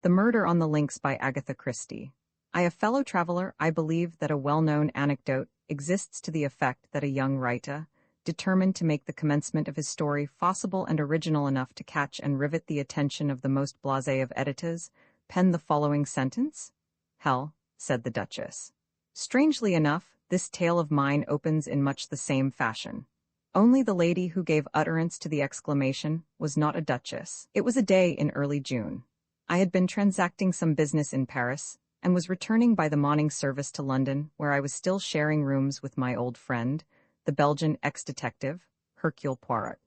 The Murder on the Links by Agatha Christie. I, a fellow traveler, I believe that a well-known anecdote exists to the effect that a young writer, determined to make the commencement of his story forcible and original enough to catch and rivet the attention of the most blasé of editors, penned the following sentence? "Hell," said the Duchess. Strangely enough, this tale of mine opens in much the same fashion. Only the lady who gave utterance to the exclamation was not a duchess. It was a day in early June. I had been transacting some business in Paris, and was returning by the morning service to London, where I was still sharing rooms with my old friend, the Belgian ex-detective, Hercule Poirot.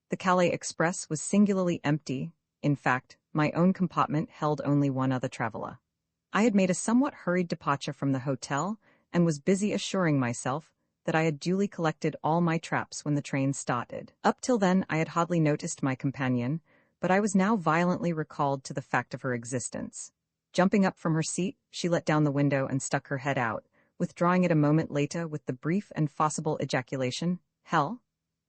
The Calais Express was singularly empty. In fact, my own compartment held only one other traveler. I had made a somewhat hurried departure from the hotel, and was busy assuring myself that I had duly collected all my traps when the train started. Up till then I had hardly noticed my companion, but I was now violently recalled to the fact of her existence. Jumping up from her seat, she let down the window and stuck her head out, withdrawing it a moment later with the brief and forcible ejaculation, "Hell?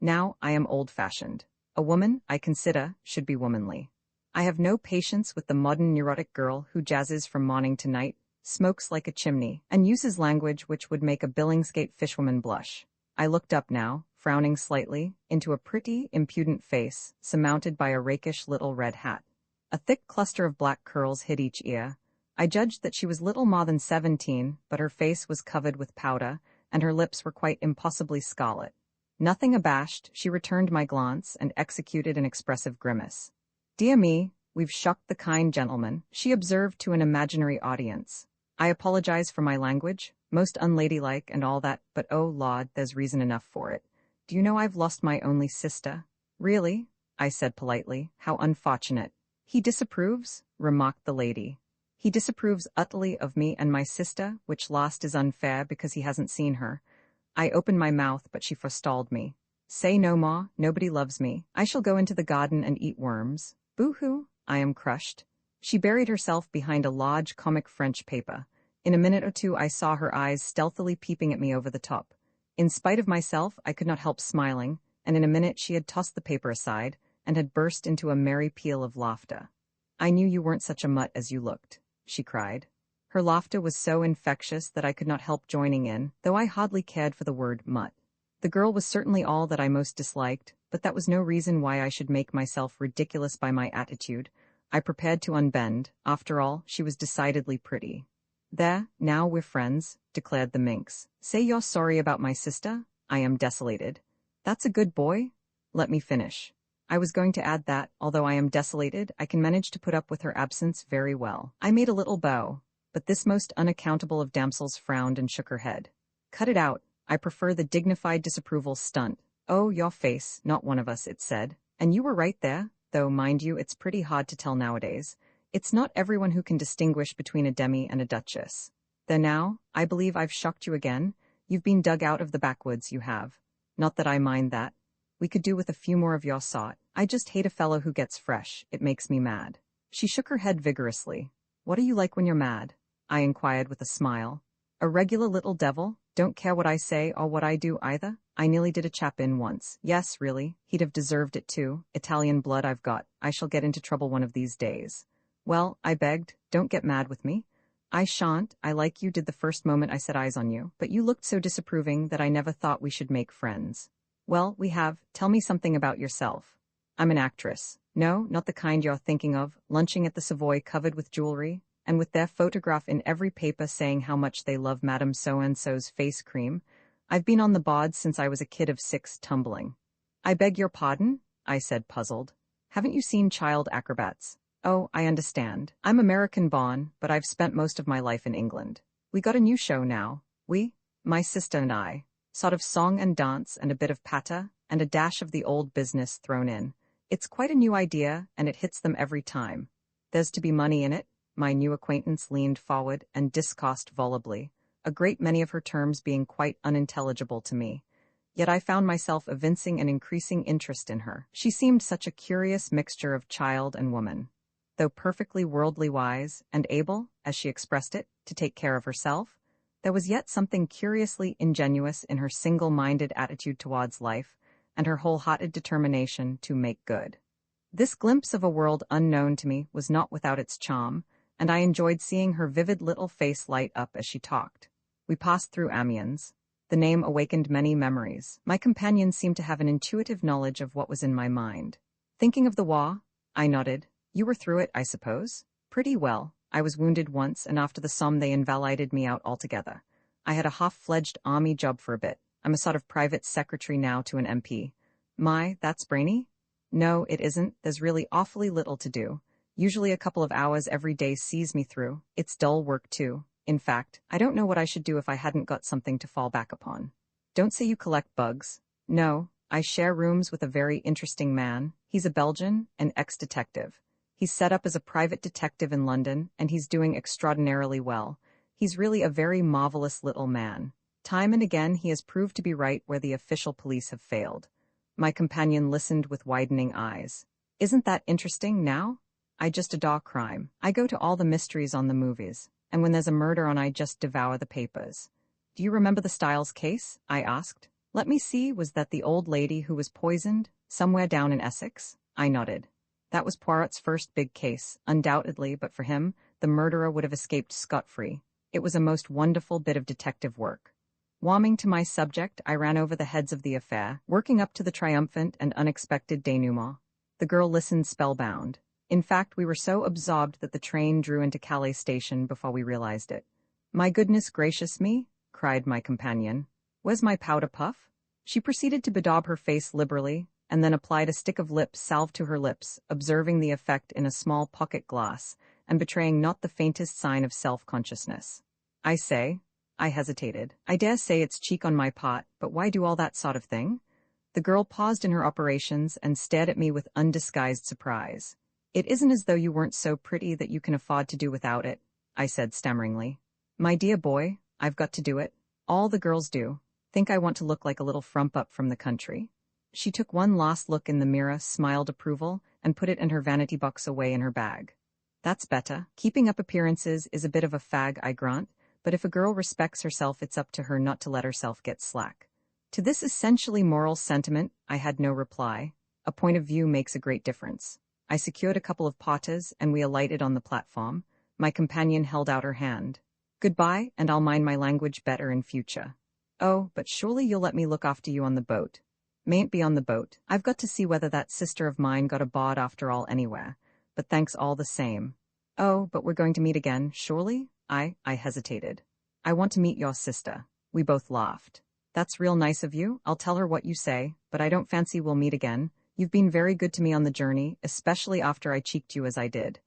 Now I am old-fashioned. A woman, I consider, should be womanly. I have no patience with the modern neurotic girl who jazzes from morning to night, smokes like a chimney, and uses language which would make a Billingsgate fishwoman blush." I looked up now, frowning slightly, into a pretty, impudent face, surmounted by a rakish little red hat. A thick cluster of black curls hid each ear. I judged that she was little more than 17, but her face was covered with powder, and her lips were quite impossibly scarlet. Nothing abashed, she returned my glance and executed an expressive grimace. "Dear me, we've shocked the kind gentleman," she observed to an imaginary audience. "I apologize for my language, most unladylike and all that, but oh Lord, there's reason enough for it. Do you know I've lost my only sister?" "Really?" I said politely. "How unfortunate." "He disapproves?" remarked the lady. "He disapproves utterly of me and my sister, which last is unfair because he hasn't seen her." I opened my mouth, but she forestalled me. "Say no more, nobody loves me. I shall go into the garden and eat worms. Boo-hoo, I am crushed." She buried herself behind a large comic French paper. In a minute or two I saw her eyes stealthily peeping at me over the top. In spite of myself, I could not help smiling, and in a minute she had tossed the paper aside, and had burst into a merry peal of laughter. "I knew you weren't such a mutt as you looked," she cried. Her laughter was so infectious that I could not help joining in, though I hardly cared for the word mutt. The girl was certainly all that I most disliked, but that was no reason why I should make myself ridiculous by my attitude. I prepared to unbend. After all, she was decidedly pretty. "There, now we're friends," declared the minx. "Say you're sorry about my sister. I am desolated." "That's a good boy. Let me finish. I was going to add that, although I am desolated, I can manage to put up with her absence very well." I made a little bow, but this most unaccountable of damsels frowned and shook her head. "Cut it out. I prefer the dignified disapproval stunt." "Oh, your face, not one of us," it said. "And you were right there, though, mind you, it's pretty hard to tell nowadays. It's not everyone who can distinguish between a demi and a duchess. There now, I believe I've shocked you again. You've been dug out of the backwoods, you have. Not that I mind that. We could do with a few more of your sort. I just hate a fellow who gets fresh. It makes me mad." She shook her head vigorously. "What are you like when you're mad?" I inquired with a smile. "A regular little devil. Don't care what I say or what I do either. I nearly did a chap in once. Yes, really, he'd have deserved it too. Italian blood I've got. I shall get into trouble one of these days." "Well," I begged, "don't get mad with me." "I shan't. I like you did the first moment I set eyes on you, but you looked so disapproving that I never thought we should make friends." "Well, we have. Tell me something about yourself." "I'm an actress." "No, not the kind you're thinking of, lunching at the Savoy covered with jewelry, and with their photograph in every paper saying how much they love Madame So-and-so's face cream. I've been on the boards since I was a kid of 6 tumbling." "I beg your pardon?" I said, puzzled. "Haven't you seen Child Acrobats?" "Oh, I understand. I'm American-born, but I've spent most of my life in England. We got a new show now. My sister and I. Sort of song and dance and a bit of patter, and a dash of the old business thrown in. It's quite a new idea, and it hits them every time. There's to be money in it." My new acquaintance leaned forward and discoursed volubly, a great many of her terms being quite unintelligible to me. Yet I found myself evincing an increasing interest in her. She seemed such a curious mixture of child and woman. Though perfectly worldly wise, and able, as she expressed it, to take care of herself, there was yet something curiously ingenuous in her single-minded attitude towards life, and her wholehearted determination to make good. This glimpse of a world unknown to me was not without its charm, and I enjoyed seeing her vivid little face light up as she talked. We passed through Amiens. The name awakened many memories. My companion seemed to have an intuitive knowledge of what was in my mind. Thinking of the war? I nodded. You were through it, I suppose? Pretty well. I was wounded once, and after the Somme they invalided me out altogether. I had a half-fledged army job for a bit. I'm a sort of private secretary now to an MP. My, that's brainy? No, it isn't. There's really awfully little to do. Usually a couple of hours every day sees me through. It's dull work too. In fact, I don't know what I should do if I hadn't got something to fall back upon. Don't say you collect bugs. No, I share rooms with a very interesting man. He's a Belgian, an ex-detective. He's set up as a private detective in London, and he's doing extraordinarily well. He's really a very marvelous little man. Time and again he has proved to be right where the official police have failed. My companion listened with widening eyes. Isn't that interesting now? I just adore crime. I go to all the mysteries on the movies, and when there's a murder on I just devour the papers. Do you remember the Styles case? I asked. Let me see, was that the old lady who was poisoned, somewhere down in Essex? I nodded. That was Poirot's first big case, undoubtedly, but for him, the murderer would have escaped scot-free. It was a most wonderful bit of detective work. Warming to my subject, I ran over the heads of the affair, working up to the triumphant and unexpected denouement. The girl listened spellbound. In fact, we were so absorbed that the train drew into Calais station before we realized it. My goodness gracious me, cried my companion. Where's my powder puff? She proceeded to bedaub her face liberally, and then applied a stick of lip salve to her lips, observing the effect in a small pocket glass, and betraying not the faintest sign of self-consciousness. I say, I hesitated. I dare say it's cheek on my part, but why do all that sort of thing? The girl paused in her operations and stared at me with undisguised surprise. It isn't as though you weren't so pretty that you can afford to do without it, I said stammeringly. My dear boy, I've got to do it. All the girls do. Think I want to look like a little frump-up from the country? She took one last look in the mirror, smiled approval, and put it in her vanity box away in her bag. That's better. Keeping up appearances is a bit of a fag, I grant, but if a girl respects herself, it's up to her not to let herself get slack. To this essentially moral sentiment, I had no reply. A point of view makes a great difference. I secured a couple of potters, and we alighted on the platform. My companion held out her hand. Goodbye, and I'll mind my language better in future. Oh, but surely you'll let me look after you on the boat. Mayn't be on the boat. I've got to see whether that sister of mine got a bod after all anywhere. But thanks all the same. Oh, but we're going to meet again, surely? I hesitated. I want to meet your sister. We both laughed. That's real nice of you. I'll tell her what you say, but I don't fancy we'll meet again. You've been very good to me on the journey, especially after I cheeked you as I did.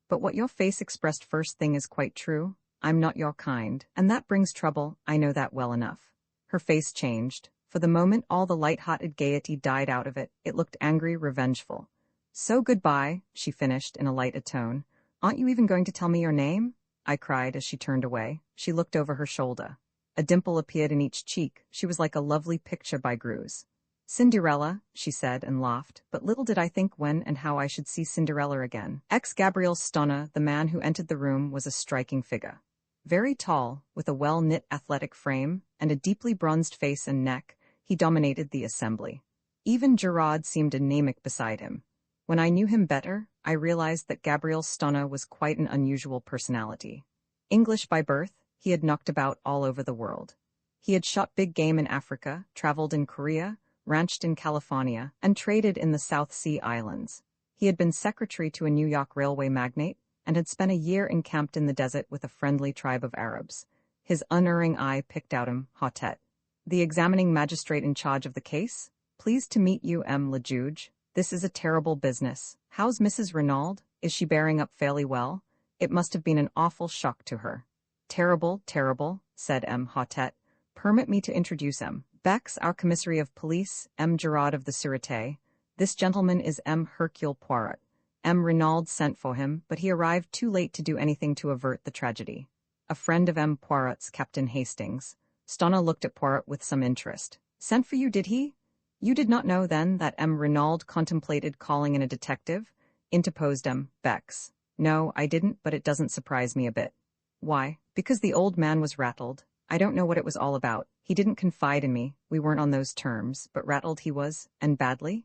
But what your face expressed first thing is quite true. I'm not your kind, and that brings trouble, I know that well enough. Her face changed. For the moment all the light-hearted gaiety died out of it. It looked angry, revengeful. So goodbye, she finished in a lighter tone. Aren't you even going to tell me your name? I cried as she turned away. She looked over her shoulder. A dimple appeared in each cheek. She was like a lovely picture by Greuze. Cinderella, she said and laughed, but little did I think when and how I should see Cinderella again. Ex-Gabriel Stonner, the man who entered the room, was a striking figure. Very tall, with a well-knit athletic frame, and a deeply bronzed face and neck, he dominated the assembly. Even Gerard seemed anemic beside him. When I knew him better, I realized that Gabriel Stonner was quite an unusual personality. English by birth, he had knocked about all over the world. He had shot big game in Africa, traveled in Korea, ranched in California, and traded in the South Sea Islands. He had been secretary to a New York railway magnate, and had spent a year encamped in the desert with a friendly tribe of Arabs. His unerring eye picked out him, Hotet. The examining magistrate in charge of the case? Pleased to meet you, M. le Juge. This is a terrible business. How's Mrs. Renaud? Is she bearing up fairly well? It must have been an awful shock to her. Terrible, terrible, said M. Hotet. Permit me to introduce M. Bex, our commissary of police, M. Gerard of the Sûreté. This gentleman is M. Hercule Poirot. M. Renaud sent for him, but he arrived too late to do anything to avert the tragedy. A friend of M. Poirot's, Captain Hastings. Stonner looked at Poirot with some interest. Sent for you, did he? You did not know, then, that M. Renaud contemplated calling in a detective? Interposed M. Bex. No, I didn't, but it doesn't surprise me a bit. Why? Because the old man was rattled. I don't know what it was all about. He didn't confide in me. We weren't on those terms, but rattled he was, and badly?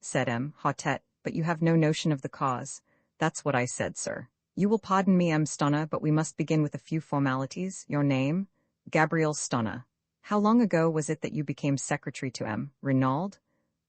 Said M. Hotet, but you have no notion of the cause. That's what I said, sir. You will pardon me, Stonna, but we must begin with a few formalities. Your name? Gabriel Stonna. How long ago was it that you became secretary to Renaud?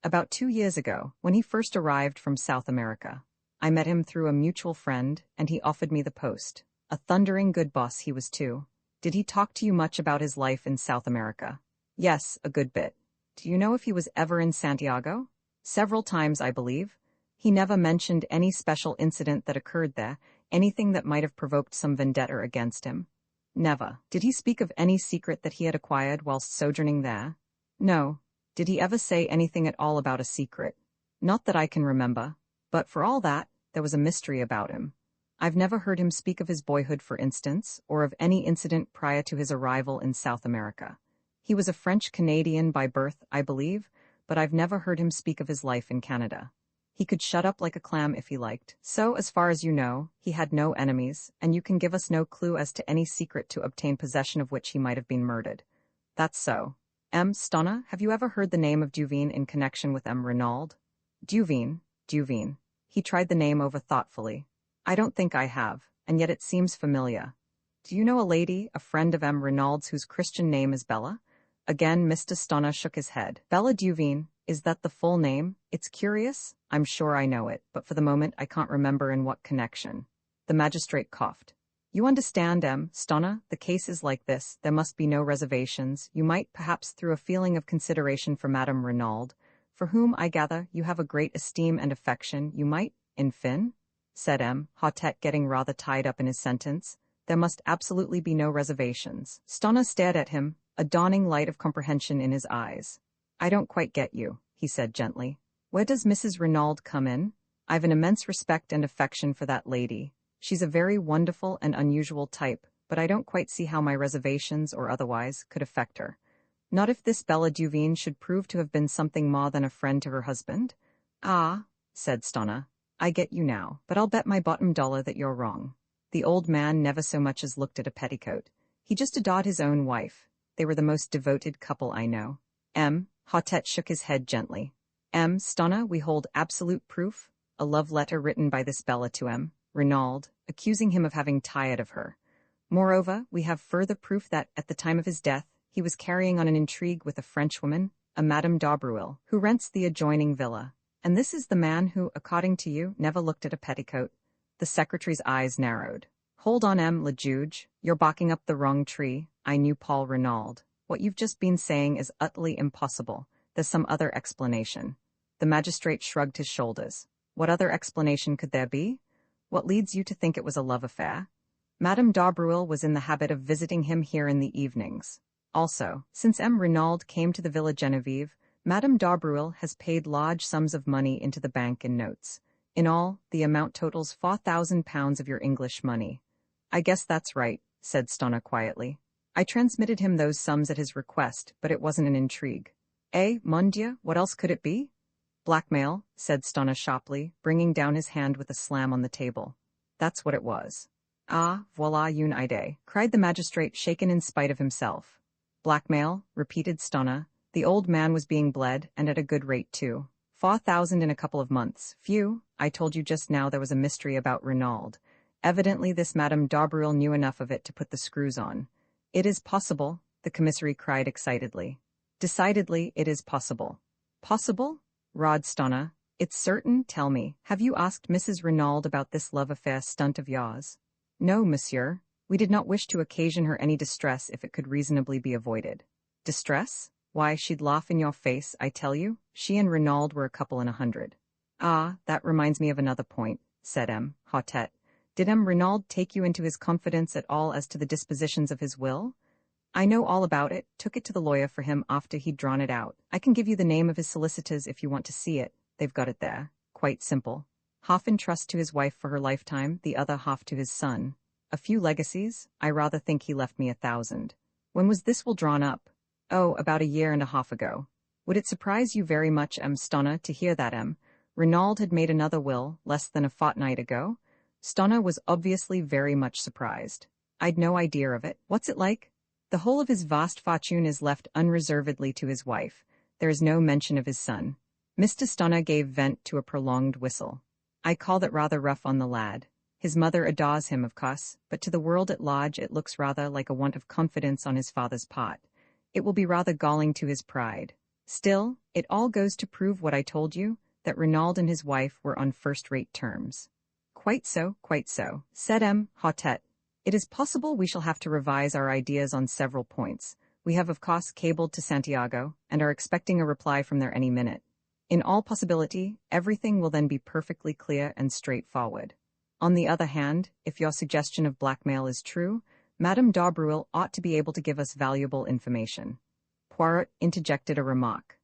About 2 years ago, when he first arrived from South America. I met him through a mutual friend, and he offered me the post. A thundering good boss he was too. Did he talk to you much about his life in South America? Yes, a good bit. Do you know if he was ever in Santiago? Several times, I believe. He never mentioned any special incident that occurred there, anything that might have provoked some vendetta against him. Never. Did he speak of any secret that he had acquired whilst sojourning there? No. Did he ever say anything at all about a secret? Not that I can remember. But for all that, there was a mystery about him. I've never heard him speak of his boyhood, for instance, or of any incident prior to his arrival in South America. He was a French-Canadian by birth, I believe, but I've never heard him speak of his life in Canada. He could shut up like a clam if he liked. So, as far as you know, he had no enemies, and you can give us no clue as to any secret to obtain possession of which he might have been murdered. That's so. Stonna, have you ever heard the name of Duveen in connection with Renaud? Duveen. He tried the name over thoughtfully. I don't think I have, and yet it seems familiar. Do you know a lady, a friend of Renaud's whose Christian name is Bella? Again Mr. Stonna shook his head. Bella Duveen, is that the full name? It's curious. I'm sure I know it, but for the moment I can't remember in what connection. The magistrate coughed. You understand, Stonna, the case is like this. There must be no reservations. You might, perhaps through a feeling of consideration for Madame Renaud, for whom, I gather, you have a great esteem and affection, you might, in fin? Said Hautet, getting rather tied up in his sentence. There must absolutely be no reservations. Stonna stared at him, a dawning light of comprehension in his eyes. I don't quite get you, he said gently. Where does Mrs. Renaud come in? I've an immense respect and affection for that lady. She's a very wonderful and unusual type, but I don't quite see how my reservations, or otherwise, could affect her. Not if this Bella Duveen should prove to have been something more than a friend to her husband? Ah, said Stonna. I get you now, but I'll bet my bottom dollar that you're wrong. The old man never so much as looked at a petticoat. He just adored his own wife. They were the most devoted couple I know. Hautet shook his head gently. Stonna, we hold absolute proof, a love letter written by this Bella to Renaud, accusing him of having tired of her. Moreover, we have further proof that, at the time of his death, he was carrying on an intrigue with a Frenchwoman, a Madame d'Aubruil, who rents the adjoining villa. And this is the man who, according to you, never looked at a petticoat. The secretary's eyes narrowed. Hold on, le juge, you're barking up the wrong tree. I knew Paul Renaud. What you've just been saying is utterly impossible. There's some other explanation. The magistrate shrugged his shoulders. What other explanation could there be? What leads you to think it was a love affair? Madame d'Aubruil was in the habit of visiting him here in the evenings. Also, since Renaud came to the Villa Genevieve, Madame d'Aubruil has paid large sums of money into the bank in notes. In all, the amount totals 4,000 pounds of your English money. I guess that's right, said Stonna quietly. I transmitted him those sums at his request, but it wasn't an intrigue. Mon Dieu, what else could it be? Blackmail, said Stonna sharply, bringing down his hand with a slam on the table. That's what it was. Ah, voilà une idée, cried the magistrate, shaken in spite of himself. Blackmail, repeated Stonna. The old man was being bled, and at a good rate too. 4,000 in a couple of months. Phew, I told you just now there was a mystery about Renaud. Evidently this Madame d'Aubruil knew enough of it to put the screws on. It is possible, the commissary cried excitedly. Decidedly, it is possible. Possible? Rod Stonna. It's certain, tell me. Have you asked Mrs. Renaud about this love affair stunt of yours? No, monsieur. We did not wish to occasion her any distress if it could reasonably be avoided. Distress? Why, she'd laugh in your face, I tell you. She and Renaud were a couple in 100. Ah, that reminds me of another point, said Hautet. Did Renaud take you into his confidence at all as to the dispositions of his will? I know all about it, took it to the lawyer for him after he'd drawn it out. I can give you the name of his solicitors if you want to see it. They've got it there. Quite simple. Half in trust to his wife for her lifetime, the other half to his son. A few legacies. I rather think he left me 1,000. When was this will drawn up? Oh, about 1.5 years ago. Would it surprise you very much, Stonna, to hear that Renaud had made another will, less than a fortnight ago? Stonna was obviously very much surprised. I'd no idea of it. What's it like? The whole of his vast fortune is left unreservedly to his wife. There is no mention of his son. Mr. Stonna gave vent to a prolonged whistle. I call that rather rough on the lad. His mother adores him, of course, but to the world at large it looks rather like a want of confidence on his father's part. It will be rather galling to his pride. Still, it all goes to prove what I told you, that Renaud and his wife were on first-rate terms. Quite so, said Hotet. It is possible we shall have to revise our ideas on several points. We have of course cabled to Santiago, and are expecting a reply from there any minute. In all possibility, everything will then be perfectly clear and straightforward. On the other hand, if your suggestion of blackmail is true, Madame d'Aubreuil ought to be able to give us valuable information. Poirot interjected a remark.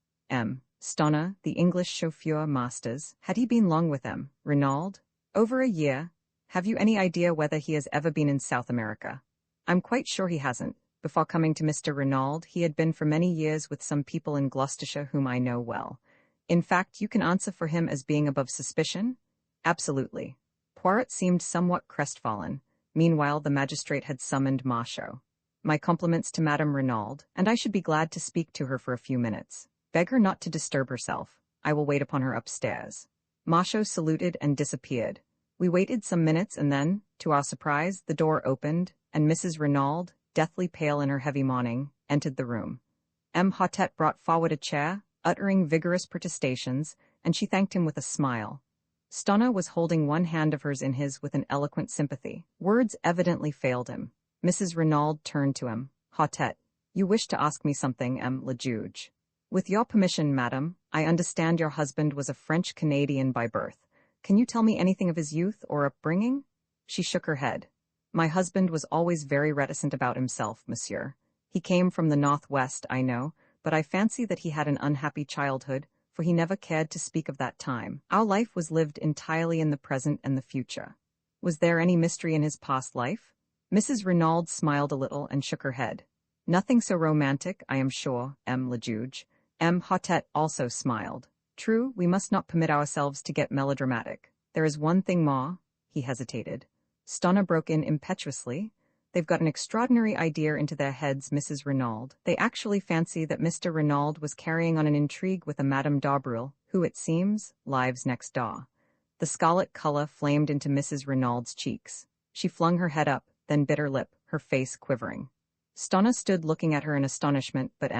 Stoner, the English chauffeur masters, had he been long with Renaud? Over a year. Have you any idea whether he has ever been in South America? I'm quite sure he hasn't. Before coming to Mr. Renaud, he had been for many years with some people in Gloucestershire whom I know well. In fact, you can answer for him as being above suspicion? Absolutely. Poirot seemed somewhat crestfallen. Meanwhile, the magistrate had summoned Machaut. My compliments to Madame Renaud, and I should be glad to speak to her for a few minutes. Beg her not to disturb herself. I will wait upon her upstairs. Machaut saluted and disappeared. We waited some minutes and then, to our surprise, the door opened, and Mrs. Renaud, deathly pale in her heavy mourning, entered the room. Hotet brought forward a chair, uttering vigorous protestations, and she thanked him with a smile. Stoner was holding one hand of hers in his with an eloquent sympathy. Words evidently failed him. Mrs. Renaud turned to Hotet. You wish to ask me something, le juge. With your permission, madam, I understand your husband was a French-Canadian by birth. Can you tell me anything of his youth or upbringing? She shook her head. My husband was always very reticent about himself, monsieur. He came from the northwest, I know, but I fancy that he had an unhappy childhood, for he never cared to speak of that time. Our life was lived entirely in the present and the future. Was there any mystery in his past life? Mrs. Renaud smiled a little and shook her head. Nothing so romantic, I am sure, le juge. Hotet also smiled. True, we must not permit ourselves to get melodramatic. There is one thing more. He hesitated. Stoner broke in impetuously. They've got an extraordinary idea into their heads, Mrs. Renaud. They actually fancy that Mr. Renaud was carrying on an intrigue with a Madame d'Aubreuil, who, it seems, lives next door. The scarlet color flamed into Mrs. Renaud's cheeks. She flung her head up, then bit her lip, her face quivering. Stoner stood looking at her in astonishment, but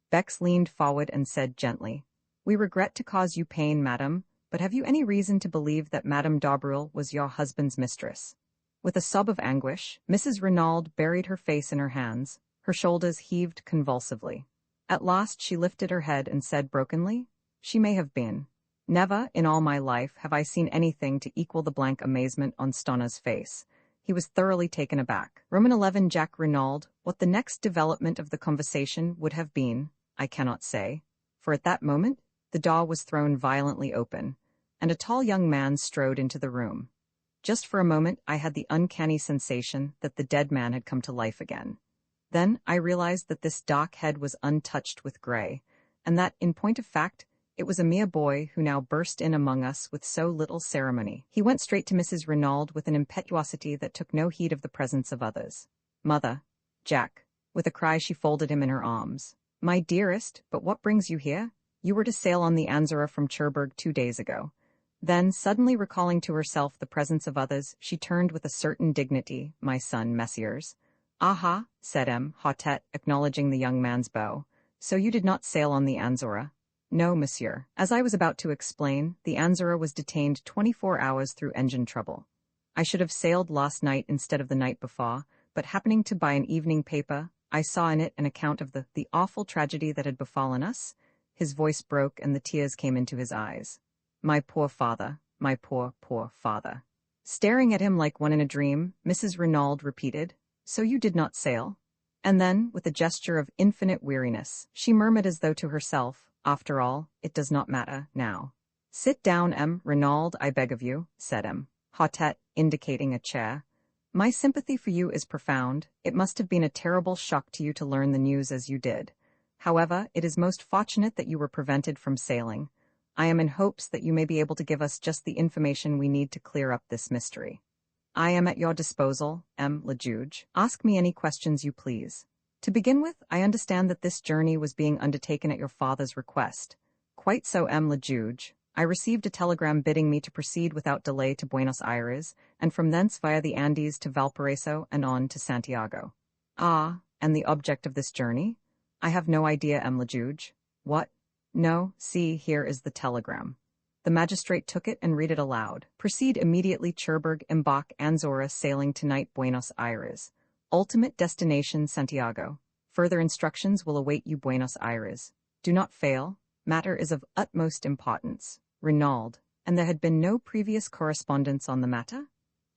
Bex leaned forward and said gently, We regret to cause you pain, madam, but have you any reason to believe that Madame d'Aubreuil was your husband's mistress? With a sob of anguish, Mrs. Renaud buried her face in her hands. Her shoulders heaved convulsively. At last she lifted her head and said brokenly, She may have been. Never, in all my life, have I seen anything to equal the blank amazement on Stoner's face. He was thoroughly taken aback. Roman 11 Jack Renaud, what the next development of the conversation would have been, I cannot say, for at that moment, the door was thrown violently open, and a tall young man strode into the room. Just for a moment I had the uncanny sensation that the dead man had come to life again. Then I realized that this dark head was untouched with gray, and that, in point of fact, it was a mere boy who now burst in among us with so little ceremony. He went straight to Mrs. Renaud with an impetuosity that took no heed of the presence of others. Mother, Jack. With a cry she folded him in her arms. My dearest, but what brings you here? You were to sail on the Anzora from Cherbourg 2 days ago. Then, suddenly recalling to herself the presence of others, she turned with a certain dignity, My son, messieurs. Aha, said Hotet, acknowledging the young man's bow. So you did not sail on the Anzora? No, monsieur. As I was about to explain, the Anzora was detained 24 hours through engine trouble. I should have sailed last night instead of the night before, but happening to buy an evening paper, I saw in it an account of the awful tragedy that had befallen us. His voice broke and the tears came into his eyes. My poor father, my poor, poor father. Staring at him like one in a dream, Mrs. Renaud repeated, So you did not sail? And then, with a gesture of infinite weariness, she murmured as though to herself, After all, it does not matter now. Sit down, Renaud, I beg of you, said Hotet, indicating a chair. My sympathy for you is profound. It must have been a terrible shock to you to learn the news as you did. However, it is most fortunate that you were prevented from sailing. I am in hopes that you may be able to give us just the information we need to clear up this mystery. I am at your disposal, le juge. Ask me any questions you please. To begin with, I understand that this journey was being undertaken at your father's request. Quite so, le juge. I received a telegram bidding me to proceed without delay to Buenos Aires, and from thence via the Andes to Valparaiso and on to Santiago. Ah, and the object of this journey? I have no idea, M. Lejuge. What? No, see, here is the telegram. The magistrate took it and read it aloud. Proceed immediately Cherbourg, embark Anzora, sailing tonight Buenos Aires. Ultimate destination Santiago. Further instructions will await you Buenos Aires. Do not fail. Matter is of utmost importance. Renaud. And there had been no previous correspondence on the matter?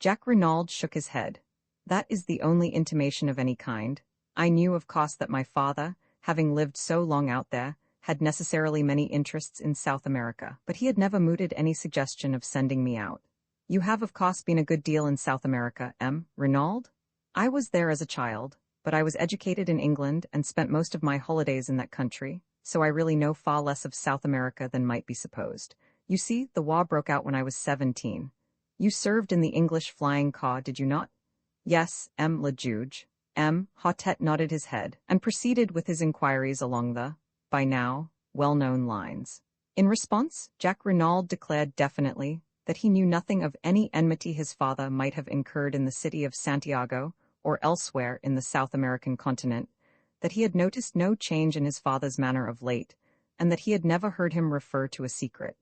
Jack Renaud shook his head. That is the only intimation of any kind. I knew, of course, that my father, having lived so long out there, had necessarily many interests in South America, but he had never mooted any suggestion of sending me out. You have, of course, been a good deal in South America, M. Renaud? I was there as a child, but I was educated in England and spent most of my holidays in that country, so I really know far less of South America than might be supposed. You see, the war broke out when I was 17. You served in the English flying corps, did you not? Yes, M. Lejuge. M. Hautet nodded his head, and proceeded with his inquiries along the, by now, well-known lines. In response, Jack Renaud declared definitely that he knew nothing of any enmity his father might have incurred in the city of Santiago or elsewhere in the South American continent, that he had noticed no change in his father's manner of late, and that he had never heard him refer to a secret.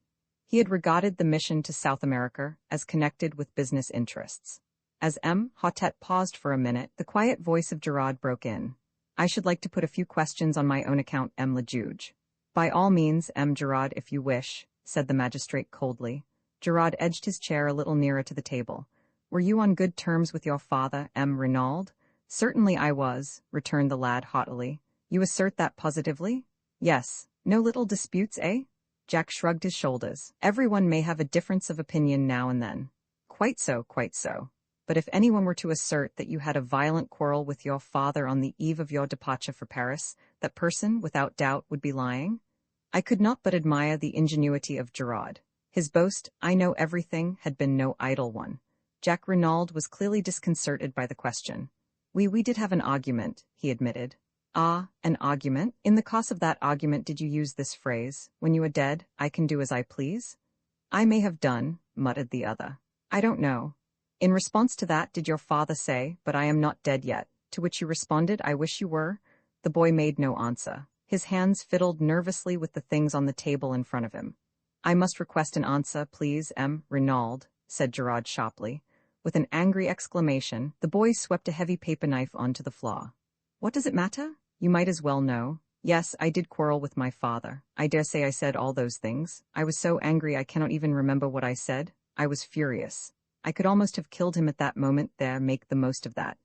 He had regarded the mission to South America as connected with business interests. As M. Hautet paused for a minute, the quiet voice of Gerard broke in. I should like to put a few questions on my own account, M. Lejuge. By all means, M. Gerard, if you wish, said the magistrate coldly. Gerard edged his chair a little nearer to the table. Were you on good terms with your father, M. Renaud? Certainly I was, returned the lad haughtily. You assert that positively? Yes. No little disputes, eh? Jack shrugged his shoulders. Everyone may have a difference of opinion now and then. Quite so, quite so. But if anyone were to assert that you had a violent quarrel with your father on the eve of your departure for Paris, that person, without doubt, would be lying. I could not but admire the ingenuity of Gerard. His boast, I know everything, had been no idle one. Jack Renaud was clearly disconcerted by the question. We did have an argument, he admitted. Ah, an argument? In the course of that argument did you use this phrase, when you are dead, I can do as I please? I may have done, muttered the other. I don't know. In response to that, did your father say, but I am not dead yet, to which you responded, I wish you were? The boy made no answer. His hands fiddled nervously with the things on the table in front of him. I must request an answer, please, M. Renaud, said Gerard sharply. With an angry exclamation, the boy swept a heavy paper knife onto the floor. What does it matter? You might as well know. Yes, I did quarrel with my father. I dare say I said all those things. I was so angry I cannot even remember what I said. I was furious. I could almost have killed him at that moment. There, make the most of that.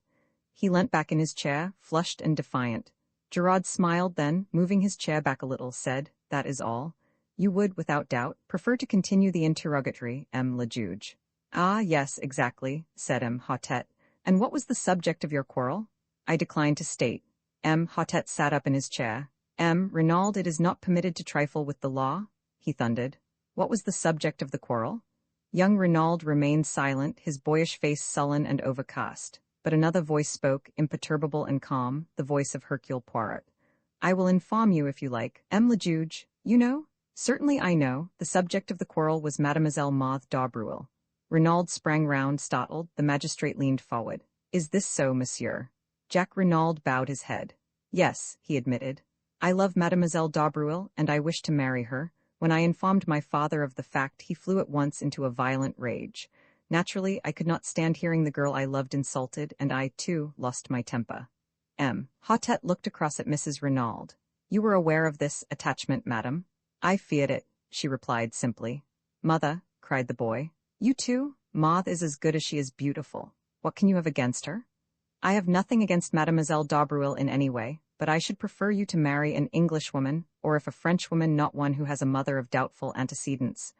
He leant back in his chair, flushed and defiant. Gerard smiled, then, moving his chair back a little, said, That is all. You would, without doubt, prefer to continue the interrogatory, M. Lejuge. Ah, yes, exactly, said M. Hautet. And what was the subject of your quarrel? I decline to state. M. Hautet sat up in his chair. M. Renaud, it is not permitted to trifle with the law, he thundered. What was the subject of the quarrel? Young Renaud remained silent, his boyish face sullen and overcast. But another voice spoke, imperturbable and calm, the voice of Hercule Poirot. I will inform you if you like. M. Lejuge, you know? Certainly I know. The subject of the quarrel was Mademoiselle Maude d'Aubreuil. Renaud sprang round, startled. The magistrate leaned forward. Is this so, monsieur? Jack Renaud bowed his head. Yes, he admitted. I love Mademoiselle d'Aubreuil, and I wish to marry her. When I informed my father of the fact, he flew at once into a violent rage. Naturally, I could not stand hearing the girl I loved insulted, and I, too, lost my temper. M. Hautet looked across at Mrs. Renaud. You were aware of this attachment, madam? I feared it, she replied simply. Mother, cried the boy. You too? Maude is as good as she is beautiful. What can you have against her? I have nothing against Mademoiselle d'Aubreuil in any way, but I should prefer you to marry an Englishwoman, or if a Frenchwoman, not one who has a mother of doubtful antecedents.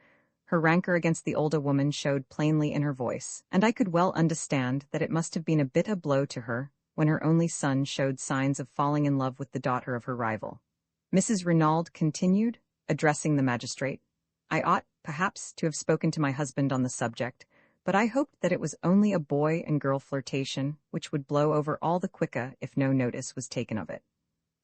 Her rancor against the older woman showed plainly in her voice, and I could well understand that it must have been a bitter blow to her when her only son showed signs of falling in love with the daughter of her rival. Mrs. Renaud continued, addressing the magistrate. I ought, perhaps, to have spoken to my husband on the subject, but I hoped that it was only a boy and girl flirtation which would blow over all the quicker if no notice was taken of it.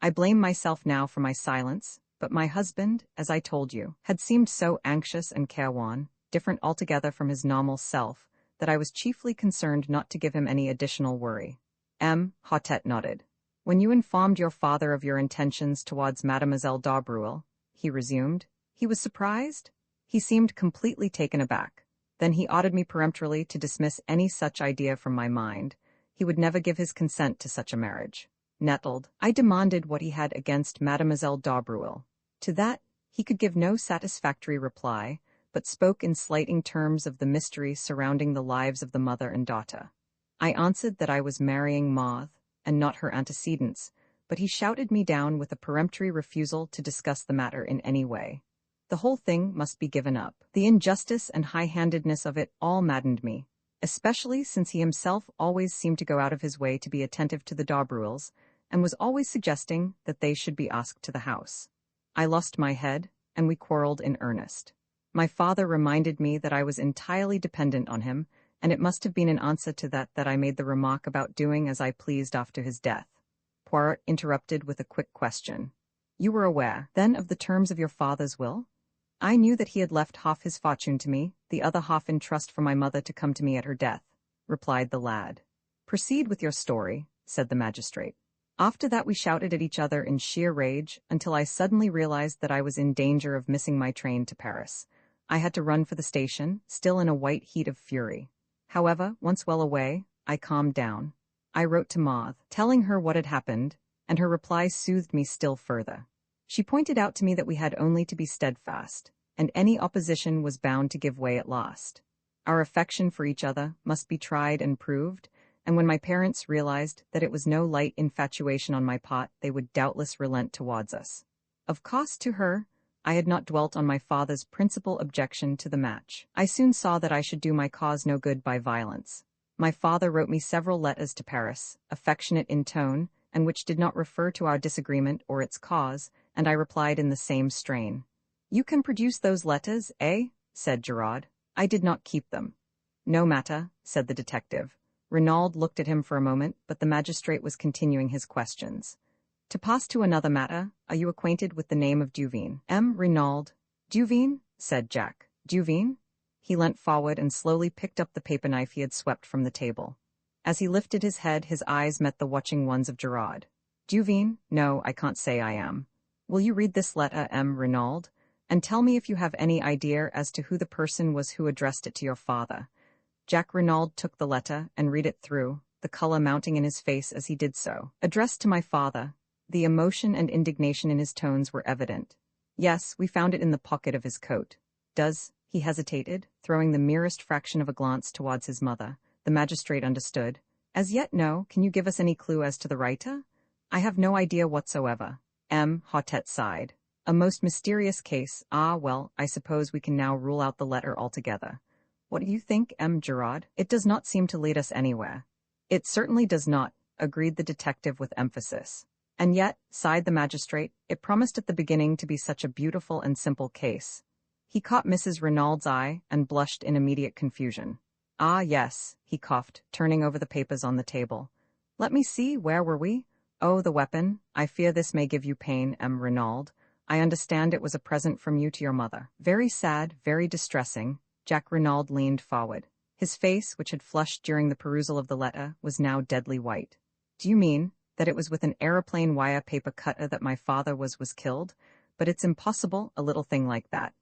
I blame myself now for my silence, but my husband, as I told you, had seemed so anxious and careworn, different altogether from his normal self, that I was chiefly concerned not to give him any additional worry. Hotet nodded. When you informed your father of your intentions towards Mademoiselle d'Arbreuil, he resumed, he was surprised? He seemed completely taken aback. Then he ordered me peremptorily to dismiss any such idea from my mind. He would never give his consent to such a marriage. Nettled, I demanded what he had against Mademoiselle d'Arbreuil. To that, he could give no satisfactory reply, but spoke in slighting terms of the mystery surrounding the lives of the mother and daughter. I answered that I was marrying Maude, and not her antecedents, but he shouted me down with a peremptory refusal to discuss the matter in any way. The whole thing must be given up. The injustice and high-handedness of it all maddened me, especially since he himself always seemed to go out of his way to be attentive to the d'Arbreuils, and was always suggesting that they should be asked to the house. I lost my head, and we quarreled in earnest. My father reminded me that I was entirely dependent on him, and it must have been in answer to that I made the remark about doing as I pleased after his death. Poirot interrupted with a quick question. You were aware, then, of the terms of your father's will? I knew that he had left half his fortune to me, the other half in trust for my mother to come to me at her death, replied the lad. Proceed with your story, said the magistrate. After that we shouted at each other in sheer rage until I suddenly realized that I was in danger of missing my train to Paris. I had to run for the station, still in a white heat of fury. However, once well away, I calmed down. I wrote to Maude, telling her what had happened, and her reply soothed me still further. She pointed out to me that we had only to be steadfast, and any opposition was bound to give way at last. Our affection for each other must be tried and proved, and when my parents realized that it was no light infatuation on my part, they would doubtless relent towards us. Of cost to her, I had not dwelt on my father's principal objection to the match. I soon saw that I should do my cause no good by violence. My father wrote me several letters to Paris, affectionate in tone, and which did not refer to our disagreement or its cause, and I replied in the same strain. You can produce those letters, eh? Said Gerard. I did not keep them. No matter, said the detective. Renaud looked at him for a moment, but the magistrate was continuing his questions. To pass to another matter, are you acquainted with the name of Duveen? Renaud. Duveen? Said Jack. Duveen? He leant forward and slowly picked up the paper knife he had swept from the table. As he lifted his head, his eyes met the watching ones of Gerard. Duveen? No, I can't say I am. Will you read this letter, Renaud, and tell me if you have any idea as to who the person was who addressed it to your father? Jack Renaud took the letter and read it through, the color mounting in his face as he did so. Addressed to my father. The emotion and indignation in his tones were evident. Yes, we found it in the pocket of his coat. Does, he hesitated, throwing the merest fraction of a glance towards his mother. The magistrate understood. As yet, no. Can you give us any clue as to the writer? I have no idea whatsoever. Hotet sighed. A most mysterious case. Ah, well, I suppose we can now rule out the letter altogether. What do you think, Gerard? It does not seem to lead us anywhere. It certainly does not, agreed the detective with emphasis. And yet, sighed the magistrate, it promised at the beginning to be such a beautiful and simple case. He caught Mrs. Renaud's eye and blushed in immediate confusion. Ah, yes, he coughed, turning over the papers on the table. Let me see, where were we? Oh, the weapon. I fear this may give you pain, Renaud. I understand it was a present from you to your mother. Very sad, very distressing. Jack Renaud leaned forward. His face, which had flushed during the perusal of the letter, was now deadly white. Do you mean that it was with an aeroplane wire paper cutter that my father was killed? But it's impossible, a little thing like that.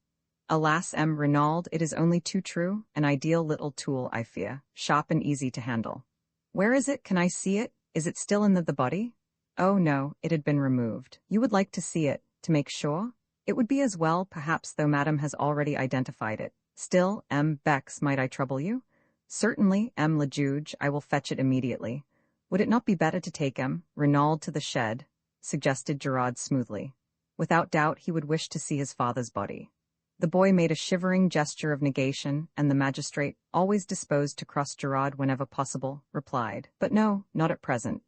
Alas, Renaud, it is only too true, an ideal little tool, I fear, sharp and easy to handle. Where is it? Can I see it? Is it still in the body? Oh no, it had been removed. You would like to see it, to make sure? It would be as well, perhaps, though Madame has already identified it. Still, Bex, might I trouble you? Certainly, le juge, I will fetch it immediately. Would it not be better to take Renaud to the shed? Suggested Gerard smoothly. Without doubt he would wish to see his father's body. The boy made a shivering gesture of negation, and the magistrate, always disposed to cross Gerard whenever possible, replied, But no, not at present,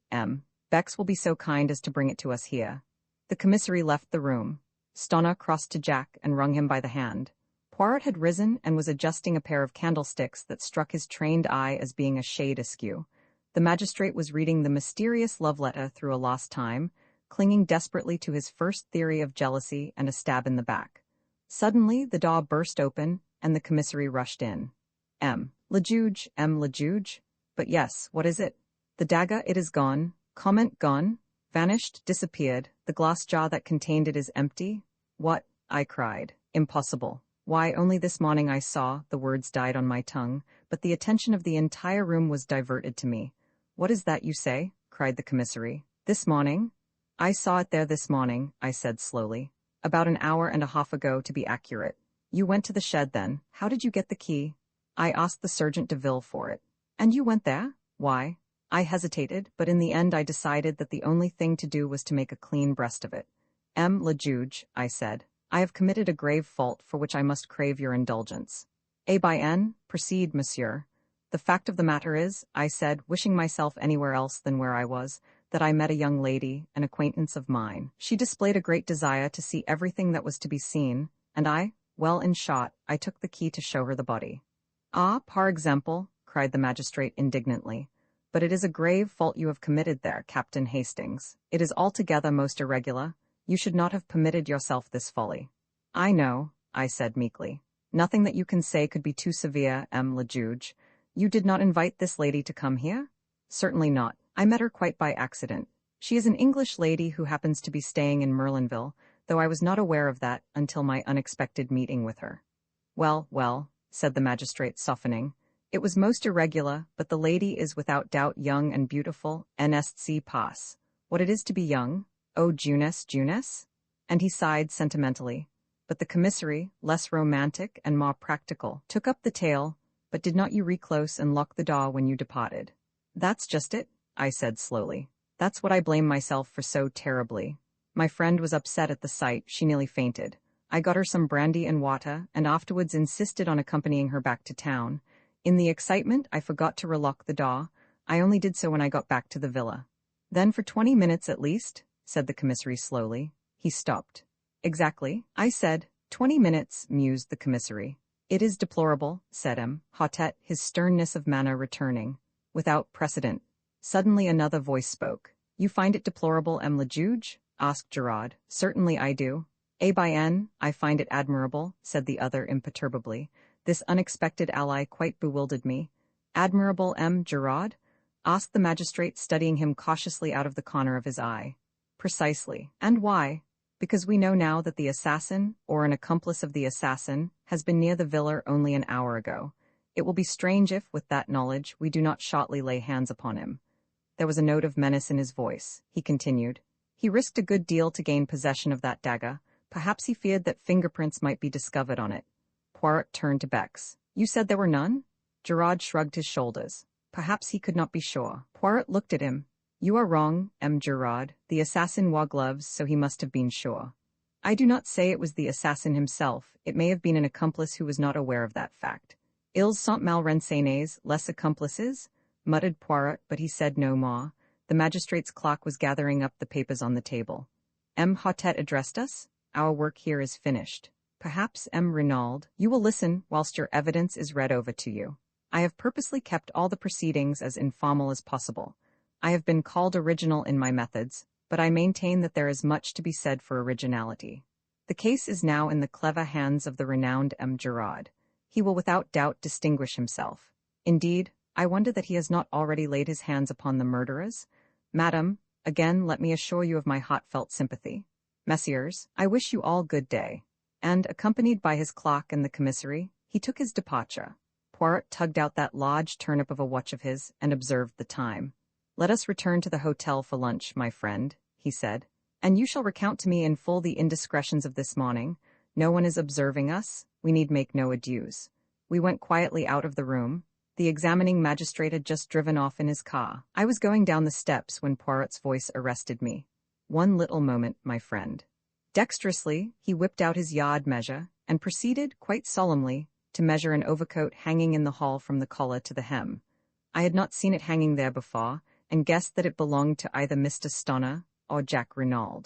Bex will be so kind as to bring it to us here. The commissary left the room. Stonna crossed to Jack and wrung him by the hand. Poirot had risen and was adjusting a pair of candlesticks that struck his trained eye as being a shade askew. The magistrate was reading the mysterious love letter through a lost time, clinging desperately to his first theory of jealousy and a stab in the back. Suddenly, the door burst open, and the commissary rushed in. Le Juge, Le Juge? But yes, what is it? The dagger, it is gone. Comment gone? Vanished, disappeared. The glass jar that contained it is empty? What? I cried. Impossible. Why, only this morning I saw, the words died on my tongue, but the attention of the entire room was diverted to me. What is that you say? Cried the commissary. This morning? I saw it there this morning, I said slowly. About an hour and a half ago, to be accurate. You went to the shed then. How did you get the key? I asked the Sergeant de Ville for it. And you went there? Why? I hesitated, but in the end I decided that the only thing to do was to make a clean breast of it. Le Juge, I said. I have committed a grave fault for which I must crave your indulgence. Proceed, monsieur. The fact of the matter is, I said, wishing myself anywhere else than where I was, that I met a young lady, an acquaintance of mine. She displayed a great desire to see everything that was to be seen, and well, in short, I took the key to show her the body. Ah, par exemple, cried the magistrate indignantly. But it is a grave fault you have committed there, Captain Hastings. It is altogether most irregular. You should not have permitted yourself this folly. I know, I said meekly. Nothing that you can say could be too severe, Le Juge. You did not invite this lady to come here? Certainly not. I met her quite by accident. She is an English lady who happens to be staying in Merlinville, though I was not aware of that until my unexpected meeting with her. Well, said the magistrate, softening. It was most irregular, but the lady is without doubt young and beautiful, n'est-ce pas? What it is to be young? Oh, Juness? And he sighed sentimentally. But the commissary, less romantic and more practical, took up the tale. But did not you reclose and lock the door when you departed? That's just it, I said slowly. That's what I blame myself for so terribly. My friend was upset at the sight, she nearly fainted. I got her some brandy and water, and afterwards insisted on accompanying her back to town. In the excitement, I forgot to relock the door. I only did so when I got back to the villa. Then for 20 minutes at least, said the commissary slowly. He stopped. Exactly, I said. 20 minutes, mused the commissary. It is deplorable, said Hautet, his sternness of manner returning. Without precedent. Suddenly another voice spoke. You find it deplorable, Le Juge? Asked Gerard. Certainly I do. I find it admirable, said the other imperturbably. This unexpected ally quite bewildered me. Admirable, Gerard? Asked the magistrate, studying him cautiously out of the corner of his eye. Precisely. And why? Because we know now that the assassin, or an accomplice of the assassin, has been near the villa only an hour ago. It will be strange if, with that knowledge, we do not shortly lay hands upon him. There was a note of menace in his voice. He continued. He risked a good deal to gain possession of that dagger. Perhaps he feared that fingerprints might be discovered on it. Poirot turned to Bex. You said there were none? Gerard shrugged his shoulders. Perhaps he could not be sure. Poirot looked at him. You are wrong, Gerard. The assassin wore gloves, so he must have been sure. I do not say it was the assassin himself. It may have been an accomplice who was not aware of that fact. Ils sont mal renseignés, les accomplices? Muttered Poirot, but he said no more. The magistrate's clock was gathering up the papers on the table. Hautet addressed us. Our work here is finished. Perhaps, Renaud, you will listen whilst your evidence is read over to you. I have purposely kept all the proceedings as informal as possible. I have been called original in my methods, but I maintain that there is much to be said for originality. The case is now in the clever hands of the renowned Gerard. He will without doubt distinguish himself. Indeed, I wonder that he has not already laid his hands upon the murderers. Madam, again let me assure you of my heartfelt sympathy. Messieurs, I wish you all good day. And, accompanied by his clock and the commissary, he took his departure. Poirot tugged out that large turnip of a watch of his and observed the time. Let us return to the hotel for lunch, my friend, he said, and you shall recount to me in full the indiscretions of this morning. No one is observing us. We need make no adieus. We went quietly out of the room. The examining magistrate had just driven off in his car. I was going down the steps when Poirot's voice arrested me. One little moment, my friend. Dexterously, he whipped out his yard measure and proceeded, quite solemnly, to measure an overcoat hanging in the hall from the collar to the hem. I had not seen it hanging there before, and guessed that it belonged to either Mr. Stonner or Jack Renaud.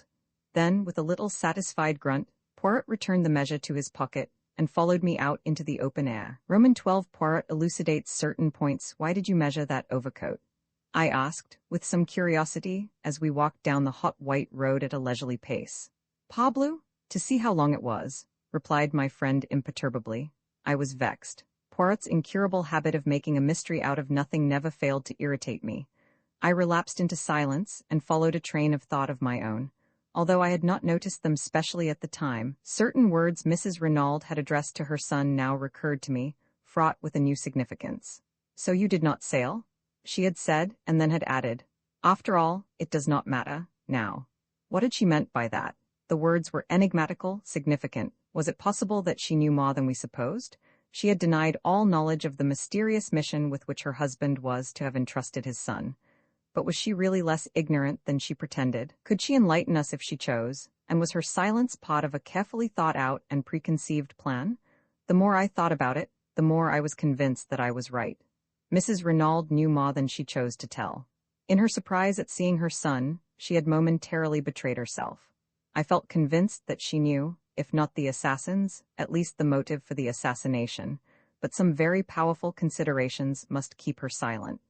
Then, with a little satisfied grunt, Poirot returned the measure to his pocket and followed me out into the open air. Roman 12 Poirot elucidates certain points. Why did you measure that overcoat? I asked, with some curiosity, as we walked down the hot white road at a leisurely pace. "Pablo, to see how long it was," replied my friend imperturbably. I was vexed. Poirot's incurable habit of making a mystery out of nothing never failed to irritate me. I relapsed into silence and followed a train of thought of my own. Although I had not noticed them specially at the time, certain words Mrs. Renaud had addressed to her son now recurred to me, fraught with a new significance. "So you did not sail?" she had said, and then had added, "After all, it does not matter, now." What had she meant by that? The words were enigmatical, significant. Was it possible that she knew more than we supposed? She had denied all knowledge of the mysterious mission with which her husband was to have entrusted his son. But was she really less ignorant than she pretended? Could she enlighten us if she chose? And was her silence part of a carefully thought-out and preconceived plan? The more I thought about it, the more I was convinced that I was right. Mrs. Renaud knew more than she chose to tell. In her surprise at seeing her son, she had momentarily betrayed herself. I felt convinced that she knew, if not the assassins, at least the motive for the assassination, but some very powerful considerations must keep her silent.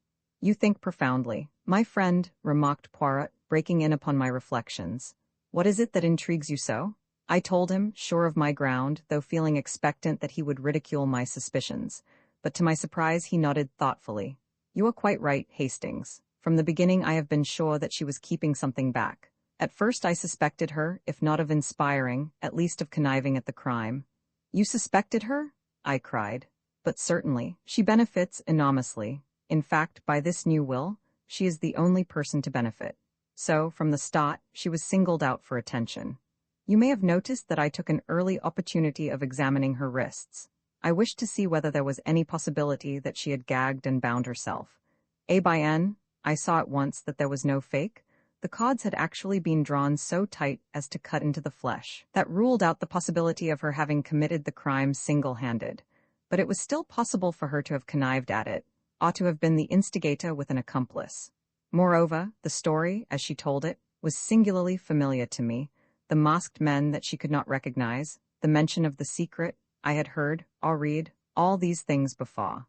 "You think profoundly," my friend, remarked Poirot, breaking in upon my reflections. "What is it that intrigues you so?" I told him, sure of my ground, though feeling expectant that he would ridicule my suspicions. But to my surprise he nodded thoughtfully. "You are quite right, Hastings. From the beginning I have been sure that she was keeping something back. At first I suspected her, if not of inspiring, at least of conniving at the crime." "You suspected her?" I cried. "But certainly, she benefits enormously. In fact, by this new will, she is the only person to benefit. So, from the start, she was singled out for attention. You may have noticed that I took an early opportunity of examining her wrists. I wished to see whether there was any possibility that she had gagged and bound herself. I saw at once that there was no fake. The cords had actually been drawn so tight as to cut into the flesh. That ruled out the possibility of her having committed the crime single-handed. But it was still possible for her to have connived at it, or to have been the instigator with an accomplice. Moreover, the story, as she told it, was singularly familiar to me. The masked men that she could not recognize, the mention of the secret, I had heard, or read, all these things before.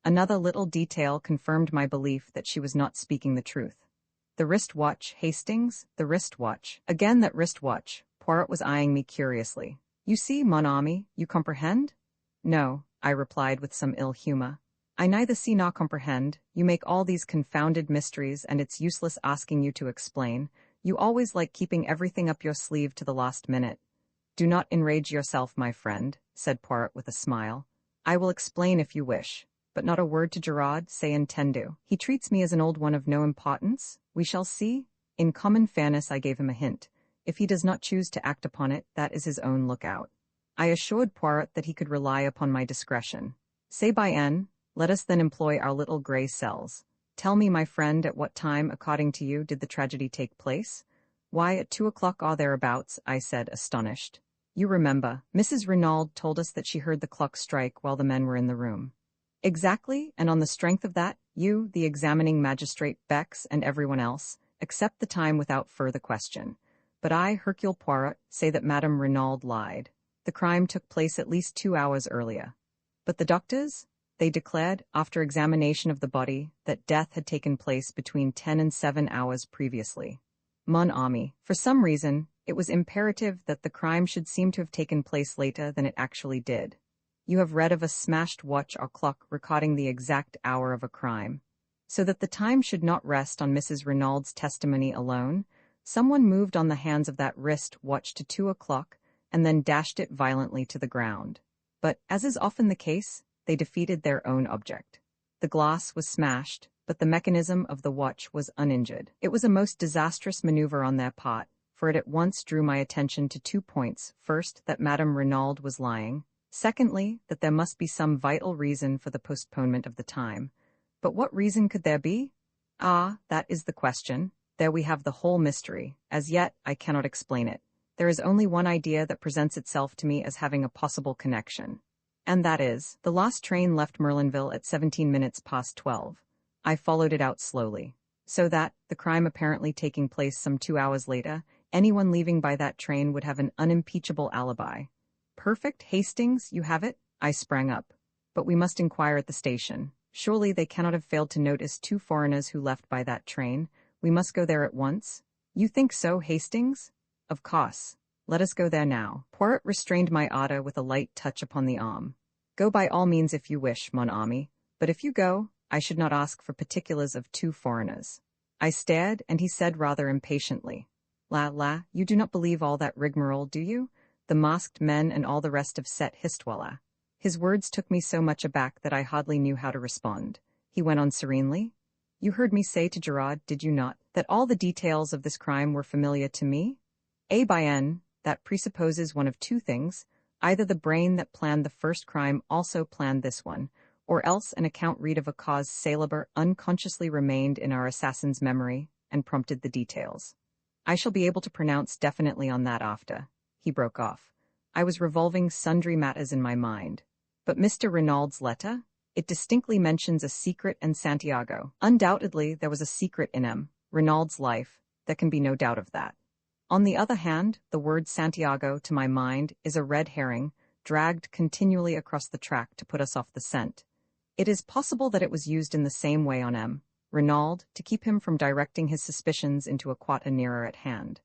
Another little detail confirmed my belief that she was not speaking the truth. The wristwatch, Hastings, the wristwatch. Again that wristwatch. Poirot was eyeing me curiously. "You see, mon ami, you comprehend?" "No," I replied with some ill humor. "I neither see nor comprehend. You make all these confounded mysteries, and it's useless asking you to explain. You always like keeping everything up your sleeve to the last minute." "Do not enrage yourself, my friend," said Poirot with a smile. "I will explain if you wish. But not a word to Gerard, say intendo. He treats me as an old one of no importance. We shall see." In common fairness I gave him a hint. If he does not choose to act upon it, that is his own lookout. I assured Poirot that he could rely upon my discretion. "C'est bien, let us then employ our little grey cells. Tell me, my friend, at what time, according to you, did the tragedy take place?" "Why, at 2 o'clock or thereabouts," I said, astonished. "You remember, Mrs. Renaud told us that she heard the clock strike while the men were in the room." "Exactly, and on the strength of that, you, the examining magistrate, Bex, and everyone else, accept the time without further question. But I, Hercule Poirot, say that Madame Renaud lied. The crime took place at least 2 hours earlier." "But the doctors?" "They declared, after examination of the body, that death had taken place between 10 and 7 hours previously. Mon ami, for some reason, it was imperative that the crime should seem to have taken place later than it actually did. You have read of a smashed watch or clock recording the exact hour of a crime. So that the time should not rest on Mrs. Renaud's testimony alone, someone moved on the hands of that wrist watch to 2 o'clock and then dashed it violently to the ground. But, as is often the case, they defeated their own object. The glass was smashed, but the mechanism of the watch was uninjured. It was a most disastrous maneuver on their part, for it at once drew my attention to 2 points. First, that Madame Renaud was lying. Secondly, that there must be some vital reason for the postponement of the time. But what reason could there be? Ah, that is the question. There we have the whole mystery. As yet, I cannot explain it. There is only one idea that presents itself to me as having a possible connection. And that is, the last train left Merlinville at 17 minutes past 12. I followed it out slowly. So that, the crime apparently taking place some 2 hours later, anyone leaving by that train would have an unimpeachable alibi. "Perfect, Hastings, you have it?" I sprang up. "But we must inquire at the station." Surely they cannot have failed to notice 2 foreigners who left by that train. We must go there at once. You think so, Hastings? Of course. Let us go there now. Poirot restrained my ardor with a light touch upon the arm. Go by all means if you wish, mon ami, but if you go, I should not ask for particulars of 2 foreigners. I stared, and he said rather impatiently, La, you do not believe all that rigmarole, do you? The masked men and all the rest of Set Histwella. His words took me so much aback that I hardly knew how to respond. He went on serenely. You heard me say to Gerard, did you not, that all the details of this crime were familiar to me? That presupposes one of 2 things. Either the brain that planned the first crime also planned this one, or else an account read of a cause célèbre unconsciously remained in our assassin's memory and prompted the details. I shall be able to pronounce definitely on that after. He broke off. I was revolving sundry matters in my mind. But Mr. Renaud's letter? It distinctly mentions a secret in Santiago. Undoubtedly there was a secret in Renaud's life. There can be no doubt of that. On the other hand, the word Santiago, to my mind, is a red herring, dragged continually across the track to put us off the scent. It is possible that it was used in the same way on Renaud, to keep him from directing his suspicions into a quarter nearer at hand.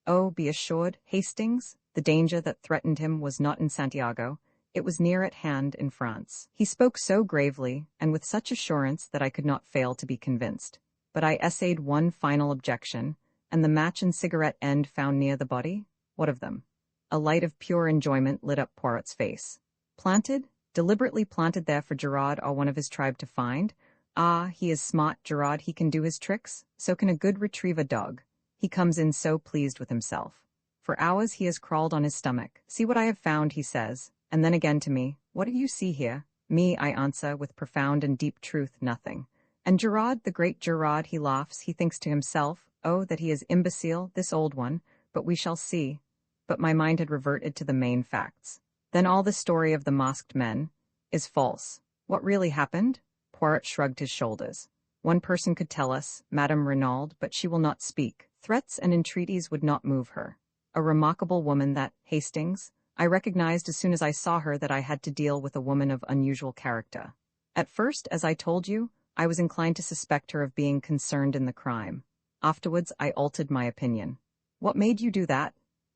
Oh, be assured, Hastings, the danger that threatened him was not in Santiago. It was near at hand in France. He spoke so gravely, and with such assurance that I could not fail to be convinced. But I essayed one final objection, and the match and cigarette end found near the body? What of them? A light of pure enjoyment lit up Poirot's face. Planted? Deliberately planted there for Gerard or one of his tribe to find? Ah, he is smart, Gerard, he can do his tricks. So can a good retriever dog. He comes in so pleased with himself. For hours he has crawled on his stomach. See what I have found, he says. And then again to me, what do you see here? Me, I answer, with profound and deep truth, nothing. And Gerard, the great Gerard, he laughs, he thinks to himself, oh, that he is imbecile, this old one, but we shall see. But my mind had reverted to the main facts. Then all the story of the masked men is false. What really happened? Poirot shrugged his shoulders. One person could tell us, Madame Renaud, but she will not speak. Threats and entreaties would not move her. A remarkable woman that, Hastings, I recognized as soon as I saw her that I had to deal with a woman of unusual character. At first, as I told you, I was inclined to suspect her of being concerned in the crime. Afterwards, I altered my opinion. What made you do that?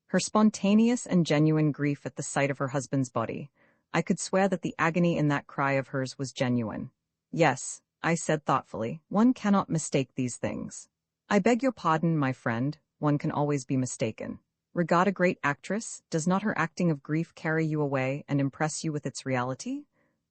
Her spontaneous and genuine grief at the sight of her husband's body. I could swear that the agony in that cry of hers was genuine. Yes, I said thoughtfully, one cannot mistake these things. I beg your pardon, my friend, one can always be mistaken. Regard a great actress, does not her acting of grief carry you away and impress you with its reality?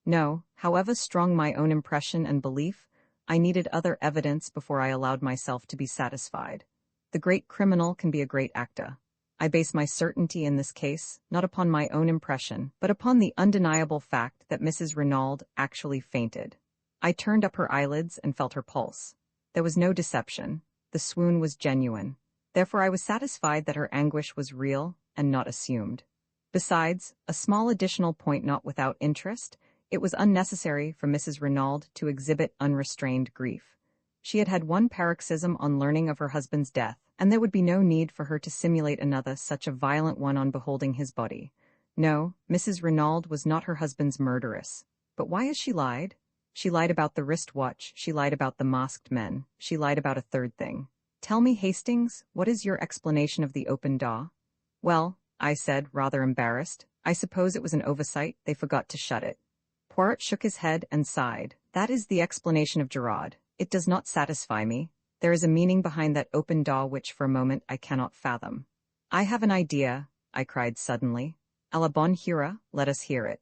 No, however strong my own impression and belief, I needed other evidence before I allowed myself to be satisfied. The great criminal can be a great actor. I base my certainty in this case, not upon my own impression, but upon the undeniable fact that Mrs. Renaud actually fainted. I turned up her eyelids and felt her pulse. There was no deception. The swoon was genuine. Therefore I was satisfied that her anguish was real and not assumed. Besides, a small additional point not without interest, it was unnecessary for Mrs. Renaud to exhibit unrestrained grief. She had had one paroxysm on learning of her husband's death, and there would be no need for her to simulate another such a violent one on beholding his body. No, Mrs. Renaud was not her husband's murderess. But why has she lied? She lied about the wrist watch, she lied about the masked men, she lied about a third thing. Tell me, Hastings, what is your explanation of the open door? Well, I said, rather embarrassed, I suppose it was an oversight, they forgot to shut it. Poirot shook his head and sighed. That is the explanation of Gerard. It does not satisfy me. There is a meaning behind that open door which for a moment I cannot fathom. I have an idea, I cried suddenly. A la bonne heure, let us hear it.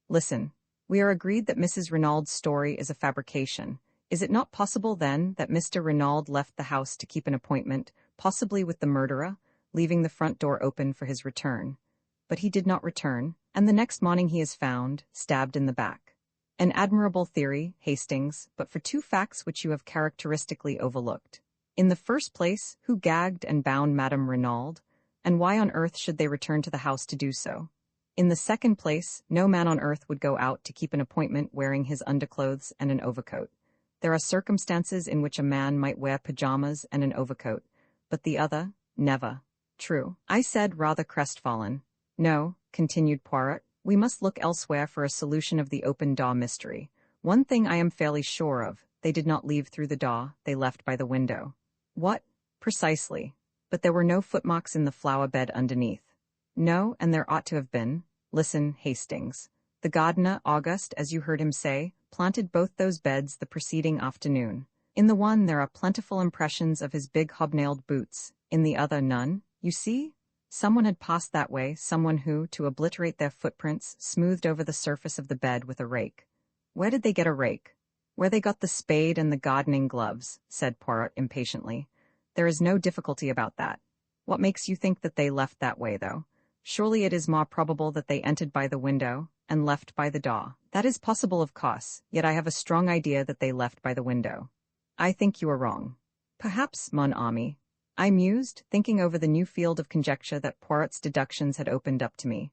Listen, we are agreed that Mrs. Renaud's story is a fabrication. Is it not possible, then, that Mr. Renaud left the house to keep an appointment, possibly with the murderer, leaving the front door open for his return? But he did not return, and the next morning he is found, stabbed in the back. An admirable theory, Hastings, but for 2 facts which you have characteristically overlooked. In the first place, who gagged and bound Madame Renaud, and why on earth should they return to the house to do so? In the second place, no man on earth would go out to keep an appointment wearing his underclothes and an overcoat. There are circumstances in which a man might wear pajamas and an overcoat, but the other, never. True, I said, rather crestfallen. No, continued Poirot, we must look elsewhere for a solution of the open door mystery. One thing I am fairly sure of, they did not leave through the door, they left by the window. What? Precisely. But there were no footmarks in the flower bed underneath. No, and there ought to have been. Listen, Hastings. The gardener, August, as you heard him say, planted both those beds the preceding afternoon. In the one there are plentiful impressions of his big hobnailed boots, in the other none. You see? Someone had passed that way, someone who, to obliterate their footprints, smoothed over the surface of the bed with a rake. Where did they get a rake? Where they got the spade and the gardening gloves, said Poirot impatiently. There is no difficulty about that. What makes you think that they left that way, though? Surely it is more probable that they entered by the window, and left by the door. That is possible, of course, yet I have a strong idea that they left by the window. I think you are wrong. Perhaps, mon ami. I mused, thinking over the new field of conjecture that Poirot's deductions had opened up to me.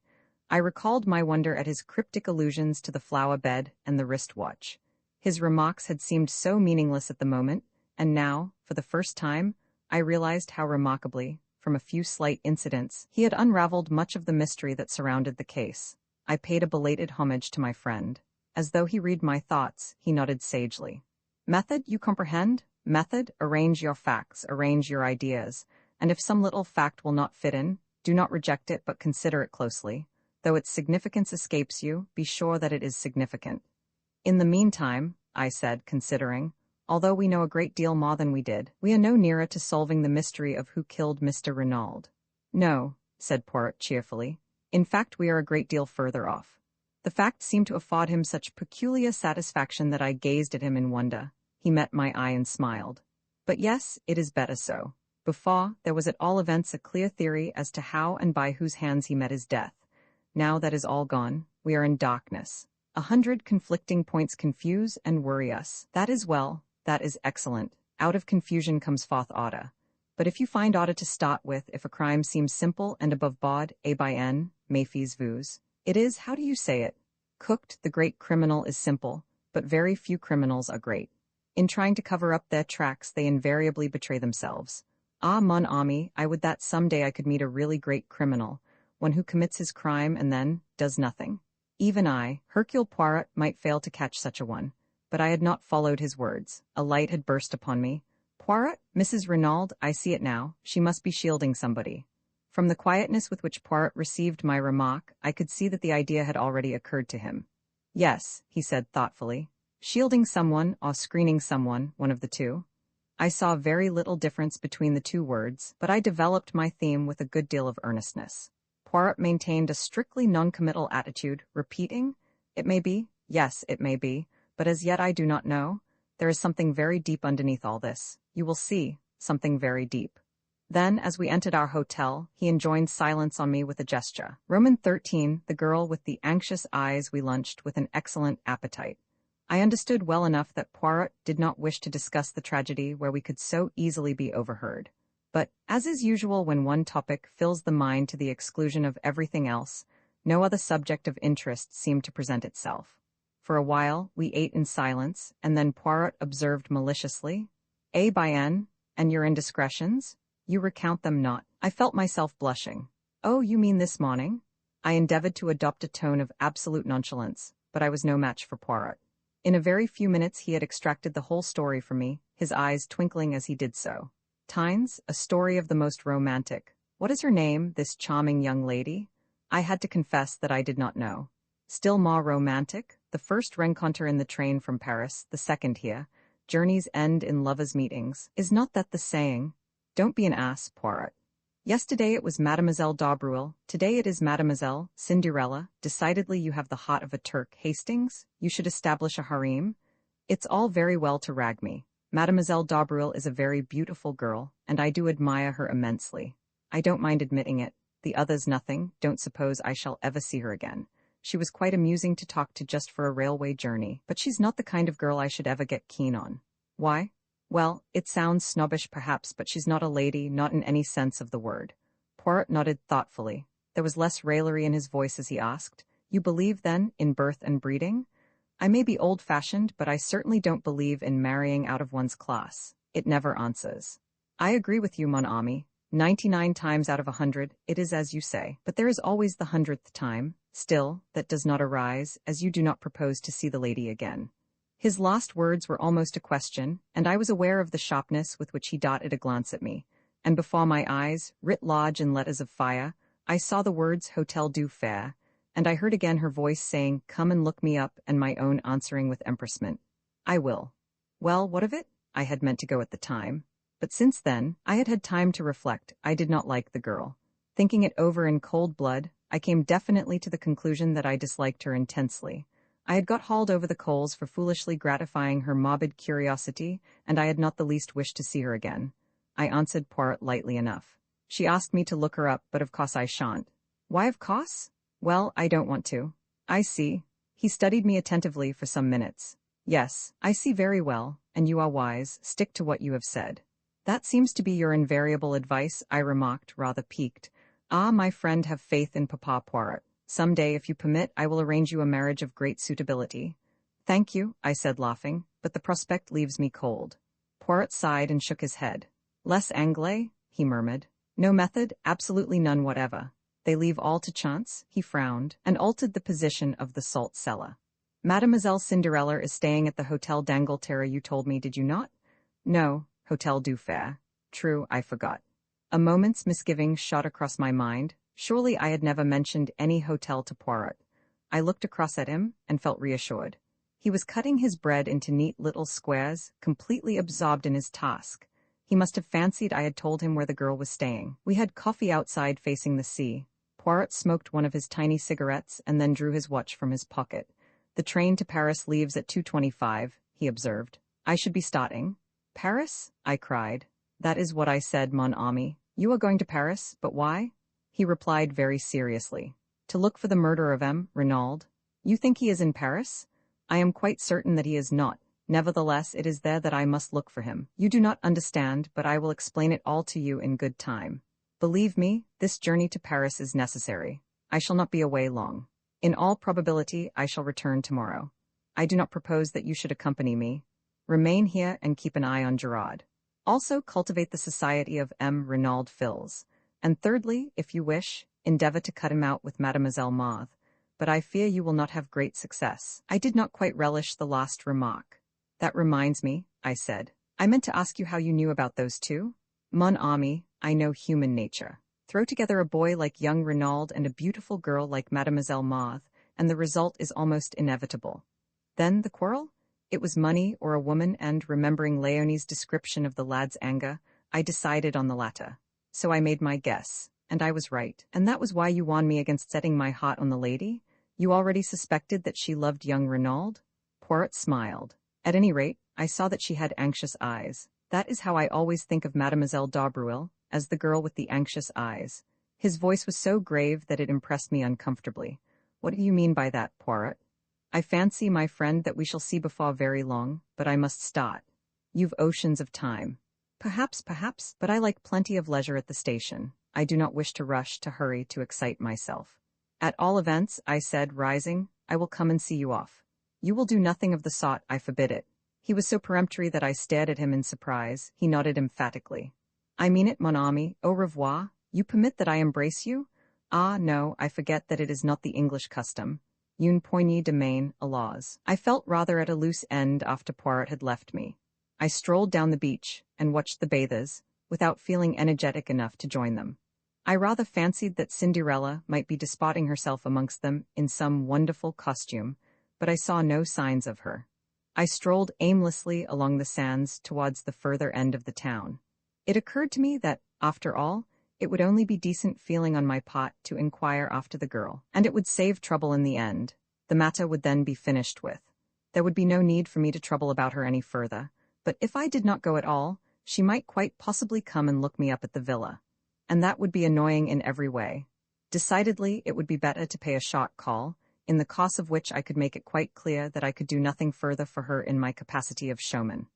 I recalled my wonder at his cryptic allusions to the flower bed and the wrist watch. His remarks had seemed so meaningless at the moment, and now, for the first time, I realized how remarkably, from a few slight incidents, he had unraveled much of the mystery that surrounded the case. I paid a belated homage to my friend. As though he read my thoughts, he nodded sagely. Method, you comprehend? Method, arrange your facts, arrange your ideas, and if some little fact will not fit in, do not reject it but consider it closely. Though its significance escapes you, be sure that it is significant. In the meantime, I said, considering, although we know a great deal more than we did, we are no nearer to solving the mystery of who killed Mr. Renaud. No, said Poirot cheerfully. In fact, we are a great deal further off. The fact seemed to afford him such peculiar satisfaction that I gazed at him in wonder. He met my eye and smiled. But yes, it is better so. Before, there was at all events a clear theory as to how and by whose hands he met his death. Now that is all gone, we are in darkness. 100 conflicting points confuse and worry us. That is well, that is excellent. Out of confusion comes forth order. But if you find order to start with, if a crime seems simple and above board, a by n, méfiez vous. It is, how do you say it? Cooked, the great criminal is simple, but very few criminals are great. In trying to cover up their tracks, they invariably betray themselves. Ah, mon ami, I would that some day I could meet a really great criminal, one who commits his crime and then does nothing. Even I, Hercule Poirot, might fail to catch such a one. But I had not followed his words. A light had burst upon me. Poirot, Mrs. Renaud, I see it now. She must be shielding somebody. From the quietness with which Poirot received my remark, I could see that the idea had already occurred to him. Yes, he said thoughtfully. Shielding someone or screening someone, one of the two. I saw very little difference between the two words, but I developed my theme with a good deal of earnestness. Poirot maintained a strictly non-committal attitude, repeating, "It may be, yes, it may be, but as yet I do not know. There is something very deep underneath all this. You will see, something very deep." Then, as we entered our hotel, he enjoined silence on me with a gesture. Roman 13, the girl with the anxious eyes, we lunched with an excellent appetite. I understood well enough that Poirot did not wish to discuss the tragedy where we could so easily be overheard. But, as is usual when one topic fills the mind to the exclusion of everything else, no other subject of interest seemed to present itself. For a while, we ate in silence, and then Poirot observed maliciously, "Eh bien, and your indiscretions? You recount them not." I felt myself blushing. "Oh, you mean this morning?" I endeavored to adopt a tone of absolute nonchalance, but I was no match for Poirot. In a very few minutes he had extracted the whole story from me, his eyes twinkling as he did so. "Tynes, a story of the most romantic. What is her name, this charming young lady?" I had to confess that I did not know. "Still more romantic? The first rencontre in the train from Paris, the second here. Journeys end in lovers' meetings. Is not that the saying? Don't be an ass, Poirot. Yesterday it was Mademoiselle d'Aubruel, today it is Mademoiselle Cinderella. Decidedly you have the heart of a Turk, Hastings. You should establish a harem. It's all very well to rag me. Mademoiselle d'Aubruel is a very beautiful girl, and I do admire her immensely. I don't mind admitting it. The others nothing, don't suppose I shall ever see her again. She was quite amusing to talk to just for a railway journey, but she's not the kind of girl I should ever get keen on. Why? Well, it sounds snobbish perhaps, but she's not a lady, not in any sense of the word. Poirot nodded thoughtfully. There was less raillery in his voice as he asked, "You believe, then, in birth and breeding?" "I may be old-fashioned, but I certainly don't believe in marrying out of one's class. It never answers." "I agree with you, mon ami. 99 times out of 100, it is as you say. But there is always the 100th time. Still, that does not arise, as you do not propose to see the lady again." His last words were almost a question, and I was aware of the sharpness with which he darted a glance at me. And before my eyes, writ large in letters of fire, I saw the words Hotel du Fair, and I heard again her voice saying, "Come and look me up," and my own answering with empressement, "I will." Well, what of it? I had meant to go at the time. But since then, I had had time to reflect. I did not like the girl. Thinking it over in cold blood, I came definitely to the conclusion that I disliked her intensely. I had got hauled over the coals for foolishly gratifying her morbid curiosity, and I had not the least wish to see her again. I answered Poirot lightly enough. She asked me to look her up, but of course I shan't. Why of course? Well, I don't want to. I see. He studied me attentively for some minutes. Yes, I see very well, and you are wise. Stick to what you have said. That seems to be your invariable advice, I remarked, rather piqued. Ah, my friend, have faith in Papa Poirot. Some day, if you permit, I will arrange you a marriage of great suitability. Thank you, I said, laughing, but the prospect leaves me cold. Poirot sighed and shook his head. Less Anglais? He murmured. No method, absolutely none whatever. They leave all to chance? He frowned, and altered the position of the salt cellar. Mademoiselle Cinderella is staying at the Hotel d'Angleterre, you told me, did you not? No, Hotel du Fair. True, I forgot. A moment's misgiving shot across my mind. Surely I had never mentioned any hotel to Poirot. I looked across at him and felt reassured. He was cutting his bread into neat little squares, completely absorbed in his task. He must have fancied I had told him where the girl was staying. We had coffee outside facing the sea. Poirot smoked one of his tiny cigarettes and then drew his watch from his pocket. The train to Paris leaves at 2:25, he observed. I should be starting. Paris? I cried. That is what I said, mon ami. You are going to Paris, but why? He replied very seriously. To look for the murderer of M. Renaud. You think he is in Paris? I am quite certain that he is not. Nevertheless, it is there that I must look for him. You do not understand, but I will explain it all to you in good time. Believe me, this journey to Paris is necessary. I shall not be away long. In all probability, I shall return tomorrow. I do not propose that you should accompany me. Remain here and keep an eye on Gerard. Also cultivate the society of M. Renaud Fils. And thirdly, if you wish, endeavor to cut him out with Mademoiselle Mauve. But I fear you will not have great success. I did not quite relish the last remark. That reminds me, I said. I meant to ask you how you knew about those two. Mon ami, I know human nature. Throw together a boy like young Renaud and a beautiful girl like Mademoiselle Mauve, and the result is almost inevitable. Then the quarrel? It was money or a woman, and, remembering Léonie's description of the lad's anger, I decided on the latter. So I made my guess, and I was right. And that was why you warned me against setting my heart on the lady? You already suspected that she loved young Renaud? Poirot smiled. At any rate, I saw that she had anxious eyes. That is how I always think of Mademoiselle d'Aubreuil, as the girl with the anxious eyes. His voice was so grave that it impressed me uncomfortably. What do you mean by that, Poirot? I fancy, my friend, that we shall see before very long, but I must start. You've oceans of time. Perhaps, but I like plenty of leisure at the station. I do not wish to rush, to hurry, to excite myself. At all events, I said, rising, I will come and see you off. You will do nothing of the sort, I forbid it. He was so peremptory that I stared at him in surprise. He nodded emphatically. I mean it, mon ami. Au revoir. You permit that I embrace you? Ah, no, I forget that it is not the English custom. Une poignée de main, alas. I felt rather at a loose end after Poirot had left me. I strolled down the beach and watched the bathers, without feeling energetic enough to join them. I rather fancied that Cinderella might be disporting herself amongst them in some wonderful costume, but I saw no signs of her. I strolled aimlessly along the sands towards the further end of the town. It occurred to me that, after all, it would only be decent feeling on my part to inquire after the girl, and it would save trouble in the end. The matter would then be finished with. There would be no need for me to trouble about her any further, but if I did not go at all, she might quite possibly come and look me up at the villa. And that would be annoying in every way. Decidedly, it would be better to pay a short call, in the course of which I could make it quite clear that I could do nothing further for her in my capacity of showman.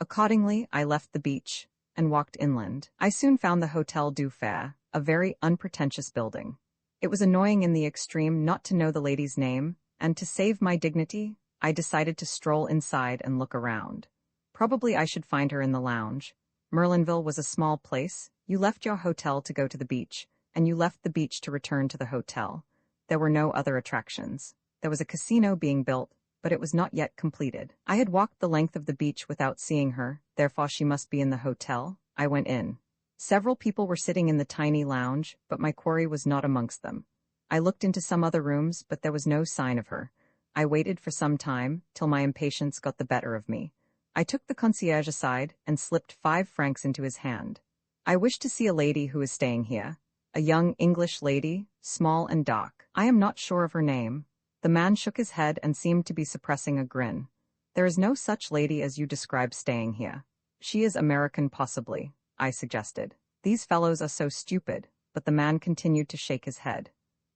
Accordingly, I left the beach and walked inland. I soon found the Hotel du Fair, a very unpretentious building. It was annoying in the extreme not to know the lady's name, and to save my dignity, I decided to stroll inside and look around. Probably I should find her in the lounge. Merlinville was a small place. You left your hotel to go to the beach, and you left the beach to return to the hotel. There were no other attractions. There was a casino being built, but it was not yet completed. I had walked the length of the beach without seeing her, therefore she must be in the hotel. I went in. Several people were sitting in the tiny lounge, but my quarry was not amongst them. I looked into some other rooms, but there was no sign of her. I waited for some time, till my impatience got the better of me. I took the concierge aside and slipped 5 francs into his hand. I wish to see a lady who is staying here. A young English lady, small and dark. I am not sure of her name. The man shook his head and seemed to be suppressing a grin. There is no such lady as you describe staying here. She is American possibly, I suggested. These fellows are so stupid, but the man continued to shake his head.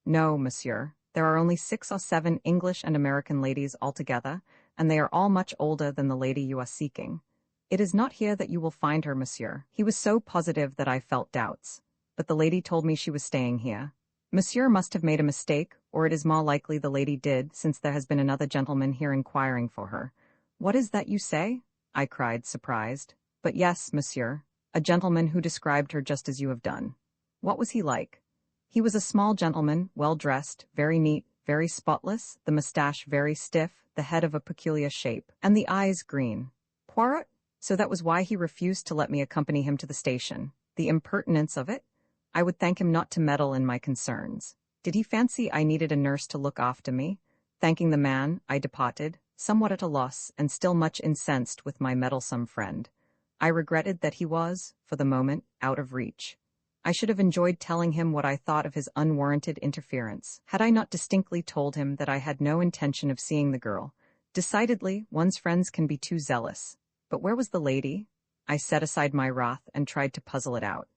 No, monsieur, there are only 6 or 7 English and American ladies altogether, and they are all much older than the lady you are seeking. It is not here that you will find her, monsieur. He was so positive that I felt doubts. But the lady told me she was staying here. Monsieur must have made a mistake, or it is more likely the lady did, since there has been another gentleman here inquiring for her. What is that you say? I cried, surprised. But yes, monsieur, a gentleman who described her just as you have done. What was he like? He was a small gentleman, well-dressed, very neat, very spotless, the moustache very stiff, the head of a peculiar shape, and the eyes green. Poirot? So that was why he refused to let me accompany him to the station. The impertinence of it? I would thank him not to meddle in my concerns. Did he fancy I needed a nurse to look after me? Thanking the man, I departed, somewhat at a loss and still much incensed with my meddlesome friend. I regretted that he was, for the moment, out of reach. I should have enjoyed telling him what I thought of his unwarranted interference, had I not distinctly told him that I had no intention of seeing the girl. Decidedly, one's friends can be too zealous. But where was the lady? I set aside my wrath and tried to puzzle it out.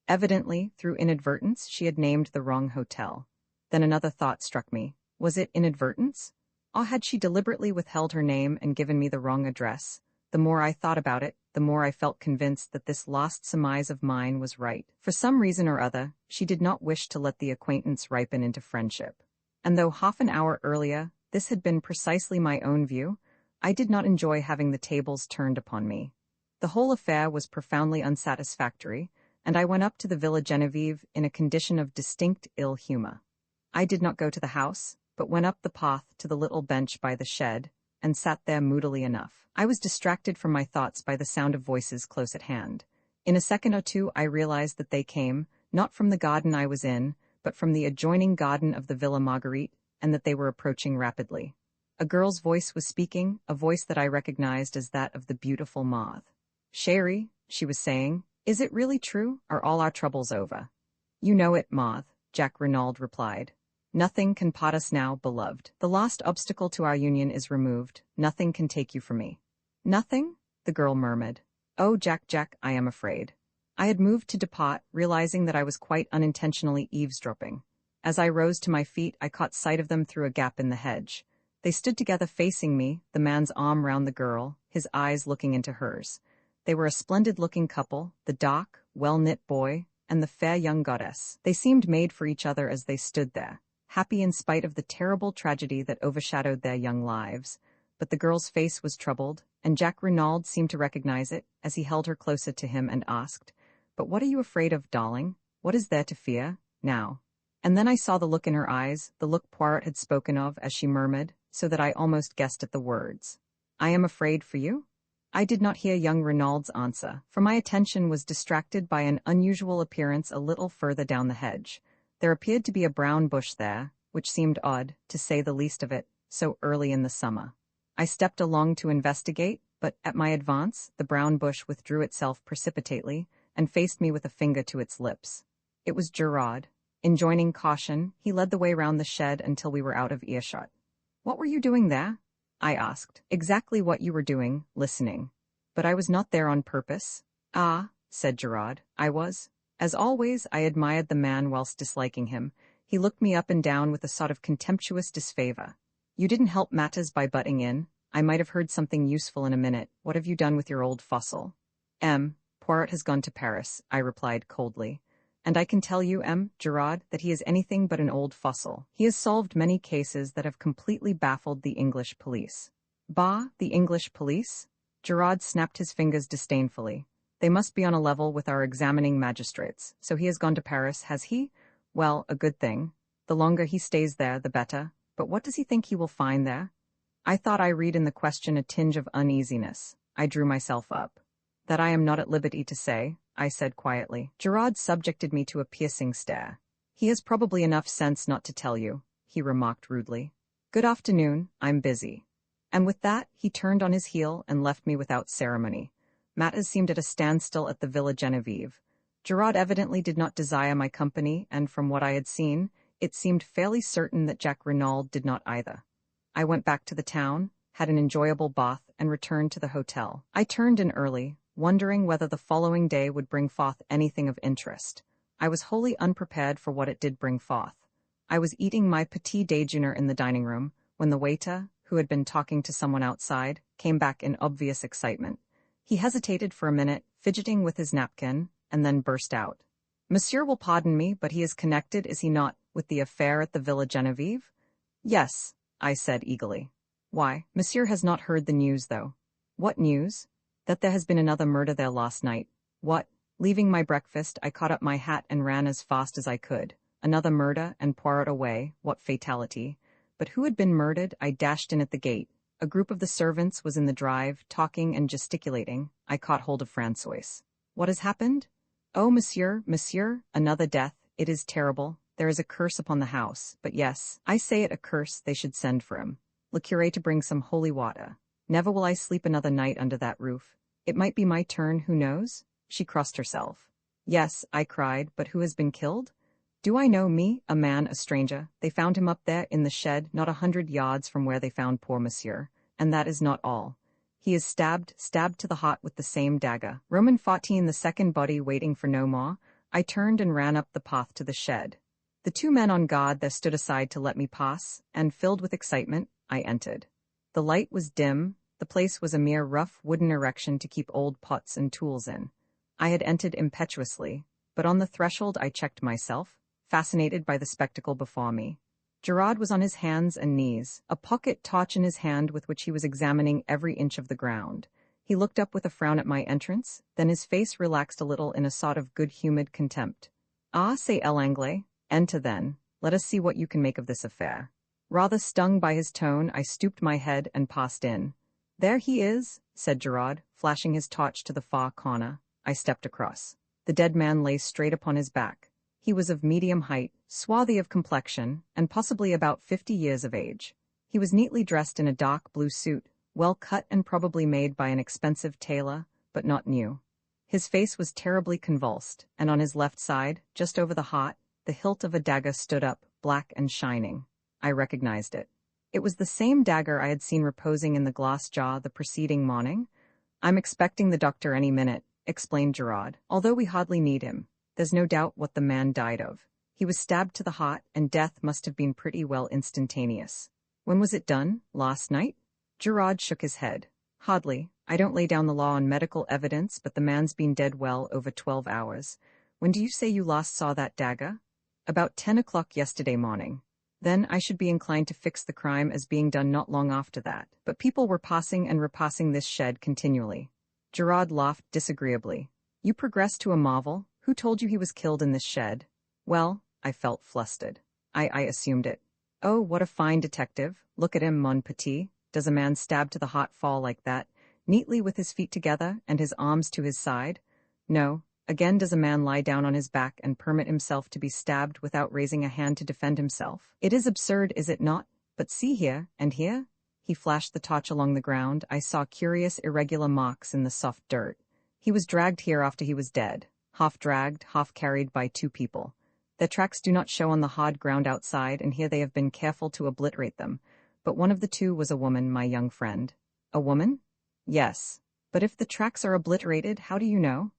Evidently, through inadvertence, she had named the wrong hotel. Then another thought struck me. Was it inadvertence? Or had she deliberately withheld her name and given me the wrong address? The more I thought about it, the more I felt convinced that this lost surmise of mine was right. For some reason or other, she did not wish to let the acquaintance ripen into friendship. And though half an hour earlier, this had been precisely my own view, I did not enjoy having the tables turned upon me. The whole affair was profoundly unsatisfactory, and I went up to the Villa Genevieve in a condition of distinct ill humor. I did not go to the house, but went up the path to the little bench by the shed, and sat there moodily enough. I was distracted from my thoughts by the sound of voices close at hand. In a second or two I realized that they came, not from the garden I was in, but from the adjoining garden of the Villa Marguerite, and that they were approaching rapidly. A girl's voice was speaking, a voice that I recognized as that of the beautiful Maude. "Chérie," she was saying, "is it really true? Are all our troubles over?" "You know it, Maude," Jack Renaud replied. "Nothing can part us now, beloved. The last obstacle to our union is removed. Nothing can take you from me." "Nothing?" the girl murmured. "Oh, Jack, I am afraid." I had moved to depart, realizing that I was quite unintentionally eavesdropping. As I rose to my feet, I caught sight of them through a gap in the hedge. They stood together facing me, the man's arm round the girl, his eyes looking into hers. They were a splendid-looking couple, the dark, well-knit boy, and the fair young goddess. They seemed made for each other as they stood there, happy in spite of the terrible tragedy that overshadowed their young lives. But the girl's face was troubled, and Jack Renaud seemed to recognize it, as he held her closer to him and asked, "But what are you afraid of, darling? What is there to fear, now?" And then I saw the look in her eyes, the look Poirot had spoken of as she murmured, so that I almost guessed at the words. "I am afraid for you?" I did not hear young Renaud's answer, for my attention was distracted by an unusual appearance a little further down the hedge. There appeared to be a brown bush there, which seemed odd, to say the least of it, so early in the summer. I stepped along to investigate, but at my advance, the brown bush withdrew itself precipitately and faced me with a finger to its lips. It was Gerard. Enjoining caution, he led the way round the shed until we were out of earshot. "What were you doing there?" I asked. "Exactly what you were doing, listening. But I was not there on purpose." "Ah," said Gerard, "I was." As always, I admired the man whilst disliking him. He looked me up and down with a sort of contemptuous disfavor. "You didn't help matters by butting in. I might have heard something useful in a minute. What have you done with your old fossil?" Poirot has gone to Paris," I replied coldly. "And I can tell you, Gerard, that he is anything but an old fossil. He has solved many cases that have completely baffled the English police." "Bah, the English police?" Gerard snapped his fingers disdainfully. "They must be on a level with our examining magistrates. So he has gone to Paris, has he? Well, a good thing. The longer he stays there, the better. But what does he think he will find there?" I thought I read in the question a tinge of uneasiness. I drew myself up. That I am not at liberty to say, I said quietly. Gerard subjected me to a piercing stare. He has probably enough sense not to tell you, he remarked rudely. Good afternoon, I'm busy. And with that, he turned on his heel and left me without ceremony. Matters seemed at a standstill at the Villa Genevieve. Gerard evidently did not desire my company, and from what I had seen, it seemed fairly certain that Jack Renaud did not either. I went back to the town, had an enjoyable bath, and returned to the hotel. I turned in early, wondering whether the following day would bring forth anything of interest. I was wholly unprepared for what it did bring forth. I was eating my petit déjeuner in the dining room, when the waiter, who had been talking to someone outside, came back in obvious excitement. He hesitated for a minute, fidgeting with his napkin, and then burst out. Monsieur will pardon me, but he is connected, is he not, with the affair at the Villa Genevieve? Yes, I said eagerly. Why, Monsieur has not heard the news, though. What news? That there has been another murder there last night. What? Leaving my breakfast, I caught up my hat and ran as fast as I could. Another murder, and Poirot away, what fatality. But who had been murdered? I dashed in at the gate. A group of the servants was in the drive, talking and gesticulating. I caught hold of François. What has happened? Oh, monsieur, another death. It is terrible. There is a curse upon the house. But yes, I say it a curse, they should send for him. Le curé to bring some holy water. Never will I sleep another night under that roof. It might be my turn, who knows? She crossed herself. Yes, I cried, but who has been killed? Do I know me, a man, a stranger? They found him up there in the shed, not 100 yards from where they found poor monsieur. And that is not all. He is stabbed to the heart with the same dagger. Roman 14, the second body waiting for no more. I turned and ran up the path to the shed. The two men on guard there stood aside to let me pass, and filled with excitement, I entered. The light was dim. The place was a mere rough wooden erection to keep old pots and tools in. I had entered impetuously, but on the threshold I checked myself, fascinated by the spectacle before me. Gerard was on his hands and knees, a pocket torch in his hand with which he was examining every inch of the ground. He looked up with a frown at my entrance, then his face relaxed a little in a sort of good-humored contempt. Ah, c'est l'anglais. Enter then. Let us see what you can make of this affair. Rather stung by his tone, I stooped my head and passed in. There he is, said Gerard, flashing his torch to the far corner. I stepped across. The dead man lay straight upon his back. He was of medium height, swarthy of complexion, and possibly about 50 years of age. He was neatly dressed in a dark blue suit, well cut and probably made by an expensive tailor, but not new. His face was terribly convulsed, and on his left side, just over the heart, the hilt of a dagger stood up, black and shining. I recognized it. It was the same dagger I had seen reposing in the glass jar the preceding morning. I'm expecting the doctor any minute, explained Gerard, although we hardly need him. There's no doubt what the man died of. He was stabbed to the heart, and death must have been pretty well instantaneous. When was it done? Last night? Gerard shook his head. Hardly. I don't lay down the law on medical evidence, but the man's been dead well over 12 hours. When do you say you last saw that dagger? About 10 o'clock yesterday morning. Then I should be inclined to fix the crime as being done not long after that. But people were passing and repassing this shed continually. Gerard laughed disagreeably. You progress to a marvel. Who told you he was killed in this shed? Well, I felt flustered. I assumed it. Oh, what a fine detective. Look at him, mon petit. Does a man stabbed to the heart fall like that, neatly with his feet together and his arms to his side? No. Again, does a man lie down on his back and permit himself to be stabbed without raising a hand to defend himself? It is absurd, is it not? But see here, and here? He flashed the torch along the ground. I saw curious irregular marks in the soft dirt. He was dragged here after he was dead, half dragged, half carried by two people. Their tracks do not show on the hard ground outside, and here they have been careful to obliterate them. But one of the two was a woman, my young friend. A woman? Yes. But if the tracks are obliterated, how do you know?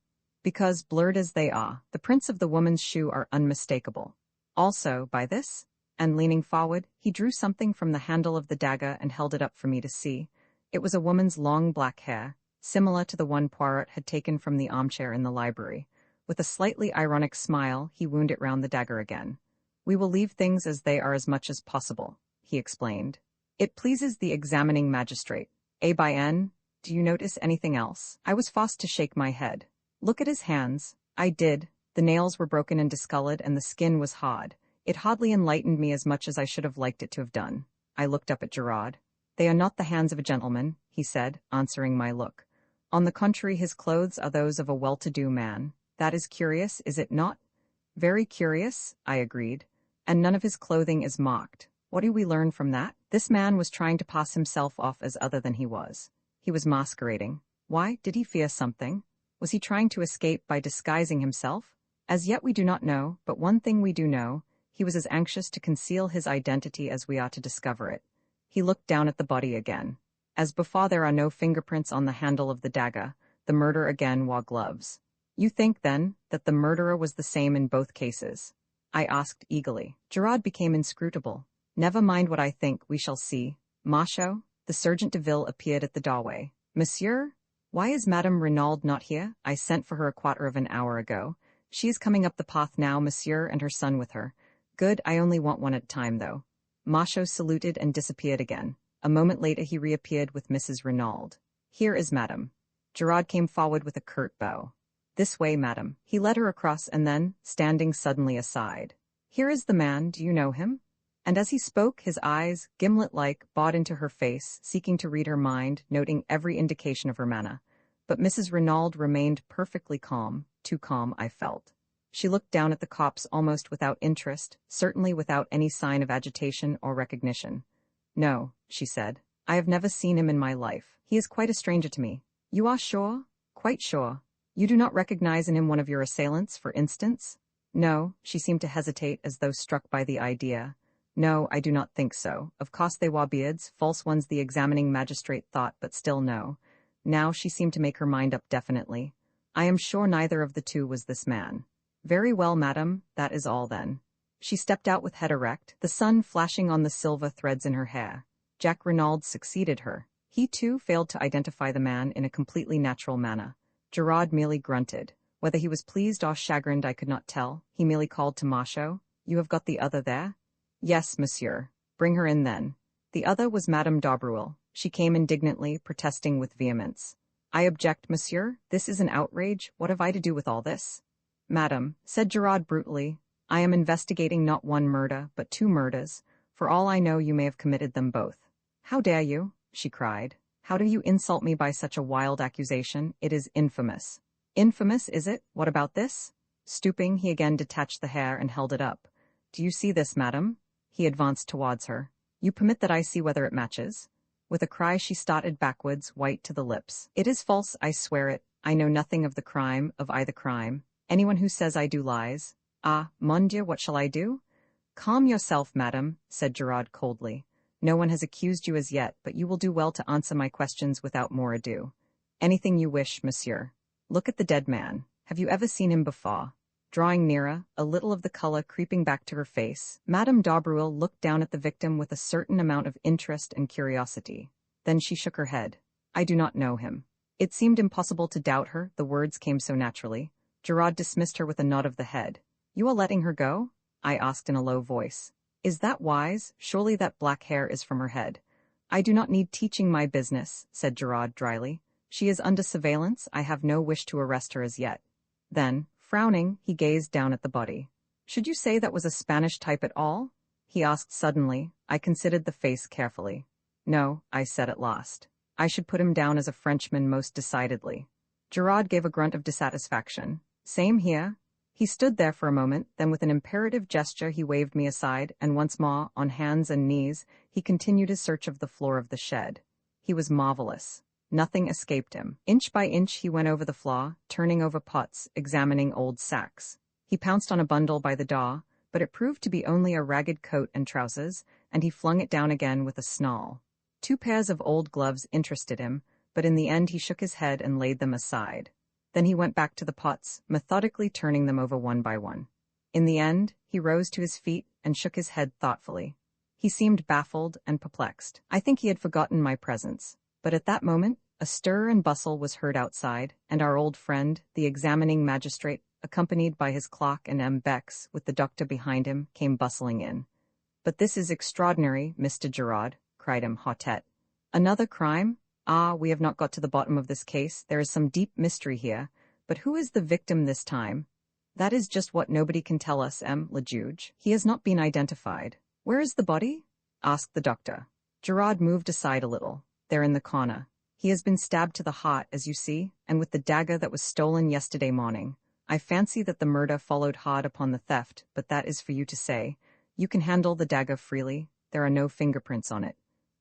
Because, blurred as they are, the prints of the woman's shoe are unmistakable. Also, by this, and leaning forward, he drew something from the handle of the dagger and held it up for me to see. It was a woman's long black hair, similar to the one Poirot had taken from the armchair in the library. With a slightly ironic smile, he wound it round the dagger again. We will leave things as they are as much as possible, he explained. It pleases the examining magistrate. By N, do you notice anything else? I was forced to shake my head. Look at his hands. I did. The nails were broken and discolored, and the skin was hard. It hardly enlightened me as much as I should have liked it to have done. I looked up at Gerard. They are not the hands of a gentleman, he said, answering my look. On the contrary, his clothes are those of a well-to-do man. That is curious, is it not? Very curious, I agreed. And none of his clothing is marked. What do we learn from that? This man was trying to pass himself off as other than he was. He was masquerading. Why? Did he fear something? Was he trying to escape by disguising himself? As yet we do not know, but one thing we do know, he was as anxious to conceal his identity as we are to discover it. He looked down at the body again. As before, there are no fingerprints on the handle of the dagger. The murderer again wore gloves. You think, then, that the murderer was the same in both cases? I asked eagerly. Gerard became inscrutable. Never mind what I think, we shall see. Marchot, the Sergeant de Ville appeared at the doorway. Monsieur? Why is Madame Renaud not here? I sent for her a quarter of an hour ago. She is coming up the path now, monsieur, and her son with her. Good, I only want one at a time, though. Marchot saluted and disappeared again. A moment later he reappeared with Mrs. Renaud. Here is Madame. Gerard came forward with a curt bow. This way, Madame. He led her across and then, standing suddenly aside. Here is the man, do you know him? And as he spoke, his eyes, gimlet-like, bored into her face, seeking to read her mind, noting every indication of her manner. But Mrs. Renaud remained perfectly calm, too calm, I felt. She looked down at the corpse almost without interest, certainly without any sign of agitation or recognition. No, she said. I have never seen him in my life. He is quite a stranger to me. You are sure? Quite sure. You do not recognize in him one of your assailants, for instance? No, she seemed to hesitate as though struck by the idea. No, I do not think so. Of course they wore beards, false ones the examining magistrate thought, but still no. Now she seemed to make her mind up definitely. I am sure neither of the two was this man. Very well, madam, that is all then. She stepped out with head erect, the sun flashing on the silver threads in her hair. Jack Renaud succeeded her. He too failed to identify the man in a completely natural manner. Gerard merely grunted. Whether he was pleased or chagrined I could not tell. He merely called to Marchot. You have got the other there? Yes, monsieur. Bring her in then. The other was Madame d'Aubruel. She came indignantly, protesting with vehemence. I object, monsieur. This is an outrage. What have I to do with all this? Madame, said Gerard brutally, I am investigating not one murder, but 2 murders. For all I know, you may have committed them both. How dare you? She cried. How do you insult me by such a wild accusation? It is infamous. Infamous, is it? What about this? Stooping, he again detached the hair and held it up. Do you see this, madam? He advanced towards her. You permit that I see whether it matches? With a cry she started backwards, white to the lips. It is false, I swear it. I know nothing of the crime, of either crime. Anyone who says I do lies. Ah, mon Dieu, what shall I do? Calm yourself, madam, said Gerard coldly. No one has accused you as yet, but you will do well to answer my questions without more ado. Anything you wish, monsieur. Look at the dead man. Have you ever seen him before? Drawing nearer, a little of the color creeping back to her face, Madame d'Aubruel looked down at the victim with a certain amount of interest and curiosity. Then she shook her head. I do not know him. It seemed impossible to doubt her, the words came so naturally. Gerard dismissed her with a nod of the head. You are letting her go? I asked in a low voice. Is that wise? Surely that black hair is from her head. I do not need teaching my business, said Gerard dryly. She is under surveillance. I have no wish to arrest her as yet. Then, frowning, he gazed down at the body. Should you say that was a Spanish type at all? He asked suddenly. I considered the face carefully. No, I said at last. I should put him down as a Frenchman most decidedly. Gerard gave a grunt of dissatisfaction. Same here. He stood there for a moment, then with an imperative gesture he waved me aside, and once more, on hands and knees, he continued his search of the floor of the shed. He was marvelous. Nothing escaped him. Inch by inch he went over the floor, turning over pots, examining old sacks. He pounced on a bundle by the door, but it proved to be only a ragged coat and trousers, and he flung it down again with a snarl. 2 pairs of old gloves interested him, but in the end he shook his head and laid them aside. Then he went back to the pots, methodically turning them over one by one. In the end, he rose to his feet and shook his head thoughtfully. He seemed baffled and perplexed. I think he had forgotten my presence. But at that moment, a stir and bustle was heard outside, and our old friend, the examining magistrate, accompanied by his clerk and M. Bex, with the doctor behind him, came bustling in. But this is extraordinary, Mr. Gerard, cried M. Hautet. Another crime? Ah, we have not got to the bottom of this case. There is some deep mystery here. But who is the victim this time? That is just what nobody can tell us, le juge. He has not been identified. Where is the body? Asked the doctor. Gerard moved aside a little, there in the corner. He has been stabbed to the heart, as you see, and with the dagger that was stolen yesterday morning. I fancy that the murder followed hard upon the theft, but that is for you to say. You can handle the dagger freely, there are no fingerprints on it.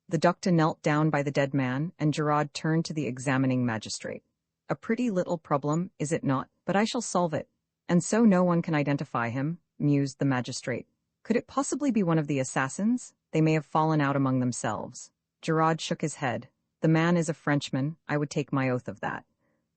The doctor knelt down by the dead man, and Gerard turned to the examining magistrate. A pretty little problem, is it not? But I shall solve it. And so no one can identify him, mused the magistrate. Could it possibly be one of the assassins? They may have fallen out among themselves. Gerard shook his head. The man is a Frenchman, I would take my oath of that.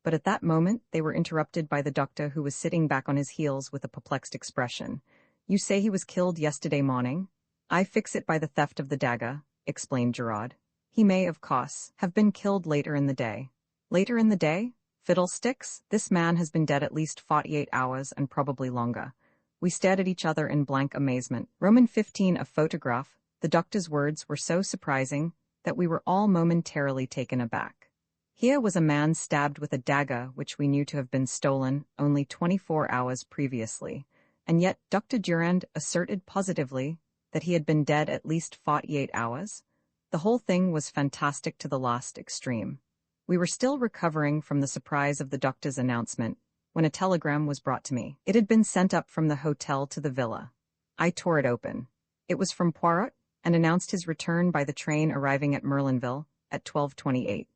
But at that moment they were interrupted by the doctor, who was sitting back on his heels with a perplexed expression. You say he was killed yesterday morning? I fix it by the theft of the dagger, explained Gerard. He may, of course, have been killed later in the day. Later in the day? Fiddlesticks, this man has been dead at least 48 hours and probably longer. We stared at each other in blank amazement. Roman 15, a photograph. The doctor's words were so surprising that we were all momentarily taken aback. Here was a man stabbed with a dagger which we knew to have been stolen only 24 hours previously, and yet Dr. Durand asserted positively that he had been dead at least 48 hours. The whole thing was fantastic to the last extreme. We were still recovering from the surprise of the doctor's announcement when a telegram was brought to me. It had been sent up from the hotel to the villa. I tore it open. It was from Poirot, and announced his return by the train arriving at Merlinville at 12:28.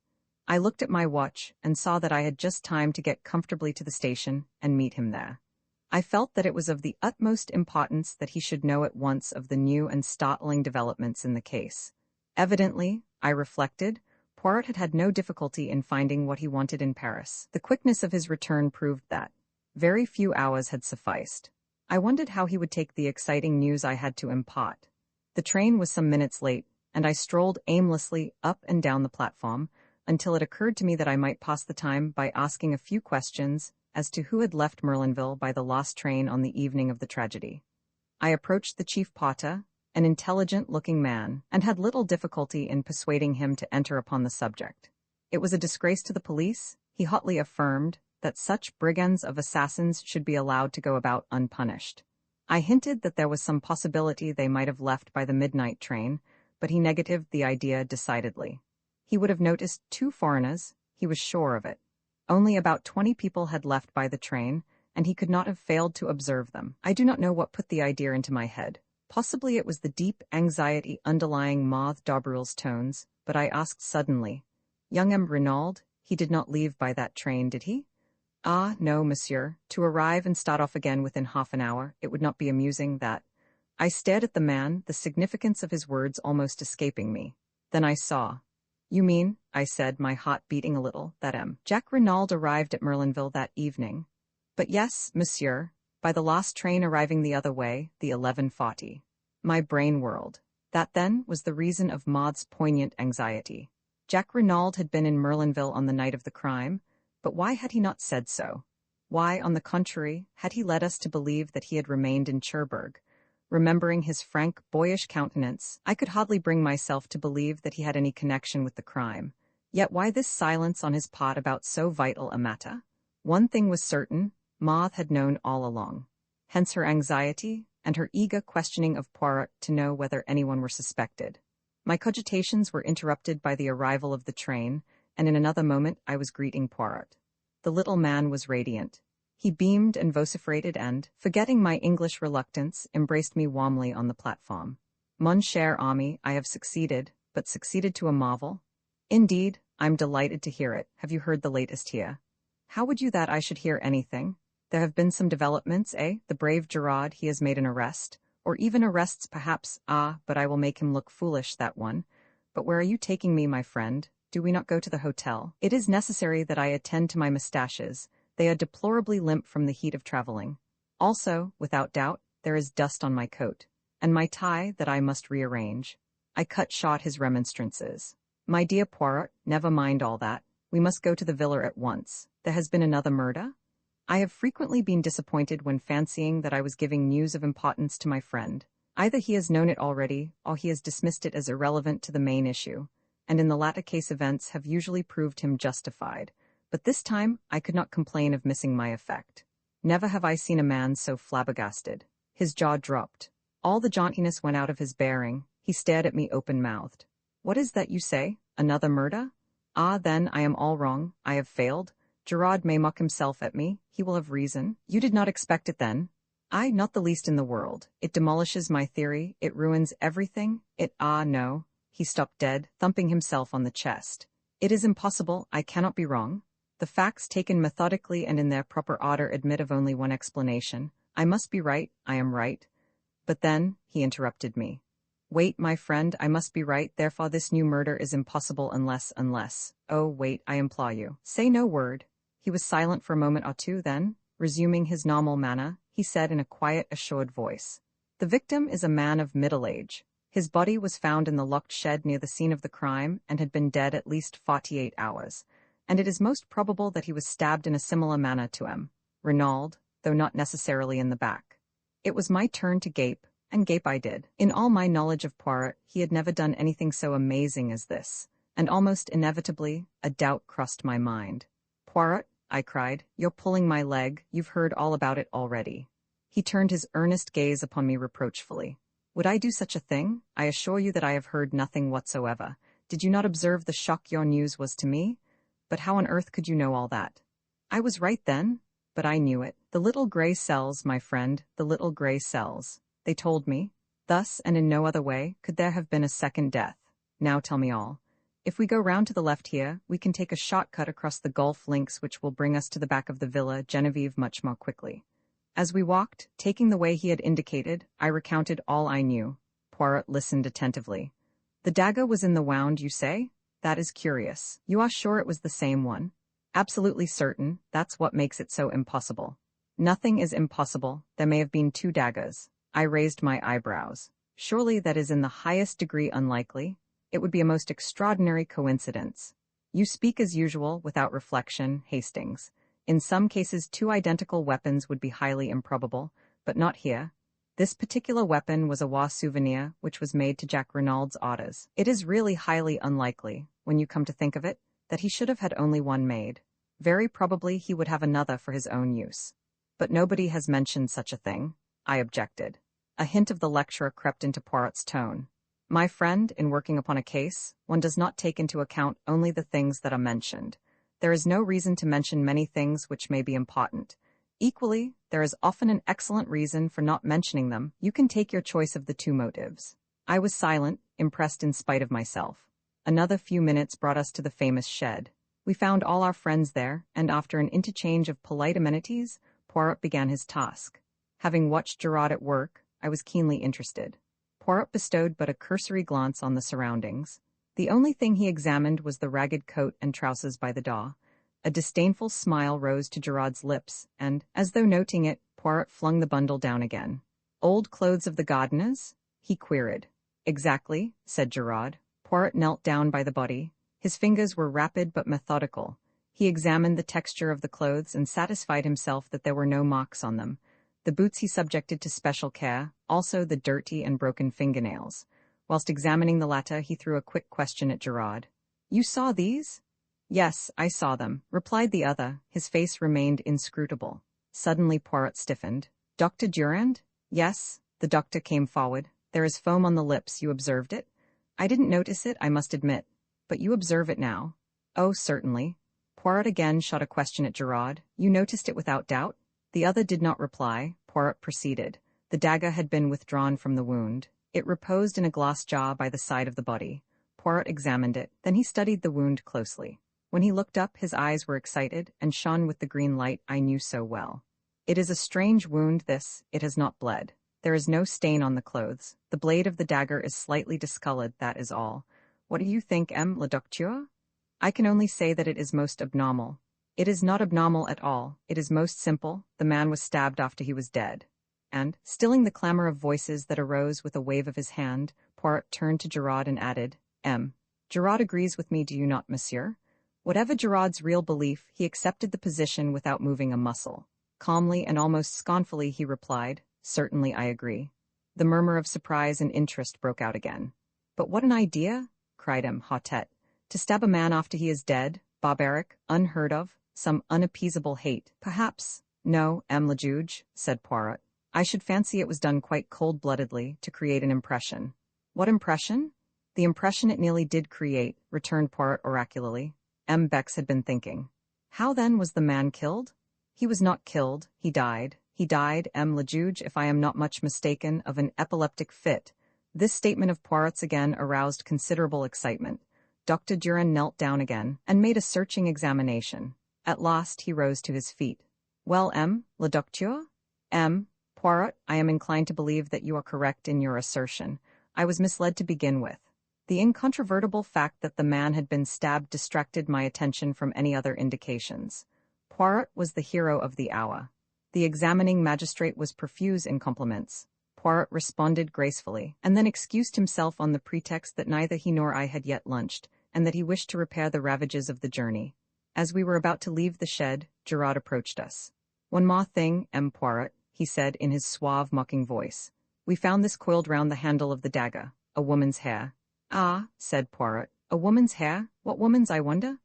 I looked at my watch and saw that I had just time to get comfortably to the station and meet him there. I felt that it was of the utmost importance that he should know at once of the new and startling developments in the case. Evidently, I reflected, Poirot had had no difficulty in finding what he wanted in Paris. The quickness of his return proved that. Very few hours had sufficed. I wondered how he would take the exciting news I had to impart. The train was some minutes late, and I strolled aimlessly up and down the platform until it occurred to me that I might pass the time by asking a few questions as to who had left Merlinville by the lost train on the evening of the tragedy. I approached the chief porter, an intelligent-looking man, and had little difficulty in persuading him to enter upon the subject. It was a disgrace to the police, he hotly affirmed, that such brigands of assassins should be allowed to go about unpunished. I hinted that there was some possibility they might have left by the midnight train, but he negatived the idea decidedly. He would have noticed 2 foreigners, he was sure of it. Only about 20 people had left by the train, and he could not have failed to observe them. I do not know what put the idea into my head. Possibly it was the deep anxiety underlying Maude Dobrul's tones, but I asked suddenly, Young M. Renaud, he did not leave by that train, did he? Ah, no, monsieur. To arrive and start off again within half an hour, it would not be amusing, that. I stared at the man, the significance of his words almost escaping me. Then I saw. You mean, I said, my heart beating a little, that M. Jacques Renaud arrived at Merlinville that evening. But yes, monsieur, by the last train arriving the other way, the 11:40. My brain whirled. That, then, was the reason of Maude's poignant anxiety. Jacques Renaud had been in Merlinville on the night of the crime, but why had he not said so? Why, on the contrary, had he led us to believe that he had remained in Cherbourg? Remembering his frank, boyish countenance, I could hardly bring myself to believe that he had any connection with the crime. Yet why this silence on his part about so vital a matter? One thing was certain, Maude had known all along. Hence her anxiety, and her eager questioning of Poirot to know whether anyone were suspected. My cogitations were interrupted by the arrival of the train, and in another moment I was greeting Poirot. The little man was radiant. He beamed and vociferated and, forgetting my English reluctance, embraced me warmly on the platform. Mon cher ami, I have succeeded, but succeeded to a marvel. Indeed, I'm delighted to hear it. Have you heard the latest here? How would you that I should hear anything? There have been some developments, eh? The brave Gerard, he has made an arrest. Or even arrests, perhaps. Ah, but I will make him look foolish, that one. But where are you taking me, my friend? Do we not go to the hotel? It is necessary that I attend to my moustaches. They are deplorably limp from the heat of traveling. Also, without doubt, there is dust on my coat, and my tie that I must rearrange. I cut short his remonstrances. My dear Poirot, never mind all that. We must go to the villa at once. There has been another murder? I have frequently been disappointed when fancying that I was giving news of importance to my friend. Either he has known it already, or he has dismissed it as irrelevant to the main issue, and in the latter case events have usually proved him justified. But this time I could not complain of missing my effect. Never have I seen a man so flabbergasted. His jaw dropped. All the jauntiness went out of his bearing. He stared at me open-mouthed. What is that you say? Another murder? Ah, then I am all wrong, I have failed. Gerard may mock himself at me, he will have reason. You did not expect it then? I, not the least in the world. It demolishes my theory, it ruins everything, no. He stopped dead, thumping himself on the chest. It is impossible, I cannot be wrong. The facts taken methodically and in their proper order admit of only one explanation. I must be right, I am right. But then, he interrupted me. Wait, my friend, I must be right, therefore this new murder is impossible unless. Oh, wait, I implore you. Say no word. He was silent for a moment or two, then, resuming his normal manner, he said in a quiet, assured voice. The victim is a man of middle age. His body was found in the locked shed near the scene of the crime and had been dead at least 48 hours. And it is most probable that he was stabbed in a similar manner to M. Renaud, though not necessarily in the back. It was my turn to gape, and gape I did. In all my knowledge of Poirot, he had never done anything so amazing as this, and almost inevitably, a doubt crossed my mind. Poirot, I cried, you're pulling my leg, you've heard all about it already. He turned his earnest gaze upon me reproachfully. Would I do such a thing? I assure you that I have heard nothing whatsoever. Did you not observe the shock your news was to me? But how on earth could you know all that? I was right then, but I knew it. The little gray cells, my friend, the little gray cells. They told me. Thus, and in no other way, could there have been a second death. Now tell me all. If we go round to the left here, we can take a shortcut across the Gulf links which will bring us to the back of the Villa Genevieve much more quickly. As we walked, taking the way he had indicated, I recounted all I knew. Poirot listened attentively. The dagger was in the wound, you say? That is curious. You are sure it was the same one? Absolutely certain, that's what makes it so impossible. Nothing is impossible, there may have been two daggers. I raised my eyebrows. Surely that is in the highest degree unlikely. It would be a most extraordinary coincidence. You speak as usual, without reflection, Hastings. In some cases, two identical weapons would be highly improbable, but not here. This particular weapon was a war souvenir, which was made to Jack Renaud's orders. It is really highly unlikely, when you come to think of it, that he should have had only one made. Very probably he would have another for his own use. But nobody has mentioned such a thing, I objected. A hint of the lecturer crept into Poirot's tone. My friend, in working upon a case, one does not take into account only the things that are mentioned. There is no reason to mention many things which may be important. Equally, there is often an excellent reason for not mentioning them. You can take your choice of the two motives. I was silent, impressed in spite of myself. Another few minutes brought us to the famous shed. We found all our friends there, and after an interchange of polite amenities, Poirot began his task. Having watched Gerard at work, I was keenly interested. Poirot bestowed but a cursory glance on the surroundings. The only thing he examined was the ragged coat and trousers by the door. A disdainful smile rose to Gerard's lips, and, as though noting it, Poirot flung the bundle down again. Old clothes of the gardeners? He queried. Exactly, said Gerard. Poirot knelt down by the body. His fingers were rapid but methodical. He examined the texture of the clothes and satisfied himself that there were no marks on them. The boots he subjected to special care, also the dirty and broken fingernails. Whilst examining the latter, he threw a quick question at Gerard. You saw these? Yes, I saw them, replied the other. His face remained inscrutable. Suddenly Poirot stiffened. Dr. Durand? Yes. The doctor came forward. There is foam on the lips, you observed it? I didn't notice it, I must admit. But you observe it now? Oh, certainly. Poirot again shot a question at Gerard. You noticed it without doubt? The other did not reply. Poirot proceeded. The dagger had been withdrawn from the wound. It reposed in a glass jar by the side of the body. Poirot examined it. Then he studied the wound closely. When he looked up, his eyes were excited and shone with the green light I knew so well. It is a strange wound, this. It has not bled. There is no stain on the clothes. The blade of the dagger is slightly discolored, that is all. What do you think, le docteur? I can only say that it is most abnormal. It is not abnormal at all. It is most simple. The man was stabbed after he was dead. And, stilling the clamor of voices that arose with a wave of his hand, Poirot turned to Gerard and added, Gerard agrees with me, do you not, monsieur? Whatever Gerard's real belief, he accepted the position without moving a muscle. Calmly and almost scornfully he replied, Certainly I agree. The murmur of surprise and interest broke out again. But what an idea, cried Hautet. To stab a man after he is dead, barbaric, unheard of, some unappeasable hate. Perhaps. No, le juge, said Poirot. I should fancy it was done quite cold-bloodedly to create an impression. What impression? The impression it nearly did create, returned Poirot oracularly. M. Bex had been thinking. How then was the man killed? He was not killed, he died. He died, M. le Juge, if I am not much mistaken, of an epileptic fit. This statement of Poirot's again aroused considerable excitement. Dr. Duran knelt down again, and made a searching examination. At last he rose to his feet. Well, M. le Docteur? M. Poirot, I am inclined to believe that you are correct in your assertion. I was misled to begin with. The incontrovertible fact that the man had been stabbed distracted my attention from any other indications. Poirot was the hero of the hour. The examining magistrate was profuse in compliments. Poirot responded gracefully, and then excused himself on the pretext that neither he nor I had yet lunched, and that he wished to repair the ravages of the journey. As we were about to leave the shed, Gerard approached us. One more thing, M. Poirot, he said in his suave, mocking voice. We found this coiled round the handle of the dagger, a woman's hair. Ah, said Poirot, a woman's hair? What woman's, I wonder?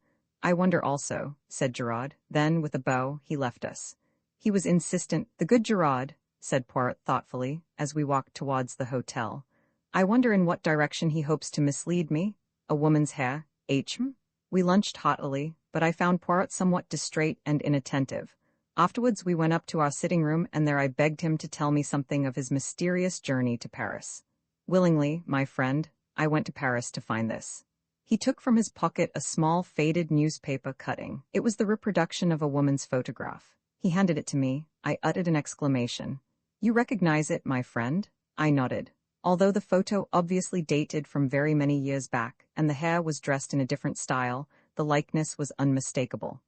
I wonder also, said Gerard. Then, with a bow, he left us. He was insistent. The good Gerard, said Poirot thoughtfully, as we walked towards the hotel. I wonder in what direction he hopes to mislead me. A woman's hair, H.M. We lunched heartily, but I found Poirot somewhat distrait and inattentive. Afterwards we went up to our sitting room, and there I begged him to tell me something of his mysterious journey to Paris. Willingly, my friend, I went to Paris to find this. He took from his pocket a small faded newspaper cutting. It was the reproduction of a woman's photograph. He handed it to me. I uttered an exclamation. You recognize it, my friend? I nodded. Although the photo obviously dated from very many years back, and the hair was dressed in a different style, the likeness was unmistakable.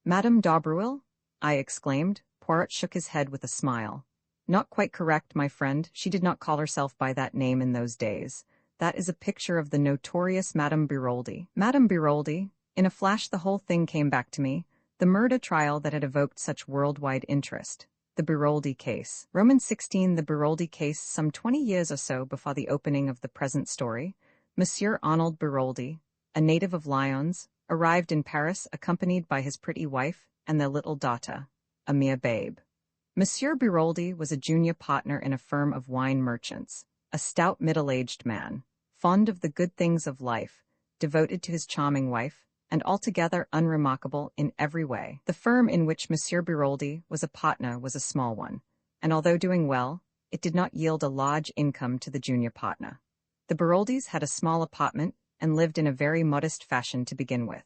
Madame d'Arbreuil? I exclaimed. Poirot shook his head with a smile. Not quite correct, my friend. She did not call herself by that name in those days. That is a picture of the notorious Madame Biroldi. Madame Biroldi? In a flash the whole thing came back to me. The murder trial that had evoked such worldwide interest. The Biroldi case. Roman 16, the Biroldi case, some 20 years or so before the opening of the present story. Monsieur Arnold Biroldi, a native of Lyons, arrived in Paris accompanied by his pretty wife and their little daughter, a mere babe. Monsieur Biroldi was a junior partner in a firm of wine merchants, a stout middle-aged man, fond of the good things of life, devoted to his charming wife, and altogether unremarkable in every way. The firm in which Monsieur Biroldi was a partner was a small one, and although doing well, it did not yield a large income to the junior partner. The Biroldis had a small apartment and lived in a very modest fashion to begin with.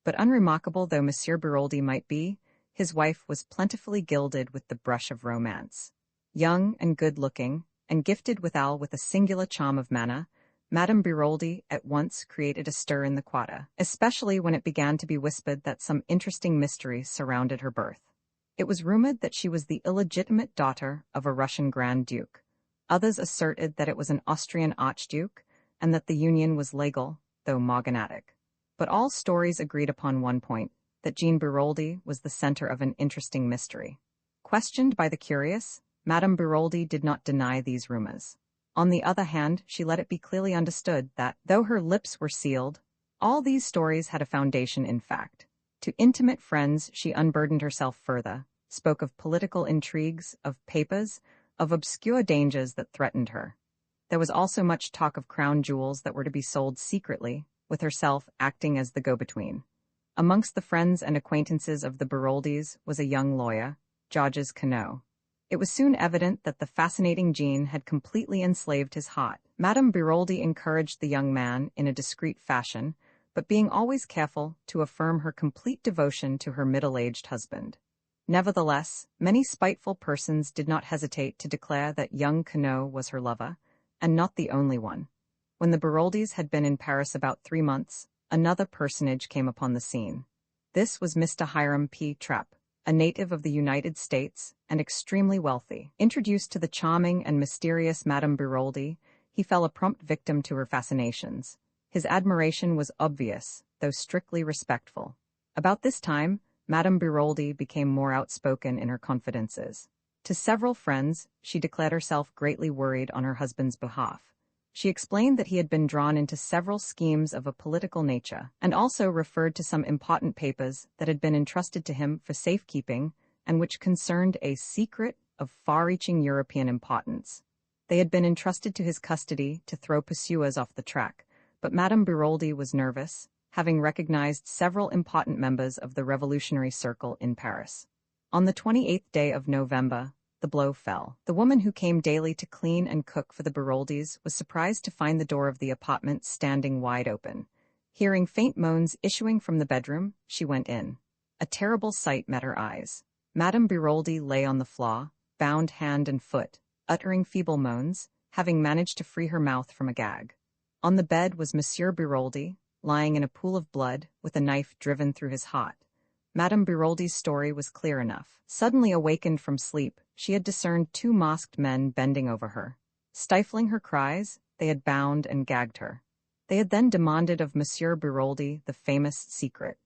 But unremarkable though Monsieur Biroldi might be, his wife was plentifully gilded with the brush of romance. Young and good-looking, and gifted withal with a singular charm of manner, Madame Biroldi at once created a stir in the quarter, especially when it began to be whispered that some interesting mystery surrounded her birth. It was rumored that she was the illegitimate daughter of a Russian Grand Duke. Others asserted that it was an Austrian Archduke, and that the union was legal, though morganatic. But all stories agreed upon one point, that Jean Biroldi was the center of an interesting mystery. Questioned by the curious, Madame Biroldi did not deny these rumors. On the other hand, she let it be clearly understood that, though her lips were sealed, all these stories had a foundation in fact. To intimate friends she unburdened herself further, spoke of political intrigues, of papers, of obscure dangers that threatened her. There was also much talk of crown jewels that were to be sold secretly, with herself acting as the go-between. Amongst the friends and acquaintances of the Biroldis was a young lawyer, Georges Queneau. It was soon evident that the fascinating Jean had completely enslaved his heart. Madame Biroldi encouraged the young man in a discreet fashion, but being always careful to affirm her complete devotion to her middle-aged husband. Nevertheless, many spiteful persons did not hesitate to declare that young Queneau was her lover, and not the only one. When the Biroldis had been in Paris about 3 months, another personage came upon the scene. This was Mr. Hiram P. Trapp, a native of the United States and extremely wealthy. Introduced to the charming and mysterious Madame Biroldi, he fell a prompt victim to her fascinations. His admiration was obvious, though strictly respectful. About this time, Madame Biroldi became more outspoken in her confidences. To several friends, she declared herself greatly worried on her husband's behalf. She explained that he had been drawn into several schemes of a political nature, and also referred to some important papers that had been entrusted to him for safekeeping and which concerned a secret of far-reaching European importance. They had been entrusted to his custody to throw pursuers off the track, but Madame Biroldi was nervous, having recognized several important members of the revolutionary circle in Paris. On the 28th day of November, the blow fell. The woman who came daily to clean and cook for the Biroldis was surprised to find the door of the apartment standing wide open. Hearing faint moans issuing from the bedroom, she went in. A terrible sight met her eyes. Madame Biroldi lay on the floor, bound hand and foot, uttering feeble moans, having managed to free her mouth from a gag. On the bed was Monsieur Biroldi, lying in a pool of blood, with a knife driven through his heart. Madame Biroldi's story was clear enough. Suddenly awakened from sleep, she had discerned two masked men bending over her. Stifling her cries, they had bound and gagged her. They had then demanded of Monsieur Biroldi the famous secret.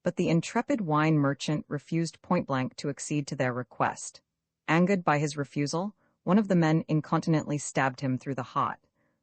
But the intrepid wine merchant refused point-blank to accede to their request. Angered by his refusal, one of the men incontinently stabbed him through the heart.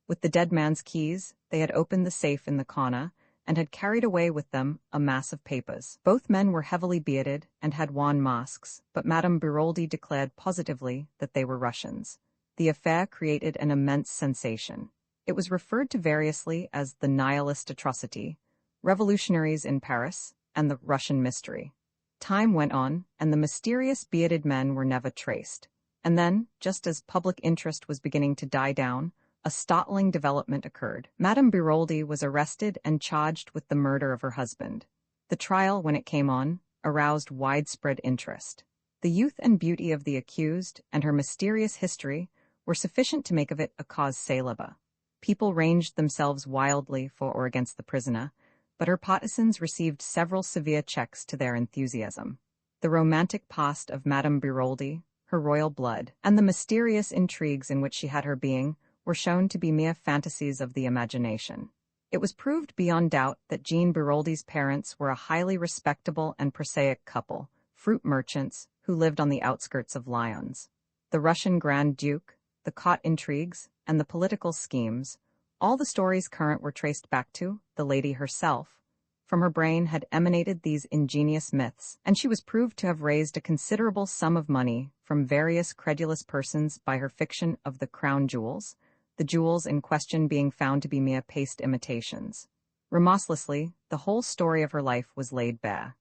With the dead man's keys, they had opened the safe in the corner, and had carried away with them a mass of papers. Both men were heavily bearded and had worn masks, but Madame Biroldi declared positively that they were Russians. The affair created an immense sensation. It was referred to variously as the nihilist atrocity, revolutionaries in Paris, and the Russian mystery. Time went on, and the mysterious bearded men were never traced. And then, just as public interest was beginning to die down, a startling development occurred. Madame Biroldi was arrested and charged with the murder of her husband. The trial, when it came on, aroused widespread interest. The youth and beauty of the accused and her mysterious history were sufficient to make of it a cause célèbre. People ranged themselves wildly for or against the prisoner, but her partisans received several severe checks to their enthusiasm. The romantic past of Madame Biroldi, her royal blood, and the mysterious intrigues in which she had her being were shown to be mere fantasies of the imagination. It was proved beyond doubt that Jean Biroldi's parents were a highly respectable and prosaic couple, fruit merchants, who lived on the outskirts of Lyons. The Russian Grand Duke, the court intrigues, and the political schemes, all the stories current were traced back to the lady herself. From her brain had emanated these ingenious myths, and she was proved to have raised a considerable sum of money from various credulous persons by her fiction of the crown jewels, the jewels in question being found to be mere paste imitations. Remorselessly, the whole story of her life was laid bare.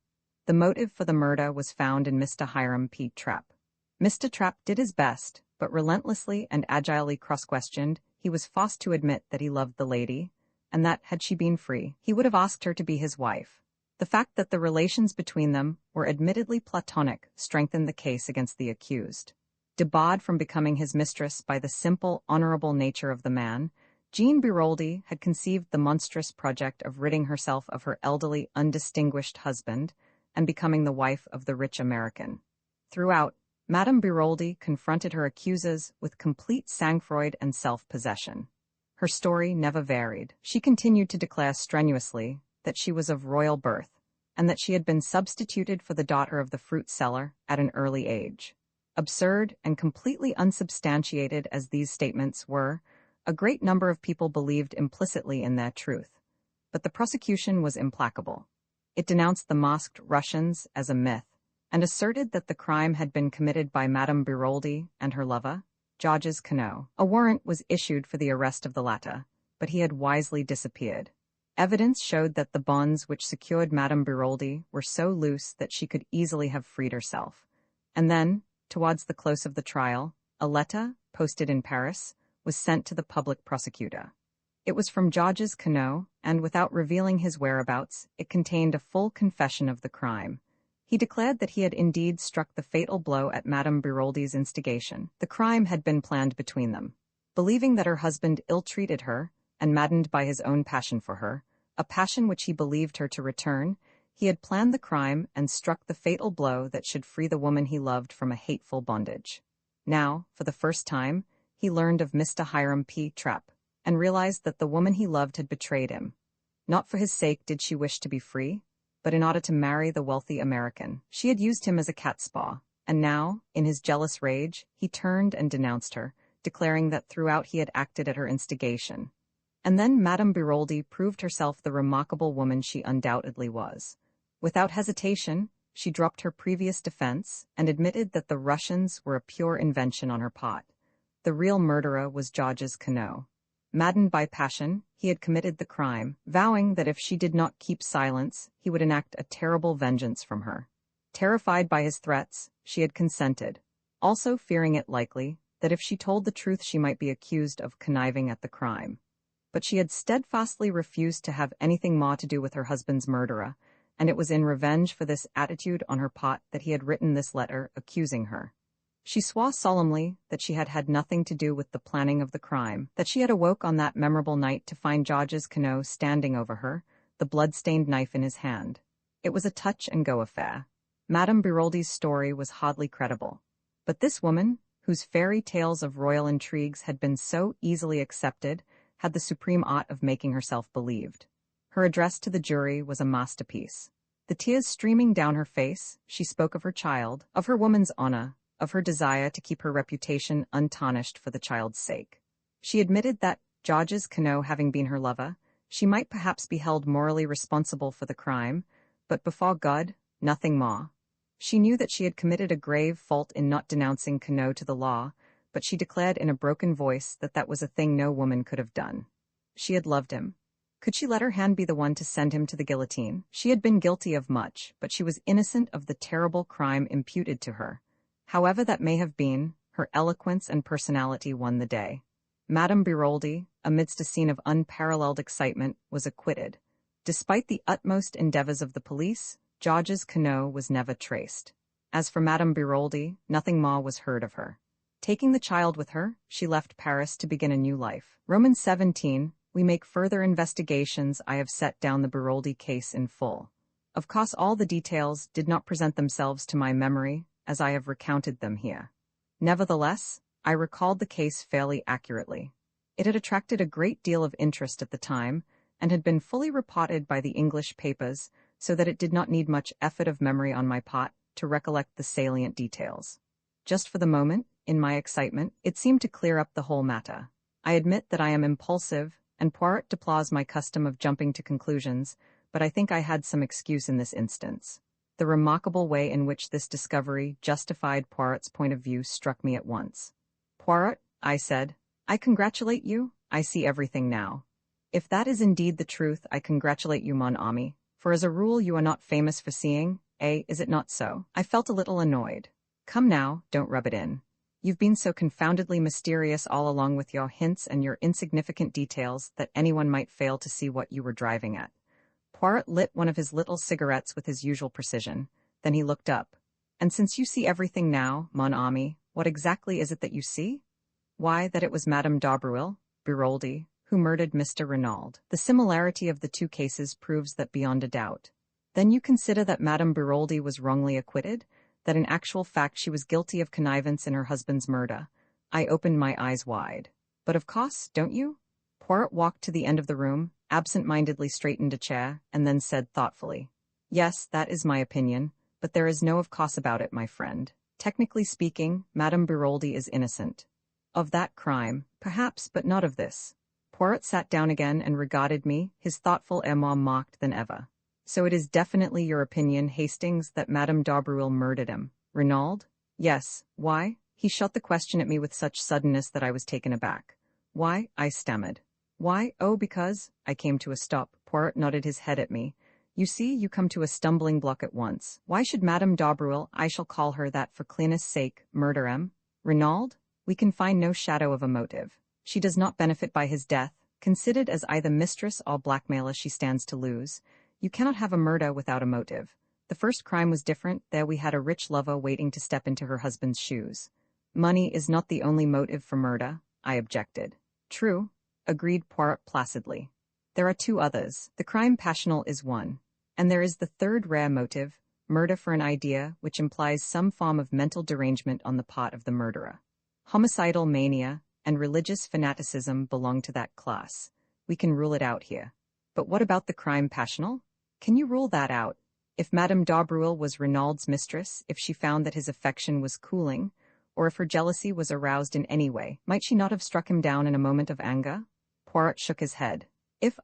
The motive for the murder was found in Mr. Hiram P. Trapp. Mr. Trapp did his best, but relentlessly and agilely cross-questioned, he was forced to admit that he loved the lady, and that, had she been free, he would have asked her to be his wife. The fact that the relations between them were admittedly platonic strengthened the case against the accused. Debarred from becoming his mistress by the simple, honorable nature of the man, Jean Biroldi had conceived the monstrous project of ridding herself of her elderly, undistinguished husband and becoming the wife of the rich American. Throughout, Madame Biroldi confronted her accusers with complete sang-froid and self-possession. Her story never varied. She continued to declare strenuously that she was of royal birth, and that she had been substituted for the daughter of the fruit seller at an early age. Absurd and completely unsubstantiated as these statements were, a great number of people believed implicitly in their truth. But the prosecution was implacable. It denounced the masked Russians as a myth, and asserted that the crime had been committed by Madame Biroldi and her lover, Georges Queneau. A warrant was issued for the arrest of the latter, but he had wisely disappeared. Evidence showed that the bonds which secured Madame Biroldi were so loose that she could easily have freed herself. And then, towards the close of the trial, a letter, posted in Paris, was sent to the public prosecutor. It was from Georges Queneau, and without revealing his whereabouts, it contained a full confession of the crime. He declared that he had indeed struck the fatal blow at Madame Biroldi's instigation. The crime had been planned between them. Believing that her husband ill-treated her, and maddened by his own passion for her, a passion which he believed her to return, he had planned the crime and struck the fatal blow that should free the woman he loved from a hateful bondage. Now, for the first time, he learned of Mr. Hiram P. Trapp, and realized that the woman he loved had betrayed him. Not for his sake did she wish to be free, but in order to marry the wealthy American. She had used him as a catspaw, and now, in his jealous rage, he turned and denounced her, declaring that throughout he had acted at her instigation. And then Madame Biroldi proved herself the remarkable woman she undoubtedly was. Without hesitation, she dropped her previous defense and admitted that the Russians were a pure invention on her part. The real murderer was Georges Queneau. Maddened by passion, he had committed the crime, vowing that if she did not keep silence, he would enact a terrible vengeance from her. Terrified by his threats, she had consented, also fearing it likely that if she told the truth she might be accused of conniving at the crime. But she had steadfastly refused to have anything more to do with her husband's murderer, and it was in revenge for this attitude on her part that he had written this letter accusing her. She swore solemnly that she had had nothing to do with the planning of the crime, that she had awoke on that memorable night to find Georges Cano standing over her, the blood-stained knife in his hand. It was a touch-and-go affair. Madame Biroldi's story was hardly credible. But this woman, whose fairy tales of royal intrigues had been so easily accepted, had the supreme art of making herself believed. Her address to the jury was a masterpiece. The tears streaming down her face, she spoke of her child, of her woman's honor, of her desire to keep her reputation untarnished for the child's sake. She admitted that, Georges Cano having been her lover, she might perhaps be held morally responsible for the crime, but before God, nothing more. She knew that she had committed a grave fault in not denouncing Cano to the law, but she declared in a broken voice that that was a thing no woman could have done. She had loved him. Could she let her hand be the one to send him to the guillotine? She had been guilty of much, but she was innocent of the terrible crime imputed to her. However that may have been, her eloquence and personality won the day. Madame Biroldi, amidst a scene of unparalleled excitement, was acquitted. Despite the utmost endeavors of the police, Georges Cano was never traced. As for Madame Biroldi, nothing more was heard of her. Taking the child with her, she left Paris to begin a new life. Romans 17, we make further investigations. I have set down the Biroldi case in full. Of course all the details did not present themselves to my memory, as I have recounted them here. Nevertheless, I recalled the case fairly accurately. It had attracted a great deal of interest at the time, and had been fully reported by the English papers, so that it did not need much effort of memory on my part to recollect the salient details. Just for the moment, in my excitement, it seemed to clear up the whole matter. I admit that I am impulsive, and Poirot deplores my custom of jumping to conclusions, but I think I had some excuse in this instance. The remarkable way in which this discovery justified Poirot's point of view struck me at once. Poirot, I said, I congratulate you, I see everything now. If that is indeed the truth, I congratulate you, mon ami, for as a rule you are not famous for seeing, is it not so? I felt a little annoyed. Come now, don't rub it in. You've been so confoundedly mysterious all along with your hints and your insignificant details that anyone might fail to see what you were driving at. Poirot lit one of his little cigarettes with his usual precision. Then he looked up. And since you see everything now, mon ami, what exactly is it that you see? Why, that it was Madame Biroldi, who murdered Mr. Renaud. The similarity of the two cases proves that beyond a doubt. Then you consider that Madame Biroldi was wrongly acquitted, that in actual fact she was guilty of connivance in her husband's murder. I opened my eyes wide. But of course, don't you? Poirot walked to the end of the room, absent-mindedly straightened a chair, and then said thoughtfully, Yes, that is my opinion, but there is no of course about it, my friend. Technically speaking, Madame Biroldi is innocent. Of that crime, perhaps, but not of this. Poirot sat down again and regarded me, his thoughtful air more mocked than ever. So it is definitely your opinion, Hastings, that Madame d'Aubervilliers murdered him. Renaud? Yes. Why? He shot the question at me with such suddenness that I was taken aback. Why? I stammered. Why? Oh, because... I came to a stop. Poirot nodded his head at me. You see, you come to a stumbling block at once. Why should Madame d'Aubervilliers, I shall call her that for clearness' sake, murder him? Renaud? We can find no shadow of a motive. She does not benefit by his death. Considered as either mistress or blackmailer, she stands to lose. You cannot have a murder without a motive. The first crime was different. There we had a rich lover waiting to step into her husband's shoes. Money is not the only motive for murder, I objected. True, agreed Poirot placidly. There are two others. The crime passional is one. And there is the third rare motive, murder for an idea, which implies some form of mental derangement on the part of the murderer. Homicidal mania and religious fanaticism belong to that class. We can rule it out here. But what about the crime passional? Can you rule that out? If Madame d'Aubervilliers was Renaud's mistress, if she found that his affection was cooling, or if her jealousy was aroused in any way, might she not have struck him down in a moment of anger? Poirot shook his head. If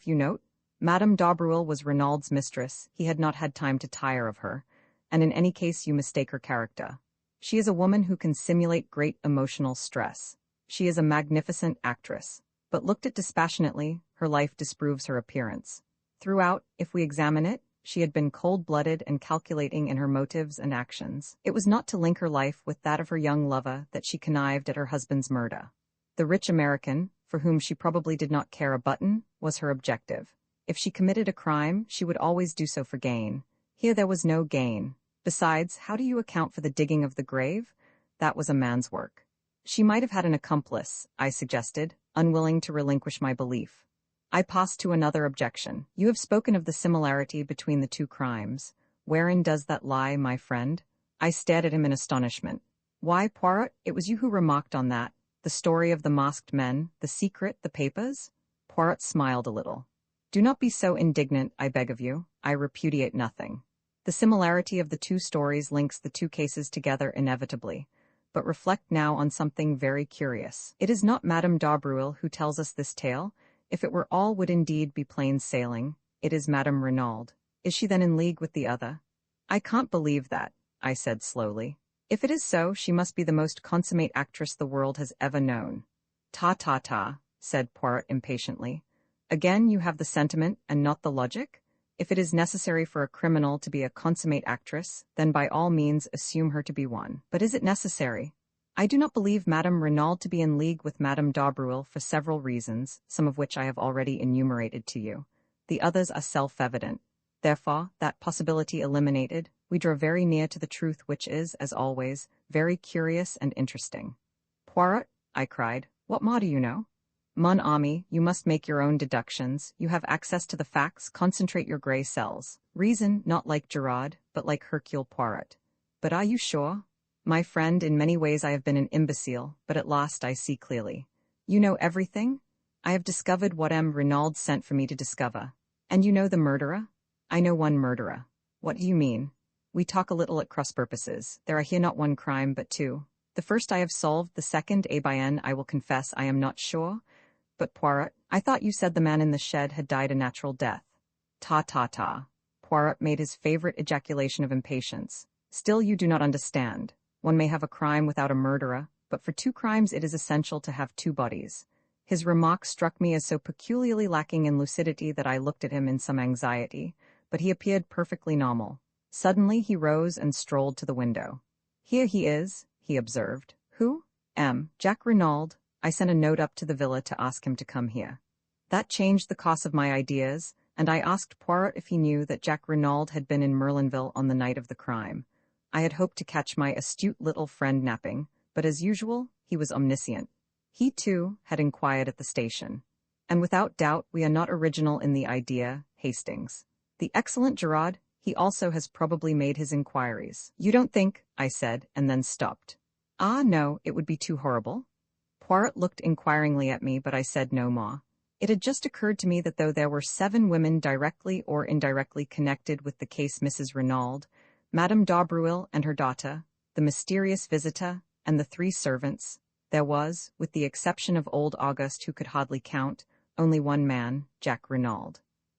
you note, Madame d'Aubervilliers was Renaud's mistress, he had not had time to tire of her, and in any case you mistake her character. She is a woman who can simulate great emotional stress. She is a magnificent actress. but looked at dispassionately, her life disproves her appearance. Throughout, if we examine it, she had been cold-blooded and calculating in her motives and actions. It was not to link her life with that of her young lover that she connived at her husband's murder. The rich American, for whom she probably did not care a button, was her objective. If she committed a crime, she would always do so for gain. Here there was no gain. Besides, how do you account for the digging of the grave? That was a man's work. She might have had an accomplice, I suggested, unwilling to relinquish my belief. I passed to another objection. You have spoken of the similarity between the two crimes. Wherein does that lie, my friend? I stared at him in astonishment. Why, Poirot, it was you who remarked on that. The story of the masked men, the secret, the papers? Poirot smiled a little. Do not be so indignant, I beg of you. I repudiate nothing. The similarity of the two stories links the two cases together inevitably. But reflect now on something very curious. It is not Madame d'Aubruil who tells us this tale. If it were all would indeed be plain sailing. It is Madame Renaud. Is she then in league with the other? I can't believe that, I said slowly. If it is so, she must be the most consummate actress the world has ever known. Ta ta ta, said Poirot impatiently. Again you have the sentiment and not the logic? If it is necessary for a criminal to be a consummate actress, then by all means assume her to be one. But is it necessary? I do not believe Madame Renaud to be in league with Madame d'Aubruil for several reasons, some of which I have already enumerated to you. The others are self-evident. Therefore, that possibility eliminated, we draw very near to the truth which is, as always, very curious and interesting. Poirot, I cried, what more do you know? Mon ami, you must make your own deductions. You have access to the facts. Concentrate your grey cells. Reason, not like Gerard, but like Hercule Poirot. But are you sure? My friend, in many ways I have been an imbecile, but at last I see clearly. You know everything? I have discovered what M. Renaud sent for me to discover. And you know the murderer? I know one murderer. What do you mean? We talk a little at cross purposes. There are here not one crime, but two. The first I have solved, the second, bien, I will confess I am not sure. But Poirot, I thought you said the man in the shed had died a natural death. Ta ta ta. Poirot made his favorite ejaculation of impatience. Still you do not understand. One may have a crime without a murderer, but for two crimes it is essential to have two bodies. His remark struck me as so peculiarly lacking in lucidity that I looked at him in some anxiety, but he appeared perfectly normal. Suddenly he rose and strolled to the window. Here he is, he observed. Who? Jack Renaud. I sent a note up to the villa to ask him to come here. That changed the course of my ideas, and I asked Poirot if he knew that Jack Renaud had been in Merlinville on the night of the crime. I had hoped to catch my astute little friend napping, but as usual, he was omniscient. He, too, had inquired at the station. And without doubt we are not original in the idea, Hastings. The excellent Gerard, he also has probably made his inquiries. You don't think, I said, and then stopped. Ah, no, it would be too horrible. Poirot looked inquiringly at me, but I said no more. It had just occurred to me that though there were 7 women directly or indirectly connected with the case Mrs. Renaud, Madame d'Aubruil and her daughter, the mysterious visitor, and the 3 servants, there was, with the exception of old Auguste who could hardly count, only one man, Jack Renaud.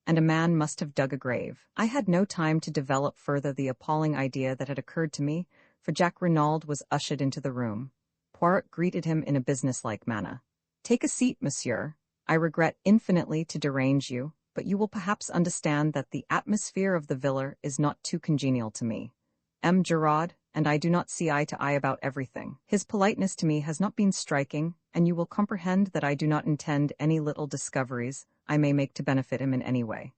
And a man must have dug a grave. I had no time to develop further the appalling idea that had occurred to me, for Jack Renaud was ushered into the room. Poirot greeted him in a businesslike manner. Take a seat, monsieur. I regret infinitely to derange you, but you will perhaps understand that the atmosphere of the villa is not too congenial to me. M. Gerard and I do not see eye to eye about everything. His politeness to me has not been striking, and you will comprehend that I do not intend any little discoveries I may make to benefit him in any way.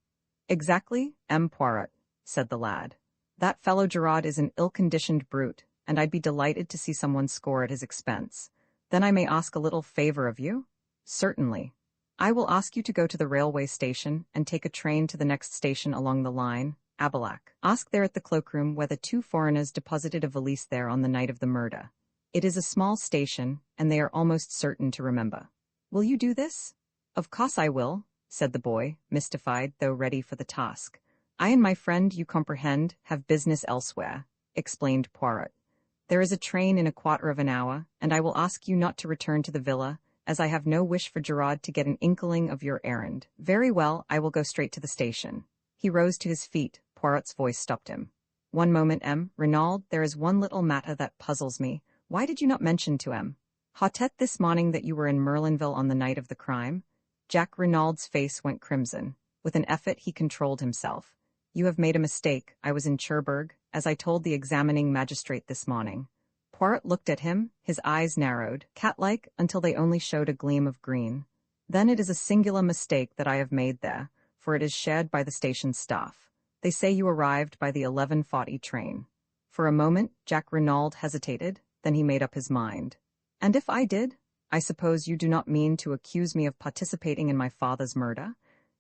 Exactly, M. Poirot, said the lad. That fellow Gerard is an ill-conditioned brute, and I'd be delighted to see someone score at his expense. Then I may ask a little favor of you? Certainly. I will ask you to go to the railway station and take a train to the next station along the line, Abilac. Ask there at the cloakroom whether 2 foreigners deposited a valise there on the night of the murder. It is a small station, and they are almost certain to remember. Will you do this? Of course I will, said the boy, mystified though ready for the task. I and my friend, you comprehend, have business elsewhere, explained Poirot. There is a train in a quarter of an hour, and I will ask you not to return to the villa, as I have no wish for Gerard to get an inkling of your errand. Very well, I will go straight to the station. He rose to his feet. Poirot's voice stopped him. One moment, M. Renaud, there is one little matter that puzzles me. Why did you not mention to M. Hautet this morning that you were in Merlinville on the night of the crime? Jack Renaud's face went crimson. With an effort he controlled himself. You have made a mistake. I was in Cherbourg, as I told the examining magistrate this morning. Poirot looked at him, his eyes narrowed, cat-like, until they only showed a gleam of green. Then it is a singular mistake that I have made there, for it is shared by the station staff. They say you arrived by the 11:40 train. For a moment, Jack Renaud hesitated, then he made up his mind. And if I did? I suppose you do not mean to accuse me of participating in my father's murder?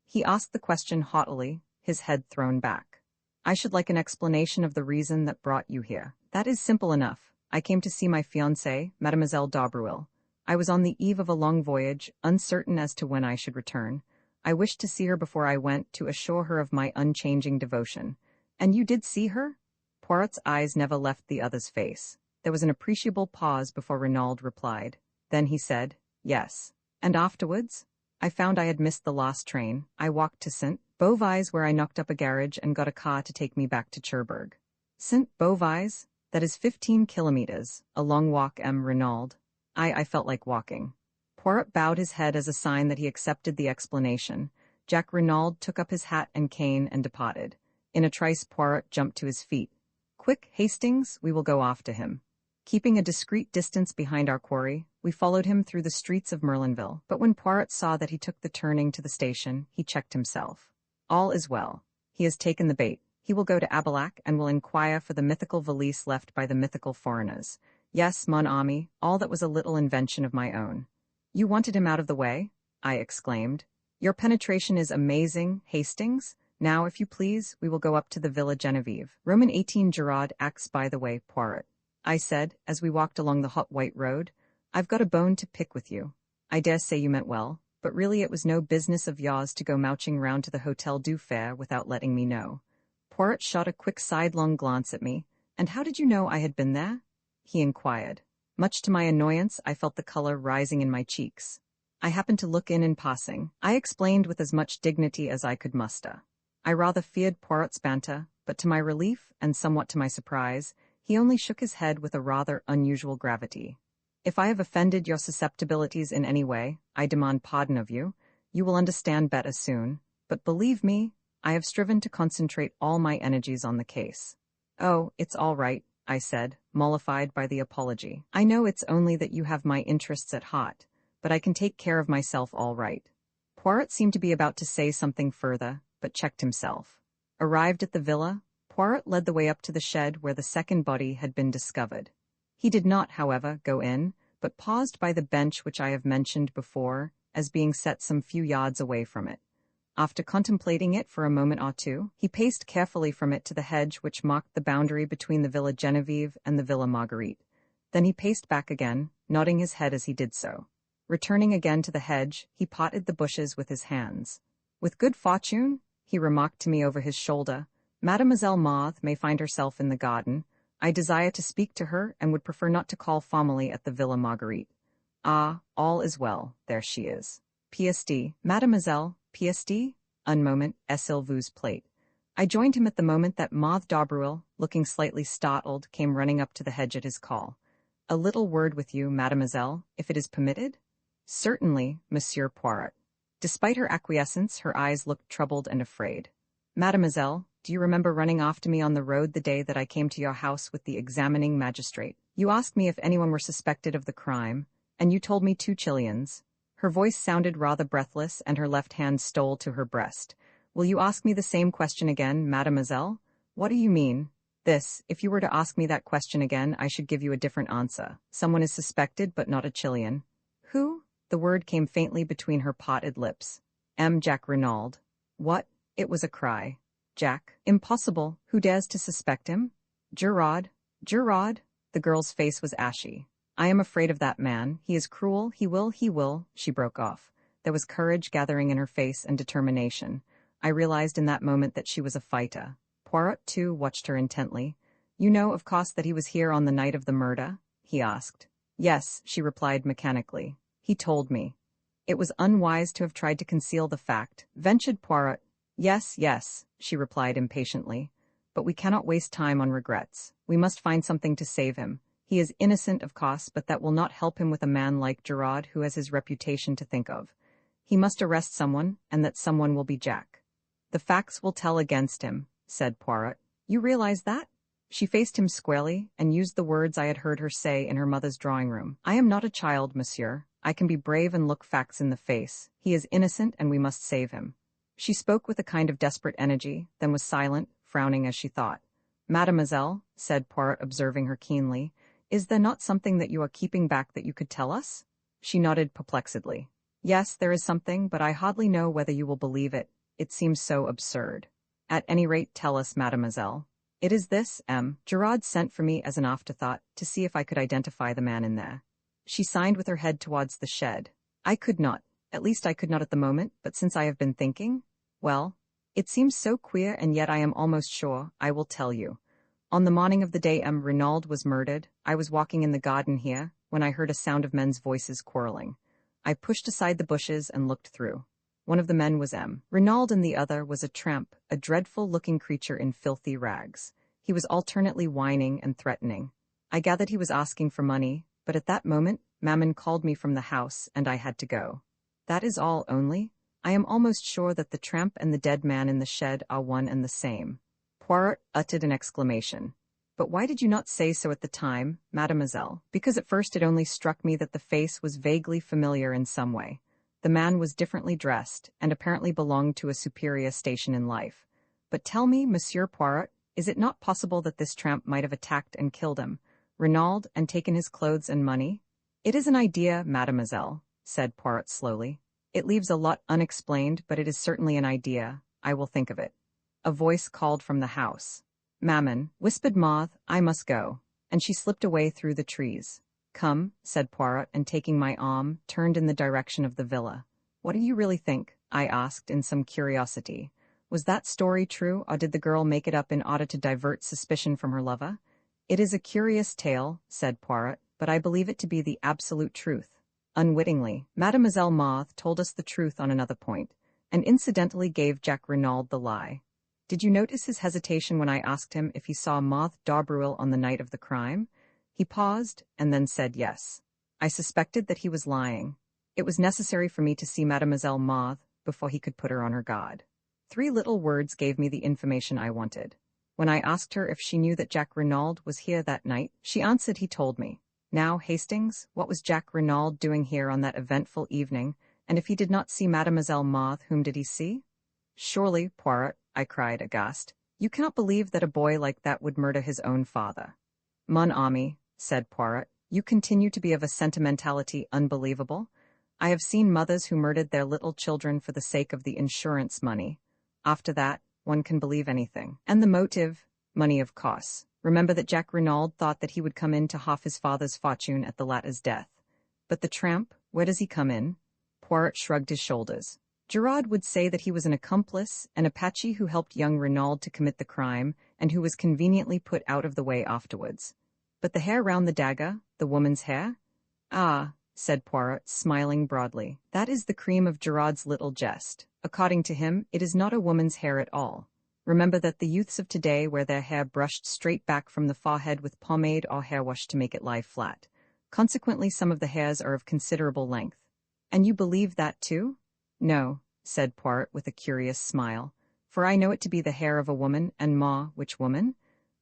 He asked the question haughtily, his head thrown back. I should like an explanation of the reason that brought you here. That is simple enough. I came to see my fiancée, Mademoiselle d'Aubruil. I was on the eve of a long voyage, uncertain as to when I should return. I wished to see her before I went, to assure her of my unchanging devotion. And you did see her? Poirot's eyes never left the other's face. There was an appreciable pause before Renaud replied. Then he said, yes. And afterwards? I found I had missed the last train. I walked to Saint-Beauvais, where I knocked up a garage and got a car to take me back to Cherbourg. Saint-Beauvais? That is 15 kilometers. A long walk, Renaud. I felt like walking. Poirot bowed his head as a sign that he accepted the explanation. Jack Renaud took up his hat and cane and departed. In a trice Poirot jumped to his feet. Quick, Hastings, we will go after him. Keeping a discreet distance behind our quarry, we followed him through the streets of Merlinville, but when Poirot saw that he took the turning to the station, he checked himself. All is well. He has taken the bait. He will go to Abilac and will inquire for the mythical valise left by the mythical foreigners. Yes, mon ami, all that was a little invention of my own. You wanted him out of the way? I exclaimed. Your penetration is amazing, Hastings. Now, if you please, we will go up to the Villa Genevieve. Roman 18 Gerard acts by the way, Poirot. I said, as we walked along the hot white road. I've got a bone to pick with you. I dare say you meant well, but really it was no business of yours to go mouching round to the Hotel du Fer without letting me know. Poirot shot a quick sidelong glance at me. And how did you know I had been there? He inquired. Much to my annoyance, I felt the color rising in my cheeks. I happened to look in passing. I explained with as much dignity as I could muster. I rather feared Poirot's banter, but to my relief, and somewhat to my surprise, he only shook his head with a rather unusual gravity. If I have offended your susceptibilities in any way, I demand pardon of you. You will understand better soon. But believe me, I have striven to concentrate all my energies on the case. Oh, it's all right, I said, mollified by the apology. I know it's only that you have my interests at heart, but I can take care of myself all right. Poirot seemed to be about to say something further, but checked himself. Arrived at the villa, Poirot led the way up to the shed where the second body had been discovered. He did not, however, go in, but paused by the bench which I have mentioned before as being set some few yards away from it. After contemplating it for a moment or two, he paced carefully from it to the hedge which marked the boundary between the Villa Genevieve and the Villa Marguerite. Then he paced back again, nodding his head as he did so. Returning again to the hedge, he potted the bushes with his hands. With good fortune, he remarked to me over his shoulder, Mademoiselle Mauve may find herself in the garden. I desire to speak to her and would prefer not to call formally at the Villa Marguerite. Ah, all is well, there she is. PSD, Mademoiselle, PSD? Un moment, s'il vous plaît. I joined him at the moment that Mauve d'Aubruil, looking slightly startled, came running up to the hedge at his call. A little word with you, mademoiselle, if it is permitted? Certainly, Monsieur Poirot. Despite her acquiescence, her eyes looked troubled and afraid. Mademoiselle, do you remember running after me on the road the day that I came to your house with the examining magistrate? You asked me if anyone were suspected of the crime, and you told me 2 Chileans. Her voice sounded rather breathless, and her left hand stole to her breast. Will you ask me the same question again, mademoiselle? What do you mean? This, if you were to ask me that question again, I should give you a different answer. Someone is suspected, but not a Chilean. Who? The word came faintly between her potted lips. Jack Renaud. What? It was a cry. Jack. Impossible. Who dares to suspect him? Gerard. Gerard. The girl's face was ashy. I am afraid of that man. He is cruel. He will. She broke off. There was courage gathering in her face and determination. I realized in that moment that she was a fighter. Poirot, too, watched her intently. You know, of course, that he was here on the night of the murder? He asked. Yes, she replied mechanically. He told me. It was unwise to have tried to conceal the fact, ventured Poirot. Yes, she replied impatiently. But we cannot waste time on regrets. We must find something to save him. He is innocent, of course, but that will not help him with a man like Gerard who has his reputation to think of. He must arrest someone, and that someone will be Jack. The facts will tell against him, said Poirot. You realize that? She faced him squarely, and used the words I had heard her say in her mother's drawing room. I am not a child, monsieur. I can be brave and look facts in the face. He is innocent, and we must save him. She spoke with a kind of desperate energy, then was silent, frowning as she thought. Mademoiselle, said Poirot, observing her keenly, is there not something that you are keeping back that you could tell us? She nodded perplexedly. Yes, there is something, but I hardly know whether you will believe it. It seems so absurd. At any rate, tell us, mademoiselle. It is this, Gerard sent for me as an afterthought to see if I could identify the man in there. She signed with her head towards the shed. I could not. At least I could not at the moment, but since I have been thinking, well, it seems so queer, and yet I am almost sure, I will tell you. On the morning of the day Renaud was murdered, I was walking in the garden here, when I heard a sound of men's voices quarreling. I pushed aside the bushes and looked through. One of the men was Renaud and the other was a tramp, a dreadful-looking creature in filthy rags. He was alternately whining and threatening. I gathered he was asking for money, but at that moment, Mammon called me from the house, and I had to go. That is all only. I am almost sure that the tramp and the dead man in the shed are one and the same. Poirot uttered an exclamation. But why did you not say so at the time, mademoiselle? Because at first it only struck me that the face was vaguely familiar in some way. The man was differently dressed, and apparently belonged to a superior station in life. But tell me, Monsieur Poirot, is it not possible that this tramp might have attacked and killed him, Renaud, and taken his clothes and money? It is an idea, mademoiselle, said Poirot slowly. It leaves a lot unexplained, but it is certainly an idea. I will think of it. A voice called from the house. Mammon, whispered Maude, I must go. And she slipped away through the trees. Come, said Poirot, and taking my arm, turned in the direction of the villa. What do you really think? I asked in some curiosity. Was that story true, or did the girl make it up in order to divert suspicion from her lover? It is a curious tale, said Poirot, but I believe it to be the absolute truth. Unwittingly, Mademoiselle Maude told us the truth on another point, and incidentally gave Jack Renaud the lie. Did you notice his hesitation when I asked him if he saw Maude d'Aubreuil on the night of the crime? He paused, and then said yes. I suspected that he was lying. It was necessary for me to see Mademoiselle Maude before he could put her on her guard. 3 little words gave me the information I wanted. When I asked her if she knew that Jack Renaud was here that night, she answered he told me. Now, Hastings, what was Jack Renaud doing here on that eventful evening, and if he did not see Mademoiselle Maude, whom did he see? Surely, Poirot, I cried, aghast, you cannot believe that a boy like that would murder his own father. Mon ami, said Poirot, you continue to be of a sentimentality unbelievable. I have seen mothers who murdered their little children for the sake of the insurance money. After that, one can believe anything. And the motive? Money, of course. Remember that Jack Renaud thought that he would come in to half his father's fortune at the latter's death. But the tramp, where does he come in? Poirot shrugged his shoulders. Gerard would say that he was an accomplice, an Apache who helped young Renaud to commit the crime, and who was conveniently put out of the way afterwards. But the hair round the dagger, the woman's hair? Ah, said Poirot, smiling broadly, that is the cream of Gerard's little jest. According to him, it is not a woman's hair at all. Remember that the youths of today wear their hair brushed straight back from the forehead with pomade or hair wash to make it lie flat. Consequently, some of the hairs are of considerable length. And you believe that too? No, said Poirot with a curious smile, for I know it to be the hair of a woman, and which woman?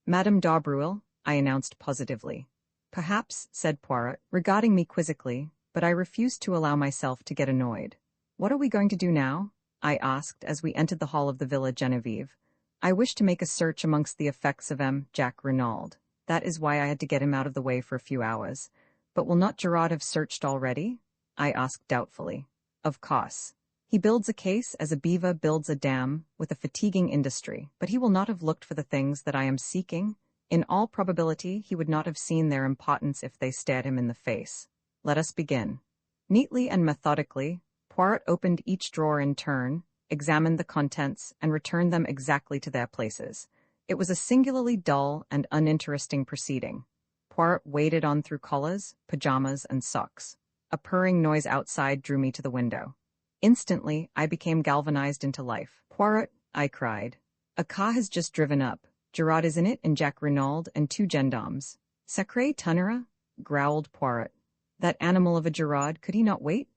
Madame d'Aubreuil, I announced positively. Perhaps, said Poirot, regarding me quizzically, but I refused to allow myself to get annoyed. What are we going to do now? I asked as we entered the hall of the Villa Genevieve. I wish to make a search amongst the effects of Jack Renaud. That is why I had to get him out of the way for a few hours. But will not Gerard have searched already? I asked doubtfully. Of course. He builds a case as a beaver builds a dam, with a fatiguing industry, but he will not have looked for the things that I am seeking. In all probability, he would not have seen their importance if they stared him in the face. Let us begin. Neatly and methodically, Poirot opened each drawer in turn, examined the contents, and returned them exactly to their places. It was a singularly dull and uninteresting proceeding. Poirot waded on through collars, pajamas, and socks. A purring noise outside drew me to the window. Instantly, I became galvanized into life. Poirot, I cried. A car has just driven up. Gerard is in it, and Jack Renaud, and 2 gendarmes. Sacré Tunera, growled Poirot. That animal of a Gerard, could he not wait?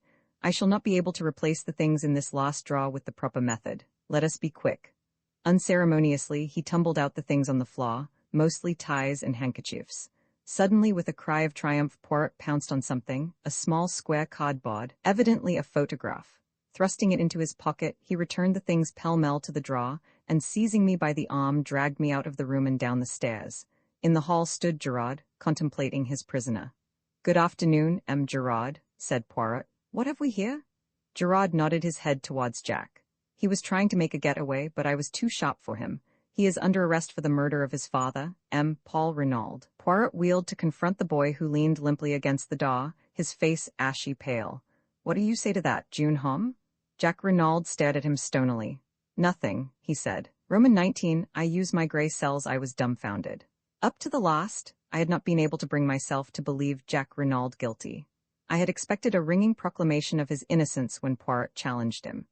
I shall not be able to replace the things in this last drawer with the proper method. Let us be quick. Unceremoniously, he tumbled out the things on the floor, mostly ties and handkerchiefs. Suddenly, with a cry of triumph, Poirot pounced on something, a small square cardboard, evidently a photograph. Thrusting it into his pocket, he returned the things pell-mell to the drawer, and seizing me by the arm, dragged me out of the room and down the stairs. In the hall stood Gerard, contemplating his prisoner. "Good afternoon, M. Gerard," said Poirot. "What have we here?" Gerard nodded his head towards Jack. "He was trying to make a getaway, but I was too sharp for him. He is under arrest for the murder of his father, M. Paul Renaud." Poirot wheeled to confront the boy who leaned limply against the door, his face ashy pale. "What do you say to that, June Hom?" Jack Renaud stared at him stonily. "Nothing," he said. Roman 19, I use my grey cells. I was dumbfounded. Up to the last, I had not been able to bring myself to believe Jack Renaud guilty. I had expected a ringing proclamation of his innocence when Poirot challenged him.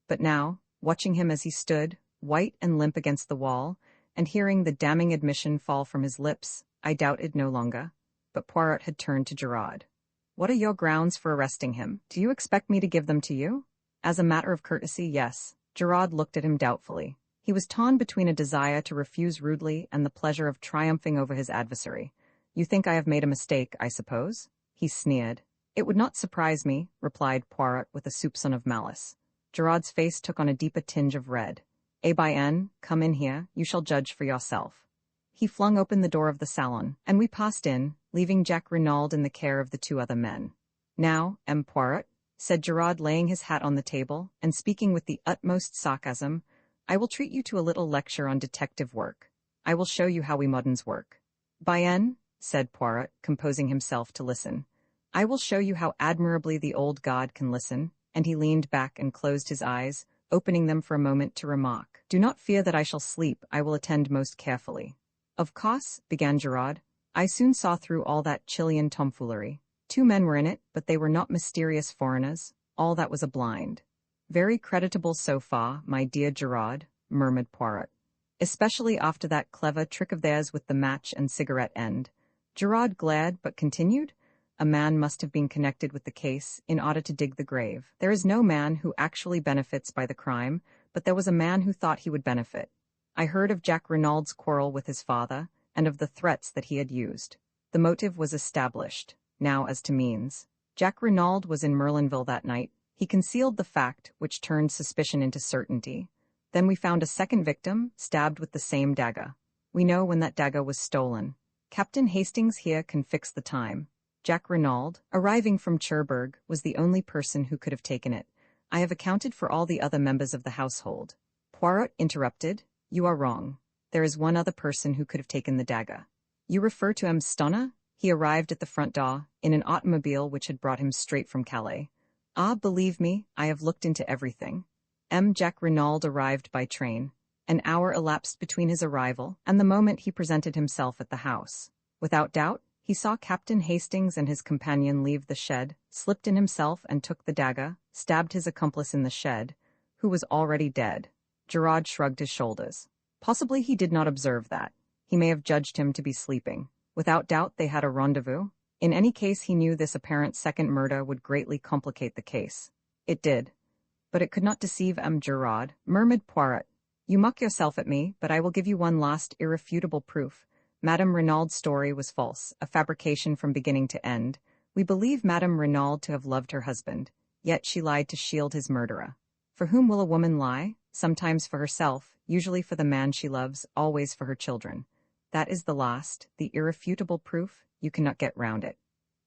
But now, watching him as he stood, white and limp against the wall, and hearing the damning admission fall from his lips, I doubted no longer. But Poirot had turned to Gerard. "What are your grounds for arresting him? Do you expect me to give them to you?" "As a matter of courtesy, yes." Gerard looked at him doubtfully. He was torn between a desire to refuse rudely and the pleasure of triumphing over his adversary. "You think I have made a mistake, I suppose?" He sneered. "It would not surprise me," replied Poirot with a soupçon of malice. Gerard's face took on a deeper tinge of red. "Eh bien, come in here, you shall judge for yourself." He flung open the door of the salon, and we passed in, leaving Jack Renaud in the care of the two other men. "Now, M. Poirot," said Gerard, laying his hat on the table, and speaking with the utmost sarcasm, "I will treat you to a little lecture on detective work. I will show you how we moderns work." "Bien," said Poirot, composing himself to listen. "I will show you how admirably the old god can listen," and he leaned back and closed his eyes, opening them for a moment to remark, "Do not fear that I shall sleep, I will attend most carefully." "Of course," began Gerard, "I soon saw through all that Chilean tomfoolery. 2 men were in it, but they were not mysterious foreigners. All that was a blind." "Very creditable so far, my dear Gerard," murmured Poirot. "Especially after that clever trick of theirs with the match and cigarette end." Gerard glared, but continued, "A man must have been connected with the case in order to dig the grave. There is no man who actually benefits by the crime, but there was a man who thought he would benefit. I heard of Jack Renaud's quarrel with his father, and of the threats that he had used. The motive was established. Now as to means. Jack Renaud was in Merlinville that night. He concealed the fact, which turned suspicion into certainty. Then we found a second victim, stabbed with the same dagger. We know when that dagger was stolen. Captain Hastings here can fix the time. Jack Renaud, arriving from Cherbourg, was the only person who could have taken it. I have accounted for all the other members of the household." Poirot interrupted. "You are wrong. There is one other person who could have taken the dagger." "You refer to M. Stonner? He arrived at the front door, in an automobile which had brought him straight from Calais." "Ah, believe me, I have looked into everything. M. Jack Renaud arrived by train. An hour elapsed between his arrival and the moment he presented himself at the house. Without doubt, he saw Captain Hastings and his companion leave the shed, slipped in himself and took the dagger, stabbed his accomplice in the shed, who was already dead." Gerard shrugged his shoulders. "Possibly he did not observe that. He may have judged him to be sleeping. Without doubt they had a rendezvous. In any case, he knew this apparent second murder would greatly complicate the case. It did. But it could not deceive M. Gerard," murmured Poirot. "You mock yourself at me, but I will give you one last irrefutable proof. Madame Renaud's story was false, a fabrication from beginning to end. We believe Madame Renaud to have loved her husband, yet she lied to shield his murderer. For whom will a woman lie? Sometimes for herself, usually for the man she loves, always for her children. That is the last, the irrefutable proof. You cannot get round it."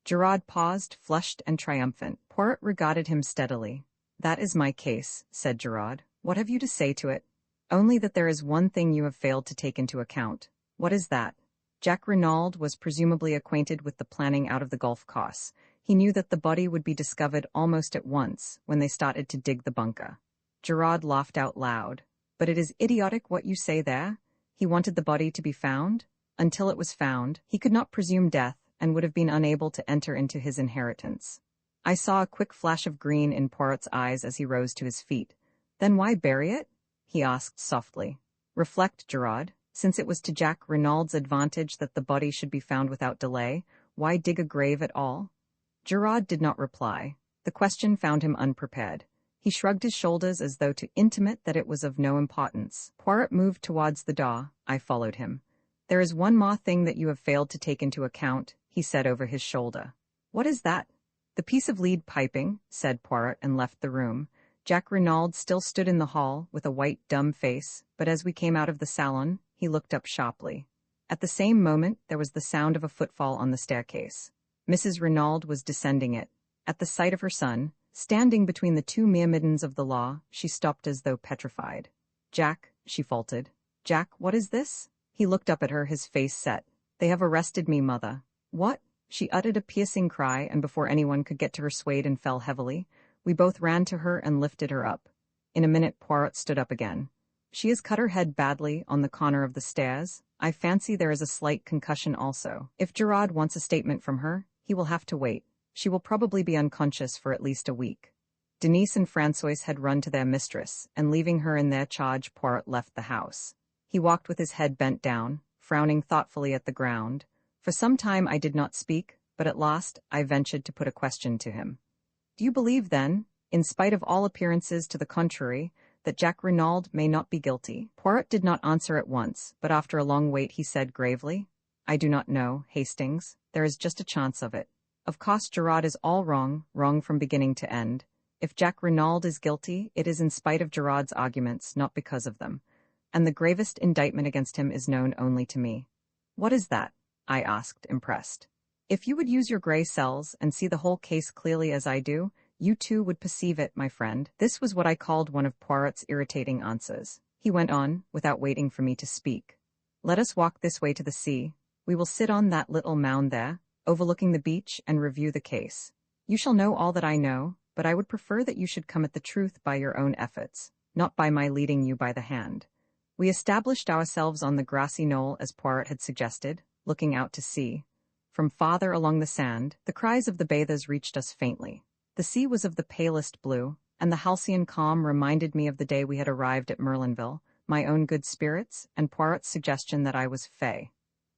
Gerard paused, flushed and triumphant. Poirot regarded him steadily. "That is my case," said Gerard. "What have you to say to it?" "Only that there is one thing you have failed to take into account." "What is that?" Jack Renaud was presumably acquainted with the planning out of the Gulf course. He knew that the body would be discovered almost at once when they started to dig the bunker. Gerard laughed out loud. "But it is idiotic what you say there. He wanted the body to be found. Until it was found, he could not presume death and would have been unable to enter into his inheritance." I saw a quick flash of green in Poirot's eyes as he rose to his feet. "Then why bury it?" he asked softly. "Reflect, Gerard," Since it was to Jack Renaud's advantage that the body should be found without delay, why dig a grave at all? Gerard did not reply. The question found him unprepared. He shrugged his shoulders as though to intimate that it was of no importance. Poirot moved towards the door. I followed him. "There is one more thing that you have failed to take into account," he said over his shoulder. "What is that?" "The piece of lead piping," said Poirot, and left the room. Jack Renaud still stood in the hall with a white, dumb face, but as we came out of the salon, he looked up sharply. At the same moment, there was the sound of a footfall on the staircase. Mrs. Renaud was descending it. At the sight of her son, standing between the two myrmidons of the law, she stopped as though petrified. "Jack," she faltered. "Jack, what is this?" He looked up at her, his face set. "They have arrested me, mother." "What?" She uttered a piercing cry, and before anyone could get to her swayed and fell heavily. We both ran to her and lifted her up. In a minute Poirot stood up again. "She has cut her head badly on the corner of the stairs. I fancy there is a slight concussion also. If Gerard wants a statement from her, he will have to wait. She will probably be unconscious for at least a week." Denise and François had run to their mistress, and leaving her in their charge, Poirot left the house. He walked with his head bent down, frowning thoughtfully at the ground. For some time I did not speak, but at last I ventured to put a question to him. "Do you believe, then, in spite of all appearances to the contrary, that Jack Renaud may not be guilty?" Poirot did not answer at once, but after a long wait he said gravely, "I do not know, Hastings. There is just a chance of it. Of course Gerard is all wrong, wrong from beginning to end. If Jack Renaud is guilty, it is in spite of Gerard's arguments, not because of them. And the gravest indictment against him is known only to me." "What is that?" I asked, impressed. "If you would use your gray cells and see the whole case clearly as I do, you too would perceive it, my friend." This was what I called one of Poirot's irritating answers. He went on, without waiting for me to speak. "Let us walk this way to the sea. We will sit on that little mound there, overlooking the beach, and review the case. You shall know all that I know, but I would prefer that you should come at the truth by your own efforts, not by my leading you by the hand." We established ourselves on the grassy knoll as Poirot had suggested, looking out to sea. From farther along the sand, the cries of the bathers reached us faintly. The sea was of the palest blue, and the halcyon calm reminded me of the day we had arrived at Merlinville, my own good spirits, and Poirot's suggestion that I was fey.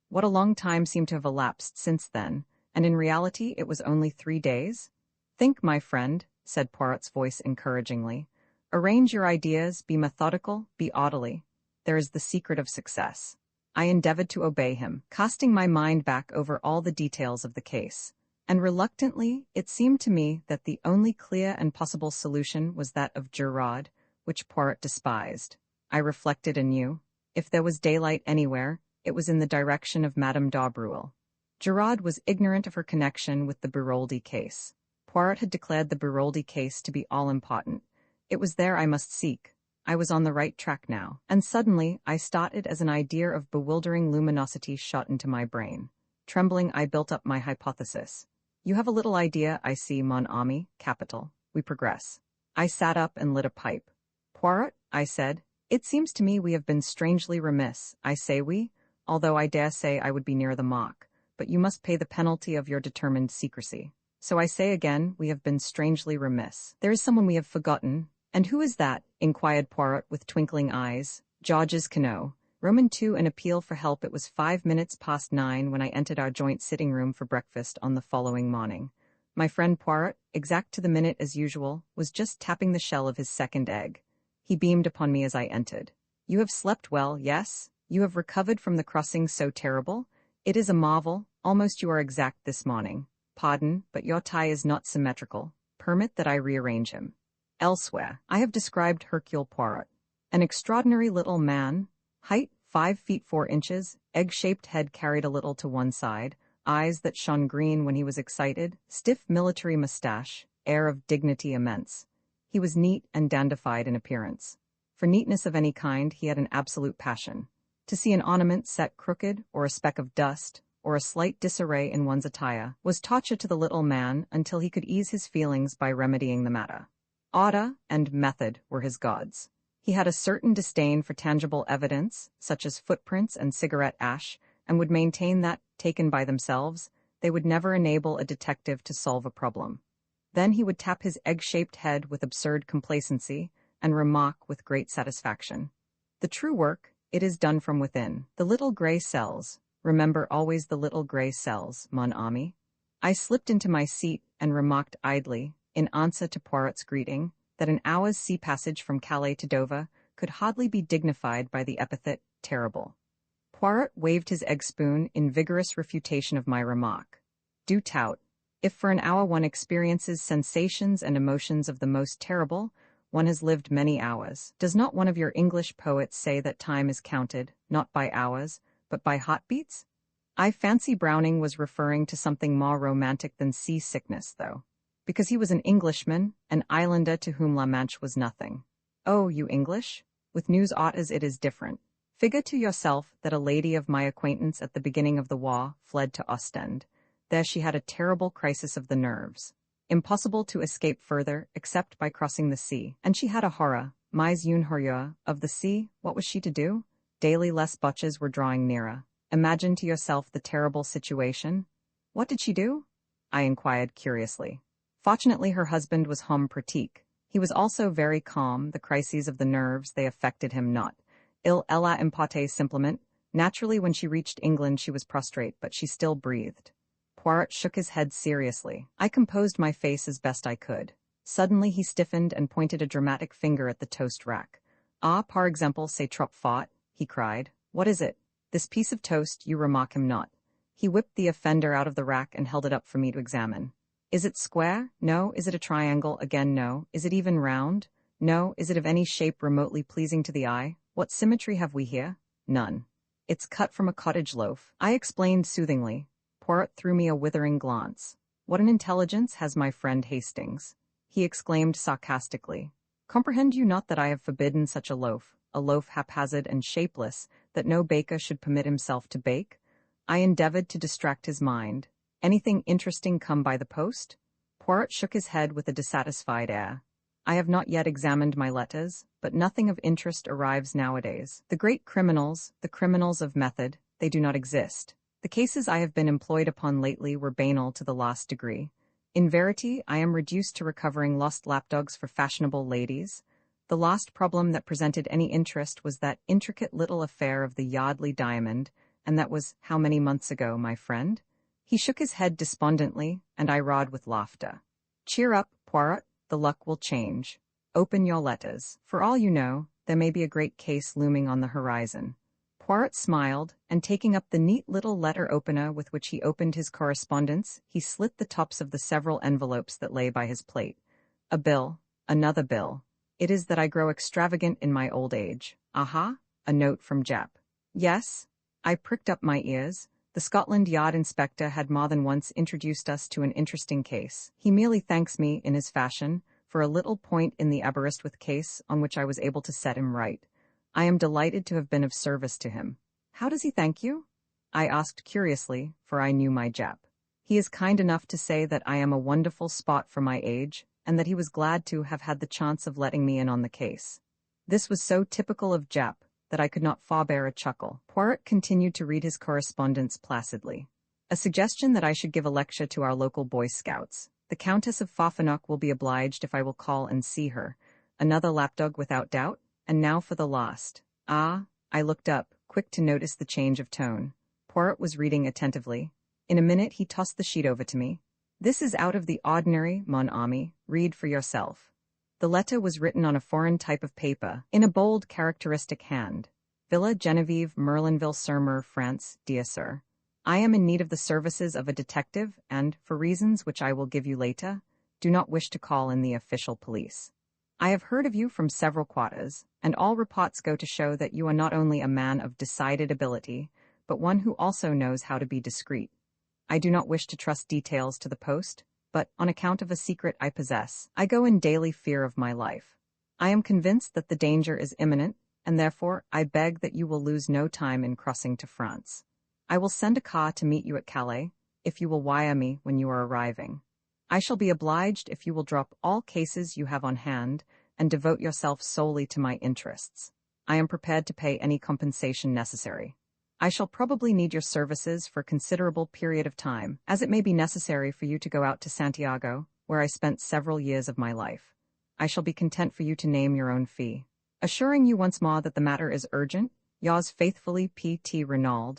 What a long time seemed to have elapsed since then, and in reality it was only 3 days. "Think, my friend," said Poirot's voice encouragingly. "Arrange your ideas, be methodical, be orderly. There is the secret of success." I endeavored to obey him, casting my mind back over all the details of the case. And reluctantly, it seemed to me that the only clear and possible solution was that of Gerard, which Poirot despised. I reflected anew. If there was daylight anywhere, it was in the direction of Madame d'Aubruel. Gerard was ignorant of her connection with the Biroldi case. Poirot had declared the Biroldi case to be all-important. It was there I must seek. I was on the right track now, and suddenly I started as an idea of bewildering luminosity shot into my brain. Trembling, I built up my hypothesis. "You have a little idea, I see, mon ami, capital. We progress." I sat up and lit a pipe. "Poirot," I said, "it seems to me we have been strangely remiss. I say we, although I dare say I would be near the mark, but you must pay the penalty of your determined secrecy. So I say again, we have been strangely remiss. There is someone we have forgotten." "And who is that?" inquired Poirot with twinkling eyes. "Georges Quinault." II, an appeal for help. It was 5 minutes past 9 when I entered our joint sitting room for breakfast on the following morning. My friend Poirot, exact to the minute as usual, was just tapping the shell of his second egg. He beamed upon me as I entered. "You have slept well, yes? You have recovered from the crossing so terrible? It is a marvel. Almost you are exact this morning. Pardon, but your tie is not symmetrical. Permit that I rearrange him." Elsewhere, I have described Hercule Poirot. An extraordinary little man, height 5 feet 4 inches, egg-shaped head carried a little to one side, eyes that shone green when he was excited, stiff military mustache, air of dignity immense. He was neat and dandified in appearance. For neatness of any kind he had an absolute passion. To see an ornament set crooked, or a speck of dust, or a slight disarray in one's attire, was torture to the little man until he could ease his feelings by remedying the matter. Order and method were his gods. He had a certain disdain for tangible evidence, such as footprints and cigarette ash, and would maintain that, taken by themselves, they would never enable a detective to solve a problem. Then he would tap his egg-shaped head with absurd complacency, and remark with great satisfaction, "The true work It is done from within. The little gray cells. Remember always the little gray cells, mon ami. I slipped into my seat and remarked idly, in answer to Poirot's greeting, that an hour's sea passage from Calais to Dover could hardly be dignified by the epithet terrible. Poirot waved his egg spoon in vigorous refutation of my remark. Do tout. If for an hour one experiences sensations and emotions of the most terrible, one has lived many hours. Does not one of your English poets say that time is counted, not by hours, but by heartbeats? I fancy Browning was referring to something more romantic than seasickness, though, because he was an Englishman, an islander to whom La Manche was nothing. Oh, you English? With news aught as it is different. Figure to yourself that a lady of my acquaintance at the beginning of the war fled to Ostend. There she had a terrible crisis of the nerves. Impossible to escape further, except by crossing the sea. And she had a horror, mais une horreur, of the sea. What was she to do? Daily less botches were drawing nearer. Imagine to yourself the terrible situation. What did she do? I inquired curiously. Fortunately her husband was homme pratique. He was also very calm. The crises of the nerves, they affected him not. Il ella impate simplement. Naturally when she reached England she was prostrate, but she still breathed. Poirot shook his head seriously. I composed my face as best I could. Suddenly he stiffened and pointed a dramatic finger at the toast rack. Ah, par exemple, c'est trop fort, he cried. What is it? This piece of toast, you remark him not. He whipped the offender out of the rack and held it up for me to examine. Is it square? No. Is it a triangle? Again, no. Is it even round? No. Is it of any shape remotely pleasing to the eye? What symmetry have we here? None. It's cut from a cottage loaf. I explained soothingly. Poirot threw me a withering glance. What an intelligence has my friend Hastings! He exclaimed sarcastically. Comprehend you not that I have forbidden such a loaf haphazard and shapeless, that no baker should permit himself to bake? I endeavored to distract his mind. Anything interesting come by the post? Poirot shook his head with a dissatisfied air. I have not yet examined my letters, but nothing of interest arrives nowadays. The great criminals, the criminals of method, they do not exist. The cases I have been employed upon lately were banal to the last degree. In verity, I am reduced to recovering lost lapdogs for fashionable ladies. The last problem that presented any interest was that intricate little affair of the Yardley diamond, and that was how many months ago, my friend? He shook his head despondently, and I roared with laughter. Cheer up, Poirot, the luck will change. Open your letters. For all you know, there may be a great case looming on the horizon. Poirot smiled, and taking up the neat little letter opener with which he opened his correspondence, he slit the tops of the several envelopes that lay by his plate. A bill, another bill. It is that I grow extravagant in my old age. Aha, a note from Jap. Yes. I pricked up my ears. The Scotland Yard inspector had more than once introduced us to an interesting case. He merely thanks me, in his fashion, for a little point in the Aberystwyth case on which I was able to set him right. I am delighted to have been of service to him. How does he thank you? I asked curiously, for I knew my Jap. He is kind enough to say that I am a wonderful spot for my age, and that he was glad to have had the chance of letting me in on the case. This was so typical of Jap that I could not forbear a chuckle. Poirot continued to read his correspondence placidly. A suggestion that I should give a lecture to our local Boy Scouts. The Countess of Fafanock will be obliged if I will call and see her. Another lapdog without doubt? And now for the last. Ah, I looked up, quick to notice the change of tone. Poirot was reading attentively. In a minute he tossed the sheet over to me. This is out of the ordinary, mon ami. Read for yourself. The letter was written on a foreign type of paper, in a bold, characteristic hand. Villa Genevieve, Merlinville-sur-Mer, France, dear sir. I am in need of the services of a detective and, for reasons which I will give you later, do not wish to call in the official police. I have heard of you from several quarters, and all reports go to show that you are not only a man of decided ability, but one who also knows how to be discreet. I do not wish to trust details to the post, but, on account of a secret I possess, I go in daily fear of my life. I am convinced that the danger is imminent, and therefore I beg that you will lose no time in crossing to France. I will send a car to meet you at Calais, if you will wire me when you are arriving. I shall be obliged if you will drop all cases you have on hand and devote yourself solely to my interests. I am prepared to pay any compensation necessary. I shall probably need your services for a considerable period of time, as it may be necessary for you to go out to Santiago, where I spent several years of my life. I shall be content for you to name your own fee. Assuring you once more that the matter is urgent, Yours faithfully P.T. Renaud.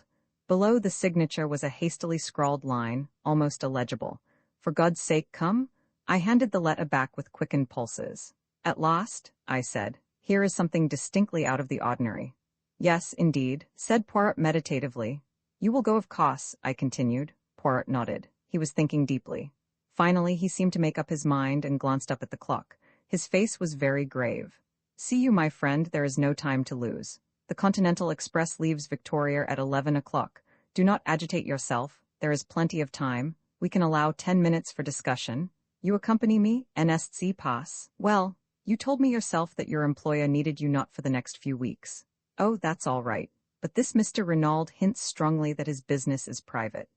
Below the signature was a hastily scrawled line, almost illegible. For God's sake come? I handed the letter back with quickened pulses. At last, I said, here is something distinctly out of the ordinary. Yes, indeed, said Poirot meditatively. You will go of course, I continued. Poirot nodded. He was thinking deeply. Finally, he seemed to make up his mind and glanced up at the clock. His face was very grave. See you, my friend, there is no time to lose. The Continental Express leaves Victoria at 11 o'clock. Do not agitate yourself. There is plenty of time. We can allow 10 minutes for discussion. You accompany me, NSC pass. Well, you told me yourself that your employer needed you not for the next few weeks. Oh, that's all right. But this Mr. Renaud hints strongly that his business is private.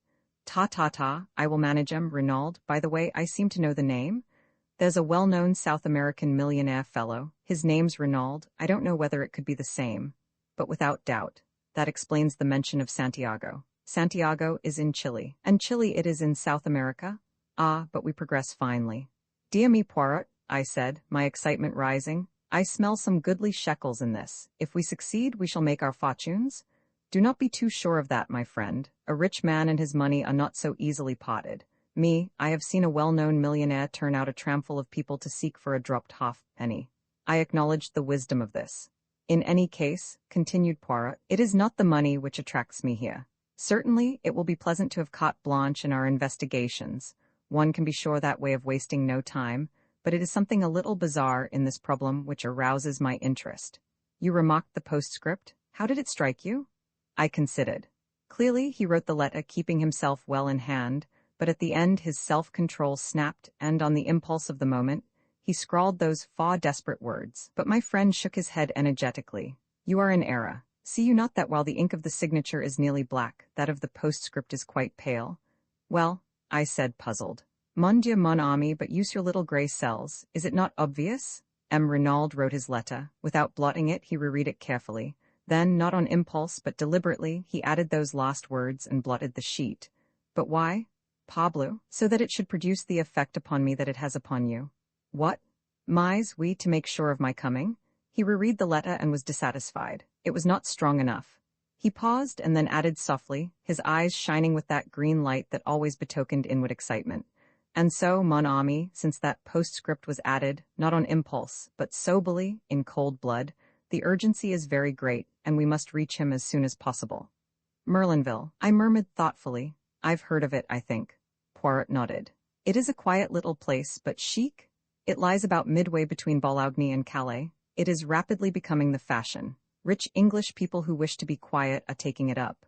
Ta, I will manage him, Renaud. By the way, I seem to know the name. There's a well-known South American millionaire fellow. His name's Renaud. I don't know whether it could be the same. But without doubt. That explains the mention of Santiago. Santiago is in Chile, and Chile it is in South America. Ah, but we progress finely. Dear me, Poirot, I said, my excitement rising. I smell some goodly shekels in this. If we succeed, we shall make our fortunes. Do not be too sure of that, my friend. A rich man and his money are not so easily potted. Me, I have seen a well-known millionaire turn out a tramful of people to seek for a dropped half-penny. I acknowledged the wisdom of this. In any case, continued Poirot, it is not the money which attracts me here. Certainly, it will be pleasant to have carte blanche in our investigations. One can be sure that way of wasting no time, but it is something a little bizarre in this problem which arouses my interest. You remarked the postscript. How did it strike you? I considered. Clearly, he wrote the letter keeping himself well in hand, but at the end his self-control snapped, and on the impulse of the moment, he scrawled those far desperate words. But my friend shook his head energetically. You are in error. See you not that while the ink of the signature is nearly black, that of the postscript is quite pale? Well, I said, puzzled. Mon Dieu, mon ami, but use your little grey cells. Is it not obvious? M. Renaud wrote his letter. Without blotting it, he reread it carefully. Then, not on impulse, but deliberately, he added those last words and blotted the sheet. But why? Parbleu, so that it should produce the effect upon me that it has upon you. What? Mais, oui, to make sure of my coming? He reread the letter and was dissatisfied. It was not strong enough. He paused and then added softly, his eyes shining with that green light that always betokened inward excitement. And so, mon ami, since that postscript was added, not on impulse, but soberly, in cold blood, the urgency is very great, and we must reach him as soon as possible. Merlinville, I murmured thoughtfully. I've heard of it, I think. Poirot nodded. It is a quiet little place, but chic. It lies about midway between Bologna and Calais. It is rapidly becoming the fashion. Rich English people who wish to be quiet are taking it up.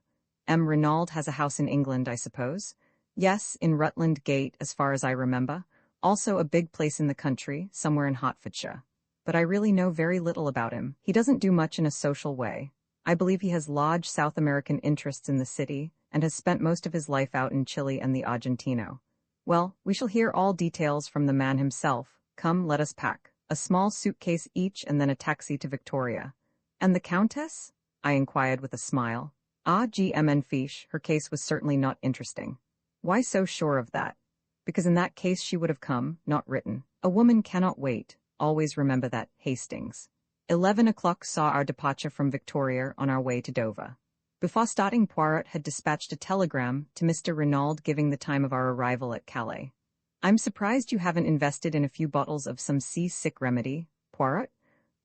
M. Renaud has a house in England, I suppose? Yes, in Rutland Gate, as far as I remember. Also a big place in the country, somewhere in Hertfordshire. But I really know very little about him. He doesn't do much in a social way. I believe he has large South American interests in the city, and has spent most of his life out in Chile and the Argentino. Well, we shall hear all details from the man himself. Come, let us pack. A small suitcase each and then a taxi to Victoria. And the Countess? I inquired with a smile. Gmn fiche, her case was certainly not interesting. Why so sure of that? Because in that case she would have come, not written. A woman cannot wait. Always remember that, Hastings. 11 o'clock saw our departure from Victoria on our way to Dover. Before starting, Poirot had dispatched a telegram to Mr. Renaud giving the time of our arrival at Calais. I'm surprised you haven't invested in a few bottles of some sea-sick remedy, Poirot,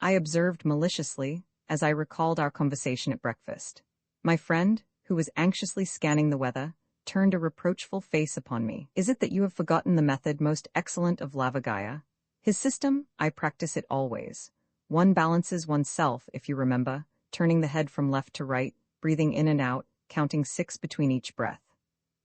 I observed maliciously, as I recalled our conversation at breakfast. My friend, who was anxiously scanning the weather, turned a reproachful face upon me. Is it that you have forgotten the method most excellent of Lavagaya? His system, I practice it always. One balances oneself, if you remember, turning the head from left to right, breathing in and out, counting 6 between each breath.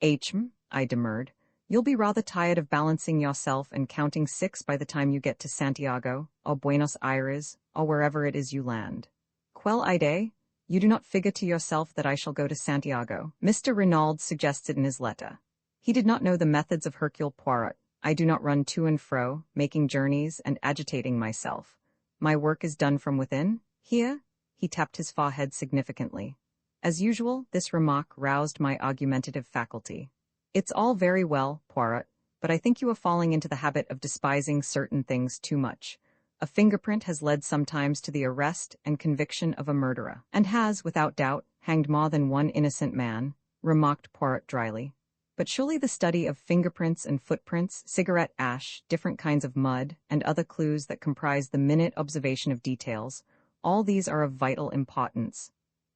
I demurred. You'll be rather tired of balancing yourself and counting 6 by the time you get to Santiago, or Buenos Aires, or wherever it is you land. Quelle idée? You do not figure to yourself that I shall go to Santiago. Mr. Renaud suggested in his letter. He did not know the methods of Hercule Poirot. I do not run to and fro, making journeys and agitating myself. My work is done from within. Here, he tapped his forehead significantly. As usual, this remark roused my argumentative faculty. It's all very well, Poirot, but I think you are falling into the habit of despising certain things too much. A fingerprint has led sometimes to the arrest and conviction of a murderer, and has, without doubt, hanged more than one innocent man, remarked Poirot dryly. But surely the study of fingerprints and footprints, cigarette ash, different kinds of mud, and other clues that comprise the minute observation of details, all these are of vital importance.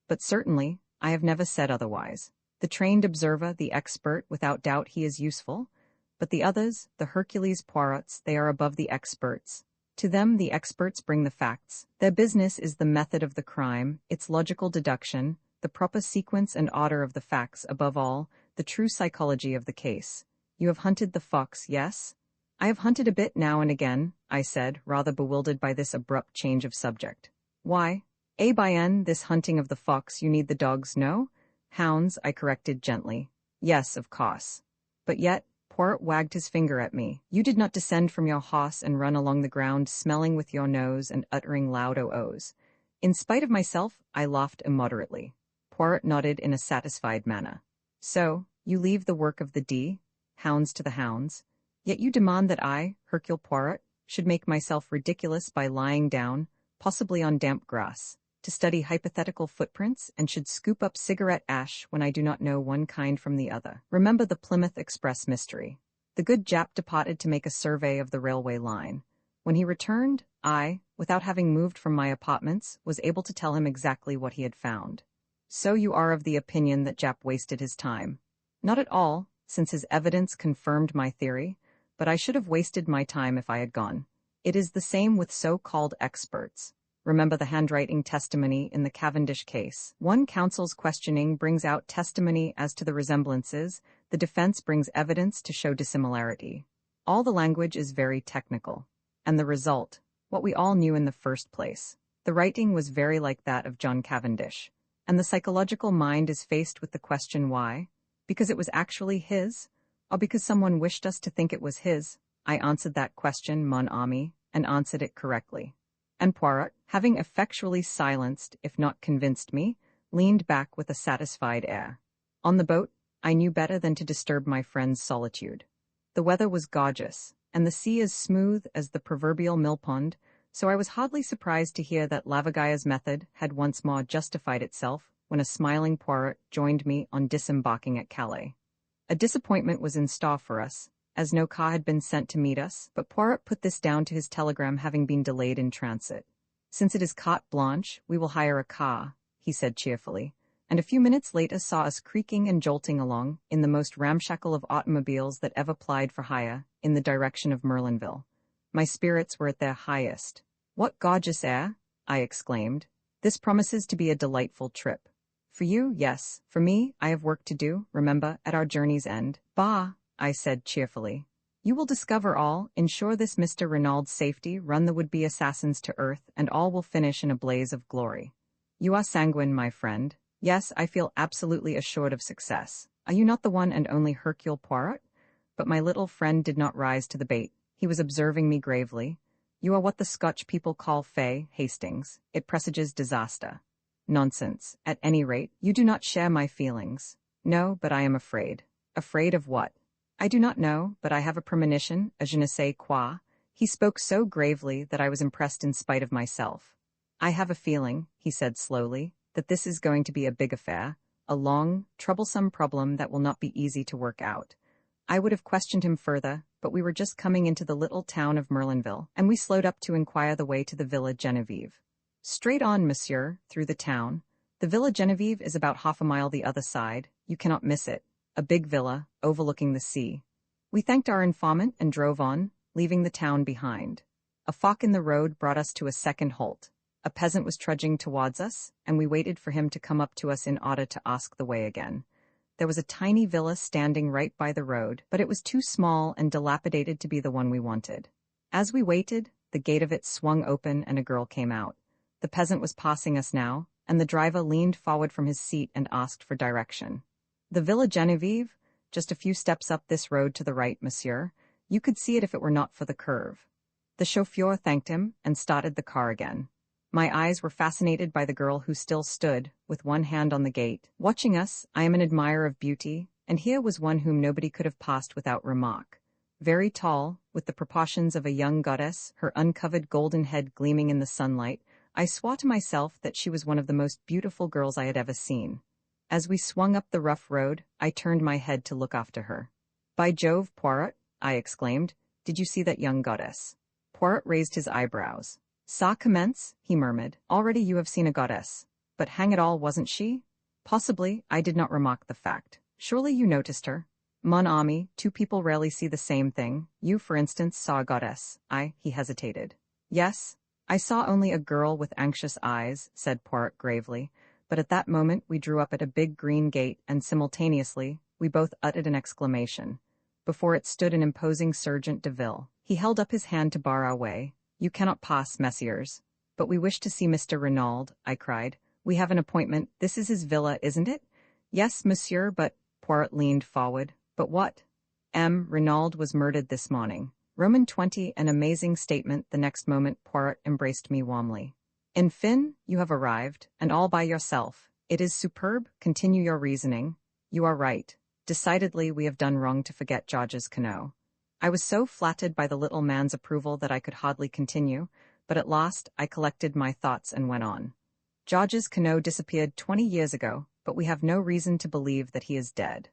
But certainly, I have never said otherwise. The trained observer, the expert, without doubt he is useful, but the others, the Hercules Poirots, they are above the experts. To them the experts bring the facts. Their business is the method of the crime, its logical deduction, the proper sequence and order of the facts, above all, the true psychology of the case. You have hunted the fox, yes? I have hunted a bit now and again, I said, rather bewildered by this abrupt change of subject. Why? A.N. this hunting of the fox, you need the dogs, no? Hounds, I corrected gently. Yes, of course. But yet, Poirot wagged his finger at me. You did not descend from your horse and run along the ground smelling with your nose and uttering loud oh-ohs. In spite of myself, I laughed immoderately. Poirot nodded in a satisfied manner. So, you leave the work of the hounds to the hounds, yet you demand that I, Hercule Poirot, should make myself ridiculous by lying down, possibly on damp grass, to study hypothetical footprints and should scoop up cigarette ash when I do not know one kind from the other. Remember the Plymouth Express mystery. The good Jap departed to make a survey of the railway line. When he returned, I, without having moved from my apartments, was able to tell him exactly what he had found. So you are of the opinion that Jap wasted his time. Not at all, since his evidence confirmed my theory, but I should have wasted my time if I had gone. It is the same with so-called experts. Remember the handwriting testimony in the Cavendish case. One counsel's questioning brings out testimony as to the resemblances, the defense brings evidence to show dissimilarity. All the language is very technical. And the result, what we all knew in the first place. The writing was very like that of John Cavendish. And the psychological mind is faced with the question why? Because it was actually his? Or because someone wished us to think it was his? I answered that question, mon ami, and answered it correctly. And Poirot, having effectually silenced, if not convinced me, leaned back with a satisfied air. On the boat, I knew better than to disturb my friend's solitude. The weather was gorgeous, and the sea as smooth as the proverbial millpond, so I was hardly surprised to hear that Lavagaya's method had once more justified itself when a smiling Poirot joined me on disembarking at Calais. A disappointment was in store for us, as no car had been sent to meet us, but Poirot put this down to his telegram having been delayed in transit. Since it is carte blanche, we will hire a car, he said cheerfully, and a few minutes later saw us creaking and jolting along, in the most ramshackle of automobiles that ever plied for hire, in the direction of Merlinville. My spirits were at their highest. What gorgeous air! I exclaimed. This promises to be a delightful trip. For you, yes. For me, I have work to do, remember, at our journey's end. Bah! I said cheerfully. You will discover all, ensure this Mr. Renaud's safety, run the would-be assassins to earth, and all will finish in a blaze of glory. You are sanguine, my friend. Yes, I feel absolutely assured of success. Are you not the one and only Hercule Poirot? But my little friend did not rise to the bait. He was observing me gravely. You are what the Scotch people call fey, Hastings. It presages disaster. Nonsense. At any rate, you do not share my feelings. No, but I am afraid. Afraid of what? I do not know, but I have a premonition, a je ne sais quoi. He spoke so gravely that I was impressed in spite of myself. I have a feeling, he said slowly, that this is going to be a big affair, a long, troublesome problem that will not be easy to work out. I would have questioned him further, but we were just coming into the little town of Merlinville, and we slowed up to inquire the way to the Villa Genevieve. Straight on, monsieur, through the town. The Villa Genevieve is about half a mile the other side. You cannot miss it. A big villa, overlooking the sea. We thanked our informant and drove on, leaving the town behind. A fork in the road brought us to a second halt. A peasant was trudging towards us, and we waited for him to come up to us in order to ask the way again. There was a tiny villa standing right by the road, but it was too small and dilapidated to be the one we wanted. As we waited, the gate of it swung open and a girl came out. The peasant was passing us now, and the driver leaned forward from his seat and asked for direction. The Villa Genevieve? Just a few steps up this road to the right, monsieur. You could see it if it were not for the curve. The chauffeur thanked him and started the car again. My eyes were fascinated by the girl who still stood, with one hand on the gate, watching us. I am an admirer of beauty, and here was one whom nobody could have passed without remark. very tall, with the proportions of a young goddess, her uncovered golden head gleaming in the sunlight. I swore to myself that she was one of the most beautiful girls I had ever seen. As we swung up the rough road, I turned my head to look after her. "By Jove, Poirot," I exclaimed, "did you see that young goddess?" Poirot raised his eyebrows. "Ça commence," he murmured. "Already you have seen a goddess. But hang it all, wasn't she?" "Possibly, I did not remark the fact. Surely you noticed her?" "Mon ami, two people rarely see the same thing. You, for instance, saw a goddess." He hesitated. "Yes, I saw only a girl with anxious eyes," said Poirot gravely, but at that moment we drew up at a big green gate and simultaneously we both uttered an exclamation. Before it stood an imposing Sergeant de Ville. He held up his hand to bar our way. "You cannot pass, messieurs." "But we wish to see Mr. Renaud," I cried. "We have an appointment. This is his villa, isn't it?" "Yes, monsieur, but—" Poirot leaned forward. "But what?" Renaud was murdered this morning." Roman 20, an amazing statement. The next moment Poirot embraced me warmly. "En fin, you have arrived, and all by yourself. It is superb. Continue your reasoning." "You are right. Decidedly we have done wrong to forget Georges Queneau." I was so flattered by the little man's approval that I could hardly continue, but at last I collected my thoughts and went on. "Georges Queneau disappeared 20 years ago, but we have no reason to believe that he is dead."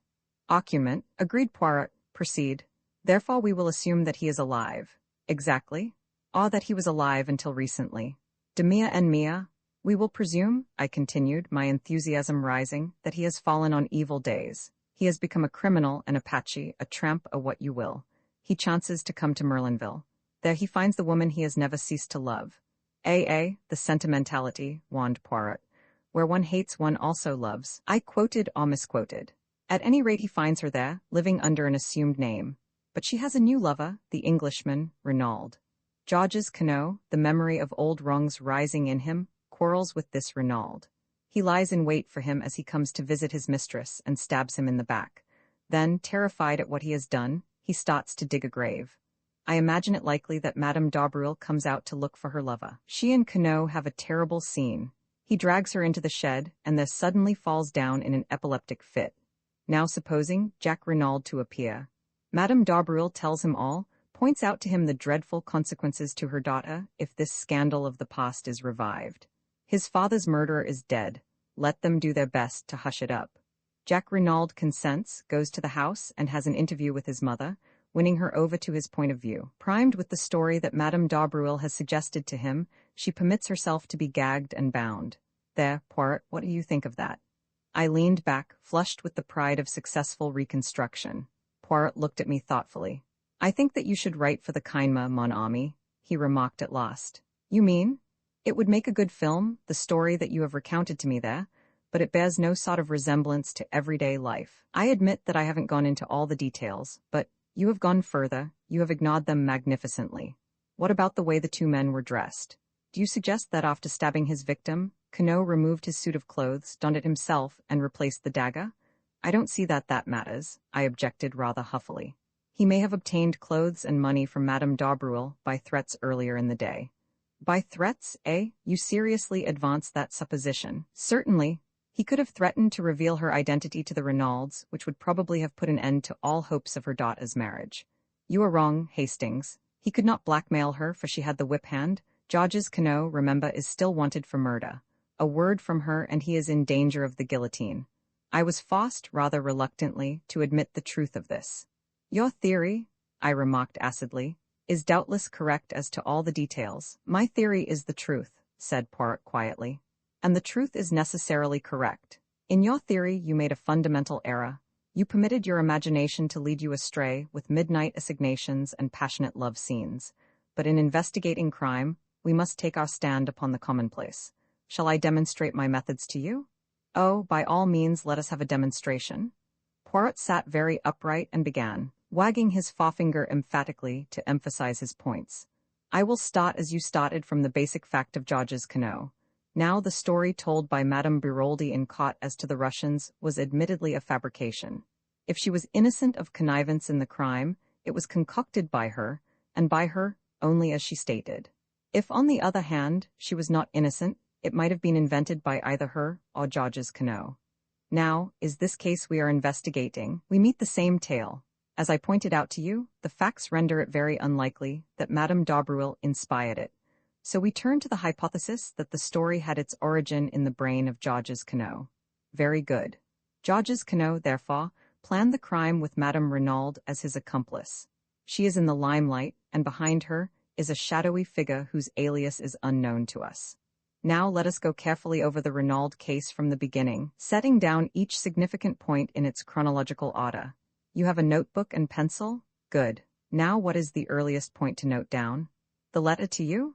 "Argument," agreed Poirot. "Proceed." "Therefore we will assume that he is alive." "Exactly." "Or that he was alive until recently." "De mia and mia." "We will presume," I continued, my enthusiasm rising, "that he has fallen on evil days. He has become a criminal, an Apache, a tramp, a what you will. He chances to come to Merlinville. There he finds the woman he has never ceased to love." The sentimentality," warned Poirot. "Where one hates one also loves." I quoted or misquoted. "At any rate he finds her there, living under an assumed name. But she has a new lover, the Englishman, Renaud. Georges Queneau, the memory of old wrongs rising in him, quarrels with this Renaud. He lies in wait for him as he comes to visit his mistress and stabs him in the back. Then, terrified at what he has done, he starts to dig a grave. I imagine it likely that Madame d'Aubreuil comes out to look for her lover. She and Queneau have a terrible scene. He drags her into the shed, and there suddenly falls down in an epileptic fit. Now supposing Jacques Renaud to appear. Madame d'Aubreuil tells him all, points out to him the dreadful consequences to her daughter if this scandal of the past is revived. His father's murderer is dead. Let them do their best to hush it up. Jacques Renaud consents, goes to the house, and has an interview with his mother, winning her over to his point of view. Primed with the story that Madame d'Aubreuil has suggested to him, she permits herself to be gagged and bound. There, Poirot, what do you think of that? I leaned back, flushed with the pride of successful reconstruction. Poirot looked at me thoughtfully. "I think that you should write for the Kinema, mon ami," he remarked at last. "You mean? It would make a good film, the story that you have recounted to me there, but it bears no sort of resemblance to everyday life. I admit that I haven't gone into all the details, but you have gone further, you have ignored them magnificently. What about the way the two men were dressed? Do you suggest that after stabbing his victim, Queneau removed his suit of clothes, donned it himself, and replaced the dagger? I don't see that matters," I objected rather huffily. "He may have obtained clothes and money from Madame d'Aubreuil by threats earlier in the day." "By threats, eh? You seriously advance that supposition?" "Certainly. He could have threatened to reveal her identity to the Renaulds, which would probably have put an end to all hopes of her daughter's marriage." "You are wrong, Hastings. He could not blackmail her, for she had the whip hand. Georges Queneau, remember, is still wanted for murder. A word from her and he is in danger of the guillotine." I was forced, rather reluctantly, to admit the truth of this. "Your theory," I remarked acidly, "is doubtless correct as to all the details." "My theory is the truth," said Poirot quietly. "And the truth is necessarily correct. In your theory you made a fundamental error. You permitted your imagination to lead you astray with midnight assignations and passionate love scenes. But in investigating crime, we must take our stand upon the commonplace. Shall I demonstrate my methods to you?" "Oh, by all means let us have a demonstration." Poirot sat very upright and began, wagging his forefinger emphatically to emphasize his points. "I will start as you started from the basic fact of Georges Queneau. Now the story told by Madame Biroldi in Court as to the Russians was admittedly a fabrication. If she was innocent of connivance in the crime, it was concocted by her, and by her only as she stated. If, on the other hand, she was not innocent, it might have been invented by either her or Georges Queneau. Now, is this case we are investigating, we meet the same tale. As I pointed out to you, the facts render it very unlikely that Madame d'Aubrieux inspired it. So we turn to the hypothesis that the story had its origin in the brain of Georges Queneau. Very good. Georges Queneau, therefore, planned the crime with Madame Renaud as his accomplice. She is in the limelight, and behind her is a shadowy figure whose alias is unknown to us. Now let us go carefully over the Renaud case from the beginning, setting down each significant point in its chronological order. You have a notebook and pencil? Good. Now what is the earliest point to note down? The letter to you?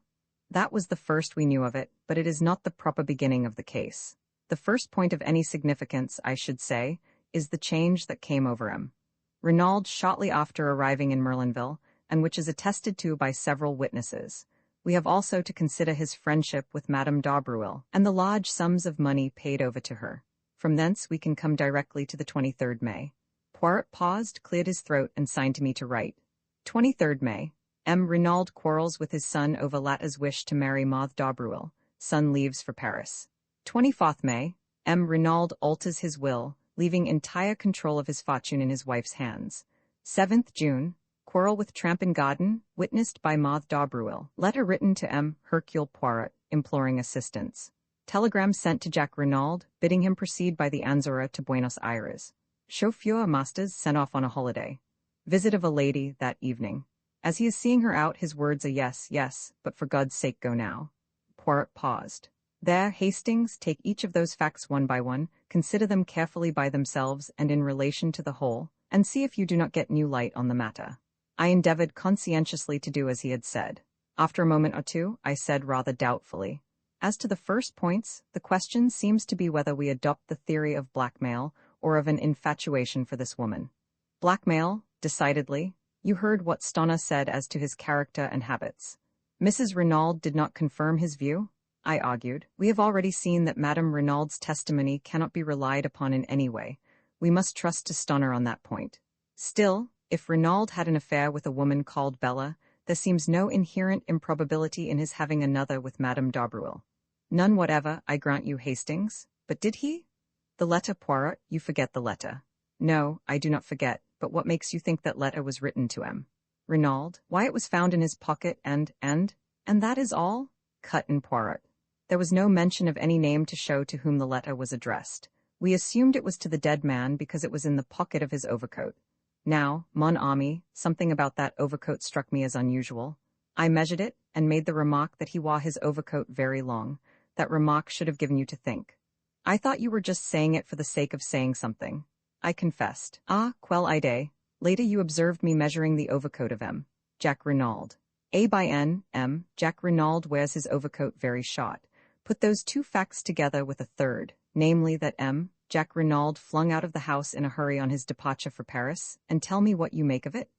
That was the first we knew of it, but it is not the proper beginning of the case. The first point of any significance, I should say, is the change that came over him. Renaud shortly after arriving in Merlinville, and which is attested to by several witnesses. We have also to consider his friendship with Madame d'Aubrieux, and the large sums of money paid over to her. From thence we can come directly to the 23rd May. Poirot paused, cleared his throat, and signed to me to write. 23rd May. M. Renaud quarrels with his son over Latta's wish to marry Maude d'Aubrieux. Son leaves for Paris. 24th May. M. Renaud alters his will, leaving entire control of his fortune in his wife's hands. 7th June. Quarrel with Tramp in Garden, witnessed by Maude d'Aubrieux. Letter written to M. Hercule Poirot, imploring assistance. Telegram sent to Jacques Renaud, bidding him proceed by the Anzora to Buenos Aires. Chauffeur Masters sent off on a holiday. Visit of a lady that evening. As he is seeing her out, his words are yes, yes, but for God's sake go now. Poirot paused. There, Hastings, take each of those facts one by one, consider them carefully by themselves and in relation to the whole, and see if you do not get new light on the matter. I endeavored conscientiously to do as he had said. After a moment or two, I said rather doubtfully, as to the first points, the question seems to be whether we adopt the theory of blackmail or of an infatuation for this woman. Blackmail, decidedly. You heard what Stoner said as to his character and habits. Mrs. Renaud did not confirm his view, I argued. We have already seen that Madame Renaud's testimony cannot be relied upon in any way. We must trust to Stoner on that point. Still, if Renaud had an affair with a woman called Bella, there seems no inherent improbability in his having another with Madame d'Aubrieux. None whatever, I grant you, Hastings. But did he? The letter, Poirot, you forget the letter. No, I do not forget, but what makes you think that letter was written to M. Renaud? Why, it was found in his pocket and that is all? Cut in Poirot. There was no mention of any name to show to whom the letter was addressed. We assumed it was to the dead man because it was in the pocket of his overcoat. Now, mon ami, something about that overcoat struck me as unusual. I measured it, and made the remark that he wore his overcoat very long. That remark should have given you to think. I thought you were just saying it for the sake of saying something. I confessed. Ah, quelle idée. Later you observed me measuring the overcoat of M. Jacques Renaud. A by N, M. Jacques Renaud wears his overcoat very short. Put those two facts together with a third, namely that M. Jacques Renaud flung out of the house in a hurry on his departure for Paris, and tell me what you make of it.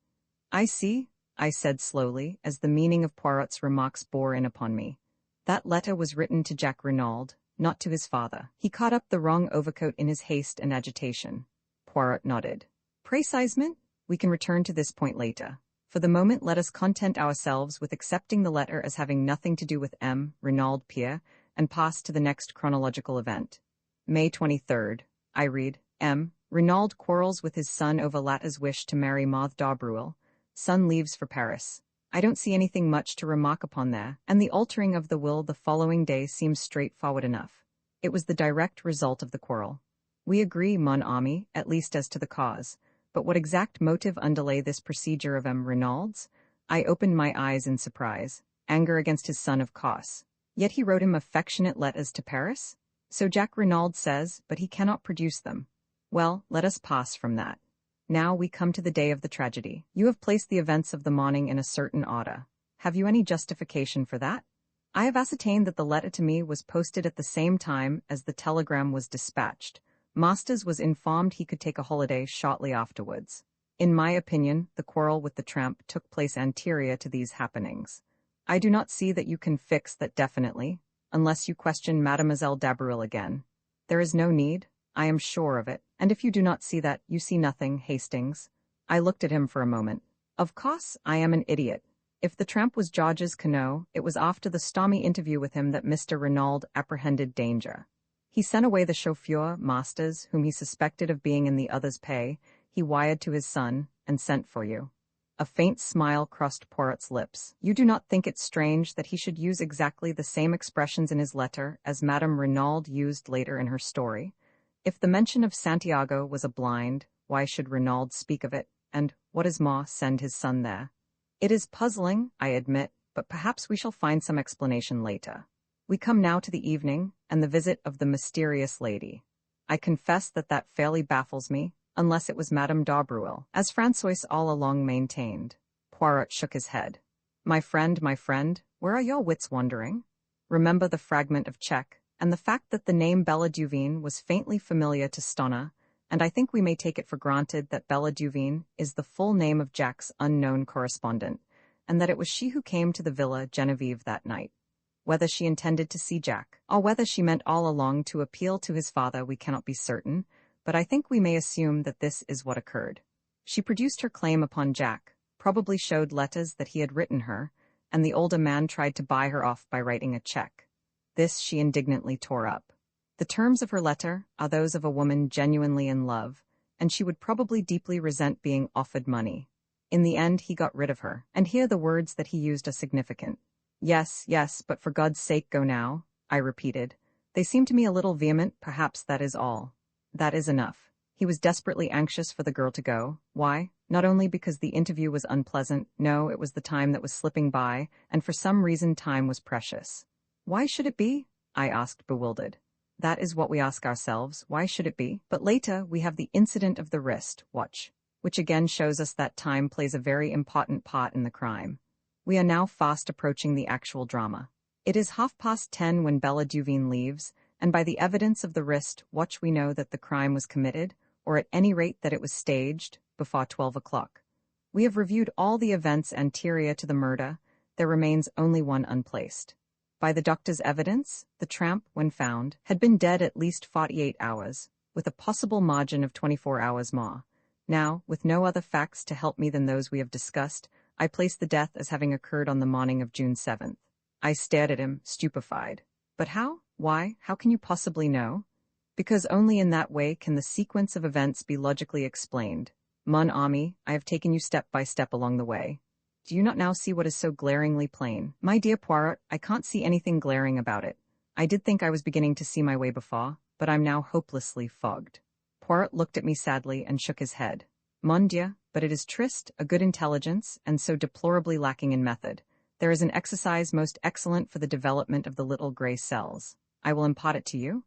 I see, I said slowly, as the meaning of Poirot's remarks bore in upon me. That letter was written to Jacques Renaud, not to his father. He caught up the wrong overcoat in his haste and agitation. Poirot nodded. Précisement? We can return to this point later. For the moment let us content ourselves with accepting the letter as having nothing to do with M. Renaud Pierre, and pass to the next chronological event. May 23rd. I read, M. Renaud quarrels with his son over Latta's wish to marry Maude d'Aubrieux. Son leaves for Paris. I don't see anything much to remark upon there, and the altering of the will the following day seems straightforward enough. It was the direct result of the quarrel. We agree, mon ami, at least as to the cause. But what exact motive underlay this procedure of M. Renaud's? I opened my eyes in surprise. Anger against his son, of course. Yet he wrote him affectionate letters to Paris? So Jacques Renaud says, but he cannot produce them. Well, let us pass from that. Now we come to the day of the tragedy. You have placed the events of the morning in a certain order. Have you any justification for that? I have ascertained that the letter to me was posted at the same time as the telegram was dispatched. Masters was informed he could take a holiday shortly afterwards. In my opinion, the quarrel with the tramp took place anterior to these happenings. I do not see that you can fix that definitely, unless you question Mademoiselle d'Aubrieux again. There is no need, I am sure of it, and if you do not see that, you see nothing, Hastings. I looked at him for a moment. Of course, I am an idiot. If the tramp was Georges Queneau, it was after the stormy interview with him that Mr. Renaud apprehended danger. He sent away the chauffeur, Masters, whom he suspected of being in the other's pay. He wired to his son, and sent for you." A faint smile crossed Poirot's lips. "You do not think it strange that he should use exactly the same expressions in his letter as Madame Renaud used later in her story? If the mention of Santiago was a blind, why should Renaud speak of it, and what does Ma send his son there? It is puzzling, I admit, but perhaps we shall find some explanation later. We come now to the evening, and the visit of the mysterious lady. I confess that fairly baffles me, unless it was Madame d'Aubruel, as François all along maintained." Poirot shook his head. My friend, where are your wits wandering? Remember the fragment of check, and the fact that the name Bella Duveen was faintly familiar to Stonna, and I think we may take it for granted that Bella Duveen is the full name of Jack's unknown correspondent, and that it was she who came to the Villa Genevieve that night. Whether she intended to see Jack, or whether she meant all along to appeal to his father, we cannot be certain, but I think we may assume that this is what occurred. She produced her claim upon Jack, probably showed letters that he had written her, and the older man tried to buy her off by writing a check. This she indignantly tore up. The terms of her letter are those of a woman genuinely in love, and she would probably deeply resent being offered money. In the end he got rid of her, and here the words that he used are significant. Yes, but for God's sake go now," I repeated. They seem to me a little vehement, perhaps that is all. That is enough. He was desperately anxious for the girl to go. Why? Not only because the interview was unpleasant, no, it was the time that was slipping by, and for some reason time was precious. Why should it be? I asked, bewildered. That is what we ask ourselves, why should it be? But later we have the incident of the wrist watch, which again shows us that time plays a very important part in the crime. We are now fast approaching the actual drama. It is 10:30 when Bella Duveen leaves, and by the evidence of the wrist watch we know that the crime was committed, or at any rate that it was staged, before 12 o'clock. We have reviewed all the events anterior to the murder. There remains only one unplaced. By the doctor's evidence, the tramp, when found, had been dead at least 48 hours, with a possible margin of 24 hours more. Now, with no other facts to help me than those we have discussed, I place the death as having occurred on the morning of June 7th. I stared at him, stupefied. But how? Why? How can you possibly know? Because only in that way can the sequence of events be logically explained. Mon ami, I have taken you step by step along the way. Do you not now see what is so glaringly plain? My dear Poirot, I can't see anything glaring about it. I did think I was beginning to see my way before, but I'm now hopelessly fogged. Poirot looked at me sadly and shook his head. Mon Dieu, but it is triste, a good intelligence, and so deplorably lacking in method. There is an exercise most excellent for the development of the little grey cells. I will impart it to you.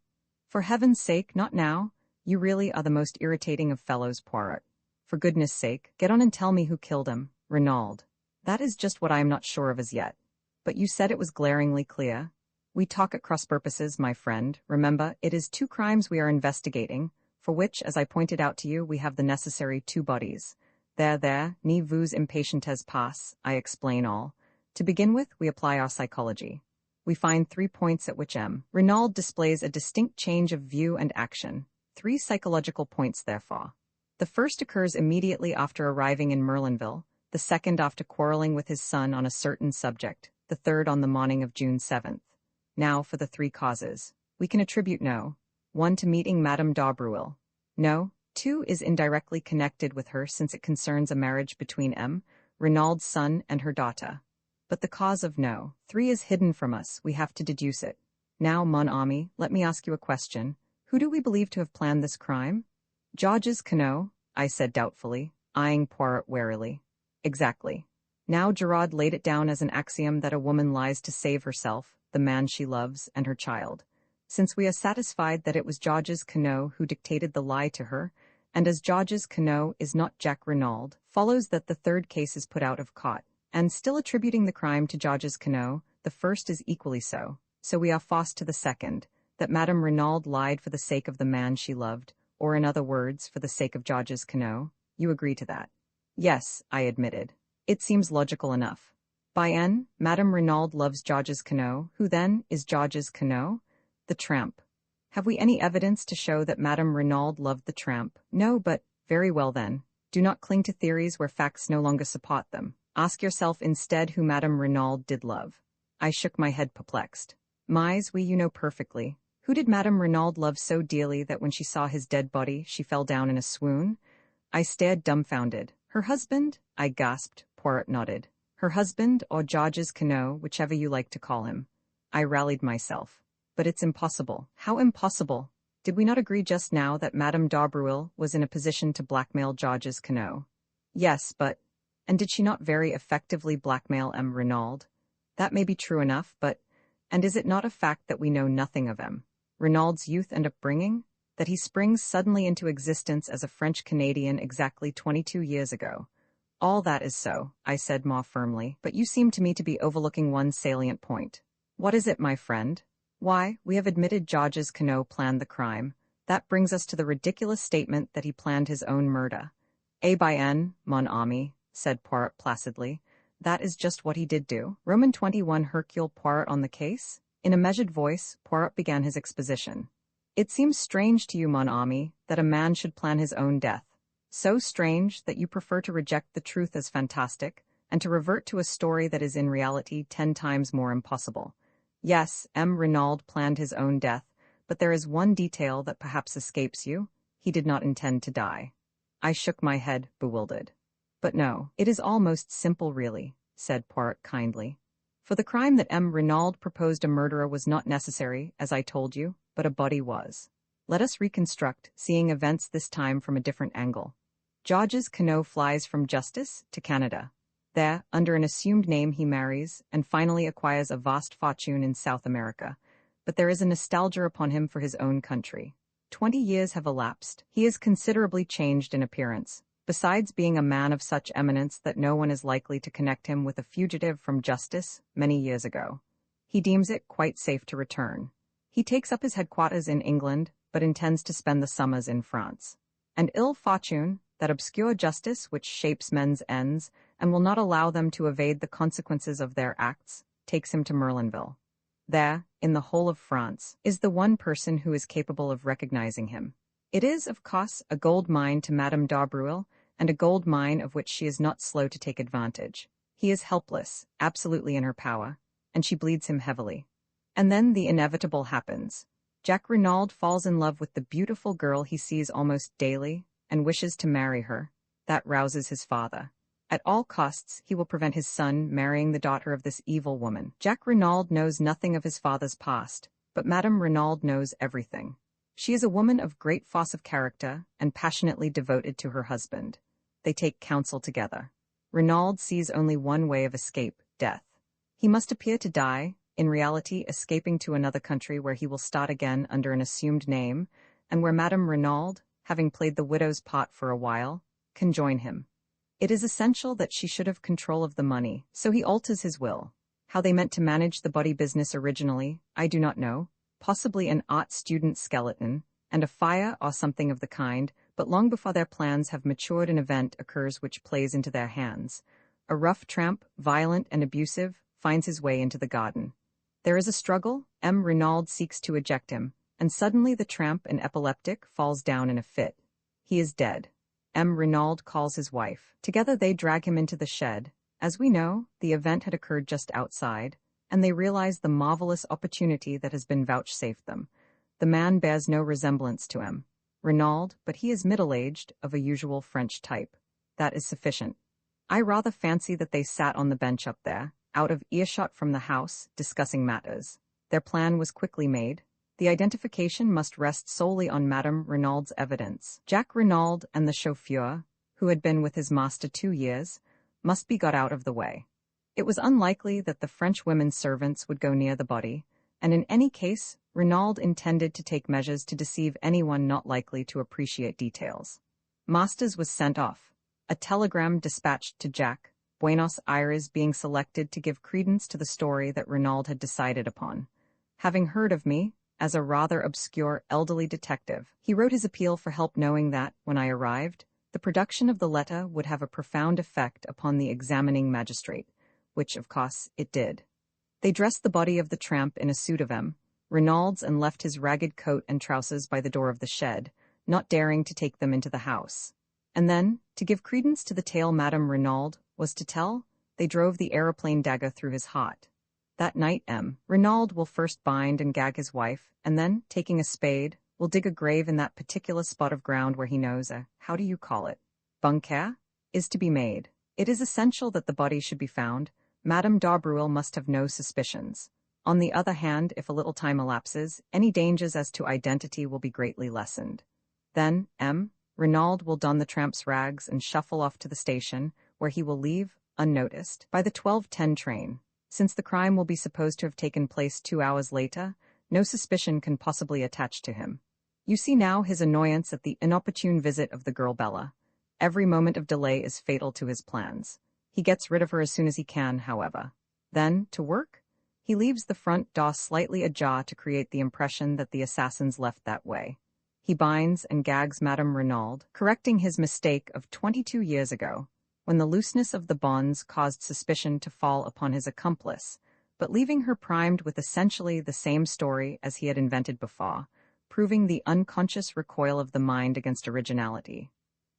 For heaven's sake, not now. You really are the most irritating of fellows, Poirot. For goodness sake, get on and tell me who killed him, Renaud. That is just what I am not sure of as yet. But you said it was glaringly clear. We talk at cross purposes, my friend. Remember, it is 2 crimes we are investigating, for which, as I pointed out to you, we have the necessary 2 bodies. There, ne vous impatientes pas, I explain all. To begin with, we apply our psychology. We find 3 points at which Renaud displays a distinct change of view and action. 3 psychological points, therefore. The first occurs immediately after arriving in Merlinville, the second after quarreling with his son on a certain subject, the third on the morning of June 7th. Now for the 3 causes. We can attribute no. 1 to meeting Madame d'Aubruel. No. 2 is indirectly connected with her since it concerns a marriage between Renaud's son and her daughter. But the cause of no. 3 is hidden from us, we have to deduce it. Now, mon ami, let me ask you a question. Who do we believe to have planned this crime? Georges Queneau, I said doubtfully, eyeing Poirot warily. Exactly. Now Gerard laid it down as an axiom that a woman lies to save herself, the man she loves, and her child. Since we are satisfied that it was Georges Queneau who dictated the lie to her, and as Georges Queneau is not Jacques Renaud, follows that the 3rd case is put out of court. And still attributing the crime to Georges Queneau, the first is equally so. So we are forced to the second, that Madame Renaud lied for the sake of the man she loved, or in other words, for the sake of Georges Queneau. You agree to that? Yes, I admitted. It seems logical enough. By N, Madame Renaud loves Georges Queneau, who then is Georges Queneau? The tramp. Have we any evidence to show that Madame Renaud loved the tramp? No, but, very well then. Do not cling to theories where facts no longer support them. Ask yourself instead who Madame Renaud did love. I shook my head perplexed. Mais, you know perfectly. Who did Madame Renaud love so dearly that when she saw his dead body she fell down in a swoon? I stared dumbfounded. Her husband? I gasped. Poirot nodded. Her husband, or Georges Quinault, whichever you like to call him. I rallied myself. But it's impossible. How impossible? Did we not agree just now that Madame d'Arbreuil was in a position to blackmail Georges Quinault? Yes, but... And did she not very effectively blackmail M. Renaud? That may be true enough, but... And is it not a fact that we know nothing of M. Renaud's youth and upbringing? That he springs suddenly into existence as a French-Canadian exactly 22 years ago? All that is so, I said more firmly, but you seem to me to be overlooking one salient point. What is it, my friend? Why, we have admitted Georges Quinault planned the crime. That brings us to the ridiculous statement that he planned his own murder. Eh bien, mon ami, said Poirot placidly. That is just what he did do. Roman 21 Hercule Poirot on the case? In a measured voice, Poirot began his exposition. It seems strange to you, mon ami, that a man should plan his own death. So strange that you prefer to reject the truth as fantastic, and to revert to a story that is in reality 10 times more impossible. Yes, M. Renaud planned his own death, but there is one detail that perhaps escapes you. He did not intend to die. I shook my head, bewildered. But no, it is all most simple really, said Poirot kindly. For the crime that M. Renaud proposed a murderer was not necessary, as I told you, but a body was. Let us reconstruct, seeing events this time from a different angle. Georges Quinault flies from justice to Canada. There, under an assumed name, he marries, and finally acquires a vast fortune in South America. But there is a nostalgia upon him for his own country. 20 years have elapsed. He is considerably changed in appearance, besides being a man of such eminence that no one is likely to connect him with a fugitive from justice many years ago. He deems it quite safe to return. He takes up his headquarters in England, but intends to spend the summers in France. And ill fortune, that obscure justice which shapes men's ends and will not allow them to evade the consequences of their acts, takes him to Merlinville. There, in the whole of France, is the one person who is capable of recognizing him. It is, of course, a gold mine to Madame d'Arbreuil, and a gold mine of which she is not slow to take advantage. He is helpless, absolutely in her power, and she bleeds him heavily. And then the inevitable happens. Jacques Renaud falls in love with the beautiful girl he sees almost daily, and wishes to marry her. That rouses his father. At all costs, he will prevent his son marrying the daughter of this evil woman. Jacques Renaud knows nothing of his father's past, but Madame Renaud knows everything. She is a woman of great force of character and passionately devoted to her husband. They take counsel together. Renaud sees only one way of escape, death. He must appear to die, in reality escaping to another country where he will start again under an assumed name, and where Madame Renaud, having played the widow's part for a while, can join him. It is essential that she should have control of the money, so he alters his will. How they meant to manage the body business originally, I do not know. Possibly an art student skeleton, and a fire or something of the kind, but long before their plans have matured an event occurs which plays into their hands. A rough tramp, violent and abusive, finds his way into the garden. There is a struggle, M. Renaud seeks to eject him, and suddenly the tramp, an epileptic, falls down in a fit. He is dead. M. Renaud calls his wife. Together they drag him into the shed. As we know, the event had occurred just outside, and they realize the marvelous opportunity that has been vouchsafed them. The man bears no resemblance to M. Renaud, but he is middle-aged, of a usual French type. That is sufficient. I rather fancy that they sat on the bench up there, out of earshot from the house, discussing matters. Their plan was quickly made. The identification must rest solely on Madame Renaud's evidence. Jacques Renaud and the chauffeur, who had been with his master 2 years, must be got out of the way. It was unlikely that the French women servants would go near the body, and in any case, Renaud intended to take measures to deceive anyone not likely to appreciate details. Masters was sent off. A telegram dispatched to Jacques, Buenos Aires being selected to give credence to the story that Renaud had decided upon. Having heard of me, as a rather obscure elderly detective, he wrote his appeal for help, knowing that, when I arrived, the production of the letter would have a profound effect upon the examining magistrate, which, of course, it did. They dressed the body of the tramp in a suit of M. Renaud's and left his ragged coat and trousers by the door of the shed, not daring to take them into the house. And then, to give credence to the tale Madame Renaud was to tell, they drove the aeroplane dagger through his heart. That night M. Renaud will first bind and gag his wife, and then, taking a spade, will dig a grave in that particular spot of ground where he knows how do you call it? Bunker? is to be made. It is essential that the body should be found. Madame d'Arbreuil must have no suspicions. On the other hand, if a little time elapses, any dangers as to identity will be greatly lessened. Then, Renaud will don the tramp's rags and shuffle off to the station, where he will leave, unnoticed, by the 12:10 train. Since the crime will be supposed to have taken place 2 hours later, no suspicion can possibly attach to him. You see now his annoyance at the inopportune visit of the girl Bella. Every moment of delay is fatal to his plans. He gets rid of her as soon as he can, however. Then, to work? He leaves the front door slightly ajar to create the impression that the assassins left that way. He binds and gags Madame Renaud, correcting his mistake of 22 years ago, when the looseness of the bonds caused suspicion to fall upon his accomplice, but leaving her primed with essentially the same story as he had invented before, proving the unconscious recoil of the mind against originality.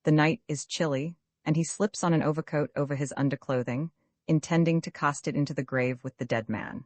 The night is chilly, and he slips on an overcoat over his underclothing, intending to cast it into the grave with the dead man.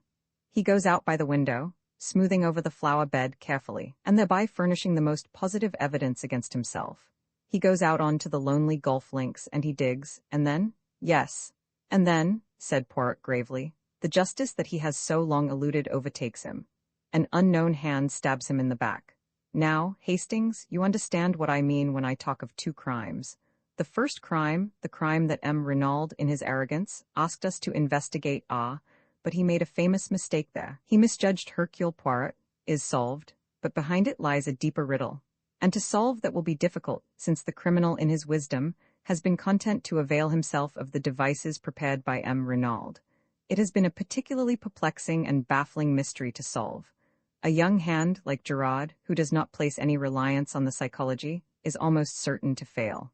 He goes out by the window, smoothing over the flower bed carefully, and thereby furnishing the most positive evidence against himself. He goes out onto the lonely golf links and he digs, and then, yes, and then, said Poirot gravely, the justice that he has so long eluded overtakes him. An unknown hand stabs him in the back. Now, Hastings, you understand what I mean when I talk of 2 crimes. The first crime, the crime that Renaud, in his arrogance, asked us to investigate, but he made a famous mistake there. He misjudged Hercule Poirot, is solved, but behind it lies a deeper riddle. And to solve that will be difficult, since the criminal in his wisdom has been content to avail himself of the devices prepared by Renaud. It has been a particularly perplexing and baffling mystery to solve. A young hand like Gerard, who does not place any reliance on the psychology, is almost certain to fail.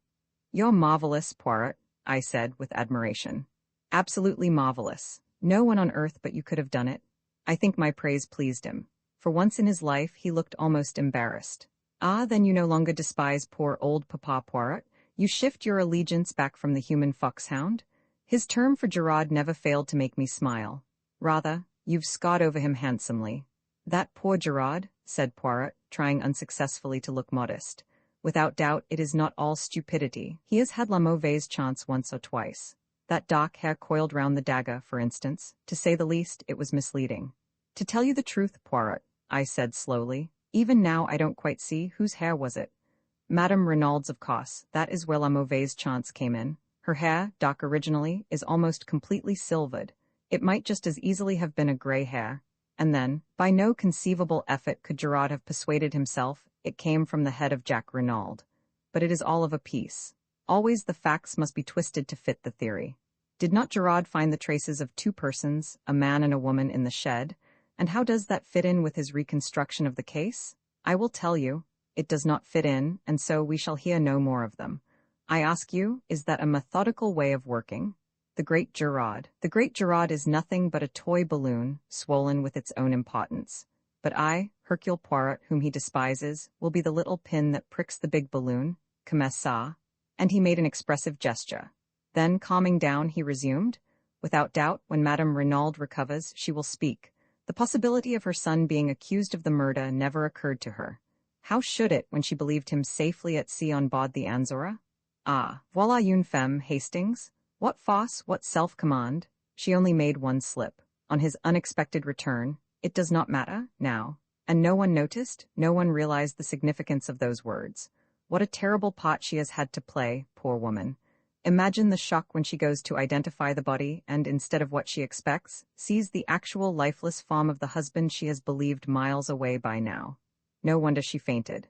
You're marvelous, Poirot, I said with admiration. Absolutely marvelous. No one on earth but you could have done it. I think my praise pleased him. For once in his life he looked almost embarrassed. Ah, then you no longer despise poor old Papa Poirot? You shift your allegiance back from the human foxhound? His term for Gerard never failed to make me smile. Rather, you've scawed over him handsomely. That poor Gerard, said Poirot, trying unsuccessfully to look modest. Without doubt it is not all stupidity. He has had la mauvaise chance once or twice. That dark hair coiled round the dagger, for instance, to say the least, it was misleading. To tell you the truth, Poirot, I said slowly, even now I don't quite see whose hair was it. Madame Renaud's, of course, that is where la mauvaise chance came in. Her hair, dark originally, is almost completely silvered. It might just as easily have been a grey hair. And then, by no conceivable effort could Gerard have persuaded himself it came from the head of Jack Renaud. But it is all of a piece. Always the facts must be twisted to fit the theory. Did not Gerard find the traces of 2 persons, a man and a woman, in the shed? And how does that fit in with his reconstruction of the case? I will tell you, it does not fit in, and so we shall hear no more of them. I ask you, is that a methodical way of working? The great Gerard is nothing but a toy balloon, swollen with its own importance. But I, Hercule Poirot, whom he despises, will be the little pin that pricks the big balloon, comme ça, and he made an expressive gesture. Then, calming down, he resumed, without doubt, when Madame Renaud recovers, she will speak. The possibility of her son being accused of the murder never occurred to her. How should it, when she believed him safely at sea on board the Anzora? Ah, voilà une femme, Hastings. What farce, what self-command. She only made one slip. On his unexpected return, it does not matter, now. And no one noticed, no one realized the significance of those words. What a terrible part she has had to play, poor woman. Imagine the shock when she goes to identify the body and, instead of what she expects, sees the actual lifeless form of the husband she has believed miles away by now. No wonder she fainted.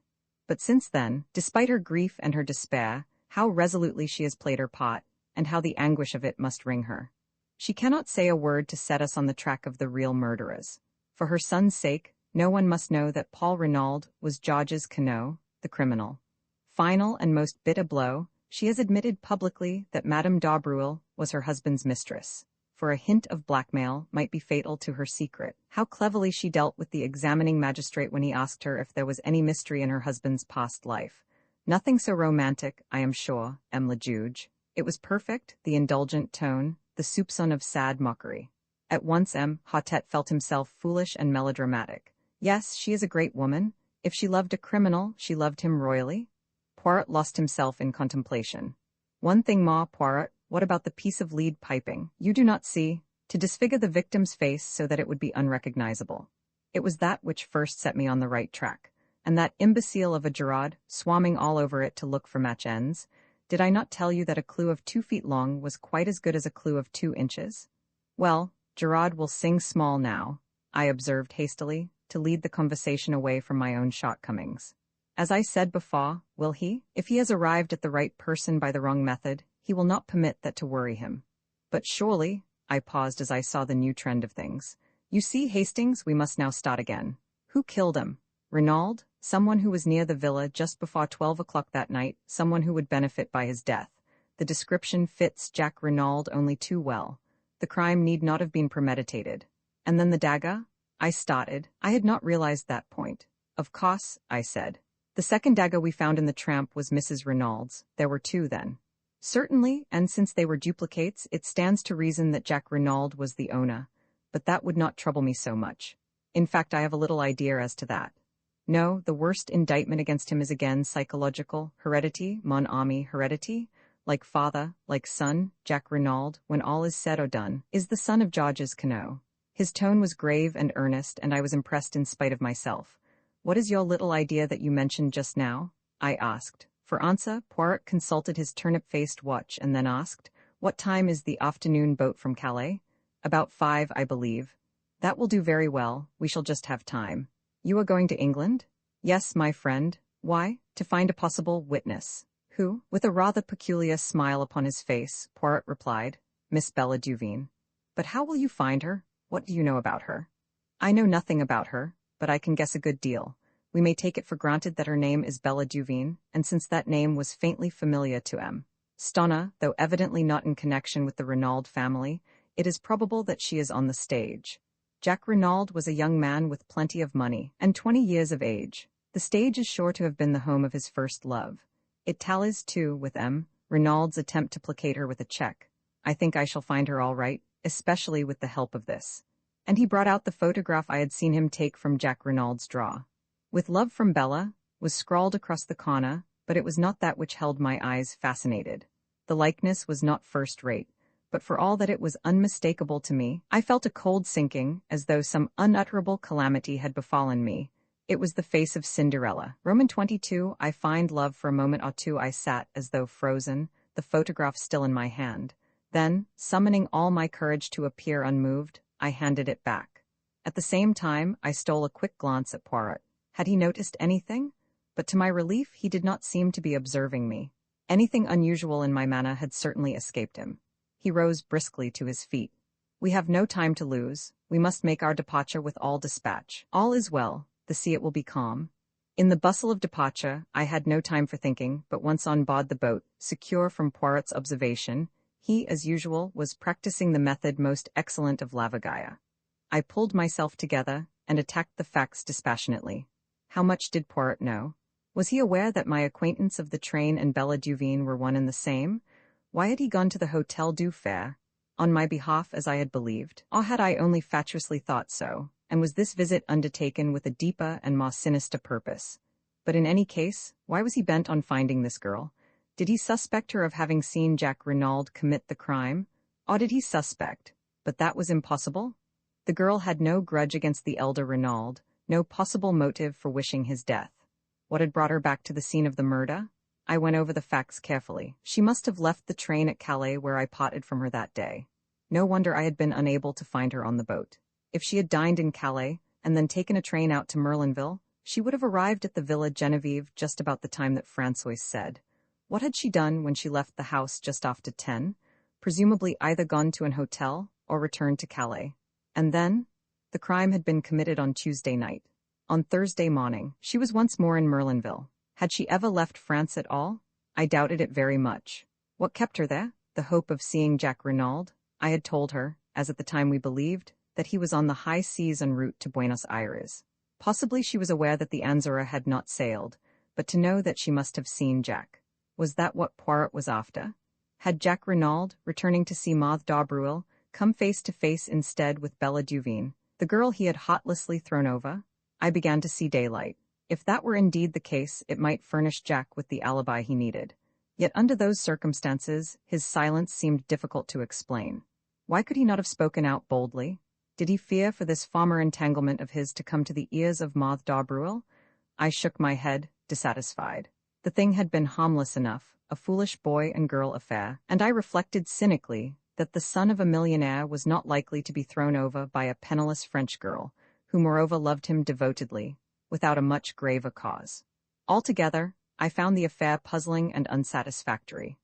But since then, despite her grief and her despair, how resolutely she has played her part, and how the anguish of it must wring her. She cannot say a word to set us on the track of the real murderers. For her son's sake, no one must know that Paul Renaud was Georges Queneau, the criminal. Final and most bitter blow, she has admitted publicly that Madame d'Arbreuil was her husband's mistress. For a hint of blackmail might be fatal to her secret. How cleverly she dealt with the examining magistrate when he asked her if there was any mystery in her husband's past life. Nothing so romantic, I am sure, le juge. It was perfect, the indulgent tone, the soupçon of sad mockery. At once Hotet felt himself foolish and melodramatic. Yes, she is a great woman. If she loved a criminal, she loved him royally. Poirot lost himself in contemplation. One thing more, Poirot, what about the piece of lead piping? You do not see, to disfigure the victim's face so that it would be unrecognizable. It was that which first set me on the right track, and that imbecile of a Gerard, swarming all over it to look for match ends. Did I not tell you that a clue of 2 feet long was quite as good as a clue of 2 inches? Well, Gerard will sing small now, I observed hastily, to lead the conversation away from my own shortcomings. As I said before, will he? If he has arrived at the right person by the wrong method, he will not permit that to worry him. But surely, I paused as I saw the new trend of things. You see, Hastings, we must now start again. Who killed him? Renaud? Someone who was near the villa just before 12 o'clock that night, someone who would benefit by his death. The description fits Jack Renaud only too well. The crime need not have been premeditated. And then the dagger? I started. I had not realized that point. Of course, I said. The second dagger we found in the tramp was Mrs. Renaud's. There were 2 then. Certainly, and since they were duplicates, it stands to reason that Jack Renaud was the owner. But that would not trouble me so much. In fact, I have a little idea as to that. No, the worst indictment against him is again psychological, heredity, mon ami, heredity. Like father, like son, Jack Renaud, when all is said or done, is the son of Georges Cano. His tone was grave and earnest, and I was impressed in spite of myself. What is your little idea that you mentioned just now? I asked. For answer, Poirot consulted his turnip-faced watch and then asked, What time is the afternoon boat from Calais? About 5, I believe. That will do very well, we shall just have time. You are going to England? Yes, my friend. Why? To find a possible witness. Who? With a rather peculiar smile upon his face, Poirot replied, Miss Bella Duveen. But how will you find her? What do you know about her? I know nothing about her, but I can guess a good deal. We may take it for granted that her name is Bella Duveen, and since that name was faintly familiar to M. Stonna, though evidently not in connection with the Renaud family, it is probable that she is on the stage. Jack Renaud was a young man with plenty of money, and 20 years of age. The stage is sure to have been the home of his first love. It tallies, too, with M. Renaud's attempt to placate her with a check. I think I shall find her all right, especially with the help of this. And he brought out the photograph I had seen him take from Jack Renaud's drawer. With love from Bella, was scrawled across the corner, but it was not that which held my eyes fascinated. The likeness was not first-rate. But for all that it was unmistakable to me, I felt a cold sinking, as though some unutterable calamity had befallen me. It was the face of Cinderella. Roman 22, I find love for a moment or two I sat as though frozen, the photograph still in my hand. Then, summoning all my courage to appear unmoved, I handed it back. At the same time, I stole a quick glance at Poirot. Had he noticed anything? But to my relief, he did not seem to be observing me. Anything unusual in my manner had certainly escaped him. He rose briskly to his feet. We have no time to lose. We must make our departure with all dispatch. All is well. The sea it will be calm. In the bustle of departure, I had no time for thinking, but once on board the boat, secure from Poirot's observation, he, as usual, was practicing the method most excellent of Lavagaya. I pulled myself together and attacked the facts dispassionately. How much did Poirot know? Was he aware that my acquaintance of the train and Bella Duveen were one and the same? Why had he gone to the Hotel du Fer? On my behalf, as I had believed? Or had I only fatuously thought so? And was this visit undertaken with a deeper and more sinister purpose? But in any case, why was he bent on finding this girl? Did he suspect her of having seen Jack Renaud commit the crime? Or did he suspect? But that was impossible. The girl had no grudge against the elder Renaud, no possible motive for wishing his death. What had brought her back to the scene of the murder? I went over the facts carefully. She must have left the train at Calais where I parted from her that day. No wonder I had been unable to find her on the boat. If she had dined in Calais, and then taken a train out to Merlinville, she would have arrived at the Villa Genevieve just about the time that François said. What had she done when she left the house just after 10? Presumably either gone to an hotel or returned to Calais. And then? The crime had been committed on Tuesday night. On Thursday morning, she was once more in Merlinville. Had she ever left France at all? I doubted it very much. What kept her there? The hope of seeing Jack Renaud? I had told her, as at the time we believed, that he was on the high seas en route to Buenos Aires. Possibly she was aware that the Anzora had not sailed, but to know that she must have seen Jack. Was that what Poirot was after? Had Jack Renaud, returning to see Maude d'Arbruel, come face to face instead with Bella Duveen, the girl he had heartlessly thrown over? I began to see daylight. If that were indeed the case, it might furnish Jack with the alibi he needed. Yet under those circumstances, his silence seemed difficult to explain. Why could he not have spoken out boldly? Did he fear for this former entanglement of his to come to the ears of Marthe d'Arbruel? I shook my head, dissatisfied. The thing had been harmless enough, a foolish boy and girl affair, and I reflected cynically that the son of a millionaire was not likely to be thrown over by a penniless French girl, who moreover loved him devotedly, without a much graver cause. Altogether, I found the affair puzzling and unsatisfactory.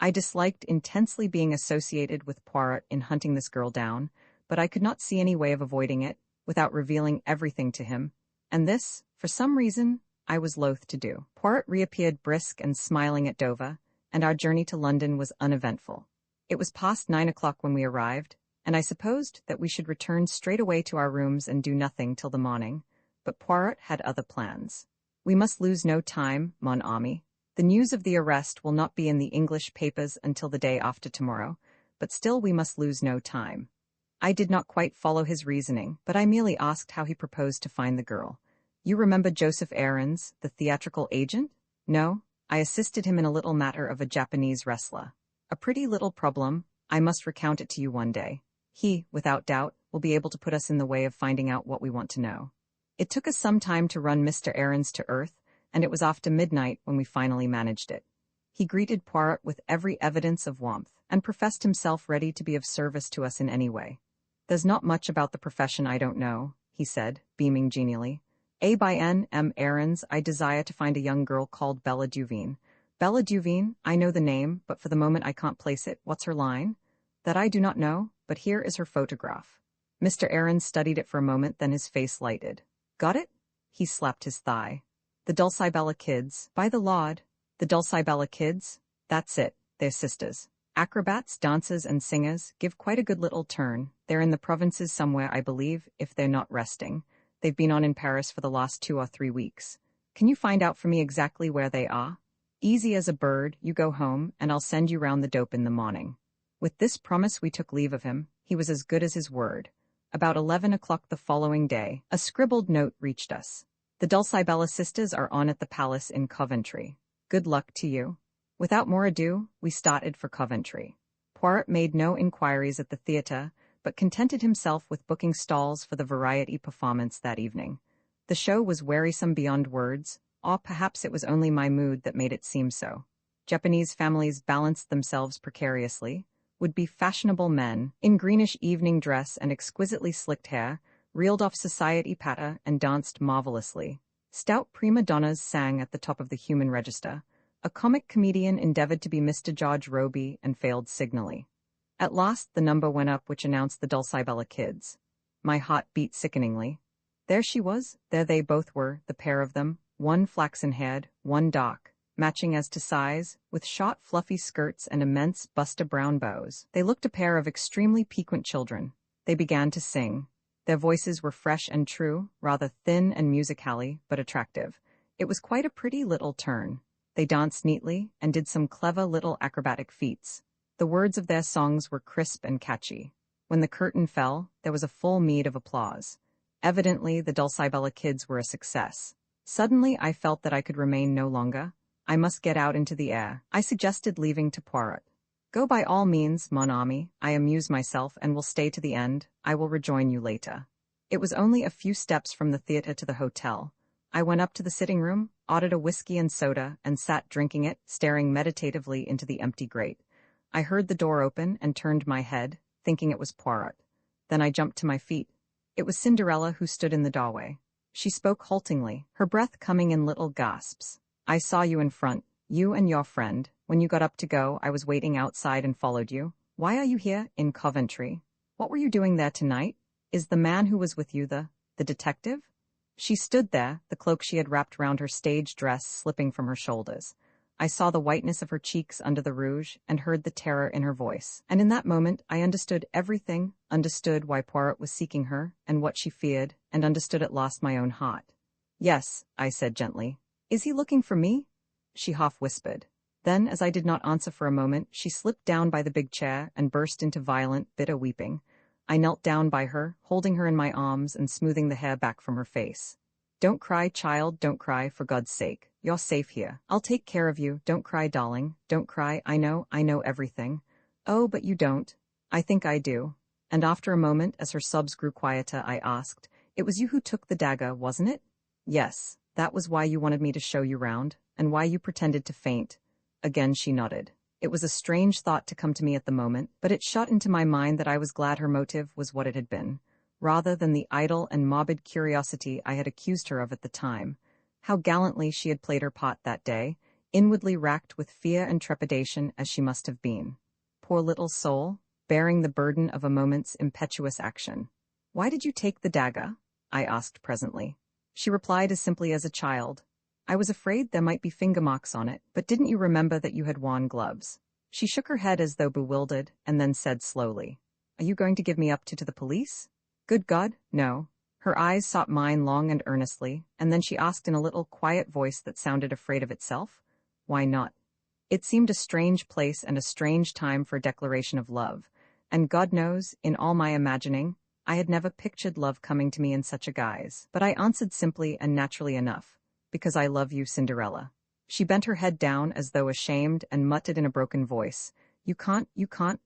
I disliked intensely being associated with Poirot in hunting this girl down, but I could not see any way of avoiding it, without revealing everything to him, and this, for some reason, I was loath to do. Poirot reappeared brisk and smiling at Dover, and our journey to London was uneventful. It was past 9 o'clock when we arrived, and I supposed that we should return straight away to our rooms and do nothing till the morning, but Poirot had other plans. We must lose no time, mon ami. The news of the arrest will not be in the English papers until the day after tomorrow, but still we must lose no time. I did not quite follow his reasoning, but I merely asked how he proposed to find the girl. You remember Joseph Aarons, the theatrical agent? No, I assisted him in a little matter of a Japanese wrestler. A pretty little problem, I must recount it to you one day. He, without doubt, will be able to put us in the way of finding out what we want to know. It took us some time to run Mr. Aarons to earth, and it was after midnight when we finally managed it. He greeted Poirot with every evidence of warmth, and professed himself ready to be of service to us in any way. There's not much about the profession I don't know, he said, beaming genially. By N.M. Aarons, I desire to find a young girl called Bella Duveen. Bella Duveen, I know the name, but for the moment I can't place it. What's her line? That I do not know, but here is her photograph. Mr. Aarons studied it for a moment, then his face lighted. Got it? He slapped his thigh. The Dulcibella kids, by the Lord. The Dulcibella kids? That's it, they're sisters. Acrobats, dancers, and singers, give quite a good little turn. They're in the provinces somewhere, I believe, if they're not resting. They've been on in Paris for the last 2 or 3 weeks. Can you find out for me exactly where they are? Easy as a bird, you go home, and I'll send you round the dope in the morning. With this promise we took leave of him. He was as good as his word. About 11 o'clock the following day, a scribbled note reached us. The Dulcibella sisters are on at the palace in Coventry. Good luck to you. Without more ado, we started for Coventry. Poirot made no inquiries at the theatre, but contented himself with booking stalls for the variety performance that evening. The show was wearisome beyond words, or perhaps it was only my mood that made it seem so. Japanese families balanced themselves precariously. Would-be fashionable men, in greenish evening dress and exquisitely slicked hair, reeled off society patter and danced marvelously. Stout prima donnas sang at the top of the human register. A comic comedian endeavored to be Mr. George Robey and failed signally. At last the number went up which announced the Dulcibella kids. My heart beat sickeningly. There she was, there they both were, the pair of them, one flaxen-haired, one dark, matching as to size, with short fluffy skirts and immense busta brown bows. They looked a pair of extremely piquant children. They began to sing. Their voices were fresh and true, rather thin and musically, but attractive. It was quite a pretty little turn. They danced neatly, and did some clever little acrobatic feats. The words of their songs were crisp and catchy. When the curtain fell, there was a full meed of applause. Evidently, the Dulcibella kids were a success. Suddenly, I felt that I could remain no longer. I must get out into the air. I suggested leaving to Poirot. Go by all means, mon ami. I amuse myself and will stay to the end. I will rejoin you later. It was only a few steps from the theatre to the hotel. I went up to the sitting room, ordered a whiskey and soda, and sat drinking it, staring meditatively into the empty grate. I heard the door open and turned my head, thinking it was Poirot. Then I jumped to my feet. It was Cinderella who stood in the doorway. She spoke haltingly, her breath coming in little gasps. I saw you in front, you and your friend. When you got up to go, I was waiting outside and followed you. Why are you here, in Coventry? What were you doing there tonight? Is the man who was with you the detective? She stood there, the cloak she had wrapped round her stage dress slipping from her shoulders. I saw the whiteness of her cheeks under the rouge and heard the terror in her voice. And in that moment, I understood everything, understood why Poirot was seeking her and what she feared, and understood at last my own heart. Yes, I said gently. Is he looking for me? She half-whispered. Then, as I did not answer for a moment, she slipped down by the big chair and burst into violent, bitter weeping. I knelt down by her, holding her in my arms and smoothing the hair back from her face. Don't cry, child, don't cry, for God's sake. You're safe here. I'll take care of you. Don't cry, darling. Don't cry. I know everything. Oh, but you don't. I think I do. And after a moment, as her sobs grew quieter, I asked, It was you who took the dagger, wasn't it? Yes, that was why you wanted me to show you round, and why you pretended to faint. Again she nodded. It was a strange thought to come to me at the moment, but it shot into my mind that I was glad her motive was what it had been, rather than the idle and morbid curiosity I had accused her of at the time. How gallantly she had played her part that day, inwardly racked with fear and trepidation as she must have been. Poor little soul, bearing the burden of a moment's impetuous action. Why did you take the dagger? I asked presently. She replied as simply as a child. I was afraid there might be finger marks on it, but didn't you remember that you had worn gloves? She shook her head as though bewildered, and then said slowly, Are you going to give me up to the police? Good God, no. Her eyes sought mine long and earnestly, and then she asked in a little, quiet voice that sounded afraid of itself, Why not? It seemed a strange place and a strange time for a declaration of love, and God knows, in all my imagining, I had never pictured love coming to me in such a guise. But I answered simply and naturally enough, Because I love you, Cinderella. She bent her head down as though ashamed and muttered in a broken voice, You can't,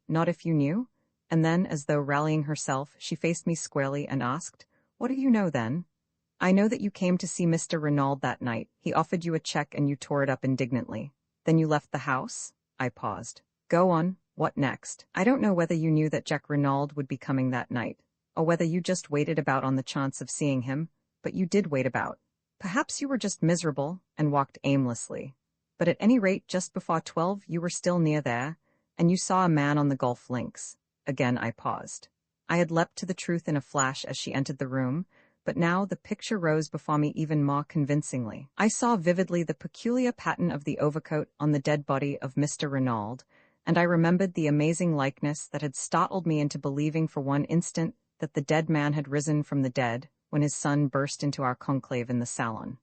not if you knew? And then, as though rallying herself, she faced me squarely and asked, What do you know then? I know that you came to see Mr. Renaud that night. He offered you a check and you tore it up indignantly. Then you left the house? I paused. Go on, what next? I don't know whether you knew that Jack Renaud would be coming that night, or whether you just waited about on the chance of seeing him, but you did wait about. Perhaps you were just miserable and walked aimlessly. But at any rate, just before 12 you were still near there, and you saw a man on the golf links. Again I paused. I had leapt to the truth in a flash as she entered the room, but now the picture rose before me even more convincingly. I saw vividly the peculiar pattern of the overcoat on the dead body of Mr. Renaud, and I remembered the amazing likeness that had startled me into believing for one instant that the dead man had risen from the dead when his son burst into our conclave in the salon.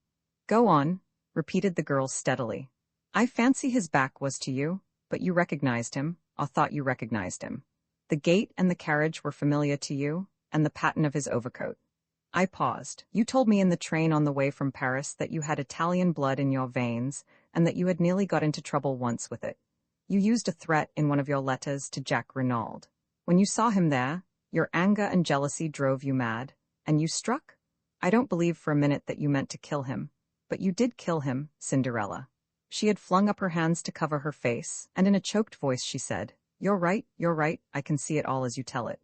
Go on, repeated the girl steadily. I fancy his back was to you, but you recognized him, or thought you recognized him. The gait and the carriage were familiar to you, and the pattern of his overcoat. I paused. You told me in the train on the way from Paris that you had Italian blood in your veins, and that you had nearly got into trouble once with it. You used a threat in one of your letters to Jack Renaud. When you saw him there, your anger and jealousy drove you mad, and you struck? I don't believe for a minute that you meant to kill him, but you did kill him, Cinderella. She had flung up her hands to cover her face, and in a choked voice she said, You're right, I can see it all as you tell it.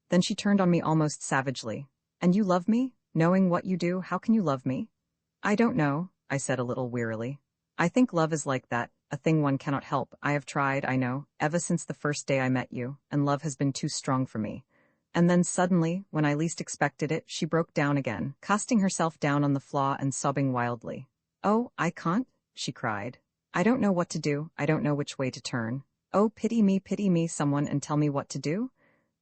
Then she turned on me almost savagely. And you love me? Knowing what you do, how can you love me? I don't know, I said a little wearily. I think love is like that, a thing one cannot help. I have tried, I know, ever since the first day I met you, and love has been too strong for me. And then suddenly, when I least expected it, she broke down again, casting herself down on the floor and sobbing wildly. Oh, I can't, she cried. I don't know what to do, I don't know which way to turn. Oh, pity me, someone, and tell me what to do?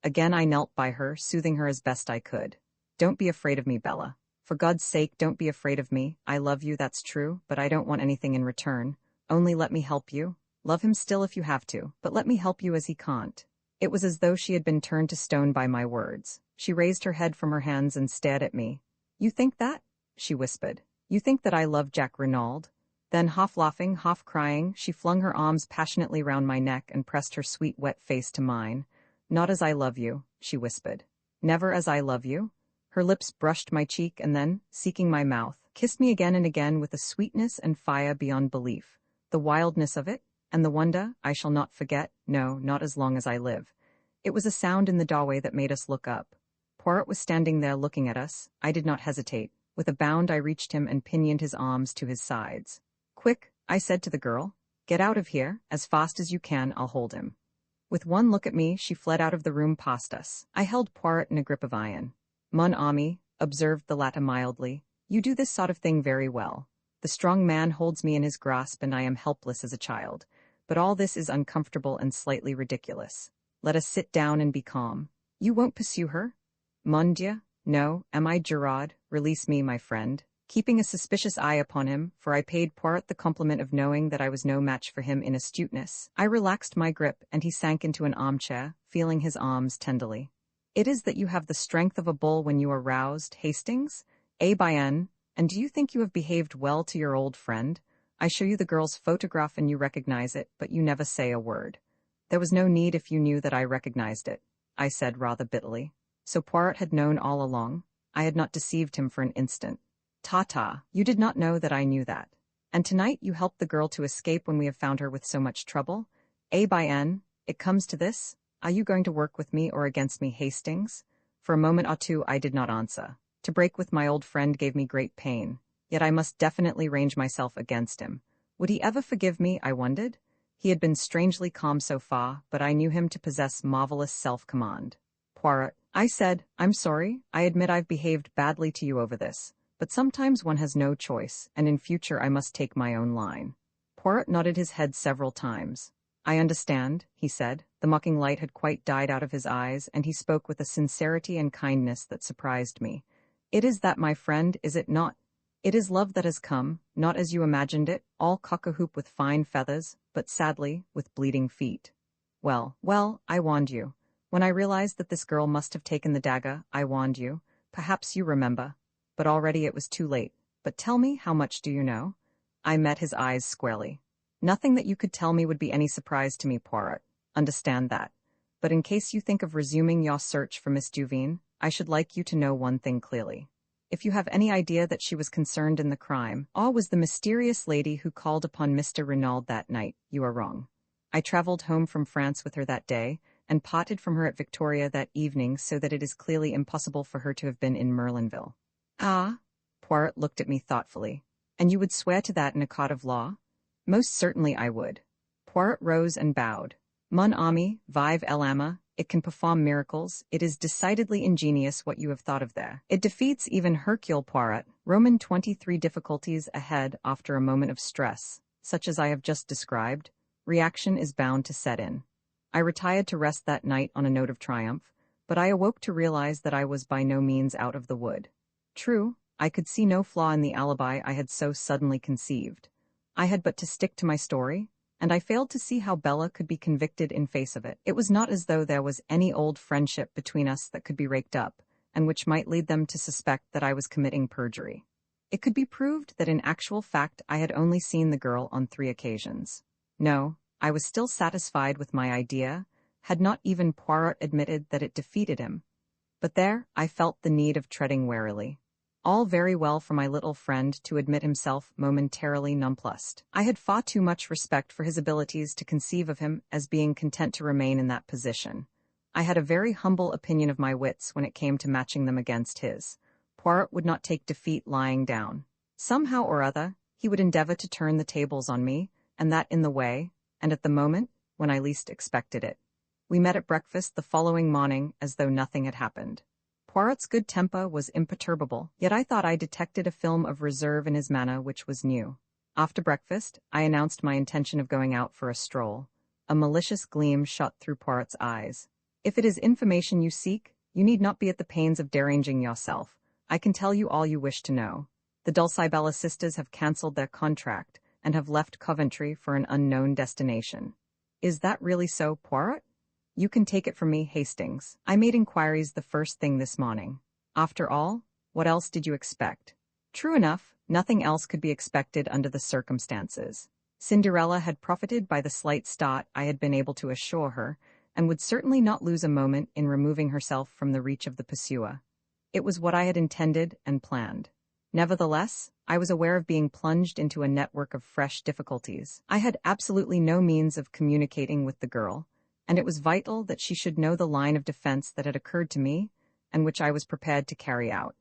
Again I knelt by her, soothing her as best I could. Don't be afraid of me, Bella. For God's sake, don't be afraid of me. I love you, that's true, but I don't want anything in return. Only let me help you. Love him still if you have to, but let me help you as he can't. It was as though she had been turned to stone by my words. She raised her head from her hands and stared at me. You think that? She whispered. You think that I love Jack Renaud? Then, half laughing, half crying, she flung her arms passionately round my neck and pressed her sweet wet face to mine. Not as I love you, she whispered. Never as I love you? Her lips brushed my cheek and then, seeking my mouth, kissed me again and again with a sweetness and fire beyond belief. The wildness of it, and the wonder, I shall not forget, no, not as long as I live. It was a sound in the doorway that made us look up. Poirot was standing there looking at us. I did not hesitate. With a bound I reached him and pinioned his arms to his sides. Quick, I said to the girl. Get out of here, as fast as you can, I'll hold him. With one look at me, she fled out of the room past us. I held Poirot in a grip of iron. Mon ami, observed the latter mildly, you do this sort of thing very well. The strong man holds me in his grasp and I am helpless as a child. But all this is uncomfortable and slightly ridiculous. Let us sit down and be calm. You won't pursue her? Mon Dieu, no, am I Gerard? Release me, my friend. Keeping a suspicious eye upon him, for I paid Poirot the compliment of knowing that I was no match for him in astuteness, I relaxed my grip and he sank into an armchair, feeling his arms tenderly. It is that you have the strength of a bull when you are roused, Hastings? Eh bien, and do you think you have behaved well to your old friend? I show you the girl's photograph and you recognize it, but you never say a word. There was no need if you knew that I recognized it, I said rather bitterly. So Poirot had known all along. I had not deceived him for an instant. Ta-ta, you did not know that I knew that. And tonight you helped the girl to escape when we have found her with so much trouble? A by N, it comes to this. Are you going to work with me or against me, Hastings? For a moment or two I did not answer. To break with my old friend gave me great pain, yet I must definitely range myself against him. Would he ever forgive me, I wondered? He had been strangely calm so far, but I knew him to possess marvelous self-command. Poirot, I said, I'm sorry, I admit I've behaved badly to you over this, but sometimes one has no choice, and in future I must take my own line. Poirot nodded his head several times. I understand, he said. The mocking light had quite died out of his eyes, and he spoke with a sincerity and kindness that surprised me. It is that, my friend, is it not? It is love that has come, not as you imagined it, all cock-a-hoop with fine feathers, but sadly, with bleeding feet. Well, I warned you. When I realized that this girl must have taken the dagger, I warned you. Perhaps you remember. But already it was too late. But tell me, how much do you know? I met his eyes squarely. Nothing that you could tell me would be any surprise to me, Poirot. Understand that. But in case you think of resuming your search for Miss Duveen, I should like you to know one thing clearly. If you have any idea that she was concerned in the crime, or was the mysterious lady who called upon Mr. Renaud that night, you are wrong. I traveled home from France with her that day, and parted from her at Victoria that evening, so that it is clearly impossible for her to have been in Merlinville. Ah? Poirot looked at me thoughtfully. And you would swear to that in a court of law? Most certainly I would. Poirot rose and bowed. Mon ami, vive l'âme, it can perform miracles. It is decidedly ingenious what you have thought of there. It defeats even Hercule Poirot. Roman 23 difficulties ahead after a moment of stress, such as I have just described. Reaction is bound to set in. I retired to rest that night on a note of triumph, but I awoke to realize that I was by no means out of the wood. True, I could see no flaw in the alibi I had so suddenly conceived. I had but to stick to my story, and I failed to see how Bella could be convicted in face of it. It was not as though there was any old friendship between us that could be raked up, and which might lead them to suspect that I was committing perjury. It could be proved that in actual fact I had only seen the girl on 3 occasions. No, I was still satisfied with my idea, had not even Poirot admitted that it defeated him. But there, I felt the need of treading warily. All very well for my little friend to admit himself momentarily nonplussed. I had far too much respect for his abilities to conceive of him as being content to remain in that position. I had a very humble opinion of my wits when it came to matching them against his. Poirot would not take defeat lying down. Somehow or other, he would endeavor to turn the tables on me, and that in the way, and at the moment, when I least expected it. We met at breakfast the following morning as though nothing had happened. Poirot's good temper was imperturbable, yet I thought I detected a film of reserve in his manner which was new. After breakfast, I announced my intention of going out for a stroll. A malicious gleam shot through Poirot's eyes. If it is information you seek, you need not be at the pains of deranging yourself. I can tell you all you wish to know. The Dulcibella sisters have cancelled their contract, and have left Coventry for an unknown destination. Is that really so, Poirot? You can take it from me, Hastings. I made inquiries the first thing this morning. After all, what else did you expect? True enough, nothing else could be expected under the circumstances. Cinderella had profited by the slight start I had been able to assure her, and would certainly not lose a moment in removing herself from the reach of the pursuer. It was what I had intended and planned. Nevertheless, I was aware of being plunged into a network of fresh difficulties. I had absolutely no means of communicating with the girl, and it was vital that she should know the line of defense that had occurred to me, and which I was prepared to carry out.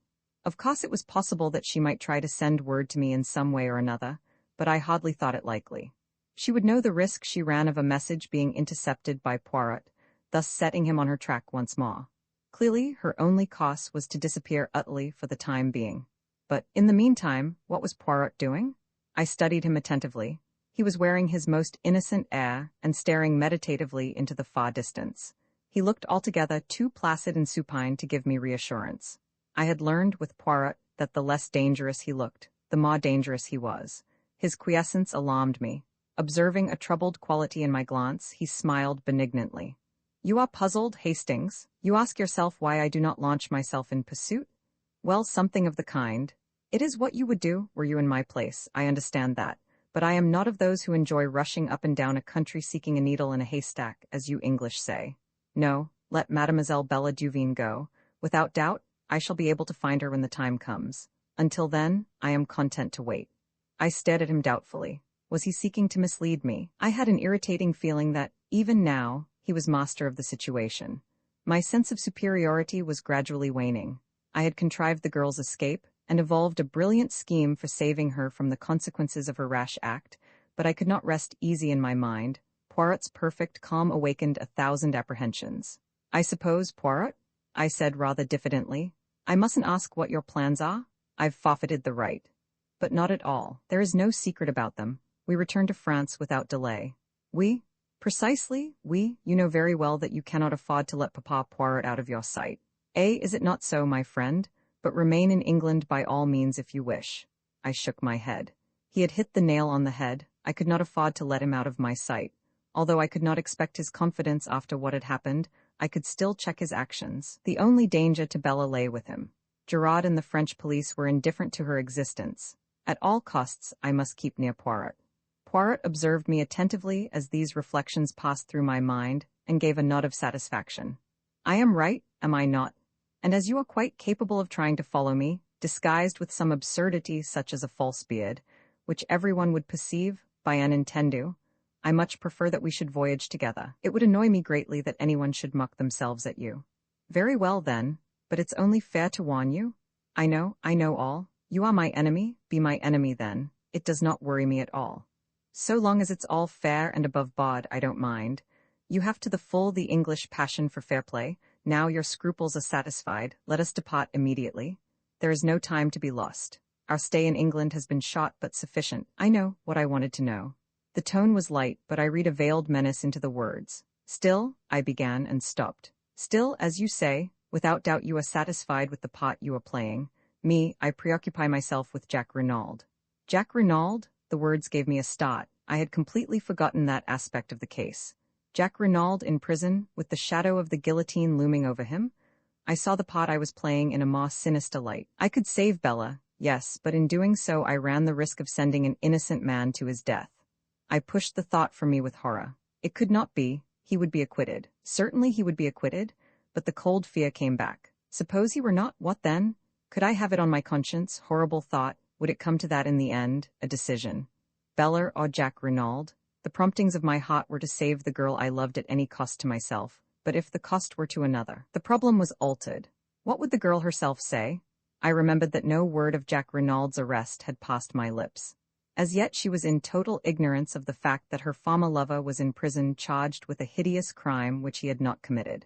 Of course it was possible that she might try to send word to me in some way or another, but I hardly thought it likely. She would know the risk she ran of a message being intercepted by Poirot, thus setting him on her track once more. Clearly, her only course was to disappear utterly for the time being. But, in the meantime, what was Poirot doing? I studied him attentively. He was wearing his most innocent air and staring meditatively into the far distance. He looked altogether too placid and supine to give me reassurance. I had learned with Poirot that the less dangerous he looked, the more dangerous he was. His quiescence alarmed me. Observing a troubled quality in my glance, he smiled benignantly. You are puzzled, Hastings. You ask yourself why I do not launch myself in pursuit? Well, something of the kind. It is what you would do, were you in my place, I understand that. but I am not of those who enjoy rushing up and down a country seeking a needle in a haystack, as you English say. No, let Mademoiselle Bella Duveen go. Without doubt, I shall be able to find her when the time comes. Until then, I am content to wait. I stared at him doubtfully. Was he seeking to mislead me? I had an irritating feeling that, even now, he was master of the situation. My sense of superiority was gradually waning. I had contrived the girl's escape, and evolved a brilliant scheme for saving her from the consequences of her rash act, but I could not rest easy in my mind. Poirot's perfect calm awakened 1,000 apprehensions. I suppose, Poirot? I said rather diffidently. I mustn't ask what your plans are? I've forfeited the right. But not at all. There is no secret about them. We return to France without delay. We? Precisely, we. You know very well that you cannot afford to let Papa Poirot out of your sight. Is it not so, my friend? But remain in England by all means if you wish. I shook my head. He had hit the nail on the head. I could not afford to let him out of my sight. Although I could not expect his confidence after what had happened, I could still check his actions. The only danger to Bella lay with him. Gerard and the French police were indifferent to her existence. At all costs, I must keep near Poirot. Poirot observed me attentively as these reflections passed through my mind, and gave a nod of satisfaction. I am right, am I not? And as you are quite capable of trying to follow me, disguised with some absurdity such as a false beard, which everyone would perceive, by an intendu, I much prefer that we should voyage together. It would annoy me greatly that anyone should mock themselves at you. Very well then, but it's only fair to warn you. I know all. You are my enemy, be my enemy then. It does not worry me at all. So long as it's all fair and above board, I don't mind. You have to the full the English passion for fair play. Now your scruples are satisfied, let us depart immediately. There is no time to be lost. Our stay in England has been short but sufficient. I know what I wanted to know. The tone was light, but I read a veiled menace into the words. Still, I began and stopped. Still, as you say, without doubt you are satisfied with the part you are playing. Me, I preoccupy myself with Jack Renaud. Jack Renaud? The words gave me a start. I had completely forgotten that aspect of the case. Jack Renaud in prison, with the shadow of the guillotine looming over him? I saw the part I was playing in a more sinister light. I could save Bella, yes, but in doing so I ran the risk of sending an innocent man to his death. I pushed the thought from me with horror. It could not be. He would be acquitted. Certainly he would be acquitted, but the cold fear came back. Suppose he were not, what then? Could I have it on my conscience? Horrible thought. Would it come to that in the end? A decision. Bella or Jack Renaud? The promptings of my heart were to save the girl I loved at any cost to myself, but if the cost were to another, the problem was altered. What would the girl herself say? I remembered that no word of Jack Renaud's arrest had passed my lips. As yet she was in total ignorance of the fact that her former lover was in prison charged with a hideous crime which he had not committed.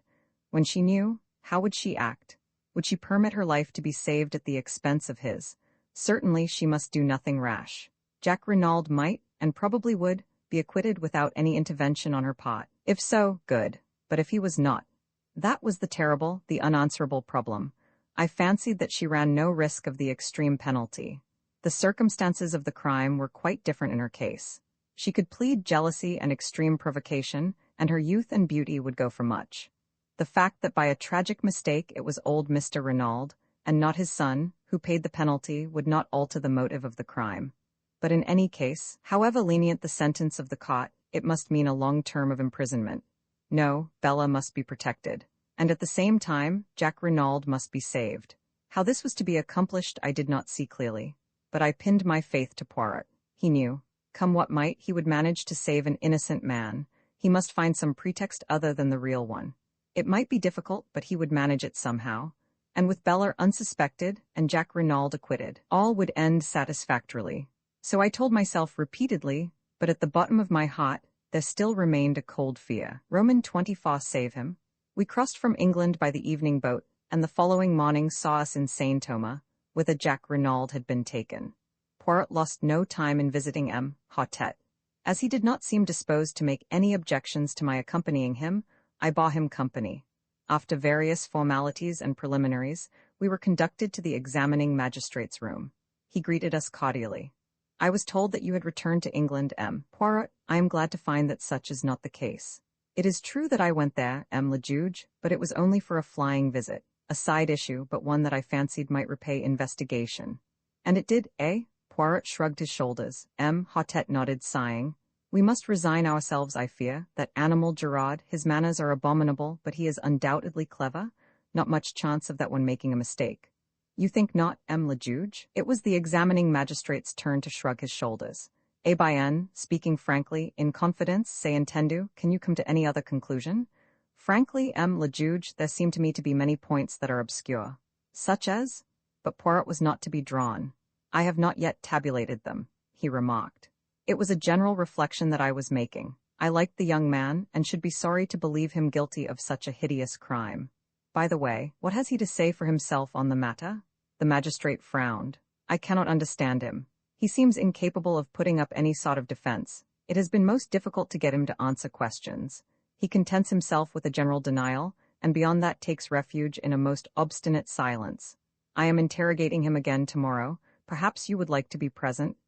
When she knew, how would she act? Would she permit her life to be saved at the expense of his? Certainly she must do nothing rash. Jack Renaud might, and probably would, be acquitted without any intervention on her part. If so, good. But if he was not? That was the terrible, the unanswerable problem. I fancied that she ran no risk of the extreme penalty. The circumstances of the crime were quite different in her case. She could plead jealousy and extreme provocation, and her youth and beauty would go for much. The fact that by a tragic mistake it was old Mr. Renaud, and not his son, who paid the penalty would not alter the motive of the crime. But in any case, however lenient the sentence of the court, it must mean a long term of imprisonment. No, Bella must be protected. And at the same time, Jack Renaud must be saved. How this was to be accomplished I did not see clearly. But I pinned my faith to Poirot. He knew. Come what might, he would manage to save an innocent man. He must find some pretext other than the real one. It might be difficult, but he would manage it somehow. And with Bella unsuspected and Jack Renaud acquitted, all would end satisfactorily. So I told myself repeatedly, but at the bottom of my heart, there still remained a cold fear. Roman 24 save him. We crossed from England by the evening boat, and the following morning saw us in Saint-Thomas, whither Jack Renaud had been taken. Poirot lost no time in visiting M. Hotet. As he did not seem disposed to make any objections to my accompanying him, I bore him company. After various formalities and preliminaries, we were conducted to the examining magistrate's room. He greeted us cordially. I was told that you had returned to England, M. Poirot. I am glad to find that such is not the case. It is true that I went there, M. le Juge, but it was only for a flying visit, a side issue, but one that I fancied might repay investigation. And it did, eh? Poirot shrugged his shoulders. Hotet nodded, sighing. We must resign ourselves, I fear. That animal Gerard, his manners are abominable, but he is undoubtedly clever. Not much chance of that one making a mistake. You think not, le juge? It was the examining magistrate's turn to shrug his shoulders. Bien, speaking frankly, in confidence, say entendu, can you come to any other conclusion? Frankly, le juge, there seem to me to be many points that are obscure. Such as? But Poirot was not to be drawn. I have not yet tabulated them, he remarked. It was a general reflection that I was making. I liked the young man, and should be sorry to believe him guilty of such a hideous crime. By the way, what has he to say for himself on the matter? The magistrate frowned. I cannot understand him. He seems incapable of putting up any sort of defense. It has been most difficult to get him to answer questions. He contents himself with a general denial, and beyond that takes refuge in a most obstinate silence. I am interrogating him again tomorrow. Perhaps you would like to be present?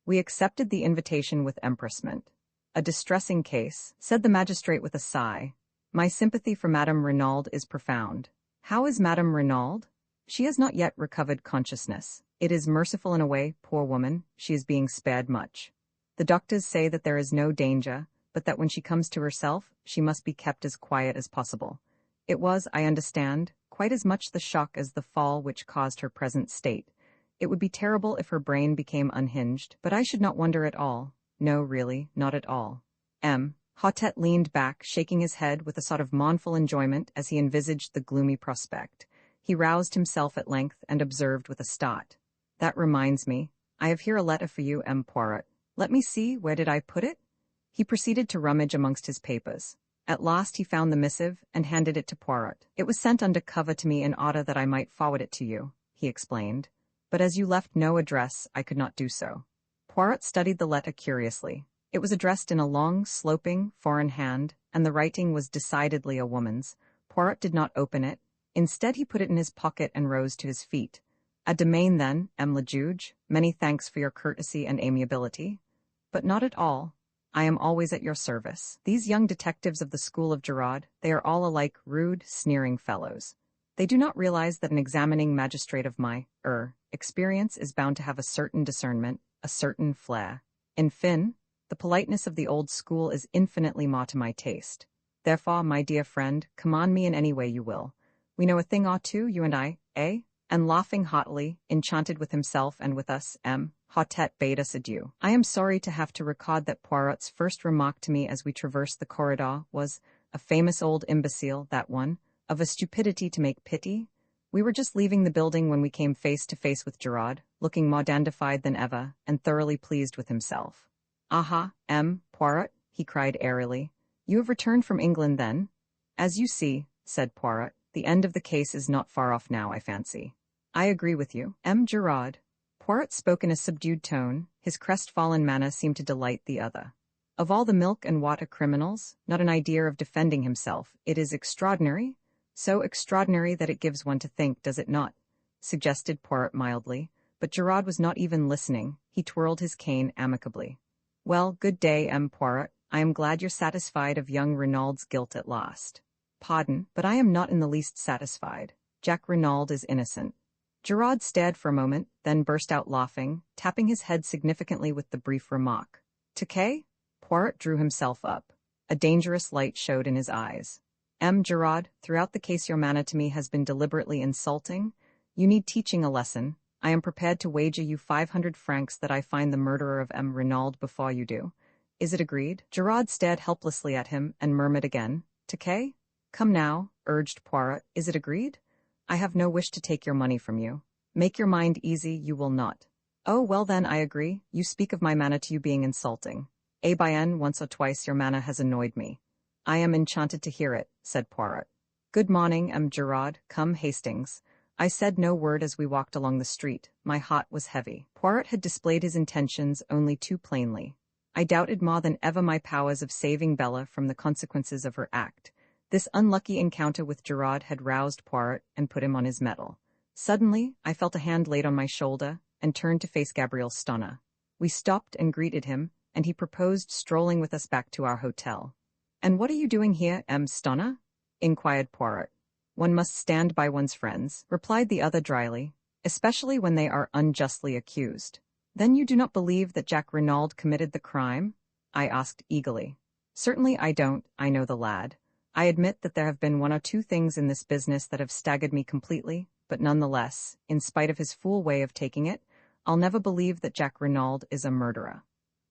We accepted the invitation with empressement. A distressing case, said the magistrate with a sigh. My sympathy for Madame Renaud is profound. How is Madame Renaud? She has not yet recovered consciousness. It is merciful in a way, poor woman, she is being spared much. The doctors say that there is no danger, but that when she comes to herself, she must be kept as quiet as possible. It was, I understand, quite as much the shock as the fall which caused her present state. It would be terrible if her brain became unhinged, but I should not wonder at all. No, really, not at all. Hotet leaned back, shaking his head with a sort of mournful enjoyment as he envisaged the gloomy prospect. He roused himself at length and observed with a start. That reminds me, I have here a letter for you, Poirot. Let me see, where did I put it? He proceeded to rummage amongst his papers. At last he found the missive and handed it to Poirot. It was sent under cover to me in order that I might forward it to you, he explained. But as you left no address, I could not do so. Poirot studied the letter curiously. It was addressed in a long, sloping, foreign hand, and the writing was decidedly a woman's. Poirot did not open it. Instead, he put it in his pocket and rose to his feet. A domain, then, le juge. Many thanks for your courtesy and amiability. But not at all. I am always at your service. These young detectives of the school of Gerard, they are all alike rude, sneering fellows. They do not realize that an examining magistrate of my, experience is bound to have a certain discernment, a certain flair. In fin, the politeness of the old school is infinitely more to my taste. Therefore, my dear friend, command me in any way you will. We know a thing or two, you and I, eh? And laughing heartily, enchanted with himself and with us, Hotet bade us adieu. I am sorry to have to record that Poirot's first remark to me as we traversed the corridor was, a famous old imbecile, that one, of a stupidity to make pity. We were just leaving the building when we came face to face with Gerard, looking more dandified than ever, and thoroughly pleased with himself. Aha, Poirot, he cried airily. You have returned from England, then? As you see, said Poirot, the end of the case is not far off now, I fancy. I agree with you, Gerard. Poirot spoke in a subdued tone. His crestfallen manner seemed to delight the other. Of all the milk and water criminals, not an idea of defending himself. It is extraordinary. So extraordinary that it gives one to think, does it not? Suggested Poirot mildly, but Gerard was not even listening. He twirled his cane amicably. Well, good day, Poirot. I am glad you're satisfied of young Renaud's guilt at last. Pardon, but I am not in the least satisfied. Jack Renaud is innocent. Gerard stared for a moment, then burst out laughing, tapping his head significantly with the brief remark. Takei? Poirot drew himself up. A dangerous light showed in his eyes. Gerard, throughout the case your manner to me has been deliberately insulting. You need teaching a lesson. I am prepared to wager you 500 francs that I find the murderer of Renaud before you do. Is it agreed? Gerard stared helplessly at him and murmured again, Takei? Come now, urged Poirot, is it agreed? I have no wish to take your money from you. Make your mind easy, you will not. Oh, well then, I agree. You speak of my manner to you being insulting. Bien, once or twice your manner has annoyed me. I am enchanted to hear it, said Poirot. Good morning, Gerard. Come, Hastings. I said no word as we walked along the street. My heart was heavy. Poirot had displayed his intentions only too plainly. I doubted more than ever my powers of saving Bella from the consequences of her act. This unlucky encounter with Gerard had roused Poirot and put him on his mettle. Suddenly, I felt a hand laid on my shoulder and turned to face Gabriel Stonna. We stopped and greeted him, and he proposed strolling with us back to our hotel. And what are you doing here, Stonna? Inquired Poirot. One must stand by one's friends, replied the other dryly, especially when they are unjustly accused. Then you do not believe that Jack Renaud committed the crime? I asked eagerly. Certainly I don't, I know the lad. I admit that there have been one or two things in this business that have staggered me completely, but nonetheless, in spite of his fool way of taking it, I'll never believe that Jack Renaud is a murderer.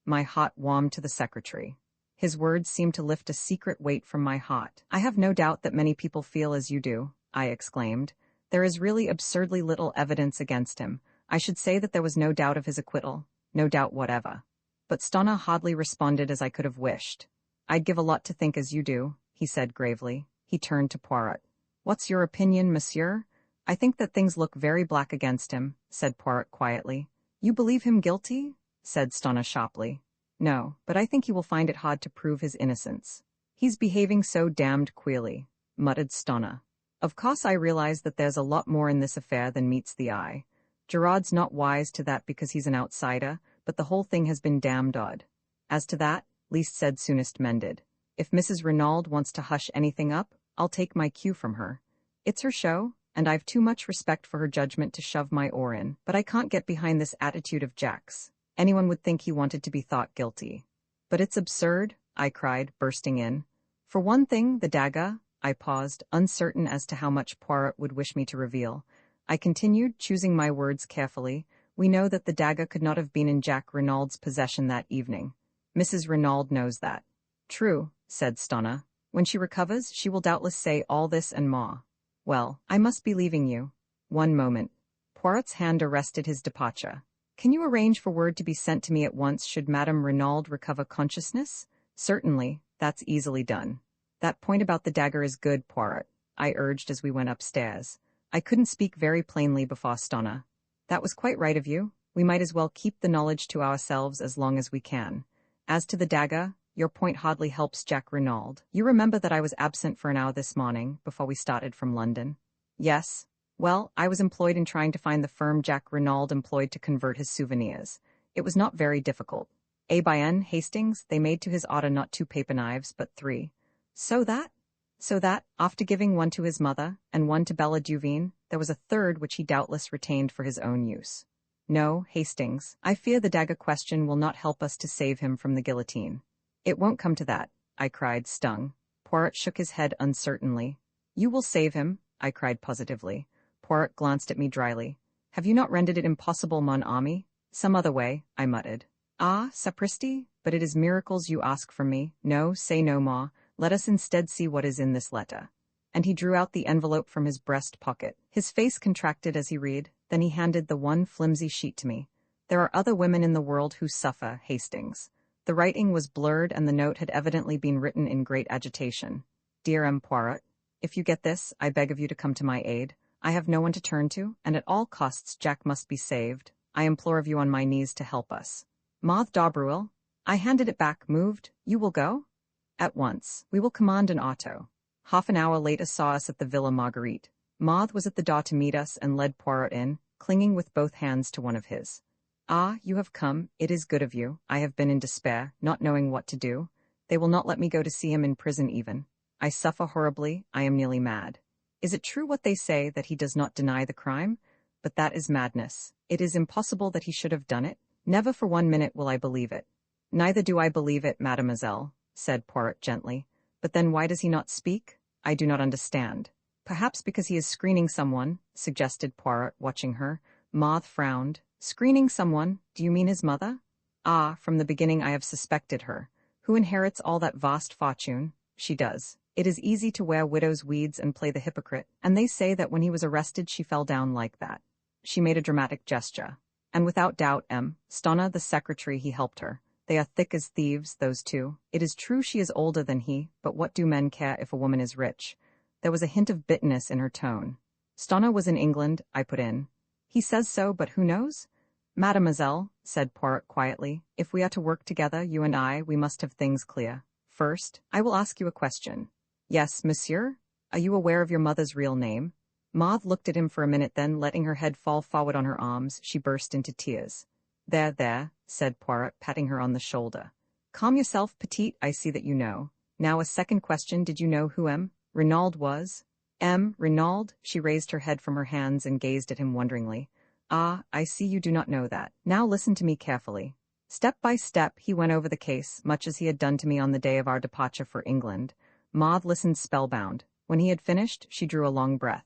My heart warmed to the secretary. His words seemed to lift a secret weight from my heart. I have no doubt that many people feel as you do, I exclaimed. There is really absurdly little evidence against him. I should say that there was no doubt of his acquittal, no doubt whatever. But Stonna hardly responded as I could have wished. I'd give a lot to think as you do, he said gravely. He turned to Poirot. What's your opinion, monsieur? I think that things look very black against him, said Poirot quietly. You believe him guilty? Said Stonna sharply. No, but I think he will find it hard to prove his innocence. He's behaving so damned queerly, muttered Stonna. Of course I realize that there's a lot more in this affair than meets the eye. Gerard's not wise to that because he's an outsider, but the whole thing has been damned odd. As to that, least said soonest mended. If Mrs. Renaud wants to hush anything up, I'll take my cue from her. It's her show, and I've too much respect for her judgment to shove my oar in, but I can't get behind this attitude of Jack's. Anyone would think he wanted to be thought guilty. But it's absurd, I cried, bursting in. For one thing, the dagger, I paused, uncertain as to how much Poirot would wish me to reveal. I continued, choosing my words carefully. We know that the dagger could not have been in Jack Renaud's possession that evening. Mrs. Renaud knows that. True, said Stonna. When she recovers, she will doubtless say all this and more. Well, I must be leaving you. One moment. Poirot's hand arrested his departure. Can you arrange for word to be sent to me at once should Madame Renaud recover consciousness? Certainly, that's easily done. That point about the dagger is good, Poirot, I urged as we went upstairs. I couldn't speak very plainly before Stonna. That was quite right of you. We might as well keep the knowledge to ourselves as long as we can. As to the dagger, your point hardly helps Jack Renaud. You remember that I was absent for an hour this morning, before we started from London? Yes. Well, I was employed in trying to find the firm Jack Renaud employed to convert his souvenirs. It was not very difficult. A. Hastings, they made to his order not 2 paper knives, but 3. So that, after giving one to his mother, and one to Bella Duveen, there was a third which he doubtless retained for his own use. No, Hastings, I fear the dagger question will not help us to save him from the guillotine. It won't come to that, I cried, stung. Poirot shook his head uncertainly. You will save him, I cried positively. Poirot glanced at me dryly. Have you not rendered it impossible, mon ami? Some other way, I muttered. Ah, sapristi, but it is miracles you ask from me. No, say no more. Let us instead see what is in this letter. And he drew out the envelope from his breast pocket. His face contracted as he read, then he handed the one flimsy sheet to me. There are other women in the world who suffer, Hastings. The writing was blurred and the note had evidently been written in great agitation. Dear M. Poirot, if you get this, I beg of you to come to my aid. I have no one to turn to, and at all costs Jack must be saved. I implore of you on my knees to help us. Maud Dobruil. I handed it back, moved. You will go? At once. We will command an auto. Half an hour later saw us at the Villa Marguerite. Maud was at the door to meet us and led Poirot in, clinging with both hands to one of his. Ah, you have come. It is good of you. I have been in despair, not knowing what to do. They will not let me go to see him in prison even. I suffer horribly. I am nearly mad. Is it true what they say, that he does not deny the crime? But that is madness. It is impossible that he should have done it. Never for 1 minute will I believe it. Neither do I believe it, mademoiselle, said Poirot gently. But then why does he not speak? I do not understand. Perhaps because he is screening someone, suggested Poirot, watching her. Maud frowned. Screening someone? Do you mean his mother? Ah, from the beginning I have suspected her. Who inherits all that vast fortune? She does. It is easy to wear widow's weeds and play the hypocrite, and they say that when he was arrested she fell down like that. She made a dramatic gesture. And without doubt, Stonna, the secretary, he helped her. They are thick as thieves, those two. It is true she is older than he, but what do men care if a woman is rich? There was a hint of bitterness in her tone. Stonna was in England, I put in. He says so, but who knows? Mademoiselle, said Poirot quietly, if we are to work together, you and I, we must have things clear. First, I will ask you a question. Yes, monsieur? Are you aware of your mother's real name? Maud looked at him for a minute, then, letting her head fall forward on her arms, she burst into tears. There, said Poirot, patting her on the shoulder. Calm yourself, petite, I see that you know. Now a second question, did you know who M. Renaud was? M. Renaud? She raised her head from her hands and gazed at him wonderingly. Ah, I see you do not know that. Now listen to me carefully. Step by step, he went over the case, much as he had done to me on the day of our departure for England. Maud listened spellbound. When he had finished, she drew a long breath.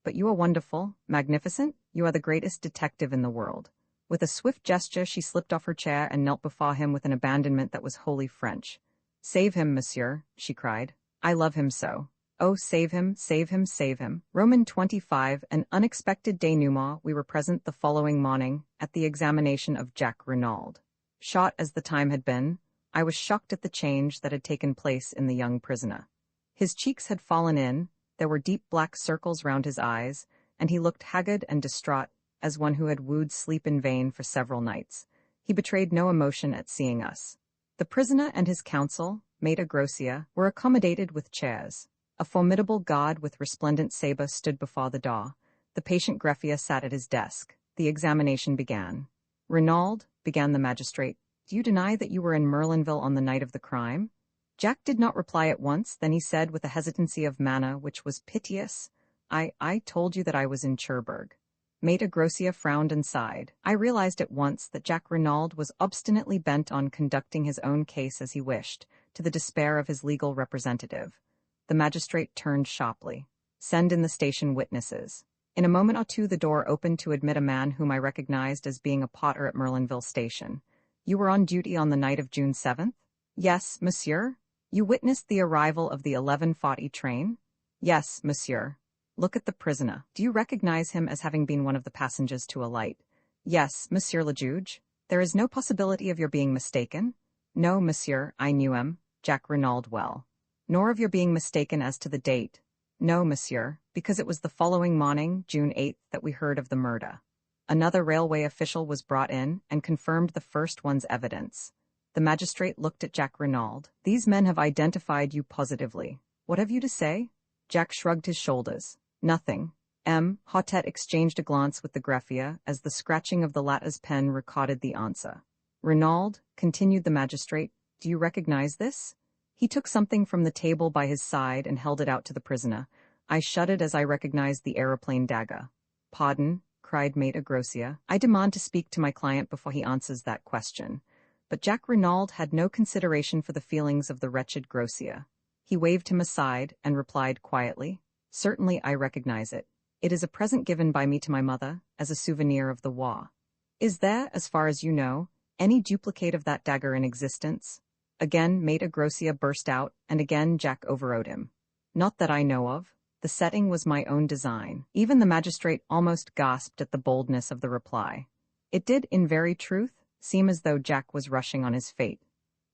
But you are wonderful, magnificent. You are the greatest detective in the world. With a swift gesture, she slipped off her chair and knelt before him with an abandonment that was wholly French. Save him, monsieur, she cried. I love him so. Oh, save him, save him, save him. Roman 25, an unexpected denouement. We were present the following morning at the examination of Jacques Renaud. Short as the time had been, I was shocked at the change that had taken place in the young prisoner. His cheeks had fallen in, there were deep black circles round his eyes, and he looked haggard and distraught, as one who had wooed sleep in vain for several nights. He betrayed no emotion at seeing us. The prisoner and his counsel, Maître Grossier, were accommodated with chairs. A formidable guard with resplendent sabre stood before the door. The patient greffier sat at his desk. The examination began. Renaud, began the magistrate, do you deny that you were in Merlinville on the night of the crime? Jack did not reply at once, then he said with a hesitancy of manner which was piteous, I told you that I was in Cherbourg. Maître Grossier frowned and sighed. I realized at once that Jacques Renaud was obstinately bent on conducting his own case as he wished, to the despair of his legal representative. The magistrate turned sharply. Send in the station witnesses. In a moment or two the door opened to admit a man whom I recognized as being a porter at Merlinville station. You were on duty on the night of June 7th? Yes, monsieur. You witnessed the arrival of the 11:40 train? Yes, monsieur. Look at the prisoner. Do you recognize him as having been one of the passengers to alight? Yes, monsieur le juge. There is no possibility of your being mistaken? No, monsieur, I knew him, Jacques Renaud, well. Nor of your being mistaken as to the date. No, monsieur, because it was the following morning, June 8th, that we heard of the murder. Another railway official was brought in and confirmed the first one's evidence. The magistrate looked at Jacques Renaud. These men have identified you positively. What have you to say? Jack shrugged his shoulders. Nothing. Hotet exchanged a glance with the greffier as the scratching of the latter's pen recorded the answer. Renaud, continued the magistrate, do you recognize this? He took something from the table by his side and held it out to the prisoner. I shuddered as I recognized the aeroplane dagger. Pardon, cried Maître Grossier. I demand to speak to my client before he answers that question. But Jacques Renaud had no consideration for the feelings of the wretched Grossier. He waved him aside and replied quietly, Certainly I recognize it. It is a present given by me to my mother, as a souvenir of the war. Is there, as far as you know, any duplicate of that dagger in existence? Again Maître Grossier burst out, and again Jack overrode him. Not that I know of. The setting was my own design. Even the magistrate almost gasped at the boldness of the reply. It did, in very truth, seem as though Jack was rushing on his fate.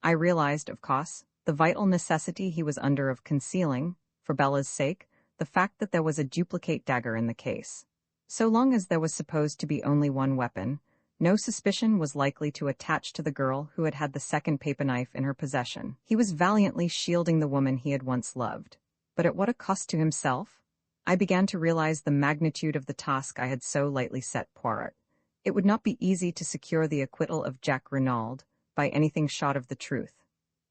I realized, of course, the vital necessity he was under of concealing, for Bella's sake, the fact that there was a duplicate dagger in the case. So long as there was supposed to be only one weapon, no suspicion was likely to attach to the girl who had had the second paper knife in her possession. He was valiantly shielding the woman he had once loved. But at what a cost to himself? I began to realize the magnitude of the task I had so lightly set Poirot. It would not be easy to secure the acquittal of Jacques Renaud by anything short of the truth.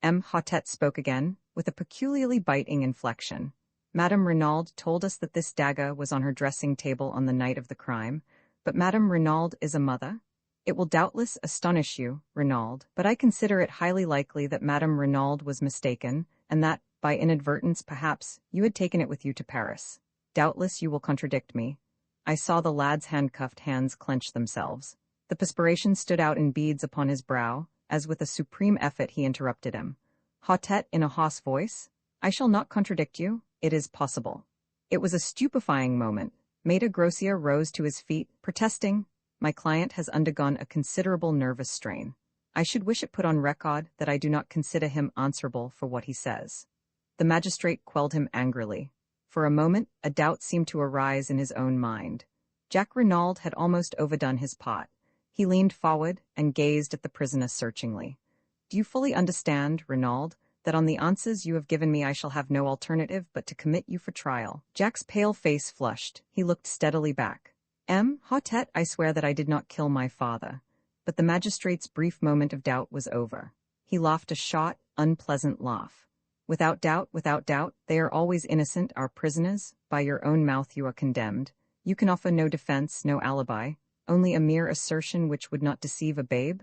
Hotet spoke again, with a peculiarly biting inflection. Madame Renaud told us that this dagger was on her dressing table on the night of the crime, but Madame Renaud is a mother. It will doubtless astonish you, Renaud, but I consider it highly likely that Madame Renaud was mistaken, and that, by inadvertence perhaps, you had taken it with you to Paris. Doubtless you will contradict me. I saw the lad's handcuffed hands clench themselves. The perspiration stood out in beads upon his brow, as with a supreme effort he interrupted him. Hotet, in a hoarse voice, I shall not contradict you. It is possible. It was a stupefying moment. Maître Grossier rose to his feet, protesting, My client has undergone a considerable nervous strain. I should wish it put on record that I do not consider him answerable for what he says. The magistrate quelled him angrily. For a moment, a doubt seemed to arise in his own mind. Jacques Renaud had almost overdone his part. He leaned forward and gazed at the prisoner searchingly. Do you fully understand, Renaud, that on the answers you have given me I shall have no alternative but to commit you for trial? Jack's pale face flushed. He looked steadily back. Hotet, I swear that I did not kill my father. But the magistrate's brief moment of doubt was over. He laughed a short, unpleasant laugh. Without doubt, they are always innocent, our prisoners. By your own mouth you are condemned. You can offer no defense, no alibi. only a mere assertion which would not deceive a babe,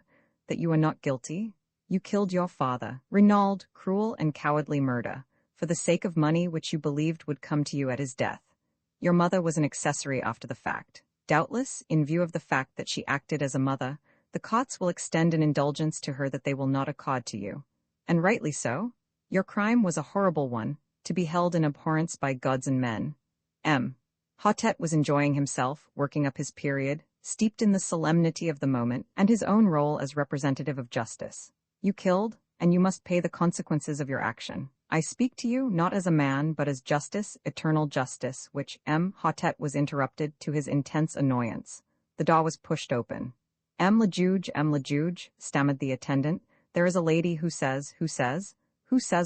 that you are not guilty? You killed your father, Renaud, cruel and cowardly murder, for the sake of money which you believed would come to you at his death. Your mother was an accessory after the fact. Doubtless, in view of the fact that she acted as a mother, the courts will extend an indulgence to her that they will not accord to you. And rightly so. Your crime was a horrible one, to be held in abhorrence by gods and men. Hotet was enjoying himself, working up his period, steeped in the solemnity of the moment, and his own role as representative of justice. You killed, and you must pay the consequences of your action. I speak to you not as a man but as justice, eternal justice, which Hotet was interrupted to his intense annoyance. The door was pushed open. Le juge, stammered the attendant. There is a lady who says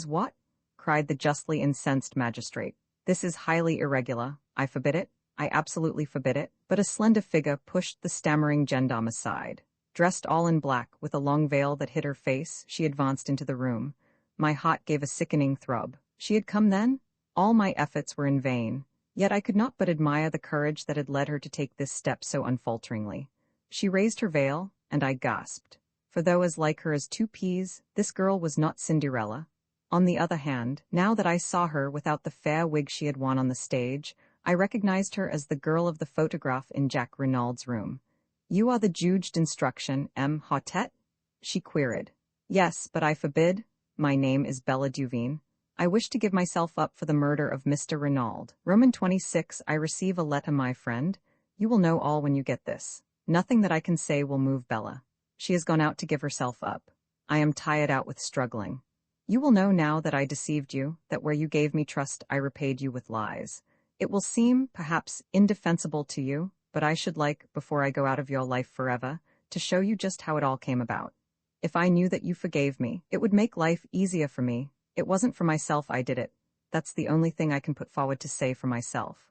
what? Cried the justly incensed magistrate. This is highly irregular. I forbid it. I absolutely forbid it. But a slender figure pushed the stammering gendarme aside. Dressed all in black, with a long veil that hid her face, she advanced into the room. My heart gave a sickening throb. She had come then? All my efforts were in vain. Yet I could not but admire the courage that had led her to take this step so unfalteringly. She raised her veil, and I gasped. For though as like her as two peas, this girl was not Cinderella. On the other hand, now that I saw her without the fair wig she had worn on the stage, I recognized her as the girl of the photograph in Jack Renaud's room. You are the juge d'instruction, Hotet? She queried. Yes, but I forbid. My name is Bella Duveen. I wish to give myself up for the murder of Mr. Renaud. Roman 26. I receive a letter, my friend. You will know all when you get this. Nothing that I can say will move Bella. She has gone out to give herself up. I am tired out with struggling. You will know now that I deceived you, that where you gave me trust I repaid you with lies. It will seem, perhaps, indefensible to you, but I should like, before I go out of your life forever, to show you just how it all came about. If I knew that you forgave me, it would make life easier for me. It wasn't for myself I did it. That's the only thing I can put forward to say for myself.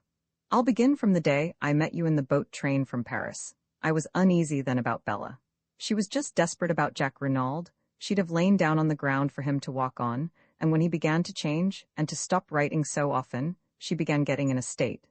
I'll begin from the day I met you in the boat train from Paris. I was uneasy then about Bella. She was just desperate about Jack Renaud. She'd have lain down on the ground for him to walk on, and when he began to change, and to stop writing so often, she began getting in a state.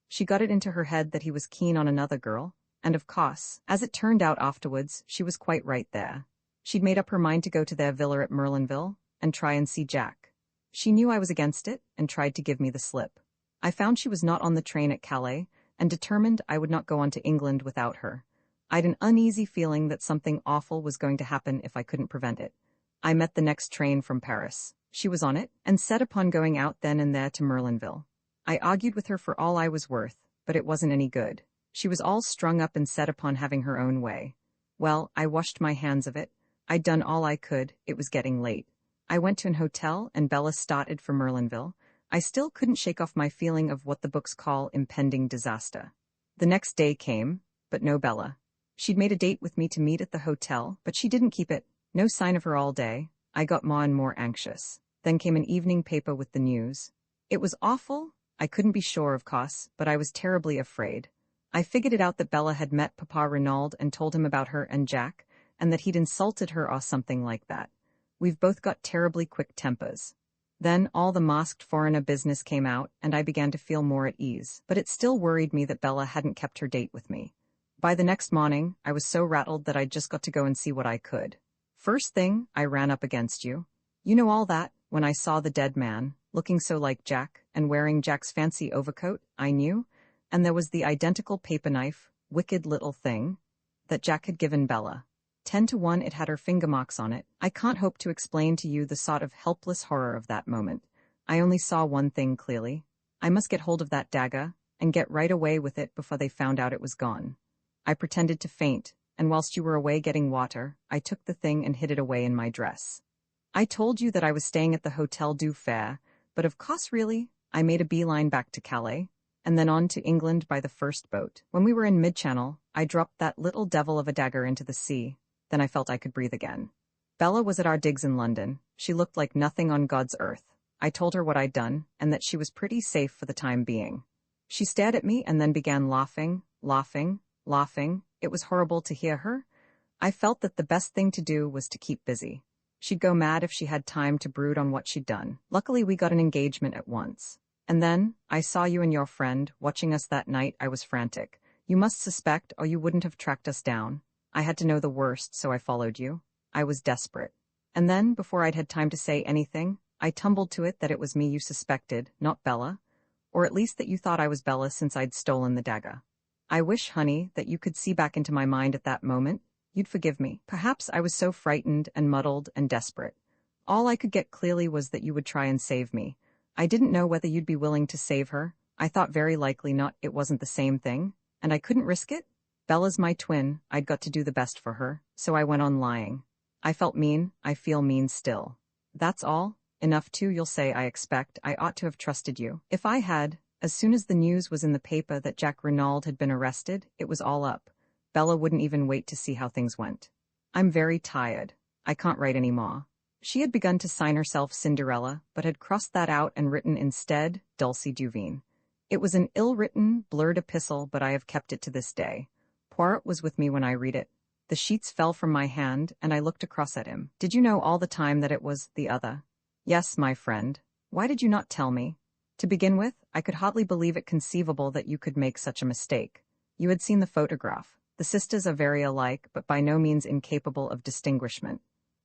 She got it into her head that he was keen on another girl, and of course, as it turned out afterwards, she was quite right there. She'd made up her mind to go to their villa at Merlinville, and try and see Jack. She knew I was against it, and tried to give me the slip. I found she was not on the train at Calais, and determined I would not go on to England without her. I'd an uneasy feeling that something awful was going to happen if I couldn't prevent it. I met the next train from Paris. She was on it, and set upon going out then and there to Merlinville. I argued with her for all I was worth, but it wasn't any good. She was all strung up and set upon having her own way. Well, I washed my hands of it. I'd done all I could. It was getting late. I went to an hotel, and Bella started for Merlinville. I still couldn't shake off my feeling of what the books call impending disaster. The next day came, but no Bella. She'd made a date with me to meet at the hotel, but she didn't keep it. No sign of her all day. I got more and more anxious. Then came an evening paper with the news. It was awful. I couldn't be sure, of course, but I was terribly afraid. I figured it out that Bella had met Papa Renaud and told him about her and Jack, and that he'd insulted her or something like that. We've both got terribly quick tempers. Then all the masked foreigner business came out, and I began to feel more at ease, but it still worried me that Bella hadn't kept her date with me. By the next morning, I was so rattled that I'd just got to go and see what I could. First thing, I ran up against you. You know all that, when I saw the dead man, looking so like Jack, and wearing Jack's fancy overcoat, I knew, and there was the identical paper knife, wicked little thing, that Jack had given Bella. 10 to 1 it had her finger marks on it. I can't hope to explain to you the sort of helpless horror of that moment. I only saw one thing clearly. I must get hold of that dagger, and get right away with it before they found out it was gone. I pretended to faint, and whilst you were away getting water, I took the thing and hid it away in my dress. I told you that I was staying at the Hotel du Fer, but of course really, I made a beeline back to Calais, and then on to England by the first boat. When we were in mid-channel, I dropped that little devil of a dagger into the sea. Then I felt I could breathe again. Bella was at our digs in London. She looked like nothing on God's earth. I told her what I'd done, and that she was pretty safe for the time being. She stared at me and then began laughing. It was horrible to hear her. I felt that the best thing to do was to keep busy. She'd go mad if she had time to brood on what she'd done. Luckily, we got an engagement at once. And then, I saw you and your friend watching us that night. I was frantic. You must suspect, or you wouldn't have tracked us down. I had to know the worst, so I followed you. I was desperate. And then, before I'd had time to say anything, I tumbled to it that it was me you suspected, not Bella. Or at least that you thought I was Bella since I'd stolen the dagger. I wish, honey, that you could see back into my mind at that moment. You'd forgive me. Perhaps I was so frightened and muddled and desperate. All I could get clearly was that you would try and save me. I didn't know whether you'd be willing to save her. I thought very likely not. It wasn't the same thing. And I couldn't risk it. Bella's my twin. I'd got to do the best for her. So I went on lying. I felt mean. I feel mean still. That's all. Enough too, you'll say, I expect. I ought to have trusted you. If I had, as soon as the news was in the paper that Jack Renaud had been arrested, it was all up. Bella wouldn't even wait to see how things went. I'm very tired. I can't write any more. She had begun to sign herself Cinderella, but had crossed that out and written instead Dulcie Duveen. It was an ill-written, blurred epistle, but I have kept it to this day. Poirot was with me when I read it. The sheets fell from my hand, and I looked across at him. Did you know all the time that it was the other? Yes, my friend. Why did you not tell me? To begin with, I could hardly believe it conceivable that you could make such a mistake. You had seen the photograph. The sisters are very alike, but by no means incapable of distinguishment.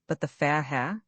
But the fair hair?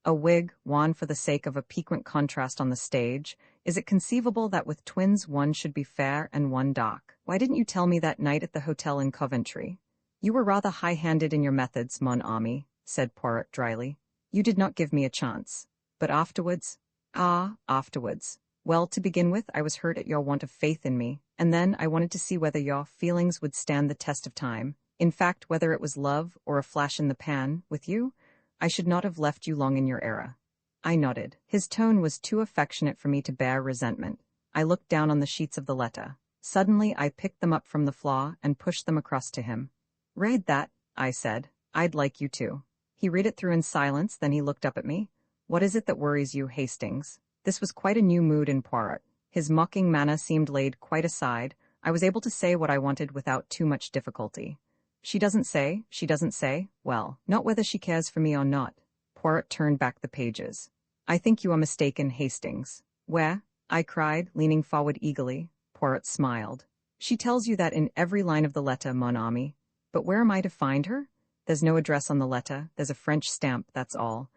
A wig, worn for the sake of a piquant contrast on the stage. Is it conceivable that with twins one should be fair and one dark? Why didn't you tell me that night at the hotel in Coventry? You were rather high-handed in your methods, mon ami, said Poirot dryly. You did not give me a chance. But afterwards? Afterwards. Well, to begin with, I was hurt at your want of faith in me, and then I wanted to see whether your feelings would stand the test of time. In fact, whether it was love or a flash in the pan, with you, I should not have left you long in your error. I nodded. His tone was too affectionate for me to bear resentment. I looked down on the sheets of the letter. Suddenly, I picked them up from the floor and pushed them across to him. Read that, I said. I'd like you to. He read it through in silence, then he looked up at me. What is it that worries you, Hastings? This was quite a new mood in Poirot. His mocking manner seemed laid quite aside. I was able to say what I wanted without too much difficulty. She doesn't say, well, not whether she cares for me or not. Poirot turned back the pages. I think you are mistaken, Hastings. Where? I cried, leaning forward eagerly. Poirot smiled. She tells you that in every line of the letter, mon ami. But where am I to find her? There's no address on the letter. There's a French stamp, that's all.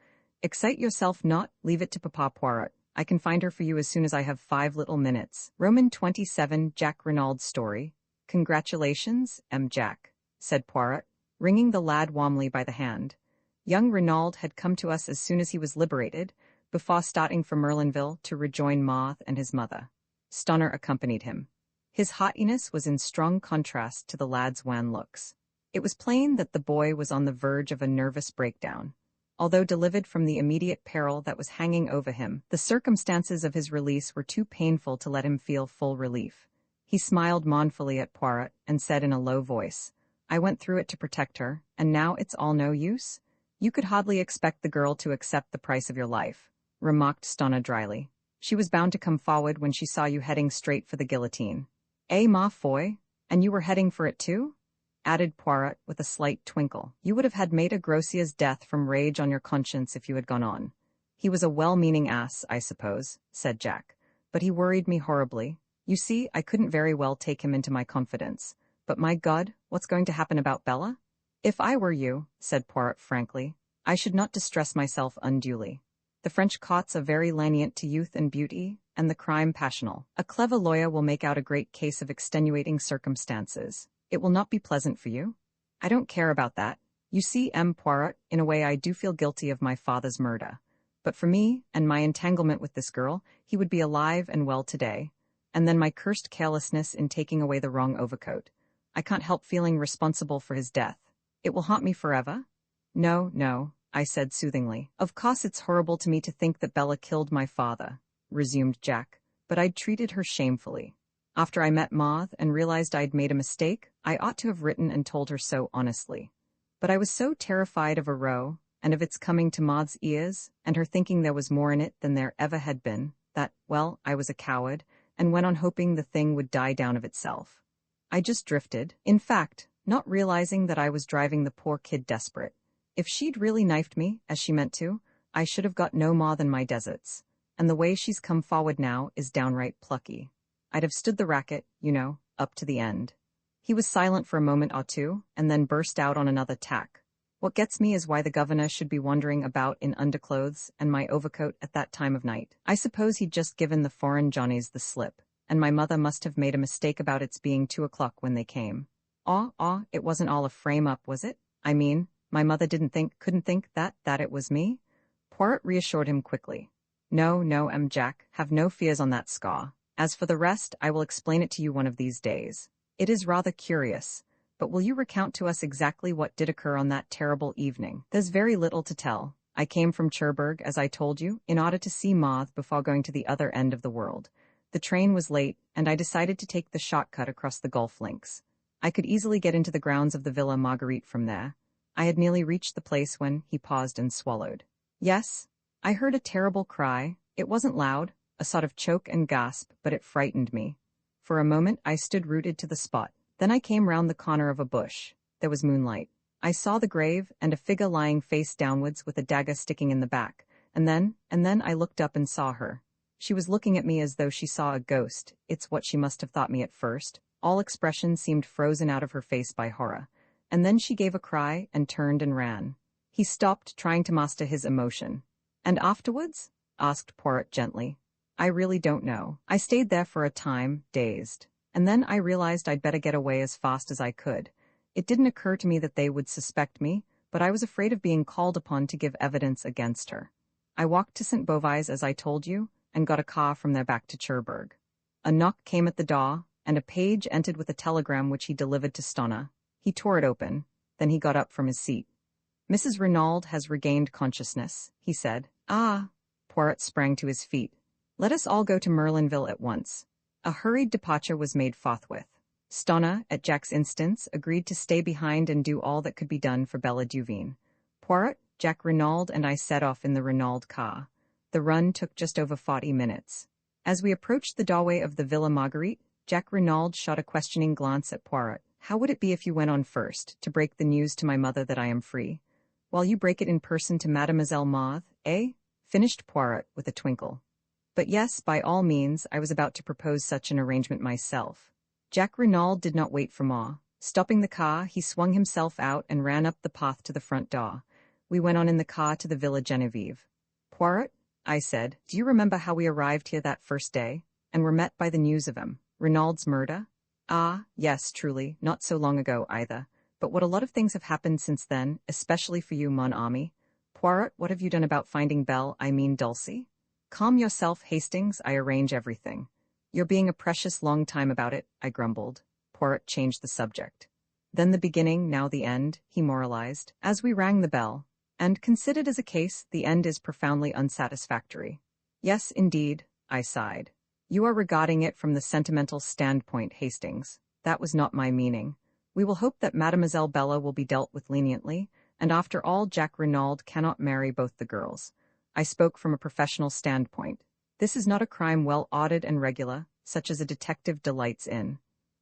Excite yourself not, leave it to Papa Poirot. I can find her for you as soon as I have 5 little minutes. Roman 27, Jack Renaud's story. Congratulations, M. Jack, said Poirot, wringing the lad warmly by the hand. Young Renaud had come to us as soon as he was liberated, before starting for Merlinville to rejoin Marthe and his mother. Stonner accompanied him. His haughtiness was in strong contrast to the lad's wan looks. It was plain that the boy was on the verge of a nervous breakdown. Although delivered from the immediate peril that was hanging over him, the circumstances of his release were too painful to let him feel full relief. He smiled mournfully at Poirot and said in a low voice, I went through it to protect her, and now it's all no use? You could hardly expect the girl to accept the price of your life, remarked Stonna dryly. She was bound to come forward when she saw you heading straight for the guillotine. Ma foi, and you were heading for it too? Added Poirot with a slight twinkle. You would have had Maître Grossier's death from rage on your conscience if you had gone on. He was a well-meaning ass, I suppose, said Jack, but he worried me horribly. You see, I couldn't very well take him into my confidence. But my God, what's going to happen about Bella? If I were you, said Poirot frankly, I should not distress myself unduly. The French courts are very lenient to youth and beauty, and the crime passional. A clever lawyer will make out a great case of extenuating circumstances. It will not be pleasant for you. I don't care about that. You see, M. Poirot, in a way I do feel guilty of my father's murder. But for me, and my entanglement with this girl, he would be alive and well today. And then my cursed carelessness in taking away the wrong overcoat. I can't help feeling responsible for his death. It will haunt me forever? No, I said soothingly. Of course it's horrible to me to think that Bella killed my father, resumed Jack, but I'd treated her shamefully. After I met Marthe and realized I'd made a mistake, I ought to have written and told her so honestly. But I was so terrified of a row, and of its coming to Marthe's ears, and her thinking there was more in it than there ever had been, that, well, I was a coward, and went on hoping the thing would die down of itself. I just drifted, in fact, not realizing that I was driving the poor kid desperate. If she'd really knifed me, as she meant to, I should have got no more than my deserts. And the way she's come forward now is downright plucky. I'd have stood the racket, you know, up to the end. He was silent for a moment or two, and then burst out on another tack. What gets me is why the governor should be wandering about in underclothes and my overcoat at that time of night. I suppose he'd just given the foreign Johnnies the slip, and my mother must have made a mistake about its being 2 o'clock when they came. It wasn't all a frame-up, was it? I mean, my mother couldn't think that it was me? Poirot reassured him quickly. No, Jack, have no fears on that score. As for the rest, I will explain it to you one of these days. It is rather curious, but will you recount to us exactly what did occur on that terrible evening? There's very little to tell. I came from Cherbourg, as I told you, in order to see Maude before going to the other end of the world. The train was late, and I decided to take the shortcut across the golf links. I could easily get into the grounds of the Villa Marguerite from there. I had nearly reached the place when he paused and swallowed. Yes, I heard a terrible cry. It wasn't loud, a sort of choke and gasp, but it frightened me. For a moment I stood rooted to the spot. Then I came round the corner of a bush. There was moonlight. I saw the grave and a figure lying face downwards with a dagger sticking in the back. And then I looked up and saw her. She was looking at me as though she saw a ghost. It's what she must have thought me at first. All expression seemed frozen out of her face by horror. And then she gave a cry and turned and ran. He stopped, trying to master his emotion. And afterwards? Asked Poirot gently. I really don't know. I stayed there for a time, dazed. And then I realized I'd better get away as fast as I could. It didn't occur to me that they would suspect me, but I was afraid of being called upon to give evidence against her. I walked to St. Beauvais, as I told you, and got a car from there back to Cherbourg. A knock came at the door, and a page entered with a telegram which he delivered to Stonna. He tore it open. Then he got up from his seat. Mrs. Renaud has regained consciousness, he said. Ah! Poirot sprang to his feet. Let us all go to Merlinville at once. A hurried departure was made forthwith. Stonna, at Jack's instance, agreed to stay behind and do all that could be done for Bella Duveen. Poirot, Jack Renaud, and I set off in the Renaud car. The run took just over 40 minutes. As we approached the doorway of the Villa Marguerite, Jack Renaud shot a questioning glance at Poirot. How would it be if you went on first, to break the news to my mother that I am free, while you break it in person to Mademoiselle Maude, eh? Finished Poirot with a twinkle. But yes, by all means, I was about to propose such an arrangement myself. Jack Renaud did not wait for Ma. Stopping the car, he swung himself out and ran up the path to the front door. We went on in the car to the Villa Genevieve. Poirot, I said, do you remember how we arrived here that first day, and were met by the news of him, Renaud's murder? Ah, yes, truly, not so long ago either. But what a lot of things have happened since then, especially for you, mon ami. Poirot, what have you done about finding Dulcie? Calm yourself, Hastings, I arrange everything. You're being a precious long time about it, I grumbled. Poirot changed the subject. Then the beginning, now the end, he moralized, as we rang the bell. And, considered as a case, the end is profoundly unsatisfactory. Yes, indeed, I sighed. You are regarding it from the sentimental standpoint, Hastings. That was not my meaning. We will hope that Mademoiselle Bella will be dealt with leniently, and after all, Jack Renaud cannot marry both the girls. I spoke from a professional standpoint. This is not a crime well ordered and regular, such as a detective delights in.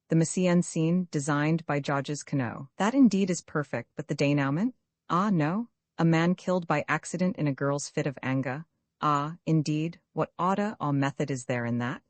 The mise-en scene, designed by Georges Cano. That indeed is perfect, but the denouement? Ah, no. A man killed by accident in a girl's fit of anger. Ah, indeed, what order or method is there in that?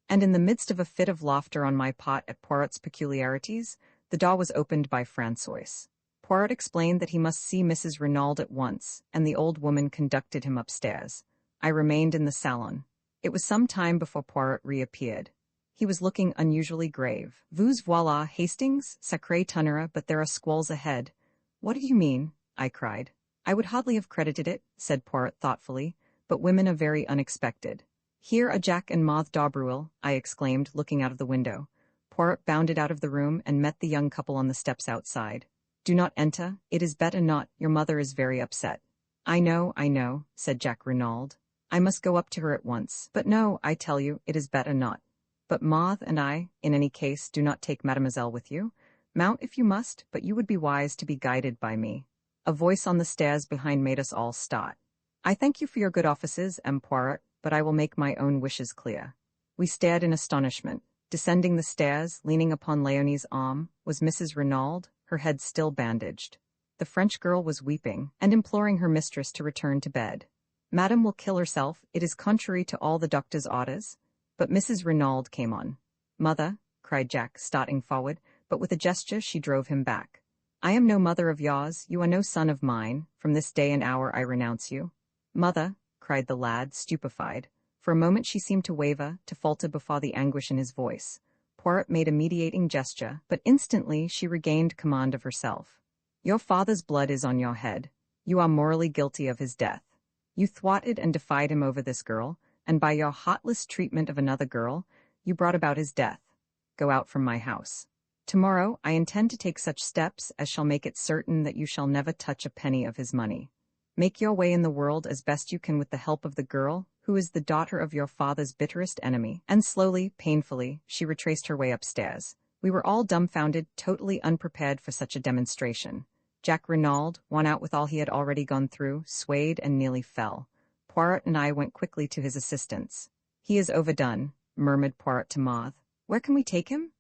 And in the midst of a fit of laughter on my part at Poirot's peculiarities, the door was opened by François. Poirot explained that he must see Mrs. Renaud at once, and the old woman conducted him upstairs. I remained in the salon. It was some time before Poirot reappeared. He was looking unusually grave. Vous voilà, Hastings, sacré tonnerre, but there are squalls ahead. What do you mean? I cried. I would hardly have credited it, said Poirot thoughtfully, but women are very unexpected. Here are Jack and Maude d'Aubreuil, I exclaimed, looking out of the window. Poirot bounded out of the room and met the young couple on the steps outside. Do not enter, it is better not, your mother is very upset. I know, said Jack Renaud. I must go up to her at once. But no, I tell you, it is better not. But Maude and I, in any case, do not take Mademoiselle with you. Mount if you must, but you would be wise to be guided by me. A voice on the stairs behind made us all start. I thank you for your good offices, M. Poirot, but I will make my own wishes clear. We stared in astonishment. Descending the stairs, leaning upon Léonie's arm, was Mrs. Renaud, her head still bandaged. The French girl was weeping, and imploring her mistress to return to bed. Madame will kill herself, it is contrary to all the doctor's orders. But Mrs. Renaud came on. Mother, cried Jack, starting forward, but with a gesture she drove him back. I am no mother of yours, you are no son of mine, from this day and hour I renounce you. Mother, cried the lad, stupefied. For a moment she seemed to waver, to falter before the anguish in his voice. Poirot made a mediating gesture, but instantly she regained command of herself. Your father's blood is on your head. You are morally guilty of his death. You thwarted and defied him over this girl, and by your heartless treatment of another girl, you brought about his death. Go out from my house. Tomorrow I intend to take such steps as shall make it certain that you shall never touch a penny of his money. Make your way in the world as best you can with the help of the girl, who is the daughter of your father's bitterest enemy. And slowly, painfully, she retraced her way upstairs. We were all dumbfounded, totally unprepared for such a demonstration. Jack Renaud, worn out with all he had already gone through, swayed and nearly fell. Poirot and I went quickly to his assistance. He is overdone, murmured Poirot to Maude. Where can we take him?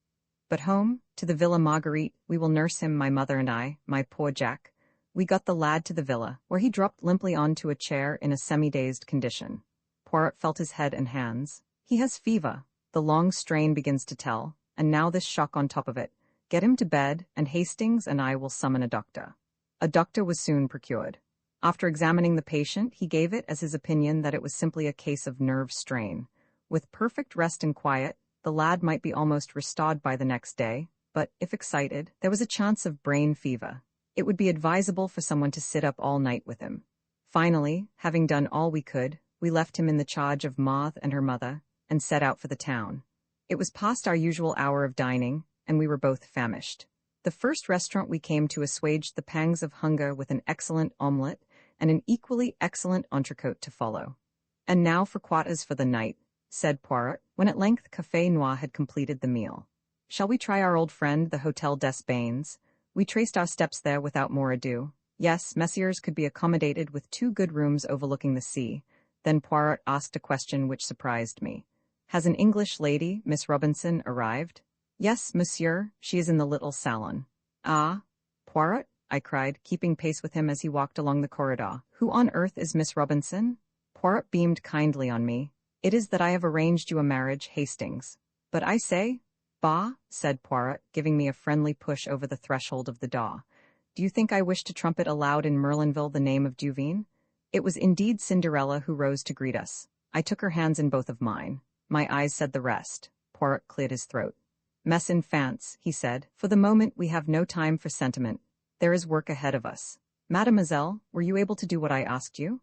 But home, to the Villa Marguerite. We will nurse him, my mother and I, my poor Jack. We got the lad to the villa, where he dropped limply onto a chair in a semi-dazed condition. Poirot felt his head and hands. He has fever. The long strain begins to tell, and now this shock on top of it. Get him to bed, and Hastings and I will summon a doctor. A doctor was soon procured. After examining the patient, he gave it as his opinion that it was simply a case of nerve strain. With perfect rest and quiet, the lad might be almost restored by the next day, but, if excited, there was a chance of brain fever. It would be advisable for someone to sit up all night with him. Finally, having done all we could, we left him in the charge of Maude and her mother, and set out for the town. It was past our usual hour of dining, and we were both famished. The first restaurant we came to assuaged the pangs of hunger with an excellent omelette and an equally excellent entrecôte to follow. And now for quarters for the night, said Poirot, when at length Café Noir had completed the meal. Shall we try our old friend, the Hôtel des Bains? We traced our steps there without more ado. Yes, Messieurs could be accommodated with 2 good rooms overlooking the sea. Then Poirot asked a question which surprised me. Has an English lady, Miss Robinson, arrived? Yes, monsieur, she is in the little salon. Ah, Poirot, I cried, keeping pace with him as he walked along the corridor. Who on earth is Miss Robinson? Poirot beamed kindly on me. It is that I have arranged you a marriage, Hastings. But I say, bah, said Poirot, giving me a friendly push over the threshold of the door. Do you think I wish to trumpet aloud in Merlinville the name of Duveen? It was indeed Cinderella who rose to greet us. I took her hands in both of mine. My eyes said the rest. Poirot cleared his throat. Mes enfants, he said, for the moment we have no time for sentiment. There is work ahead of us. Mademoiselle, were you able to do what I asked you?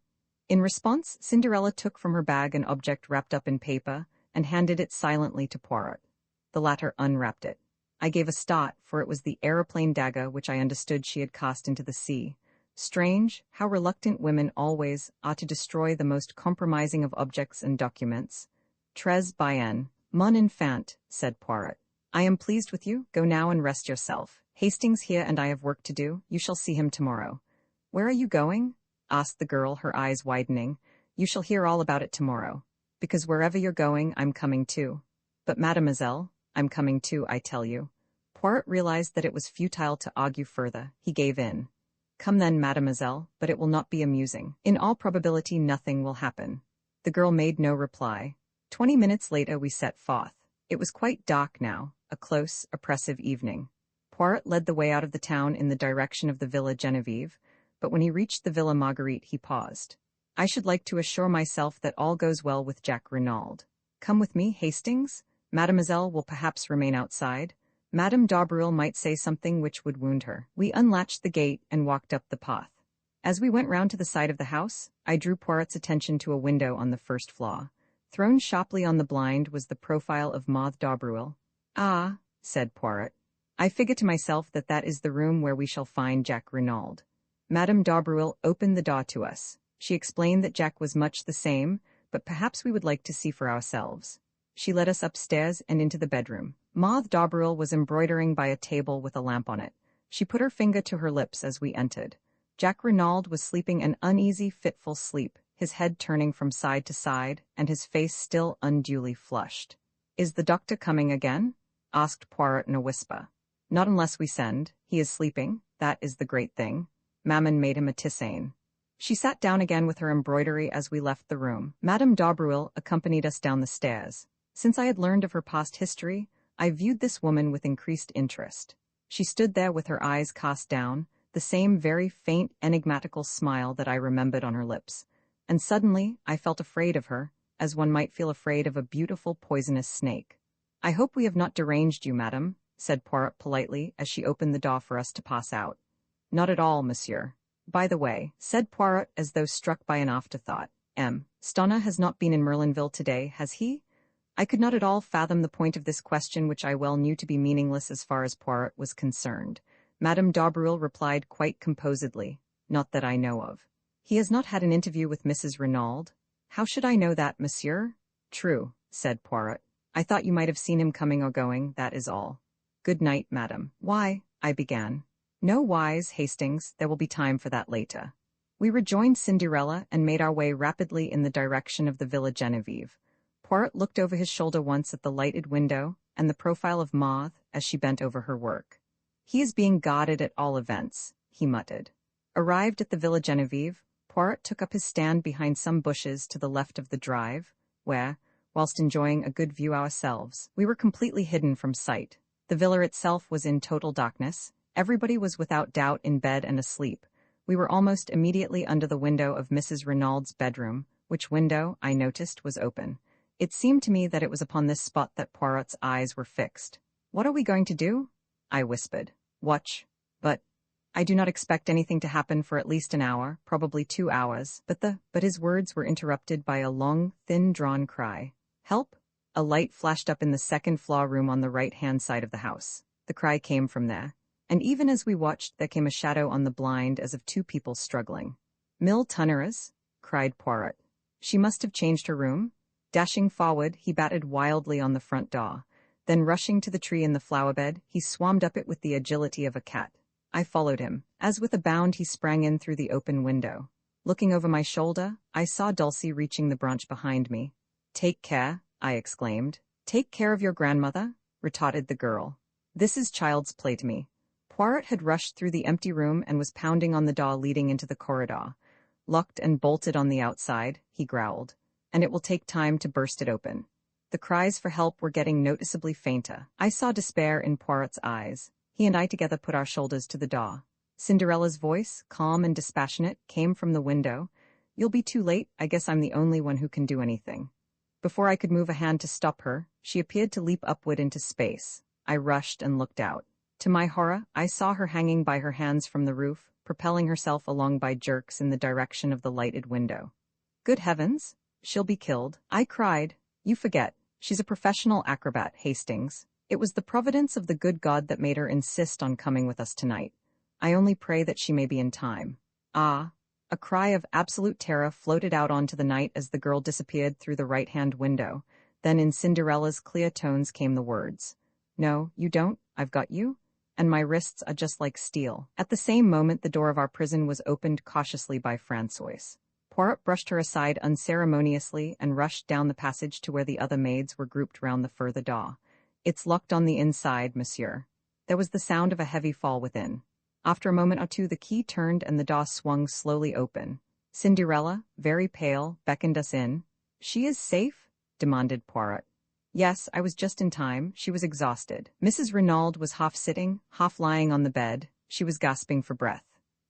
In response, Cinderella took from her bag an object wrapped up in paper and handed it silently to Poirot. The latter unwrapped it. I gave a start, for it was the aeroplane dagger which I understood she had cast into the sea. Strange, how reluctant women always are to destroy the most compromising of objects and documents. Très bien, mon enfant, said Poirot. I am pleased with you. Go now and rest yourself. Hastings here and I have work to do. You shall see him tomorrow. Where are you going? Asked the girl, her eyes widening. You shall hear all about it tomorrow. Because wherever you're going, I'm coming too. But mademoiselle, I'm coming too, I tell you. Poirot realized that it was futile to argue further. He gave in. Come then, mademoiselle, but it will not be amusing. In all probability nothing will happen. The girl made no reply. 20 minutes later we set forth. It was quite dark now, a close, oppressive evening. Poirot led the way out of the town in the direction of the Villa Genevieve, but when he reached the Villa Marguerite he paused. I should like to assure myself that all goes well with Jack Renaud. Come with me, Hastings. Mademoiselle will perhaps remain outside. Madame d'Aubreuil might say something which would wound her. We unlatched the gate and walked up the path. As we went round to the side of the house, I drew Poirot's attention to a window on the first floor. Thrown sharply on the blind was the profile of Maude d'Aubreuil. Ah, said Poirot. I figure to myself that that is the room where we shall find Jack Renaud. Madame d'Aubreuil opened the door to us. She explained that Jack was much the same, but perhaps we would like to see for ourselves. She led us upstairs and into the bedroom. Maude d'Aubreuil was embroidering by a table with a lamp on it. She put her finger to her lips as we entered. Jack Renaud was sleeping an uneasy, fitful sleep, his head turning from side to side, and his face still unduly flushed. Is the doctor coming again? Asked Poirot in a whisper. Not unless we send. He is sleeping. That is the great thing. Mammon made him a tisane. She sat down again with her embroidery as we left the room. Madame d'Aubreuil accompanied us down the stairs. Since I had learned of her past history, I viewed this woman with increased interest. She stood there with her eyes cast down, the same very faint, enigmatical smile that I remembered on her lips. And suddenly, I felt afraid of her, as one might feel afraid of a beautiful poisonous snake. "I hope we have not deranged you, madam," said Poirot politely as she opened the door for us to pass out. "Not at all, monsieur. By the way," said Poirot as though struck by an afterthought, Stoner has not been in Merlinville today, has he?" I could not at all fathom the point of this question, which I well knew to be meaningless as far as Poirot was concerned. Madame d'Aubereuil replied quite composedly, "Not that I know of." "He has not had an interview with Mrs. Renaud?" "How should I know that, monsieur?" "True," said Poirot. "I thought you might have seen him coming or going, that is all." "Good night, madam." "Why?" I began. "No whys, Hastings, there will be time for that later." We rejoined Cinderella and made our way rapidly in the direction of the Villa Genevieve. Poirot looked over his shoulder once at the lighted window and the profile of Maude as she bent over her work. "He is being guarded at all events," he muttered. Arrived at the Villa Genevieve, Poirot took up his stand behind some bushes to the left of the drive, where, whilst enjoying a good view ourselves, we were completely hidden from sight. The villa itself was in total darkness. Everybody was without doubt in bed and asleep. We were almost immediately under the window of Mrs. Renaud's bedroom, which window, I noticed, was open. It seemed to me that it was upon this spot that Poirot's eyes were fixed. "What are we going to do?" I whispered. "Watch. But I do not expect anything to happen for at least an hour, probably 2 hours." But his words were interrupted by a long, thin-drawn cry. "Help!" A light flashed up in the second-floor room on the right-hand side of the house. The cry came from there. And even as we watched, there came a shadow on the blind as of 2 people struggling. "Mill Tunneras!" cried Poirot. "She must have changed her room." Dashing forward, he batted wildly on the front door. Then rushing to the tree in the flower bed, he swarmed up it with the agility of a cat. I followed him. As with a bound he sprang in through the open window. Looking over my shoulder, I saw Dulcie reaching the branch behind me. "Take care," I exclaimed. "Take care of your grandmother," retorted the girl. "This is child's play to me." Poirot had rushed through the empty room and was pounding on the door leading into the corridor. "Locked and bolted on the outside," he growled, "and it will take time to burst it open." The cries for help were getting noticeably fainter. I saw despair in Poirot's eyes. He and I together put our shoulders to the door. Cinderella's voice, calm and dispassionate, came from the window. "You'll be too late. I guess I'm the only one who can do anything." Before I could move a hand to stop her, she appeared to leap upward into space. I rushed and looked out. To my horror, I saw her hanging by her hands from the roof, propelling herself along by jerks in the direction of the lighted window. "Good heavens! She'll be killed," I cried. "You forget. She's a professional acrobat, Hastings. It was the providence of the good God that made her insist on coming with us tonight. I only pray that she may be in time." "Ah!" A cry of absolute terror floated out onto the night as the girl disappeared through the right-hand window. Then in Cinderella's clear tones came the words, "No, you don't. I've got you. And my wrists are just like steel." At the same moment the door of our prison was opened cautiously by Françoise. Poirot brushed her aside unceremoniously and rushed down the passage to where the other maids were grouped round the further door. "It's locked on the inside, monsieur." There was the sound of a heavy fall within. After a moment or two the key turned and the door swung slowly open. Cinderella, very pale, beckoned us in. "She is safe?" demanded Poirot. "Yes, I was just in time. She was exhausted." Mrs. Renaud was half sitting, half lying on the bed. She was gasping for breath.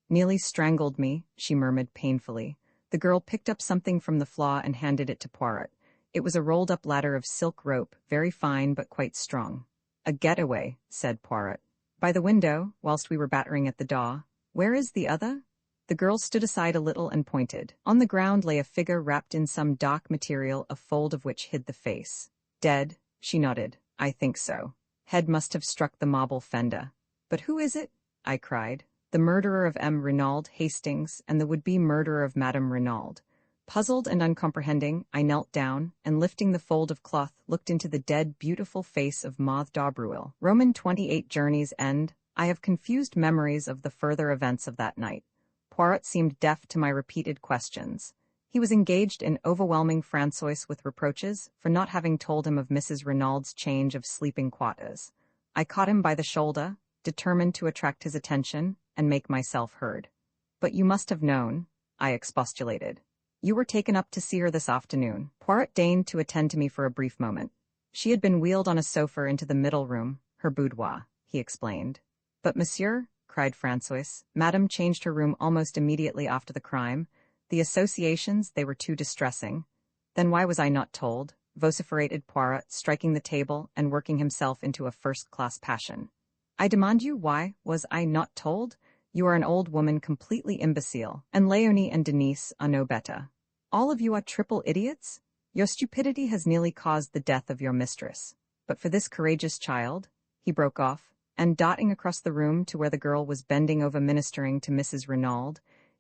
"Nearly strangled me," she murmured painfully. The girl picked up something from the floor and handed it to Poirot. It was a rolled-up ladder of silk rope, very fine but quite strong. "A getaway," said Poirot. "By the window, whilst we were battering at the door." "Where is the other?" The girl stood aside a little and pointed. On the ground lay a figure wrapped in some dark material, a fold of which hid the face. "Dead," she nodded. "I think so. Head must have struck the marble fender." "But who is it?" I cried. "The murderer of M. Renaud, Hastings, and the would-be murderer of Madame Renaud." Puzzled and uncomprehending, I knelt down, and lifting the fold of cloth, looked into the dead, beautiful face of Maude d'Aubereuil. Roman 28 Journey's End. I have confused memories of the further events of that night. Poirot seemed deaf to my repeated questions. He was engaged in overwhelming Françoise with reproaches for not having told him of Mrs. Renaud's change of sleeping quarters. I caught him by the shoulder, determined to attract his attention and make myself heard. "But you must have known," I expostulated. "You were taken up to see her this afternoon." Poirot deigned to attend to me for a brief moment. She had been wheeled on a sofa into the middle room, her boudoir, he explained. But monsieur, cried Francois, Madame changed her room almost immediately after the crime. The associations, they were too distressing. Then why was I not told? Vociferated Poirot, striking the table and working himself into a first-class passion. I demand you, why was I not told? You are an old woman completely imbecile, and Léonie and Denise are no better. All of you are triple idiots? Your stupidity has nearly caused the death of your mistress. But for this courageous child, he broke off, and darting across the room to where the girl was bending over ministering to Mrs. Renaud,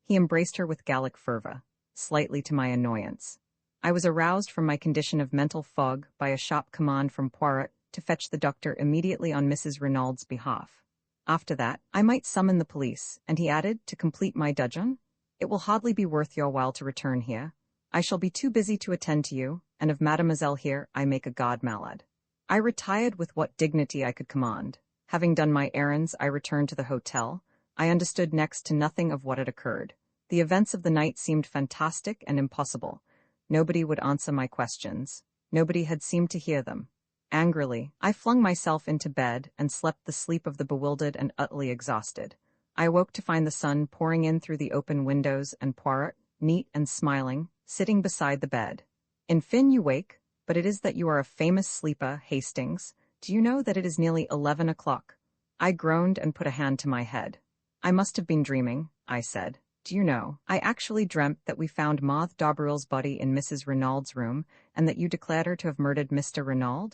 he embraced her with Gallic fervor, slightly to my annoyance. I was aroused from my condition of mental fog by a sharp command from Poirot to fetch the doctor immediately on Mrs. Renaud's behalf. After that, I might summon the police, and he added, to complete my dudgeon, it will hardly be worth your while to return here. I shall be too busy to attend to you, and of mademoiselle here I make a god malade. I retired with what dignity I could command. Having done my errands, I returned to the hotel. I understood next to nothing of what had occurred. The events of the night seemed fantastic and impossible. Nobody would answer my questions. Nobody had seemed to hear them. Angrily, I flung myself into bed and slept the sleep of the bewildered and utterly exhausted. I awoke to find the sun pouring in through the open windows and Poirot, neat and smiling, sitting beside the bed. In fin you wake, but it is that you are a famous sleeper, Hastings. Do you know that it is nearly 11 o'clock? I groaned and put a hand to my head. I must have been dreaming, I said. Do you know, I actually dreamt that we found Maude d'Aubervil's body in Mrs. Renaud's room, and that you declared her to have murdered Mr. Renaud?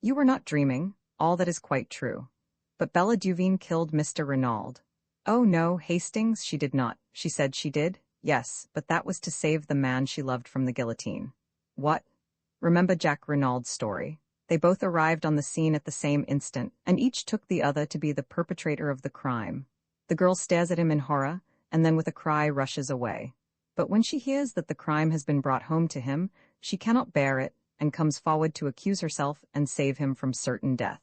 You were not dreaming, all that is quite true. But Bella Duveen killed Mr. Renaud. Oh no, Hastings, she did not. She said she did. Yes, but that was to save the man she loved from the guillotine. What? Remember Jack Renaud's story. They both arrived on the scene at the same instant, and each took the other to be the perpetrator of the crime. The girl stares at him in horror, and then with a cry rushes away. But when she hears that the crime has been brought home to him, she cannot bear it, and comes forward to accuse herself and save him from certain death.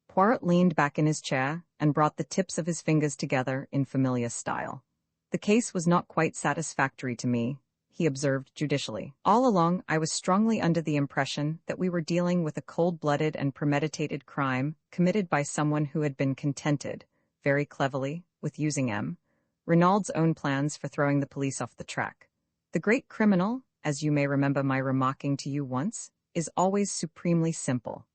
Poirot leaned back in his chair and brought the tips of his fingers together in familiar style. The case was not quite satisfactory to me, he observed judicially. All along, I was strongly under the impression that we were dealing with a cold-blooded and premeditated crime committed by someone who had been contented, very cleverly, with using Renaud's own plans for throwing the police off the track. The great criminal, as you may remember my remarking to you once, is always supremely simple.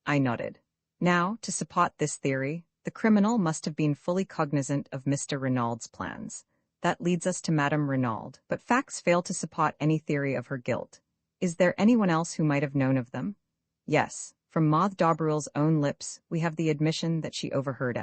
I nodded. Now, to support this theory, the criminal must have been fully cognizant of Mr. Renaud's plans. That leads us to Madame Renaud, but facts fail to support any theory of her guilt. Is there anyone else who might have known of them? Yes, from Maude d'Aubervil's own lips, we have the admission that she overheard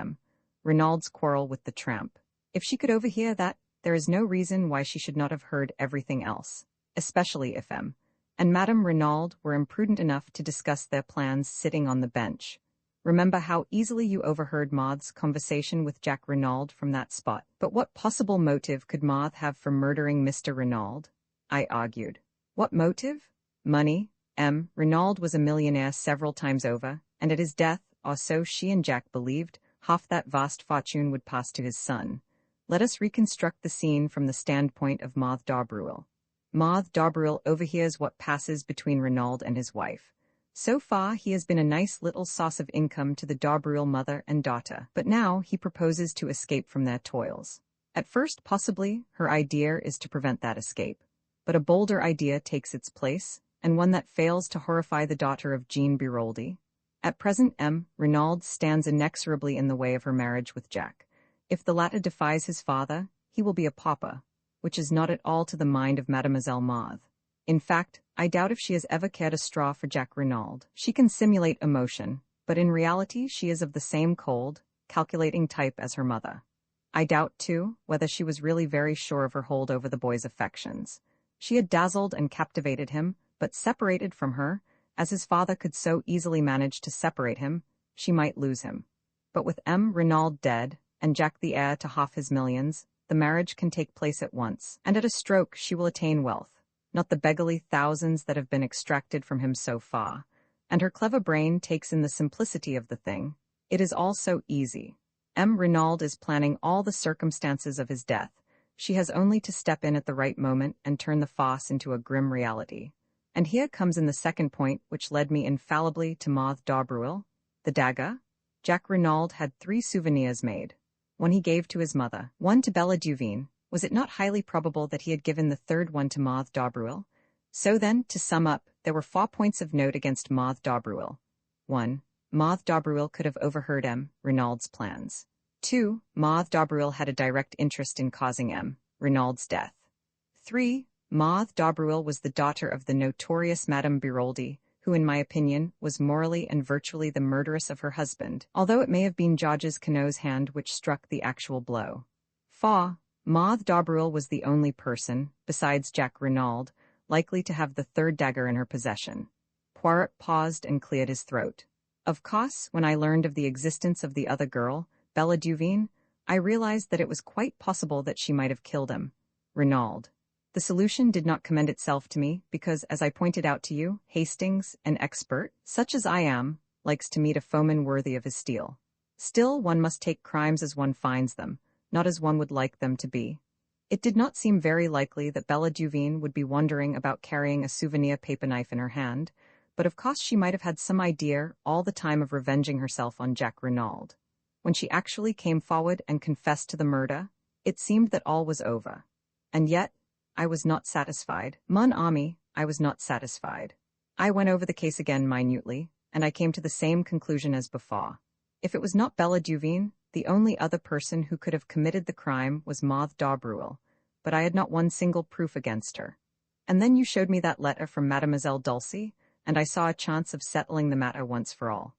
Renaud's quarrel with the tramp. If she could overhear that, there is no reason why she should not have heard everything else, especially if and Madame Renaud were imprudent enough to discuss their plans sitting on the bench. Remember how easily you overheard Maude's conversation with Jack Renaud from that spot. But what possible motive could Maude have for murdering Mr. Renaud? I argued. What motive? Money. Renaud was a millionaire several times over, and at his death, or so she and Jack believed, half that vast fortune would pass to his son. Let us reconstruct the scene from the standpoint of Maude d'Auberville. Maude d'Auberville overhears what passes between Renaud and his wife. So far, he has been a nice little source of income to the d'Auberville mother and daughter, but now he proposes to escape from their toils. At first, possibly, her idea is to prevent that escape. But a bolder idea takes its place, and one that fails to horrify the daughter of Jean Biroldi. At present, Renaud stands inexorably in the way of her marriage with Jack. If the latter defies his father, he will be a pauper, which is not at all to the mind of Mademoiselle Maude. In fact, I doubt if she has ever cared a straw for Jack Renaud. She can simulate emotion, but in reality she is of the same cold, calculating type as her mother. I doubt, too, whether she was really very sure of her hold over the boy's affections. She had dazzled and captivated him, but separated from her, as his father could so easily manage to separate him, she might lose him. But with Renaud dead, and Jack the heir to half his millions, the marriage can take place at once, and at a stroke she will attain wealth. Not the beggarly thousands that have been extracted from him so far, and her clever brain takes in the simplicity of the thing. It is all so easy. Renaud is planning all the circumstances of his death. She has only to step in at the right moment and turn the farce into a grim reality. And here comes in the second point which led me infallibly to Maud d'Aubervilliers, the dagger. Jack Renaud had 3 souvenirs made. One he gave to his mother, one to Bella Duveen. Was it not highly probable that he had given the third one to Maud d'Aubervilliers? So then, to sum up, there were 4 points of note against Maud d'Aubervilliers. 1. Maud d'Aubervilliers could have overheard M. Renaud's plans. 2. Maud d'Aubervilliers had a direct interest in causing M. Renaud's death. 3. Maud d'Aubervilliers was the daughter of the notorious Madame Biroldi, who in my opinion was morally and virtually the murderess of her husband, although it may have been Georges Queneau's hand which struck the actual blow. 4. Maud d'Aubervilliers was the only person, besides Jack Renaud, likely to have the third dagger in her possession. Poirot paused and cleared his throat. Of course, when I learned of the existence of the other girl, Bella Duveen, I realized that it was quite possible that she might have killed him. Renaud. The solution did not commend itself to me because, as I pointed out to you, Hastings, an expert, such as I am, likes to meet a foeman worthy of his steel. Still, one must take crimes as one finds them, not as one would like them to be. It did not seem very likely that Bella Duveen would be wondering about carrying a souvenir paper knife in her hand, but of course she might have had some idea all the time of revenging herself on Jack Renaud. When she actually came forward and confessed to the murder, it seemed that all was over. And yet, I was not satisfied. Mon ami, I was not satisfied. I went over the case again minutely, and I came to the same conclusion as before. If it was not Bella Duveen, the only other person who could have committed the crime was Maud d'Aubervilliers, but I had not one single proof against her. And then you showed me that letter from Mademoiselle Dulcie, and I saw a chance of settling the matter once for all.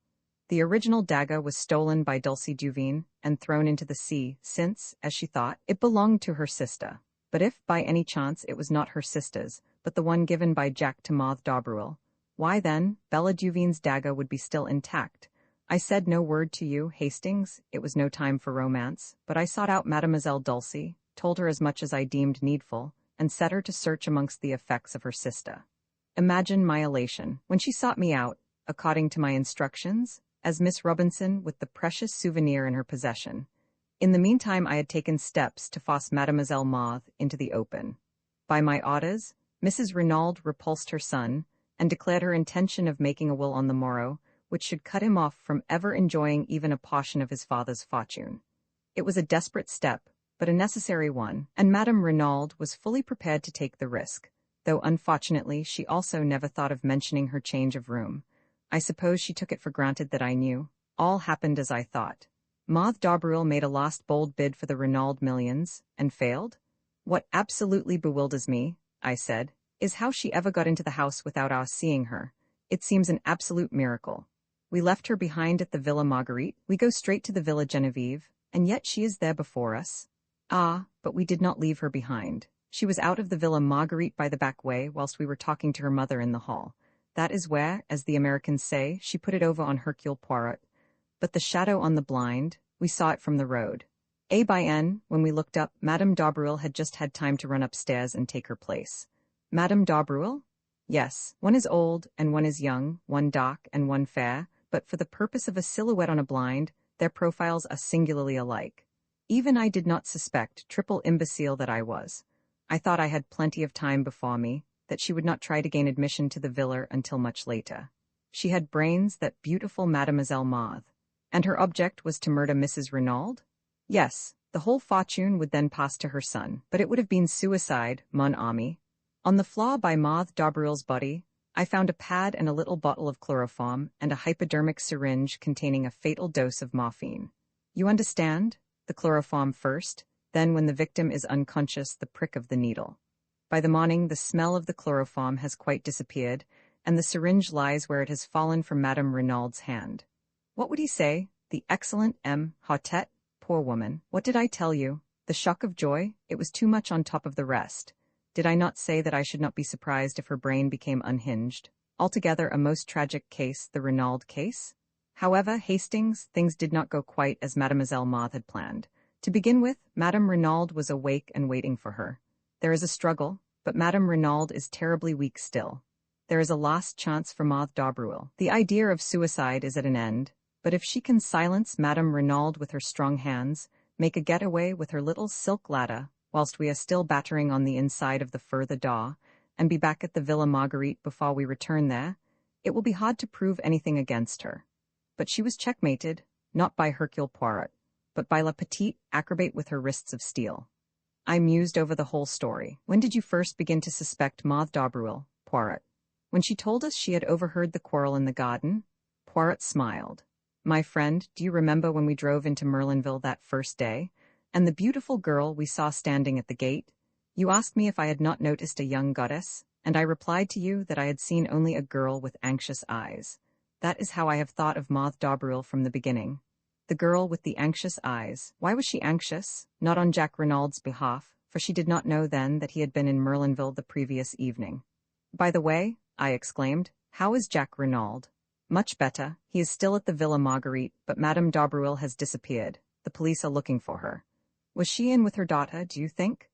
The original dagger was stolen by Dulcie Duveen and thrown into the sea since, as she thought, it belonged to her sister. But if, by any chance, it was not her sister's, but the one given by Jack to Maud d'Aubervilliers, why then, Bella Duveen's dagger would be still intact. I said no word to you, Hastings, it was no time for romance, but I sought out Mademoiselle Dulcie, told her as much as I deemed needful, and set her to search amongst the effects of her sister. Imagine my elation, when she sought me out, according to my instructions, as Miss Robinson with the precious souvenir in her possession. In the meantime I had taken steps to force Mademoiselle Maud into the open. By my orders, Mrs. Renaud repulsed her son, and declared her intention of making a will on the morrow, which should cut him off from ever enjoying even a portion of his father's fortune. It was a desperate step, but a necessary one, and Madame Renaud was fully prepared to take the risk, though unfortunately she also never thought of mentioning her change of room. I suppose she took it for granted that I knew. All happened as I thought. Maud d'Aubervilliers made a last bold bid for the Renaud millions, and failed? What absolutely bewilders me, I said, is how she ever got into the house without our seeing her. It seems an absolute miracle. We left her behind at the Villa Marguerite, we go straight to the Villa Genevieve, and yet she is there before us. Ah, but we did not leave her behind. She was out of the Villa Marguerite by the back way whilst we were talking to her mother in the hall. That is where, as the Americans say, she put it over on Hercule Poirot. But the shadow on the blind, we saw it from the road. By N, when we looked up, Madame d'Aubervilliers had just had time to run upstairs and take her place. Madame d'Aubervilliers? Yes, one is old and one is young, one dark and one fair, but for the purpose of a silhouette on a blind, their profiles are singularly alike. Even I did not suspect, triple imbecile that I was. I thought I had plenty of time before me, that she would not try to gain admission to the villa until much later. She had brains, that beautiful Mademoiselle Maud. And her object was to murder Mrs. Renaud? Yes, the whole fortune would then pass to her son, but it would have been suicide, mon ami. On the floor by Maud d'Aubervilliers' body, I found a pad and a little bottle of chloroform and a hypodermic syringe containing a fatal dose of morphine. You understand? The chloroform first, then when the victim is unconscious, the prick of the needle. By the morning, the smell of the chloroform has quite disappeared, and the syringe lies where it has fallen from Madame Renaud's hand. What would he say? The excellent M. Hautet? Poor woman. What did I tell you? The shock of joy? It was too much on top of the rest. Did I not say that I should not be surprised if her brain became unhinged? Altogether a most tragic case, the Renaud case. However, Hastings, things did not go quite as Mademoiselle Maud had planned. To begin with, Madame Renaud was awake and waiting for her. There is a struggle, but Madame Renaud is terribly weak still. There is a last chance for Maud d'Aubervilliers. The idea of suicide is at an end, but if she can silence Madame Renaud with her strong hands, make a getaway with her little silk ladder, whilst we are still battering on the inside of the further door, and be back at the Villa Marguerite before we return there, it will be hard to prove anything against her. But she was checkmated, not by Hercule Poirot, but by la petite acrobat with her wrists of steel. I mused over the whole story. When did you first begin to suspect Maude d'Aubervilliers, Poirot? When she told us she had overheard the quarrel in the garden? Poirot smiled. My friend, do you remember when we drove into Merlinville that first day, and the beautiful girl we saw standing at the gate? You asked me if I had not noticed a young goddess, and I replied to you that I had seen only a girl with anxious eyes. That is how I have thought of Maude d'Aubervilliers from the beginning. The girl with the anxious eyes. Why was she anxious? Not on Jack Renaud's behalf, for she did not know then that he had been in Merlinville the previous evening. By the way, I exclaimed, how is Jack Renaud? Much better. He is still at the Villa Marguerite, but Madame d'Aubervilliers has disappeared. The police are looking for her. Was she in with her daughter, do you think?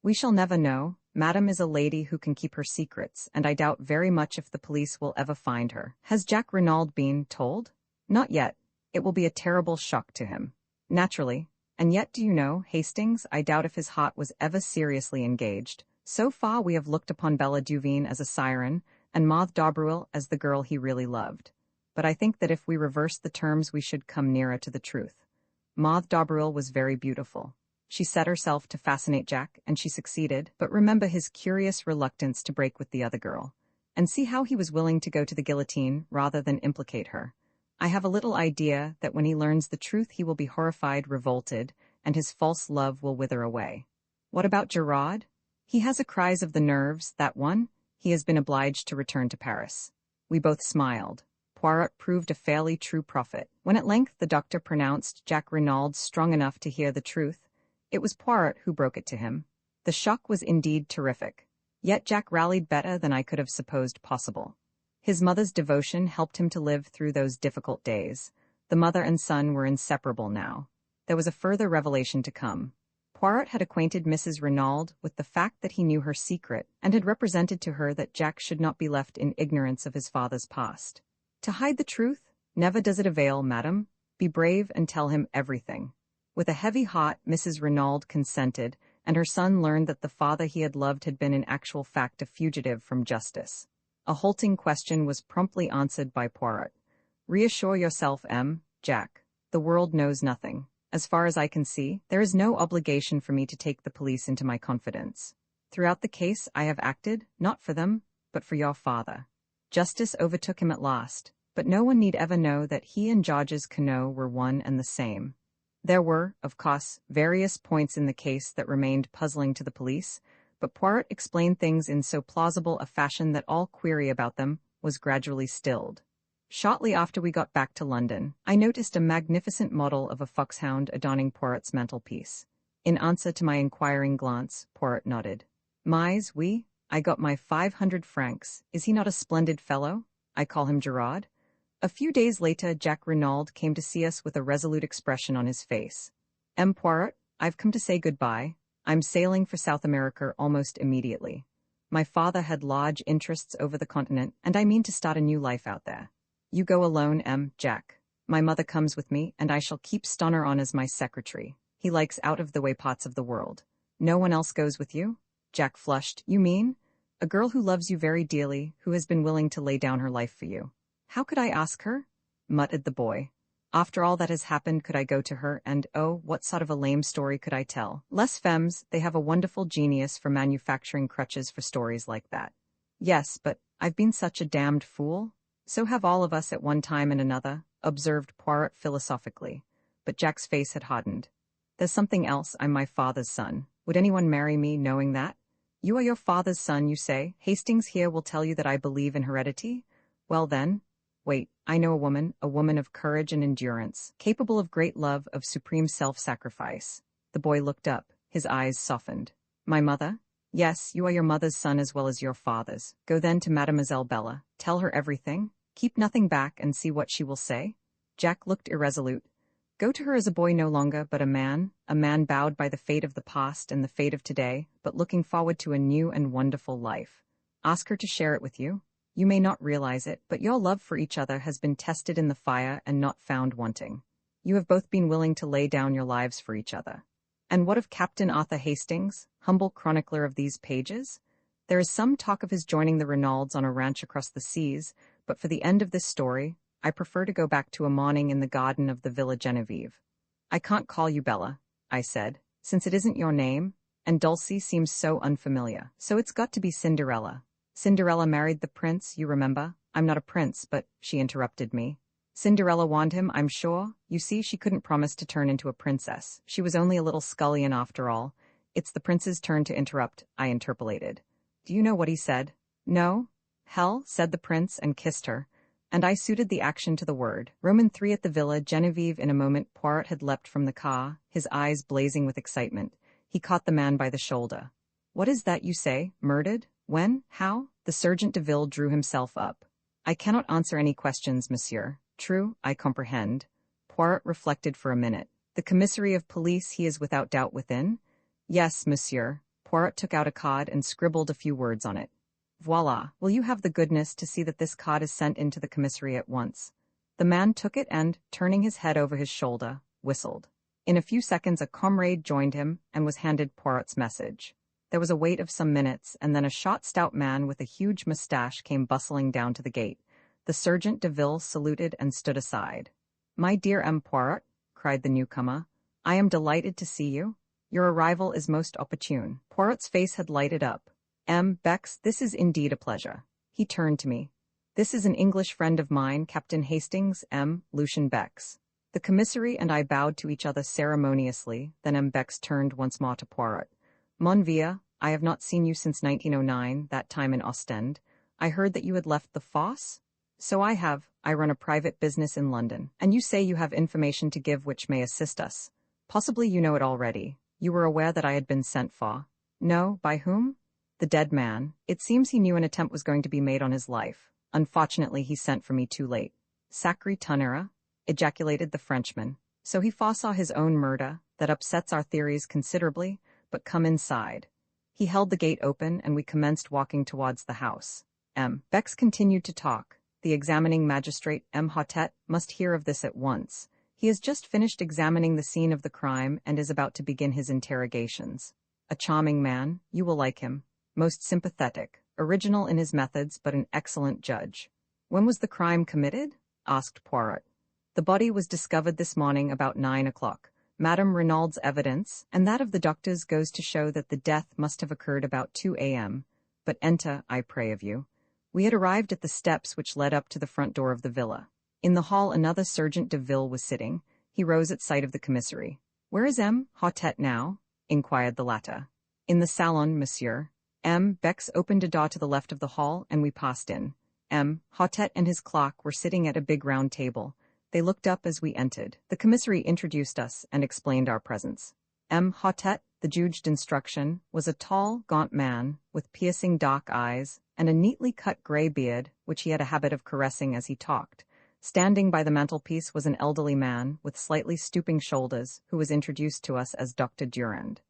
We shall never know. Madame is a lady who can keep her secrets, and I doubt very much if the police will ever find her. Has Jack Renaud been told? Not yet. It will be a terrible shock to him. Naturally. And yet, do you know, Hastings, I doubt if his heart was ever seriously engaged. So far we have looked upon Bella Duveen as a siren, and Maude d'Aubervilliers as the girl he really loved. But I think that if we reverse the terms we should come nearer to the truth. Maude d'Aubervilliers was very beautiful. She set herself to fascinate Jack, and she succeeded, but remember his curious reluctance to break with the other girl. And see how he was willing to go to the guillotine rather than implicate her. I have a little idea that when he learns the truth he will be horrified, revolted, and his false love will wither away. What about Gerard? He has a crise of the nerves, that one. He has been obliged to return to Paris. We both smiled. Poirot proved a fairly true prophet. When at length the doctor pronounced Jack Renaud strong enough to hear the truth, it was Poirot who broke it to him. The shock was indeed terrific. Yet Jack rallied better than I could have supposed possible. His mother's devotion helped him to live through those difficult days. The mother and son were inseparable now. There was a further revelation to come. Poirot had acquainted Mrs. Renaud with the fact that he knew her secret, and had represented to her that Jack should not be left in ignorance of his father's past. To hide the truth? Never does it avail, madam. Be brave and tell him everything. With a heavy heart, Mrs. Renaud consented, and her son learned that the father he had loved had been in actual fact a fugitive from justice. A halting question was promptly answered by Poirot. Reassure yourself, Jack. The world knows nothing. As far as I can see, there is no obligation for me to take the police into my confidence. Throughout the case I have acted, not for them, but for your father. Justice overtook him at last, but no one need ever know that he and Georges Queneau were one and the same. There were, of course, various points in the case that remained puzzling to the police, but Poirot explained things in so plausible a fashion that all query about them was gradually stilled. Shortly after we got back to London, I noticed a magnificent model of a foxhound adorning Poirot's mantelpiece. In answer to my inquiring glance, Poirot nodded. Mais, oui, I got my 500 francs. Is he not a splendid fellow? I call him Gerard. A few days later, Jack Renaud came to see us with a resolute expression on his face. Poirot, I've come to say goodbye. I'm sailing for South America almost immediately. My father had large interests over the continent, and I mean to start a new life out there. You go alone, Jack. My mother comes with me, and I shall keep Stonner on as my secretary. He likes out-of-the-way parts of the world. No one else goes with you? Jack flushed. You mean? A girl who loves you very dearly, who has been willing to lay down her life for you. How could I ask her? Muttered the boy. After all that has happened, could I go to her, and oh, what sort of a lame story could I tell? Les femmes, they have a wonderful genius for manufacturing crutches for stories like that. Yes, but I've been such a damned fool. So have all of us at one time and another, observed Poirot philosophically. But Jack's face had hardened. There's something else. I'm my father's son. Would anyone marry me knowing that? You are your father's son, you say? Hastings here will tell you that I believe in heredity? Well then, wait, I know a woman of courage and endurance, capable of great love, of supreme self-sacrifice. The boy looked up, his eyes softened. My mother? Yes, you are your mother's son as well as your father's. Go then to Mademoiselle Bella, tell her everything, keep nothing back and see what she will say. Jack looked irresolute. Go to her as a boy no longer, but a man bowed by the fate of the past and the fate of today, but looking forward to a new and wonderful life. Ask her to share it with you. You may not realize it, but your love for each other has been tested in the fire and not found wanting. You have both been willing to lay down your lives for each other. And what of Captain Arthur Hastings, humble chronicler of these pages? There is some talk of his joining the Renaulds on a ranch across the seas, but for the end of this story, I prefer to go back to a morning in the garden of the Villa Genevieve. I can't call you Bella, I said, since it isn't your name, and Dulcie seems so unfamiliar. So it's got to be Cinderella. Cinderella married the prince, you remember? I'm not a prince, but, she interrupted me. Cinderella warned him, I'm sure. You see, she couldn't promise to turn into a princess. She was only a little scullion after all. It's the prince's turn to interrupt, I interpolated. Do you know what he said? No? Hell, said the prince and kissed her. And I suited the action to the word. Roman 3 at the Villa Genevieve. In a moment Poirot had leapt from the car, his eyes blazing with excitement. He caught the man by the shoulder. What is that you say? Murdered? When? How? The Sergeant de Ville drew himself up. I cannot answer any questions, monsieur. True, I comprehend. Poirot reflected for a minute. The commissary of police he is without doubt within? Yes, monsieur. Poirot took out a card and scribbled a few words on it. Voila, will you have the goodness to see that this card is sent into the commissary at once? The man took it and, turning his head over his shoulder, whistled. In a few seconds a comrade joined him and was handed Poirot's message. There was a wait of some minutes, and then a short, stout man with a huge moustache came bustling down to the gate. The Sergeant de Ville saluted and stood aside. My dear M. Poirot, cried the newcomer, I am delighted to see you. Your arrival is most opportune. Poirot's face had lighted up. M. Bex, this is indeed a pleasure. He turned to me. This is an English friend of mine, Captain Hastings, M. Lucian Bex. The commissary and I bowed to each other ceremoniously, then M. Bex turned once more to Poirot. Mon vieux, I have not seen you since 1909, that time in Ostend. I heard that you had left the Fosse? So I have. I run a private business in London, and you say you have information to give which may assist us. Possibly you know it already. You were aware that I had been sent for. No, by whom? The dead man. It seems he knew an attempt was going to be made on his life. Unfortunately, he sent for me too late. Sacré tonnerre, ejaculated the Frenchman. So he foresaw his own murder. That upsets our theories considerably, but come inside. He held the gate open, and we commenced walking towards the house. M. Bex continued to talk. The examining magistrate, M. Hautet, must hear of this at once. He has just finished examining the scene of the crime and is about to begin his interrogations. A charming man, you will like him. Most sympathetic, original in his methods, but an excellent judge. When was the crime committed? Asked Poirot. The body was discovered this morning about 9 o'clock. Madame Renaud's evidence, and that of the doctors, goes to show that the death must have occurred about 2 a.m. But enter, I pray of you. We had arrived at the steps which led up to the front door of the villa. In the hall another Sergeant de Ville was sitting. He rose at sight of the commissary. Where is M. Hautet now? Inquired the latter. In the salon, monsieur. M. Bex opened a door to the left of the hall, and we passed in. M. Hautet and his clerk were sitting at a big round table. They looked up as we entered. The commissary introduced us and explained our presence. M. Hautet, the judged instruction, was a tall, gaunt man, with piercing dark eyes, and a neatly cut grey beard, which he had a habit of caressing as he talked. Standing by the mantelpiece was an elderly man, with slightly stooping shoulders, who was introduced to us as Dr. Durand.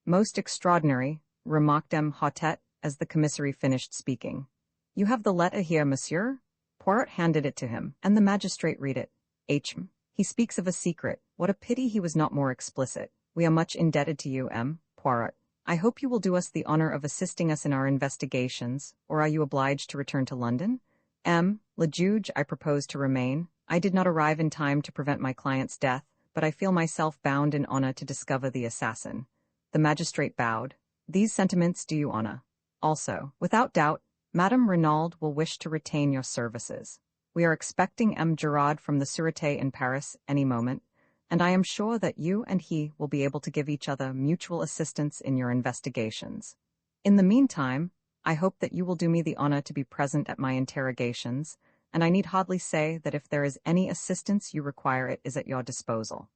Most extraordinary, remarked M. Hautet, as the commissary finished speaking. You have the letter here, monsieur? Poirot handed it to him, and the magistrate read it. H.M. He speaks of a secret. What a pity he was not more explicit. We are much indebted to you, M. Poirot. I hope you will do us the honor of assisting us in our investigations, or are you obliged to return to London? M. Le Juge, I propose to remain. I did not arrive in time to prevent my client's death, but I feel myself bound in honor to discover the assassin. The magistrate bowed. These sentiments do you honor. Also, without doubt, Madame Renaud will wish to retain your services. We are expecting M. Gerard from the Sûreté in Paris any moment, and I am sure that you and he will be able to give each other mutual assistance in your investigations. In the meantime, I hope that you will do me the honor to be present at my interrogations, and I need hardly say that if there is any assistance you require, it is at your disposal.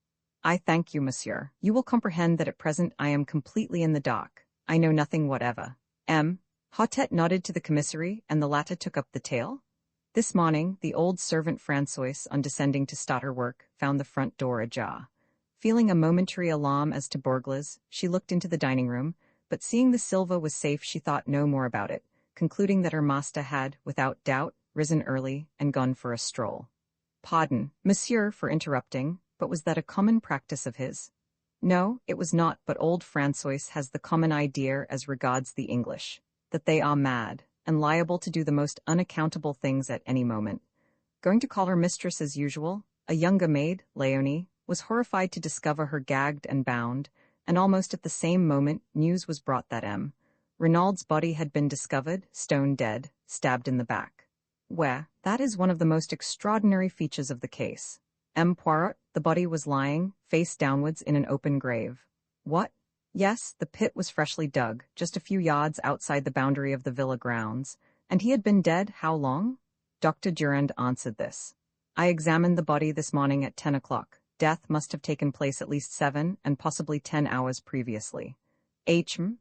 I thank you, monsieur. You will comprehend that at present I am completely in the dark. I know nothing whatever. M. Hautet nodded to the commissary, and the latter took up the tale. This morning, the old servant Françoise, on descending to start her work, found the front door ajar. Feeling a momentary alarm as to burglars, she looked into the dining room, but seeing the silver was safe, she thought no more about it, concluding that her master had, without doubt, risen early and gone for a stroll. Pardon, monsieur, for interrupting, but was that a common practice of his? No, it was not, but old Françoise has the common idea as regards the English. that they are mad, and liable to do the most unaccountable things at any moment. Going to call her mistress as usual, a younger maid, Leonie, was horrified to discover her gagged and bound, and almost at the same moment news was brought that Renaud's body had been discovered, stone dead, stabbed in the back. Where, that is one of the most extraordinary features of the case. Poirot, the body was lying, face downwards in an open grave. What? Yes, the pit was freshly dug, just a few yards outside the boundary of the villa grounds, and he had been dead how long? Dr. Durand answered this. I examined the body this morning at 10 o'clock. Death must have taken place at least 7 and possibly 10 hours previously.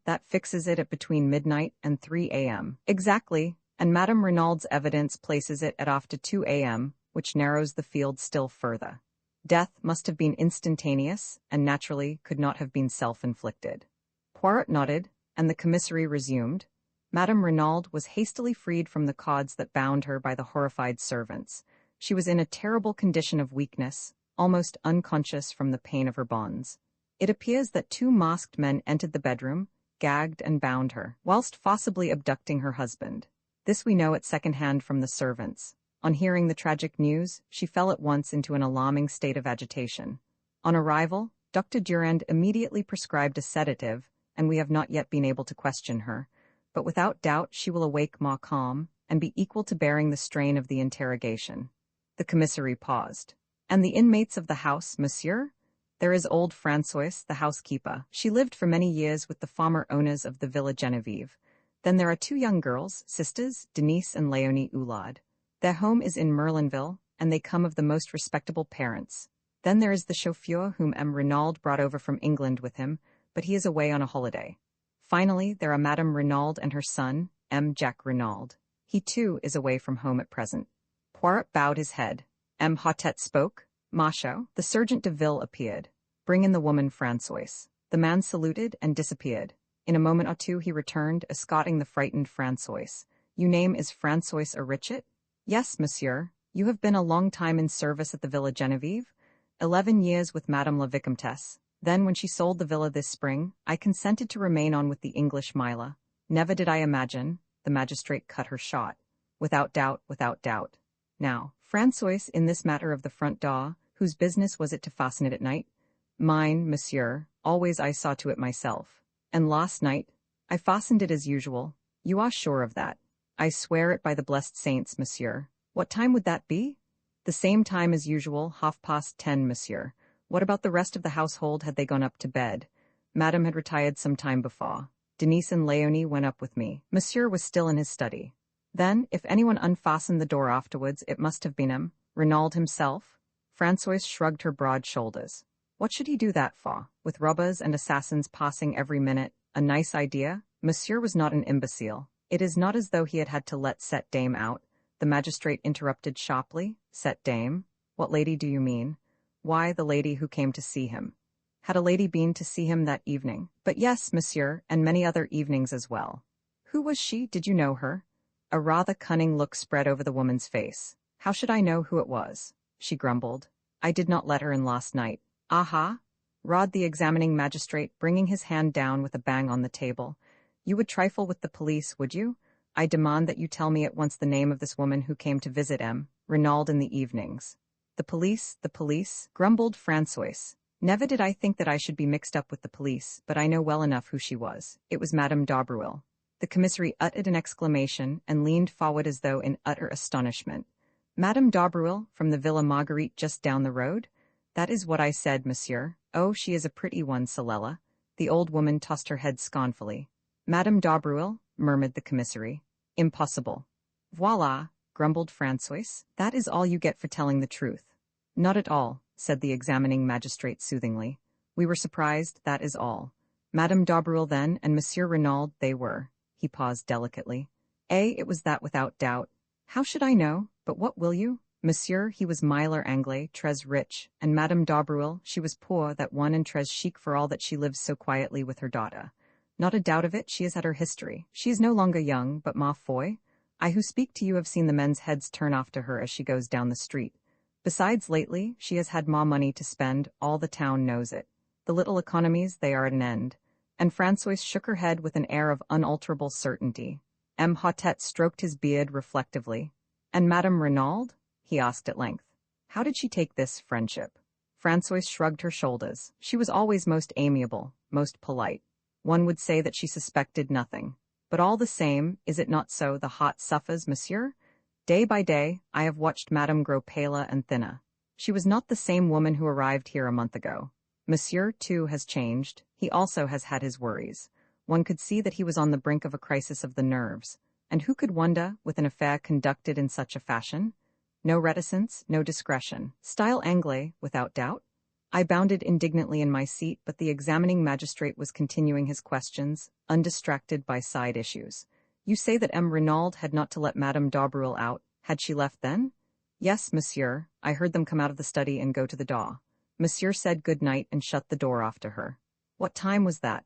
That fixes it at between midnight and 3 a.m. Exactly, and Madame Renaud's evidence places it at after 2 a.m., which narrows the field still further. Death must have been instantaneous, and naturally could not have been self-inflicted. Poirot nodded, and the commissary resumed. Madame Renaud was hastily freed from the cords that bound her by the horrified servants. She was in a terrible condition of weakness, almost unconscious from the pain of her bonds. It appears that 2 masked men entered the bedroom, gagged and bound her, whilst forcibly abducting her husband. This we know at second hand from the servants. On hearing the tragic news, she fell at once into an alarming state of agitation. On arrival, Dr. Durand immediately prescribed a sedative, and we have not yet been able to question her, but without doubt she will awake more calm, and be equal to bearing the strain of the interrogation. The commissary paused. And the inmates of the house, monsieur? There is old Françoise, the housekeeper. She lived for many years with the former owners of the Villa Genevieve. Then there are 2 young girls, sisters, Denise and Leonie Hulard. Their home is in Merlinville, and they come of the most respectable parents. Then there is the chauffeur whom M. Renaud brought over from England with him, but he is away on a holiday. Finally, there are Madame Renaud and her son, M. Jacques Renaud. He too is away from home at present. Poirot bowed his head. M. Hautet spoke. Machaut, the Sergeant de Ville, appeared. Bring in the woman, Françoise. The man saluted and disappeared. In a moment or two he returned, escorting the frightened Françoise. Your name is Françoise Richet? Yes, monsieur. You have been a long time in service at the Villa Genevieve? 11 years with Madame la Vicomtesse. Then, when she sold the villa this spring, I consented to remain on with the English Mila. Never did I imagine. The magistrate cut her short. Without doubt, without doubt. Now, Françoise, in this matter of the front door, whose business was it to fasten it at night? Mine, monsieur. Always I saw to it myself. And last night, I fastened it as usual. You are sure of that? I swear it by the blessed saints, monsieur. What time would that be? The same time as usual, 10:30, monsieur. What about the rest of the household? Had they gone up to bed? Madame had retired some time before. Denise and Leonie went up with me. Monsieur was still in his study. Then, if anyone unfastened the door afterwards, it must have been him. Renaud himself? Françoise shrugged her broad shoulders. What should he do that for? With robbers and assassins passing every minute? A nice idea? Monsieur was not an imbecile. It is not as though he had had to let cette dame out. The magistrate interrupted sharply. Cette dame? What lady do you mean? Why, the lady who came to see him. Had a lady been to see him that evening? But yes, monsieur, and many other evenings as well. Who was she? Did you know her? A rather cunning look spread over the woman's face. How should I know who it was? She grumbled. I did not let her in last night. Aha! Roared the examining magistrate, bringing his hand down with a bang on the table. You would trifle with the police, would you? I demand that you tell me at once the name of this woman who came to visit M. Renaud in the evenings. The police, grumbled Françoise. Never did I think that I should be mixed up with the police, but I know well enough who she was. It was Madame d'Aubervilliers. The commissary uttered an exclamation and leaned forward as though in utter astonishment. Madame d'Aubervilliers, from the Villa Marguerite just down the road? That is what I said, monsieur. Oh, she is a pretty one, Solella. The old woman tossed her head scornfully. Madame d'Aubervilliers, murmured the commissary. Impossible. Voila, grumbled Françoise. That is all you get for telling the truth. Not at all, said the examining magistrate soothingly. We were surprised, that is all. Madame d'Aubervilliers then, and Monsieur Renaud, they were. He paused delicately. It was that without doubt. How should I know? But what will you? Monsieur, he was miler anglais, très rich, and Madame d'Aubervilliers, she was poor, that one, and très chic for all that she lives so quietly with her daughter. Not a doubt of it, she has had her history. She is no longer young, but ma foi, I who speak to you have seen the men's heads turn off to her as she goes down the street. Besides, lately, she has had more money to spend, all the town knows it. The little economies, they are at an end. And Françoise shook her head with an air of unalterable certainty. M. Hautet stroked his beard reflectively. And Madame Renaud? He asked at length. How did she take this friendship? Françoise shrugged her shoulders. She was always most amiable, most polite. One would say that she suspected nothing. But all the same, is it not so the heart suffers, monsieur? Day by day, I have watched Madame grow paler and thinner. She was not the same woman who arrived here a month ago. Monsieur, too, has changed. He also has had his worries. One could see that he was on the brink of a crisis of the nerves. And who could wonder, with an affair conducted in such a fashion? No reticence, no discretion. Style Anglais, without doubt? I bounded indignantly in my seat, but the examining magistrate was continuing his questions, undistracted by side issues. You say that M. Renaud had not to let Madame d'Aubervilliers out. Had she left then? Yes, monsieur. I heard them come out of the study and go to the door. Monsieur said good night and shut the door after her. What time was that?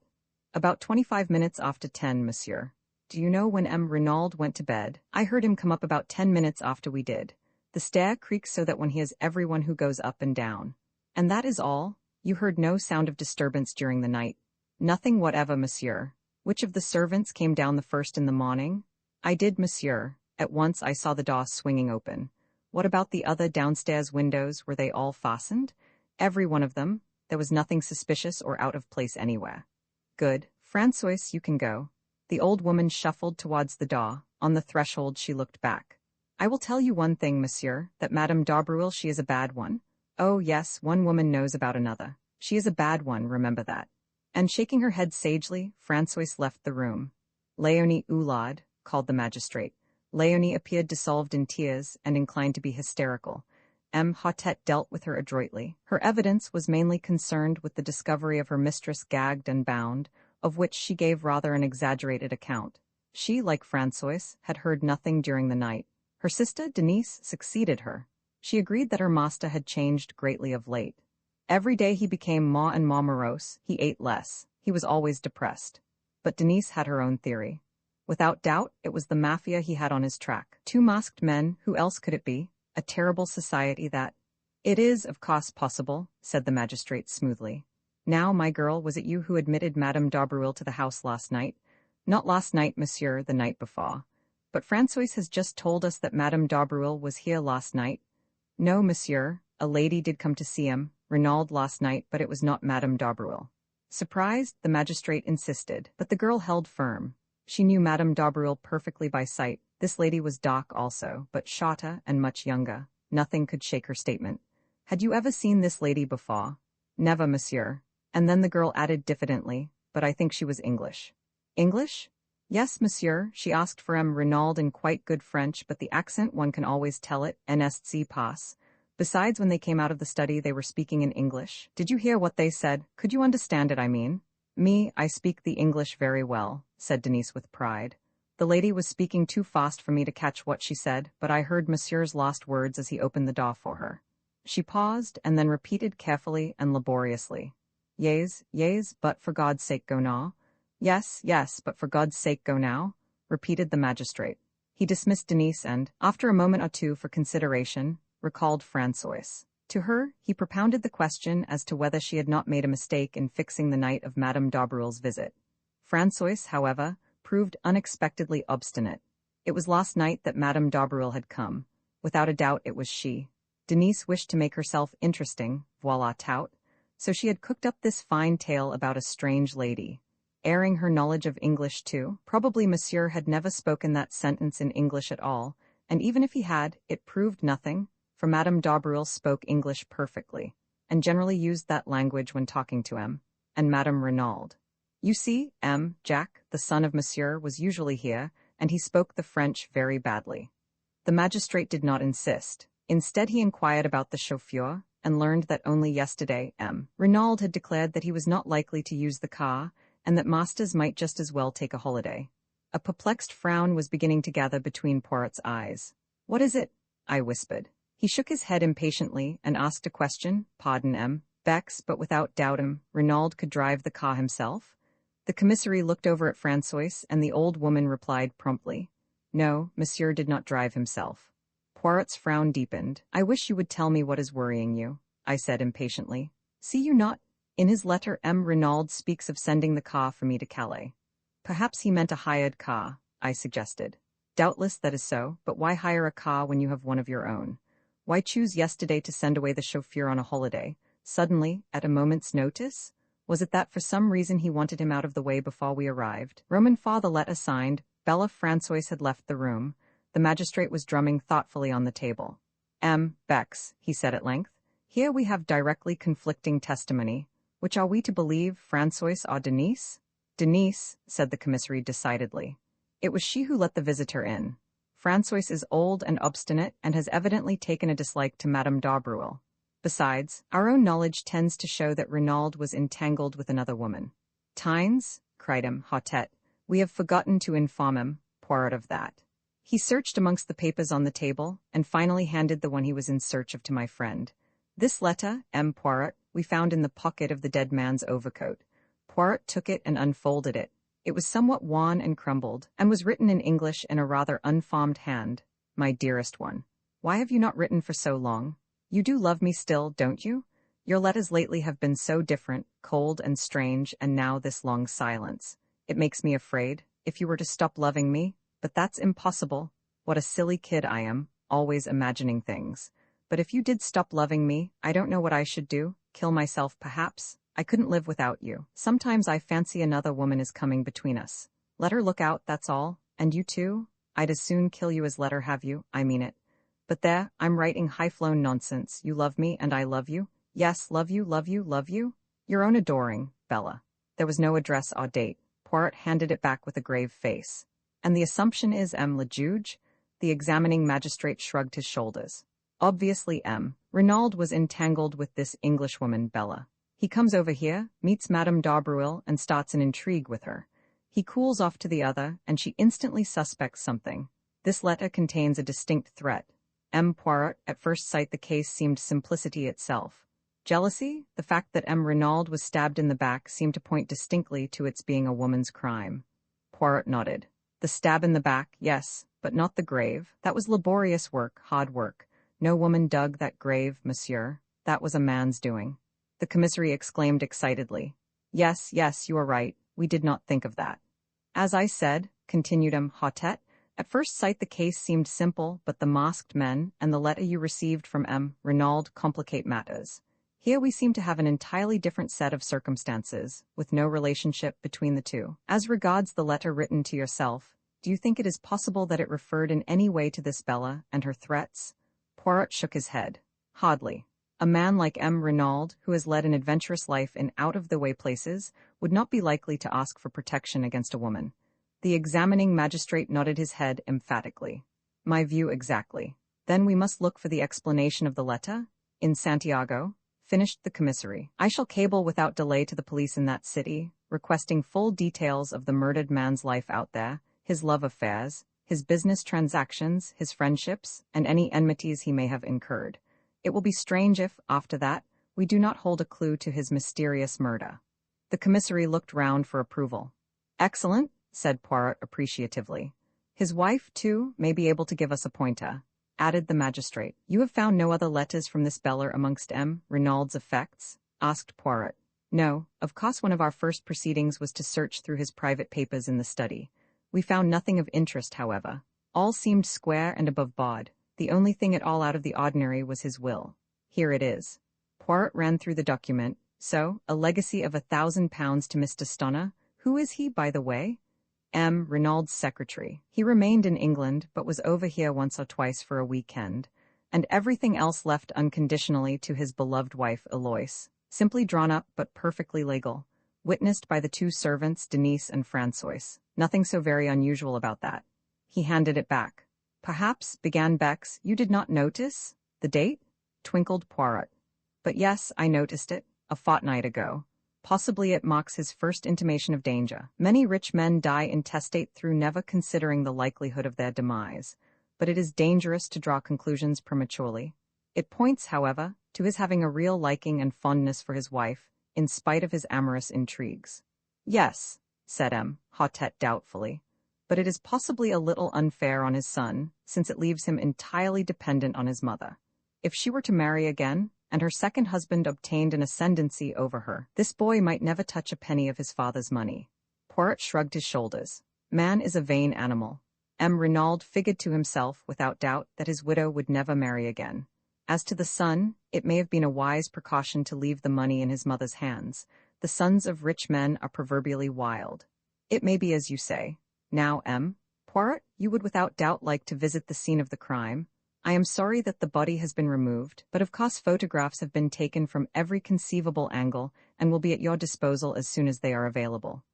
About 25 minutes after 10, monsieur. Do you know when M. Renaud went to bed? I heard him come up about 10 minutes after we did. The stair creaks so that when he has everyone who goes up and down. And that is all? You heard no sound of disturbance during the night? Nothing whatever, monsieur. Which of the servants came down the first in the morning? I did, monsieur. At once I saw the door swinging open. What about the other downstairs windows? Were they all fastened? Every one of them. There was nothing suspicious or out of place anywhere. Good. Françoise, you can go. The old woman shuffled towards the door. On the threshold she looked back. I will tell you one thing, monsieur, that Madame d'Aubervilliers, she is a bad one. Oh yes, one woman knows about another. She is a bad one, remember that. And shaking her head sagely, Françoise left the room. Léonie Oulade, called the magistrate. Léonie appeared dissolved in tears and inclined to be hysterical. M. Hautet dealt with her adroitly. Her evidence was mainly concerned with the discovery of her mistress gagged and bound, of which she gave rather an exaggerated account. She, like Françoise, had heard nothing during the night. Her sister, Denise, succeeded her. She agreed that her master had changed greatly of late. Every day he became more and more morose, he ate less, he was always depressed. But Denise had her own theory. Without doubt, it was the mafia he had on his track. 2 masked men, who else could it be? A terrible society that— It is, of course, possible, said the magistrate smoothly. Now, my girl, was it you who admitted Madame d'Aubervilliers to the house last night? Not last night, monsieur, the night before. But Françoise has just told us that Madame d'Aubervilliers was here last night. No, monsieur, a lady did come to see him, Renaud, last night, but it was not Madame d'Aubervilliers. Surprised, the magistrate insisted, but the girl held firm. She knew Madame d'Aubervilliers perfectly by sight. This lady was dark also, but shorter and much younger. Nothing could shake her statement. Had you ever seen this lady before? Never, monsieur. And then the girl added diffidently, but I think she was English. English? Yes, monsieur, she asked for M. Renaud in quite good French, but the accent, one can always tell it, n'est-ce pas? Besides, when they came out of the study, they were speaking in English. Did you hear what they said? Could you understand it, I mean? Me, I speak the English very well, said Denise with pride. The lady was speaking too fast for me to catch what she said, but I heard monsieur's last words as he opened the door for her. She paused, and then repeated carefully and laboriously. Yes, but for God's sake go now. Yes, but for God's sake go now, repeated the magistrate. He dismissed Denise and, after a moment or two for consideration, recalled Françoise. To her, he propounded the question as to whether she had not made a mistake in fixing the night of Madame d'Aubervilliers' visit. Françoise, however, proved unexpectedly obstinate. It was last night that Madame d'Aubervilliers had come. Without a doubt it was she. Denise wished to make herself interesting, voilà tout, so she had cooked up this fine tale about a strange lady. Airing her knowledge of English too. Probably monsieur had never spoken that sentence in English at all, and even if he had, it proved nothing, for Madame d'Aubervilliers spoke English perfectly, and generally used that language when talking to M. and Madame Renaud. You see, Jack, the son of monsieur, was usually here, and he spoke the French very badly. The magistrate did not insist. Instead he inquired about the chauffeur, and learned that only yesterday M. Renaud had declared that he was not likely to use the car, and that masters might just as well take a holiday. A perplexed frown was beginning to gather between Poirot's eyes. What is it? I whispered. He shook his head impatiently and asked a question. Pardon, M. Bex, but without doubt Renaud could drive the car himself? The commissary looked over at Françoise, and the old woman replied promptly. No, monsieur did not drive himself. Poirot's frown deepened. I wish you would tell me what is worrying you, I said impatiently. See you not? In his letter, M. Renaud speaks of sending the car for me to Calais. Perhaps he meant a hired car, I suggested. Doubtless that is so, but why hire a car when you have one of your own? Why choose yesterday to send away the chauffeur on a holiday, suddenly, at a moment's notice? Was it that for some reason he wanted him out of the way before we arrived? Roman the letter signed, Bella François had left the room. The magistrate was drumming thoughtfully on the table. Bex, he said at length, here we have directly conflicting testimony. Which are we to believe, François or Denise? Denise, said the commissary decidedly. It was she who let the visitor in. François is old and obstinate and has evidently taken a dislike to Madame d'Aubruel. Besides, our own knowledge tends to show that Renaud was entangled with another woman. Tynes, cried Hautet, we have forgotten to inform him, Poirot, of that. He searched amongst the papers on the table, and finally handed the one he was in search of to my friend. This letter, Poirot, we found in the pocket of the dead man's overcoat. Poirot took it and unfolded it. It was somewhat worn and crumbled, and was written in English in a rather unformed hand. My dearest one, why have you not written for so long? You do love me still, don't you? Your letters lately have been so different, cold and strange, and now this long silence. It makes me afraid, if you were to stop loving me, but that's impossible. What a silly kid I am, always imagining things. But if you did stop loving me, I don't know what I should do, kill myself perhaps. I couldn't live without you. Sometimes I fancy another woman is coming between us. Let her look out, that's all. And you too? I'd as soon kill you as let her have you, I mean it. But there, I'm writing high-flown nonsense. You love me and I love you. Yes, love you, love you, love you. Your own adoring, Bella. There was no address or date. Poirot handed it back with a grave face. And the assumption is le juge? The examining magistrate shrugged his shoulders. Obviously Renaud was entangled with this Englishwoman, Bella. He comes over here, meets Madame d'Aubruel, and starts an intrigue with her. He cools off to the other, and she instantly suspects something. This letter contains a distinct threat. Poirot, at first sight the case seemed simplicity itself. Jealousy, the fact that Renaud was stabbed in the back seemed to point distinctly to its being a woman's crime. Poirot nodded. The stab in the back, yes, but not the grave. That was laborious work, hard work. No woman dug that grave, monsieur. That was a man's doing. The commissary exclaimed excitedly. Yes, yes, you are right. We did not think of that. As I said, continued Hautet, at first sight the case seemed simple, but the masked men and the letter you received from Renaud complicate matters. Here we seem to have an entirely different set of circumstances, with no relationship between the two. As regards the letter written to yourself, do you think it is possible that it referred in any way to this Bella and her threats? Poirot shook his head. Hardly. A man like Renaud, who has led an adventurous life in out-of-the-way places, would not be likely to ask for protection against a woman. The examining magistrate nodded his head emphatically. My view exactly. Then we must look for the explanation of the letter? In Santiago, finished the commissary. I shall cable without delay to the police in that city, requesting full details of the murdered man's life out there, his love affairs, his business transactions, his friendships, and any enmities he may have incurred. It will be strange if, after that, we do not hold a clue to his mysterious murder. The commissary looked round for approval. Excellent, said Poirot appreciatively. His wife, too, may be able to give us a pointer, added the magistrate. You have found no other letters from this Bella amongst Renaud's effects? Asked Poirot. No, of course one of our first proceedings was to search through his private papers in the study. We found nothing of interest, however. All seemed square and above board. The only thing at all out of the ordinary was his will. Here it is. Poirot ran through the document. So, a legacy of £1,000 to Mr. Stonner. Who is he, by the way? Renaud's secretary. He remained in England, but was over here once or twice for a weekend. And everything else left unconditionally to his beloved wife, Eloise. Simply drawn up, but perfectly legal. Witnessed by the two servants, Denise and François. Nothing so very unusual about that. He handed it back. Perhaps, began Bex, you did not notice? The date? Twinkled Poirot. But yes, I noticed it, a fortnight ago. Possibly it marks his first intimation of danger. Many rich men die intestate through never considering the likelihood of their demise, but it is dangerous to draw conclusions prematurely. It points, however, to his having a real liking and fondness for his wife, in spite of his amorous intrigues. Yes, said Hautet doubtfully. But it is possibly a little unfair on his son, since it leaves him entirely dependent on his mother. If she were to marry again, and her second husband obtained an ascendancy over her. This boy might never touch a penny of his father's money. Poirot shrugged his shoulders. Man is a vain animal. M. Renaud figured to himself, without doubt, that his widow would never marry again. As to the son, it may have been a wise precaution to leave the money in his mother's hands. The sons of rich men are proverbially wild. It may be as you say. Now, M. Poirot, you would without doubt like to visit the scene of the crime. I am sorry that the body has been removed, but of course photographs have been taken from every conceivable angle and will be at your disposal as soon as they are available.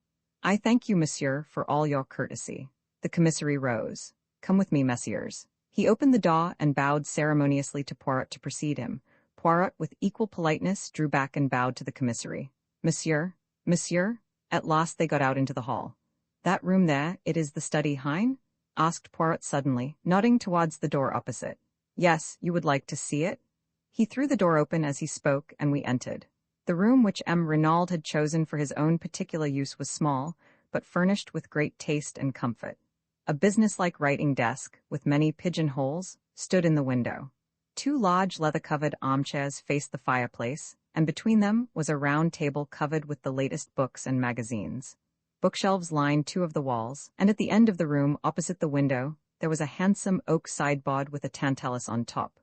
I thank you, monsieur, for all your courtesy. The commissary rose. Come with me, messieurs. He opened the door and bowed ceremoniously to Poirot to precede him. Poirot, with equal politeness, drew back and bowed to the commissary. Monsieur? At last they got out into the hall. That room there, it is the study, hein? Asked Poirot suddenly, nodding towards the door opposite. Yes, you would like to see it? He threw the door open as he spoke, and we entered. The room which M. Renaud had chosen for his own particular use was small, but furnished with great taste and comfort. A businesslike writing desk, with many pigeonholes, stood in the window. 2 large leather-covered armchairs faced the fireplace, and between them was a round table covered with the latest books and magazines. Bookshelves lined 2 of the walls, and at the end of the room, opposite the window, there was a handsome oak sideboard with a tantalus on top.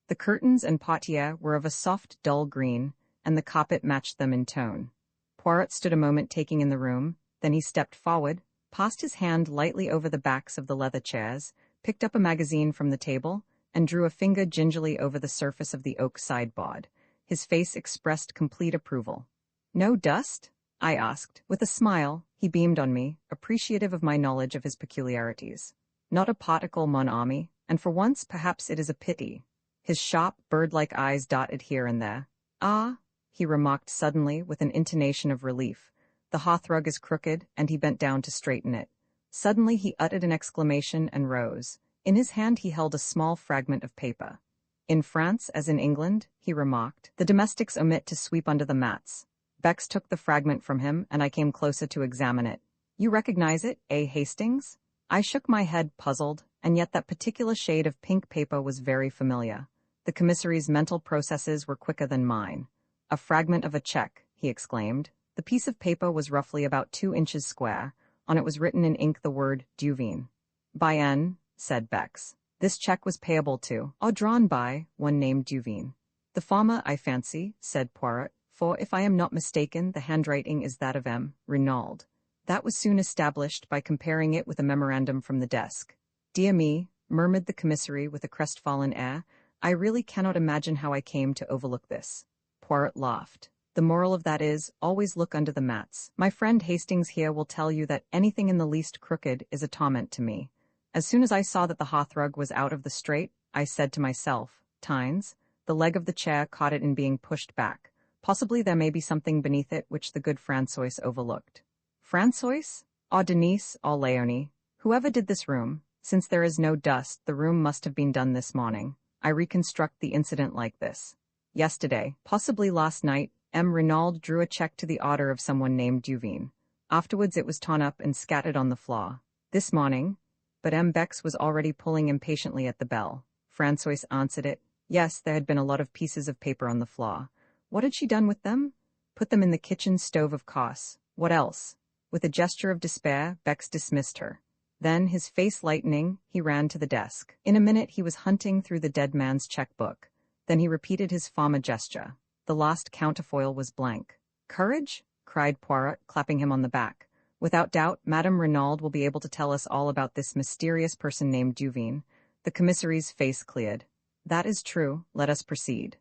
The curtains and portiere were of a soft, dull green, and the carpet matched them in tone. Poirot stood a moment taking in the room, then he stepped forward, passed his hand lightly over the backs of the leather chairs, picked up a magazine from the table, and drew a finger gingerly over the surface of the oak sideboard. His face expressed complete approval. No dust? I asked. With a smile, he beamed on me, appreciative of my knowledge of his peculiarities. Not a particle, mon ami, and for once perhaps it is a pity. His sharp, bird-like eyes dotted here and there. Ah, he remarked suddenly with an intonation of relief. The hearthrug is crooked, and he bent down to straighten it. Suddenly he uttered an exclamation and rose. In his hand he held a small fragment of paper. In France, as in England, he remarked, the domestics omit to sweep under the mats. Bex took the fragment from him, and I came closer to examine it. You recognize it, eh, Hastings? I shook my head, puzzled, and yet that particular shade of pink paper was very familiar. The commissary's mental processes were quicker than mine. A fragment of a check, he exclaimed. The piece of paper was roughly about 2 inches square. On it was written in ink the word Duveen. By N, said Bex. This check was payable to, or drawn by, one named Duveen. The farmer, I fancy, said Poirot, for if I am not mistaken, the handwriting is that of M. Renaud. That was soon established by comparing it with a memorandum from the desk. Dear me, murmured the commissary with a crestfallen air, I really cannot imagine how I came to overlook this. Poirot laughed. The moral of that is, always look under the mats. My friend Hastings here will tell you that anything in the least crooked is a torment to me. As soon as I saw that the hearthrug was out of the straight, I said to myself, Tynes, the leg of the chair caught it in being pushed back. Possibly there may be something beneath it which the good François overlooked. François? Or Denise, or Leonie? Whoever did this room, since there is no dust, the room must have been done this morning. I reconstruct the incident like this. Yesterday, possibly last night, M. Renaud drew a check to the order of someone named Duveen. Afterwards it was torn up and scattered on the floor. This morning, but M. Bex was already pulling impatiently at the bell. François answered it. Yes, there had been a lot of pieces of paper on the floor. What had she done with them? Put them in the kitchen stove, of course. What else? With a gesture of despair, Bex dismissed her. Then, his face lightening, he ran to the desk. In a minute he was hunting through the dead man's checkbook. Then he repeated his former gesture. The last counterfoil was blank. Courage? Cried Poirot, clapping him on the back. Without doubt, Madame Renaud will be able to tell us all about this mysterious person named Duveen. The commissary's face cleared. That is true. Let us proceed.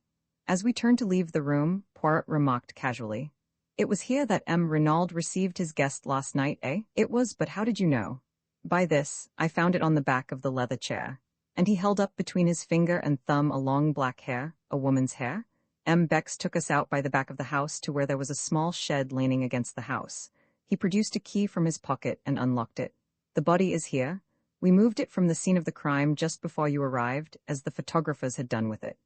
As we turned to leave the room, Poirot remarked casually. It was here that M. Renaud received his guest last night, eh? It was, but how did you know? By this, I found it on the back of the leather chair. And he held up between his finger and thumb a long black hair, a woman's hair. M. Bex took us out by the back of the house to where there was a small shed leaning against the house. He produced a key from his pocket and unlocked it. The body is here. We moved it from the scene of the crime just before you arrived, as the photographers had done with it.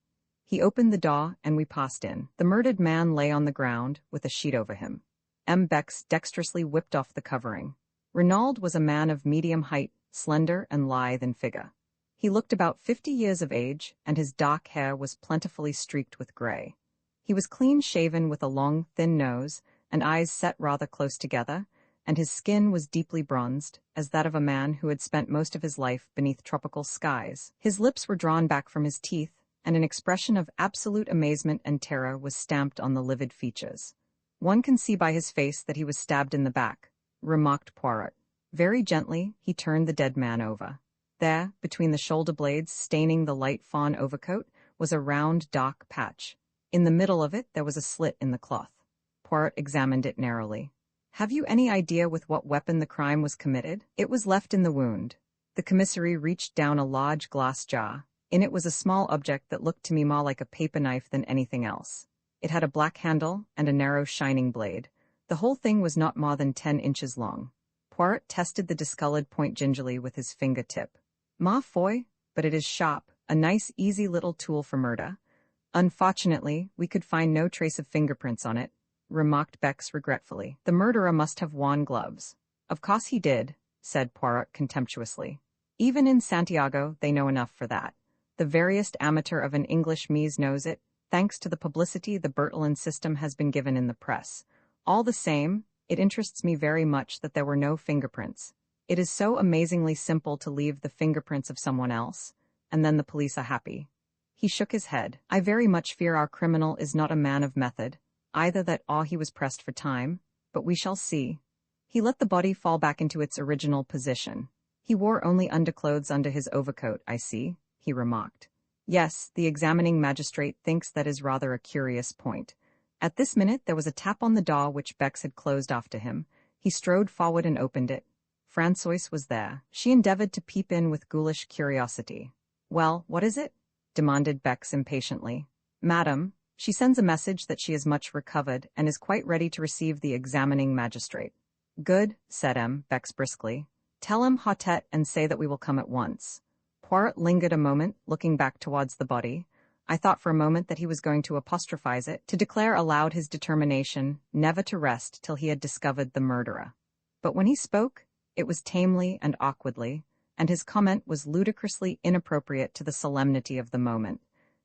He opened the door, and we passed in. The murdered man lay on the ground, with a sheet over him. M. Bex dexterously whipped off the covering. Renaud was a man of medium height, slender and lithe in figure. He looked about 50 years of age, and his dark hair was plentifully streaked with gray. He was clean-shaven with a long, thin nose, and eyes set rather close together, and his skin was deeply bronzed, as that of a man who had spent most of his life beneath tropical skies. His lips were drawn back from his teeth, and an expression of absolute amazement and terror was stamped on the livid features. "One can see by his face that he was stabbed in the back," remarked Poirot. Very gently, he turned the dead man over. There, between the shoulder blades staining the light fawn overcoat, was a round, dark patch. In the middle of it there was a slit in the cloth. Poirot examined it narrowly. "Have you any idea with what weapon the crime was committed?" "It was left in the wound." The commissary reached down a large glass jar. In it was a small object that looked to me more like a paper knife than anything else. It had a black handle and a narrow shining blade. The whole thing was not more than 10 inches long. Poirot tested the discolored point gingerly with his finger-tip. "Ma foi, but it is sharp, a nice easy little tool for murder." "Unfortunately, we could find no trace of fingerprints on it," remarked Bex regretfully. "The murderer must have worn gloves." "Of course he did," said Poirot contemptuously. "Even in Santiago they know enough for that. The veriest amateur of an English mise knows it, thanks to the publicity the Bertillon system has been given in the press. All the same, it interests me very much that there were no fingerprints. It is so amazingly simple to leave the fingerprints of someone else, and then the police are happy." He shook his head. "I very much fear our criminal is not a man of method, either that or he was pressed for time, but we shall see." He let the body fall back into its original position. "He wore only underclothes under his overcoat, I see," he remarked. "Yes, the examining magistrate thinks that is rather a curious point." At this minute there was a tap on the door which Bex had closed after him. He strode forward and opened it. Françoise was there. She endeavored to peep in with ghoulish curiosity. "Well, what is it?" demanded Bex impatiently. "Madam, she sends a message that she is much recovered and is quite ready to receive the examining magistrate." "Good," said Bex briskly. "Tell him Hotet and say that we will come at once." Poirot lingered a moment, looking back towards the body. I thought for a moment that he was going to apostrophize it, to declare aloud his determination never to rest till he had discovered the murderer. But when he spoke, it was tamely and awkwardly, and his comment was ludicrously inappropriate to the solemnity of the moment.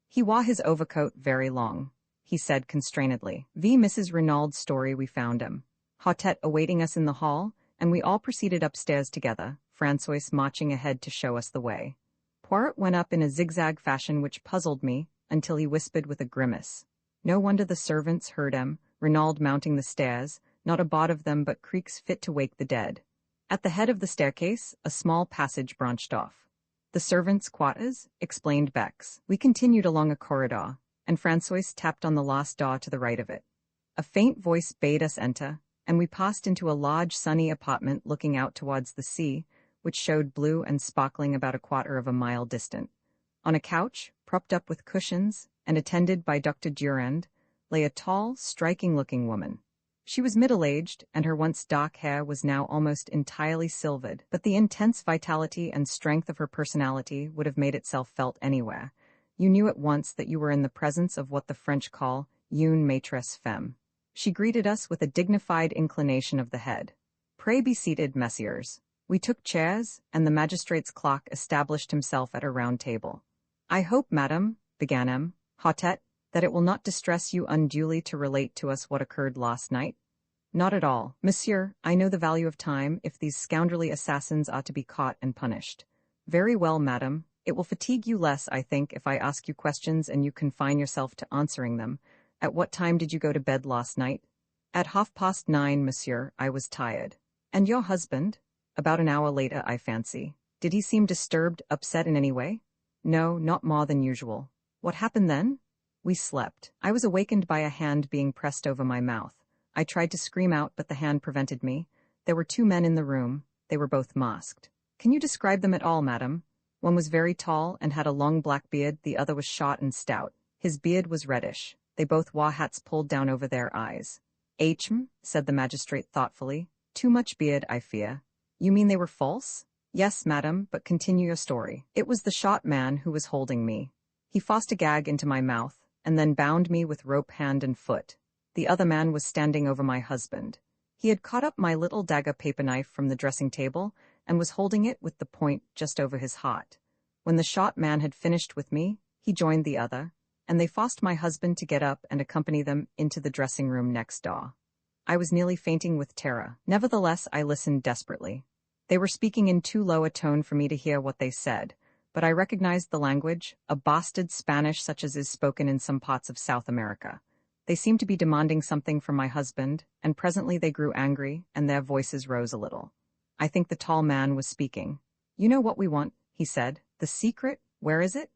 "He wore his overcoat very long," he said constrainedly. Mrs. Renaud's story we found him. Hotet awaiting us in the hall, and we all proceeded upstairs together, Françoise marching ahead to show us the way. Poirot went up in a zigzag fashion which puzzled me, until he whispered with a grimace. No wonder the servants heard him, Renaud mounting the stairs, not a bod of them but creaks fit to wake the dead. At the head of the staircase, a small passage branched off. "The servants' quarters," explained Bex. We continued along a corridor, and Françoise tapped on the last door to the right of it. A faint voice bade us enter, and we passed into a large sunny apartment looking out towards the sea, which showed blue and sparkling about a quarter of a mile distant. On a couch, propped up with cushions, and attended by Dr. Durand, lay a tall, striking-looking woman. She was middle-aged, and her once dark hair was now almost entirely silvered, but the intense vitality and strength of her personality would have made itself felt anywhere. You knew at once that you were in the presence of what the French call une maîtresse femme. She greeted us with a dignified inclination of the head. "Pray be seated, messieurs." We took chairs, and the magistrate's clock established himself at a round table. "I hope, madam," began Hotet, "that it will not distress you unduly to relate to us what occurred last night." "Not at all, monsieur. I know the value of time if these scoundrelly assassins are to be caught and punished." "Very well, madam. It will fatigue you less, I think, if I ask you questions and you confine yourself to answering them. At what time did you go to bed last night?" "At 9:30, monsieur. I was tired." "And your husband?" "About an hour later, I fancy." "Did he seem disturbed, upset in any way?" "No, not more than usual." "What happened then?" "We slept. I was awakened by a hand being pressed over my mouth. I tried to scream out, but the hand prevented me. There were 2 men in the room. They were both masked." "Can you describe them at all, madam?" "One was very tall and had a long black beard, the other was short and stout. His beard was reddish. They both wore hats pulled down over their eyes." said the magistrate thoughtfully. "Too much beard, I fear." "You mean they were false?" "Yes, madam, but continue your story." "It was the short man who was holding me. He forced a gag into my mouth, and then bound me with rope hand and foot. The other man was standing over my husband. He had caught up my little dagger paper knife from the dressing table, and was holding it with the point just over his heart. When the shot man had finished with me, he joined the other, and they forced my husband to get up and accompany them into the dressing room next door. I was nearly fainting with terror. Nevertheless, I listened desperately. They were speaking in too low a tone for me to hear what they said, but I recognized the language, a bastard Spanish such as is spoken in some parts of South America. They seemed to be demanding something from my husband, and presently they grew angry, and their voices rose a little. I think the tall man was speaking. "You know what we want," he said. "The secret? Where is it?"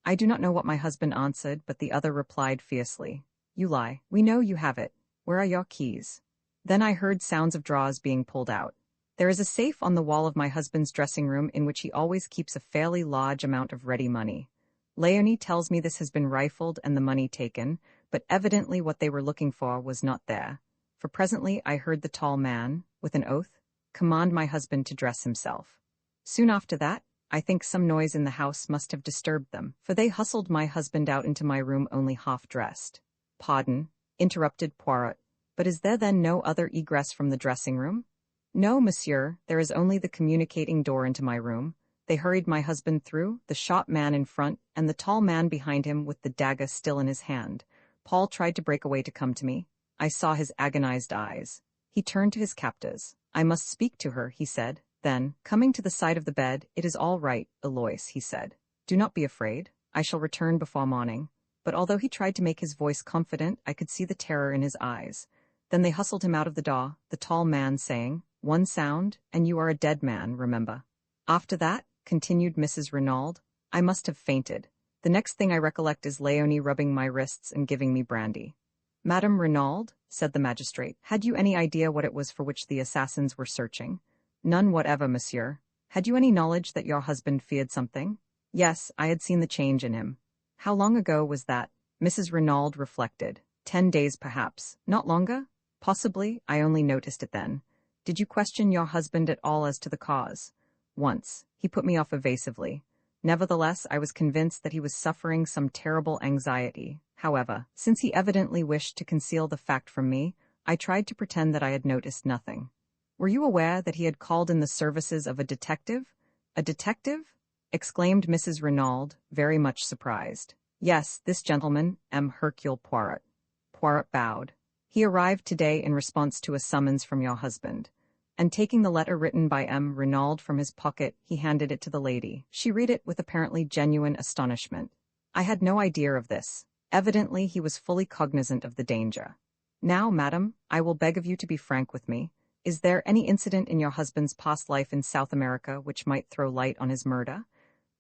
I do not know what my husband answered, but the other replied fiercely. "You lie. We know you have it. Where are your keys?" Then I heard sounds of drawers being pulled out. There is a safe on the wall of my husband's dressing room in which he always keeps a fairly large amount of ready money. Leonie tells me this has been rifled and the money taken, but evidently what they were looking for was not there, for presently I heard the tall man, with an oath, command my husband to dress himself. Soon after that, I think some noise in the house must have disturbed them, for they hustled my husband out into my room only half-dressed. "Pardon," interrupted Poirot, "but is there then no other egress from the dressing room?" "No, monsieur, there is only the communicating door into my room." They hurried my husband through, the shot man in front, and the tall man behind him with the dagger still in his hand. Paul tried to break away to come to me. I saw his agonized eyes. He turned to his captors. "I must speak to her," he said. Then, coming to the side of the bed, "It is all right, Eloise," he said. "Do not be afraid. I shall return before morning." But although he tried to make his voice confident, I could see the terror in his eyes. Then they hustled him out of the door, the tall man saying, "One sound, and you are a dead man, remember." After that, continued Mrs. Renaud, I must have fainted. The next thing I recollect is Leonie rubbing my wrists and giving me brandy. "Madame Renaud," said the magistrate, "had you any idea what it was for which the assassins were searching?" "None whatever, monsieur." "Had you any knowledge that your husband feared something?" "Yes, I had seen the change in him." "How long ago was that?" Mrs. Renaud reflected. 10 days perhaps. Not longer? Possibly, I only noticed it then. "Did you question your husband at all as to the cause?" "Once. He put me off evasively. Nevertheless, I was convinced that he was suffering some terrible anxiety. However, since he evidently wished to conceal the fact from me, I tried to pretend that I had noticed nothing." "Were you aware that he had called in the services of a detective?" "A detective?" exclaimed Mrs. Renaud, very much surprised. "Yes, this gentleman, M. Hercule Poirot." Poirot bowed. "He arrived today in response to a summons from your husband." And taking the letter written by M. Renaud from his pocket, he handed it to the lady. She read it with apparently genuine astonishment. "I had no idea of this." Evidently he was fully cognizant of the danger. "Now, madam, I will beg of you to be frank with me. Is there any incident in your husband's past life in South America which might throw light on his murder?"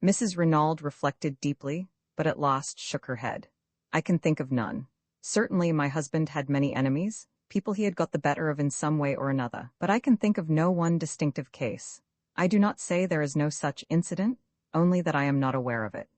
Mrs. Renaud reflected deeply, but at last shook her head. "I can think of none. Certainly my husband had many enemies, people he had got the better of in some way or another, but I can think of no one distinctive case. I do not say there is no such incident, only that I am not aware of it."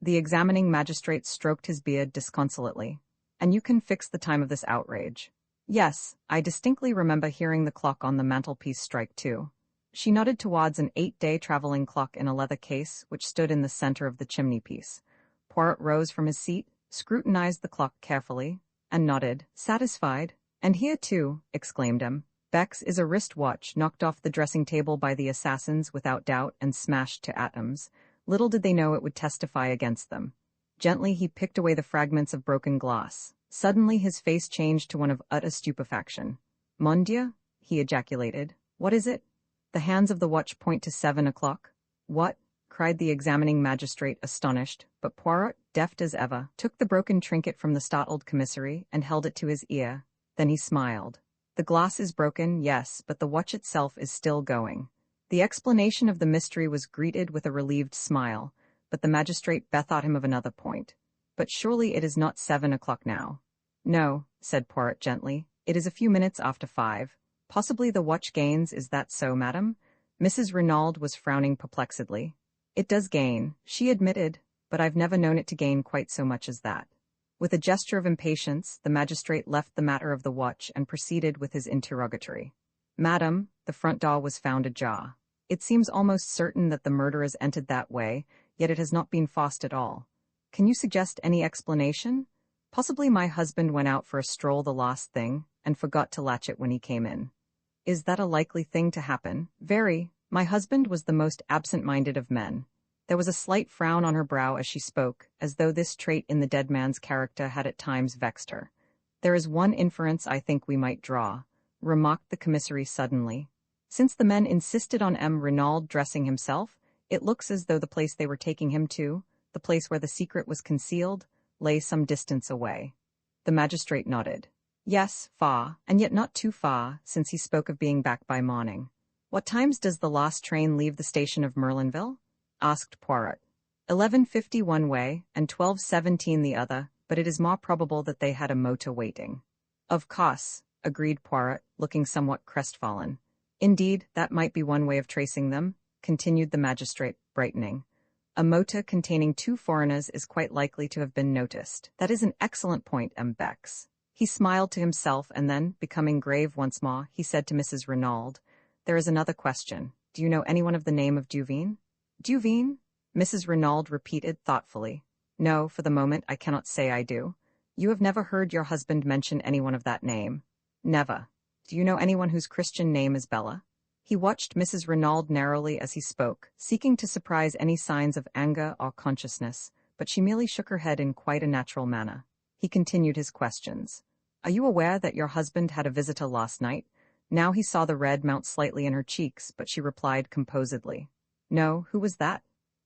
The examining magistrate stroked his beard disconsolately. "And you can fix the time of this outrage?" "Yes, I distinctly remember hearing the clock on the mantelpiece strike 2. She nodded towards an 8-day traveling clock in a leather case which stood in the center of the chimney-piece. Poirot rose from his seat, scrutinized the clock carefully, and nodded, satisfied. "And here too," exclaimed M. Beck's is a wrist watch knocked off the dressing table by the assassins without doubt and smashed to atoms. Little did they know it would testify against them. Gently he picked away the fragments of broken glass. Suddenly his face changed to one of utter stupefaction. "Mon Dieu," he ejaculated. "What is it? The hands of the watch point to 7 o'clock. "What?" cried the examining magistrate, astonished, but Poirot, deft as ever, took the broken trinket from the startled commissary and held it to his ear. Then he smiled. "The glass is broken, yes, but the watch itself is still going." The explanation of the mystery was greeted with a relieved smile, but the magistrate bethought him of another point. "But surely it is not 7 o'clock now." "No," said Poirot gently. "It is a few minutes after 5. Possibly the watch gains, is that so, madam?" Mrs. Renaud was frowning perplexedly. "It does gain," she admitted, "but I've never known it to gain quite so much as that." With a gesture of impatience, the magistrate left the matter of the watch and proceeded with his interrogatory. "Madam, the front door was found ajar. It seems almost certain that the murderers entered that way, yet it has not been forced at all. Can you suggest any explanation? Possibly my husband went out for a stroll the last thing, and forgot to latch it when he came in." "Is that a likely thing to happen?" "Very. My husband was the most absent-minded of men. There was a slight frown on her brow as she spoke, as though this trait in the dead man's character had at times vexed her. "There is one inference I think we might draw," remarked the commissary suddenly. "Since the men insisted on M. Renaud dressing himself, it looks as though the place they were taking him to, the place where the secret was concealed, lay some distance away." The magistrate nodded. "Yes, far, and yet not too far, since he spoke of being back by morning." "What times does the last train leave the station of Merlinville?" asked Poirot. 11:50 one way, and 12:17 the other, but it is more probable that they had a motor waiting." "Of course," agreed Poirot, looking somewhat crestfallen. "Indeed, that might be one way of tracing them," continued the magistrate, brightening. "A motor containing 2 foreigners is quite likely to have been noticed." "That is an excellent point, M. Bex." He smiled to himself, and then, becoming grave once more, he said to Mrs. Renaud, "There is another question. Do you know anyone of the name of Duveen?" "Duveen?" Mrs. Renaud repeated thoughtfully. "No, for the moment I cannot say I do." "You have never heard your husband mention anyone of that name?" "Never." "Do you know anyone whose Christian name is Bella?" He watched Mrs. Renaud narrowly as he spoke, seeking to surprise any signs of anger or consciousness, but she merely shook her head in quite a natural manner. He continued his questions. "Are you aware that your husband had a visitor last night?" Now he saw the red mount slightly in her cheeks, but she replied composedly. "No, who was that?"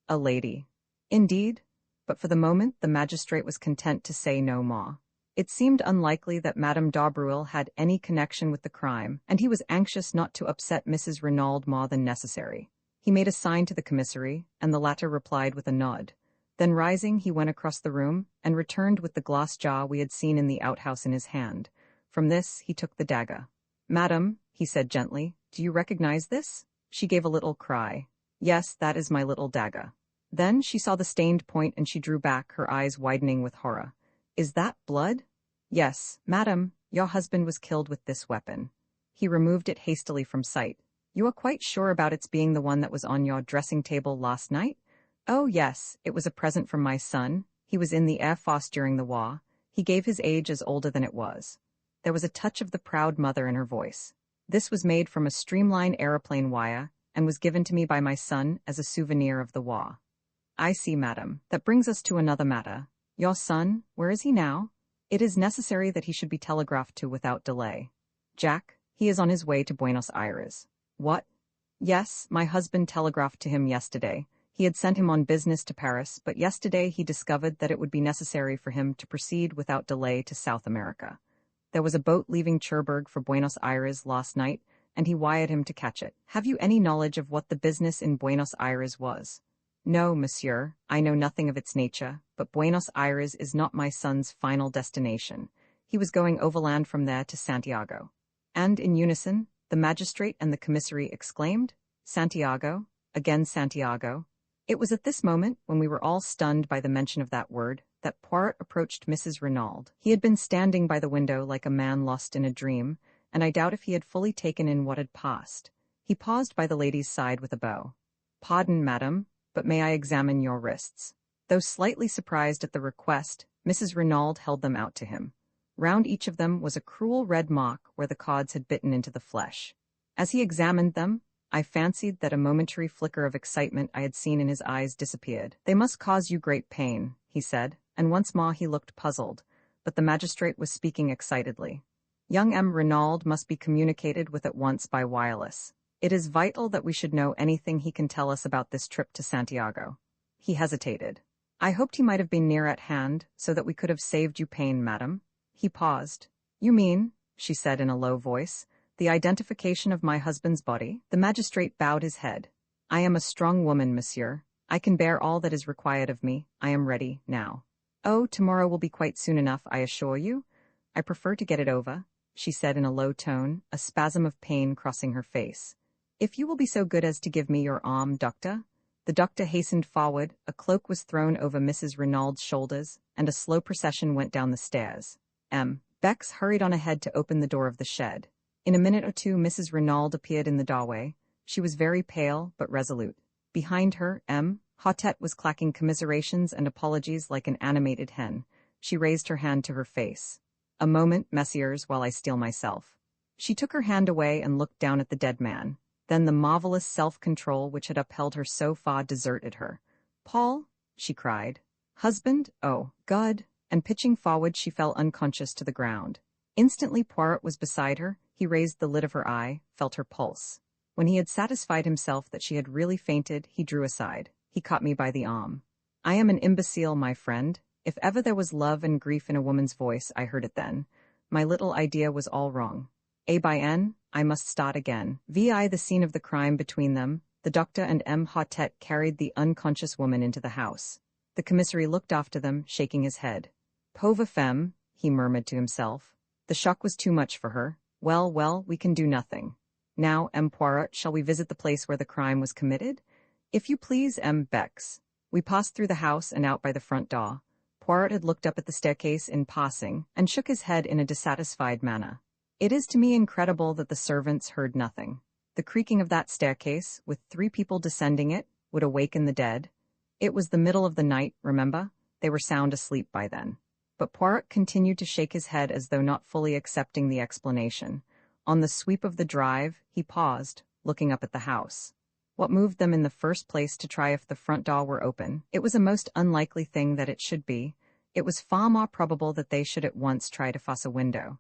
"A lady." "Indeed?" But for the moment the magistrate was content to say no more. It seemed unlikely that Madame d'Aubreuil had any connection with the crime, and he was anxious not to upset Mrs. Renaud more than necessary. He made a sign to the commissary, and the latter replied with a nod. Then rising, he went across the room, and returned with the glass jar we had seen in the outhouse in his hand. From this he took the dagger. "Madam," he said gently, "do you recognize this?" She gave a little cry. "Yes, that is my little dagger." Then she saw the stained point and she drew back, her eyes widening with horror. "Is that blood?" "Yes, madam, your husband was killed with this weapon." He removed it hastily from sight. "You are quite sure about its being the one that was on your dressing table last night?" "Oh, yes, it was a present from my son. He was in the Air Force during the war. He gave his age as older than it was." There was a touch of the proud mother in her voice. "This was made from a streamline aeroplane wire, and was given to me by my son as a souvenir of the war." "I see, madam. That brings us to another matter. Your son, where is he now?" "It is necessary that he should be telegraphed to without delay." "Jack, he is on his way to Buenos Aires." "What?" "Yes, my husband telegraphed to him yesterday. He had sent him on business to Paris, but yesterday he discovered that it would be necessary for him to proceed without delay to South America. There was a boat leaving Cherbourg for Buenos Aires last night, and he wired him to catch it. Have you any knowledge of what the business in Buenos Aires was?" "No, monsieur, I know nothing of its nature, but Buenos Aires is not my son's final destination. He was going overland from there to Santiago." And in unison, the magistrate and the commissary exclaimed, "Santiago, again Santiago." It was at this moment, when we were all stunned by the mention of that word, that Poirot approached Mrs. Renaud. He had been standing by the window like a man lost in a dream, and I doubt if he had fully taken in what had passed. He paused by the lady's side with a bow. "Pardon, madam, but may I examine your wrists?" Though slightly surprised at the request, Mrs. Renaud held them out to him. Round each of them was a cruel red mark where the cords had bitten into the flesh. As he examined them, I fancied that a momentary flicker of excitement I had seen in his eyes disappeared. "They must cause you great pain," he said, and once more he looked puzzled, but the magistrate was speaking excitedly. "Young M. Renaud must be communicated with at once by wireless. It is vital that we should know anything he can tell us about this trip to Santiago." He hesitated. "I hoped he might have been near at hand, so that we could have saved you pain, madam." He paused. "You mean," she said in a low voice, "the identification of my husband's body?" The magistrate bowed his head. "I am a strong woman, monsieur. I can bear all that is required of me. I am ready, now." "Oh, tomorrow will be quite soon enough, I assure you. I prefer to get it over," she said in a low tone, a spasm of pain crossing her face. "If you will be so good as to give me your arm, doctor." The doctor hastened forward, a cloak was thrown over Mrs. Renaud's shoulders, and a slow procession went down the stairs. M. Bex hurried on ahead to open the door of the shed. In a minute or two Mrs. Renaud appeared in the doorway. She was very pale, but resolute. Behind her, M. Hautet was clacking commiserations and apologies like an animated hen. She raised her hand to her face. "A moment, messieurs, while I steel myself." She took her hand away and looked down at the dead man. Then the marvelous self-control which had upheld her so far deserted her. Paul, she cried. Husband, oh, God, and pitching forward she fell unconscious to the ground. Instantly Poirot was beside her. He raised the lid of her eye, felt her pulse. When he had satisfied himself that she had really fainted, he drew aside. He caught me by the arm. I am an imbecile, my friend. If ever there was love and grief in a woman's voice, I heard it then. My little idea was all wrong. A by N, I must start again. Vi the scene of the crime between them, the doctor and M. Hotet carried the unconscious woman into the house. The commissary looked after them, shaking his head. Pauvre femme, he murmured to himself. The shock was too much for her. Well, we can do nothing. Now, M. Poirot, shall we visit the place where the crime was committed? If you please, M. Bex. We passed through the house and out by the front door. Poirot had looked up at the staircase in passing, and shook his head in a dissatisfied manner. It is to me incredible that the servants heard nothing. The creaking of that staircase, with 3 people descending it, would awaken the dead. It was the middle of the night, remember? They were sound asleep by then. But Poirot continued to shake his head as though not fully accepting the explanation. On the sweep of the drive, he paused, looking up at the house. What moved them in the first place to try if the front door were open? It was a most unlikely thing that it should be. It was far more probable that they should at once try to force a window.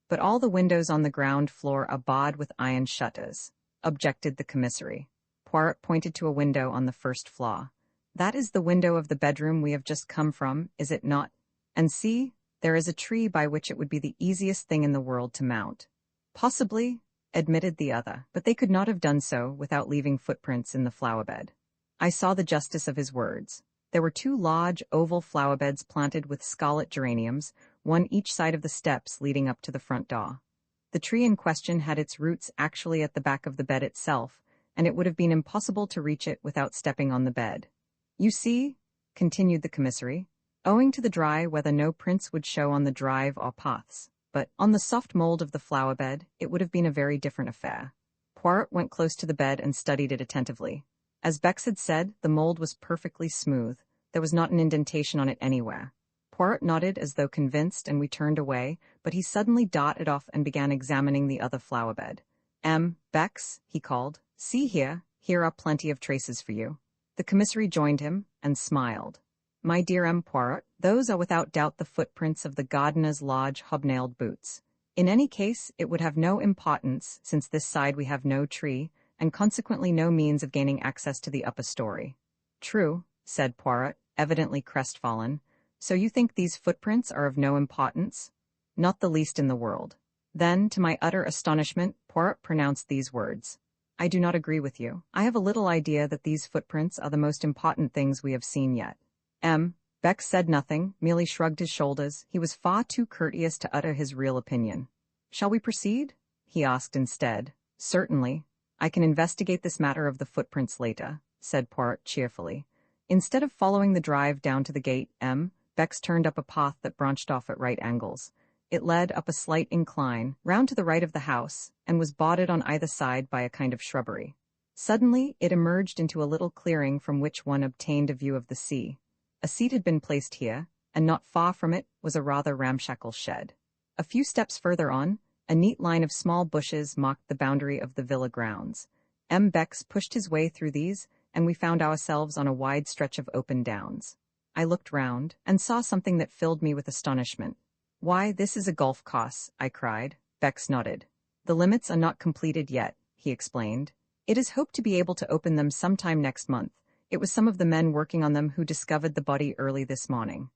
But all the windows on the ground floor are barred with iron shutters, objected the commissary. Poirot pointed to a window on the first floor. That is the window of the bedroom we have just come from, is it not? And see, there is a tree by which it would be the easiest thing in the world to mount. Possibly, admitted the other, but they could not have done so without leaving footprints in the flower bed. I saw the justice of his words. There were 2 large, oval flower beds planted with scarlet geraniums, one each side of the steps leading up to the front door. The tree in question had its roots actually at the back of the bed itself, and it would have been impossible to reach it without stepping on the bed. You see, continued the commissary, owing to the dry weather no prints would show on the drive or paths, but on the soft mold of the flower bed it would have been a very different affair. Poirot went close to the bed and studied it attentively. As Bex had said, the mold was perfectly smooth. There was not an indentation on it anywhere. Poirot nodded as though convinced, and we turned away, but he suddenly darted off and began examining the other flower bed. Bex, he called, see here are plenty of traces for you. The commissary joined him, and smiled. My dear M. Poirot, those are without doubt the footprints of the gardener's large hobnailed boots. In any case, it would have no importance, since this side we have no tree, and consequently no means of gaining access to the upper story. True, said Poirot, evidently crestfallen. So you think these footprints are of no importance? Not the least in the world. Then, to my utter astonishment, Poirot pronounced these words. I do not agree with you. I have a little idea that these footprints are the most important things we have seen yet. Beck said nothing, merely shrugged his shoulders. He was far too courteous to utter his real opinion. Shall we proceed? He asked instead. Certainly. I can investigate this matter of the footprints later, said Poirot cheerfully. Instead of following the drive down to the gate, Bex turned up a path that branched off at right angles. It led up a slight incline, round to the right of the house, and was bordered on either side by a kind of shrubbery. Suddenly, it emerged into a little clearing from which one obtained a view of the sea. A seat had been placed here, and not far from it was a rather ramshackle shed. A few steps further on, a neat line of small bushes marked the boundary of the villa grounds. Bex pushed his way through these, and we found ourselves on a wide stretch of open downs. I looked round, and saw something that filled me with astonishment. Why, this is a golf course, I cried. Bex nodded. The limits are not completed yet, he explained. It is hoped to be able to open them sometime next month. It was some of the men working on them who discovered the body early this morning.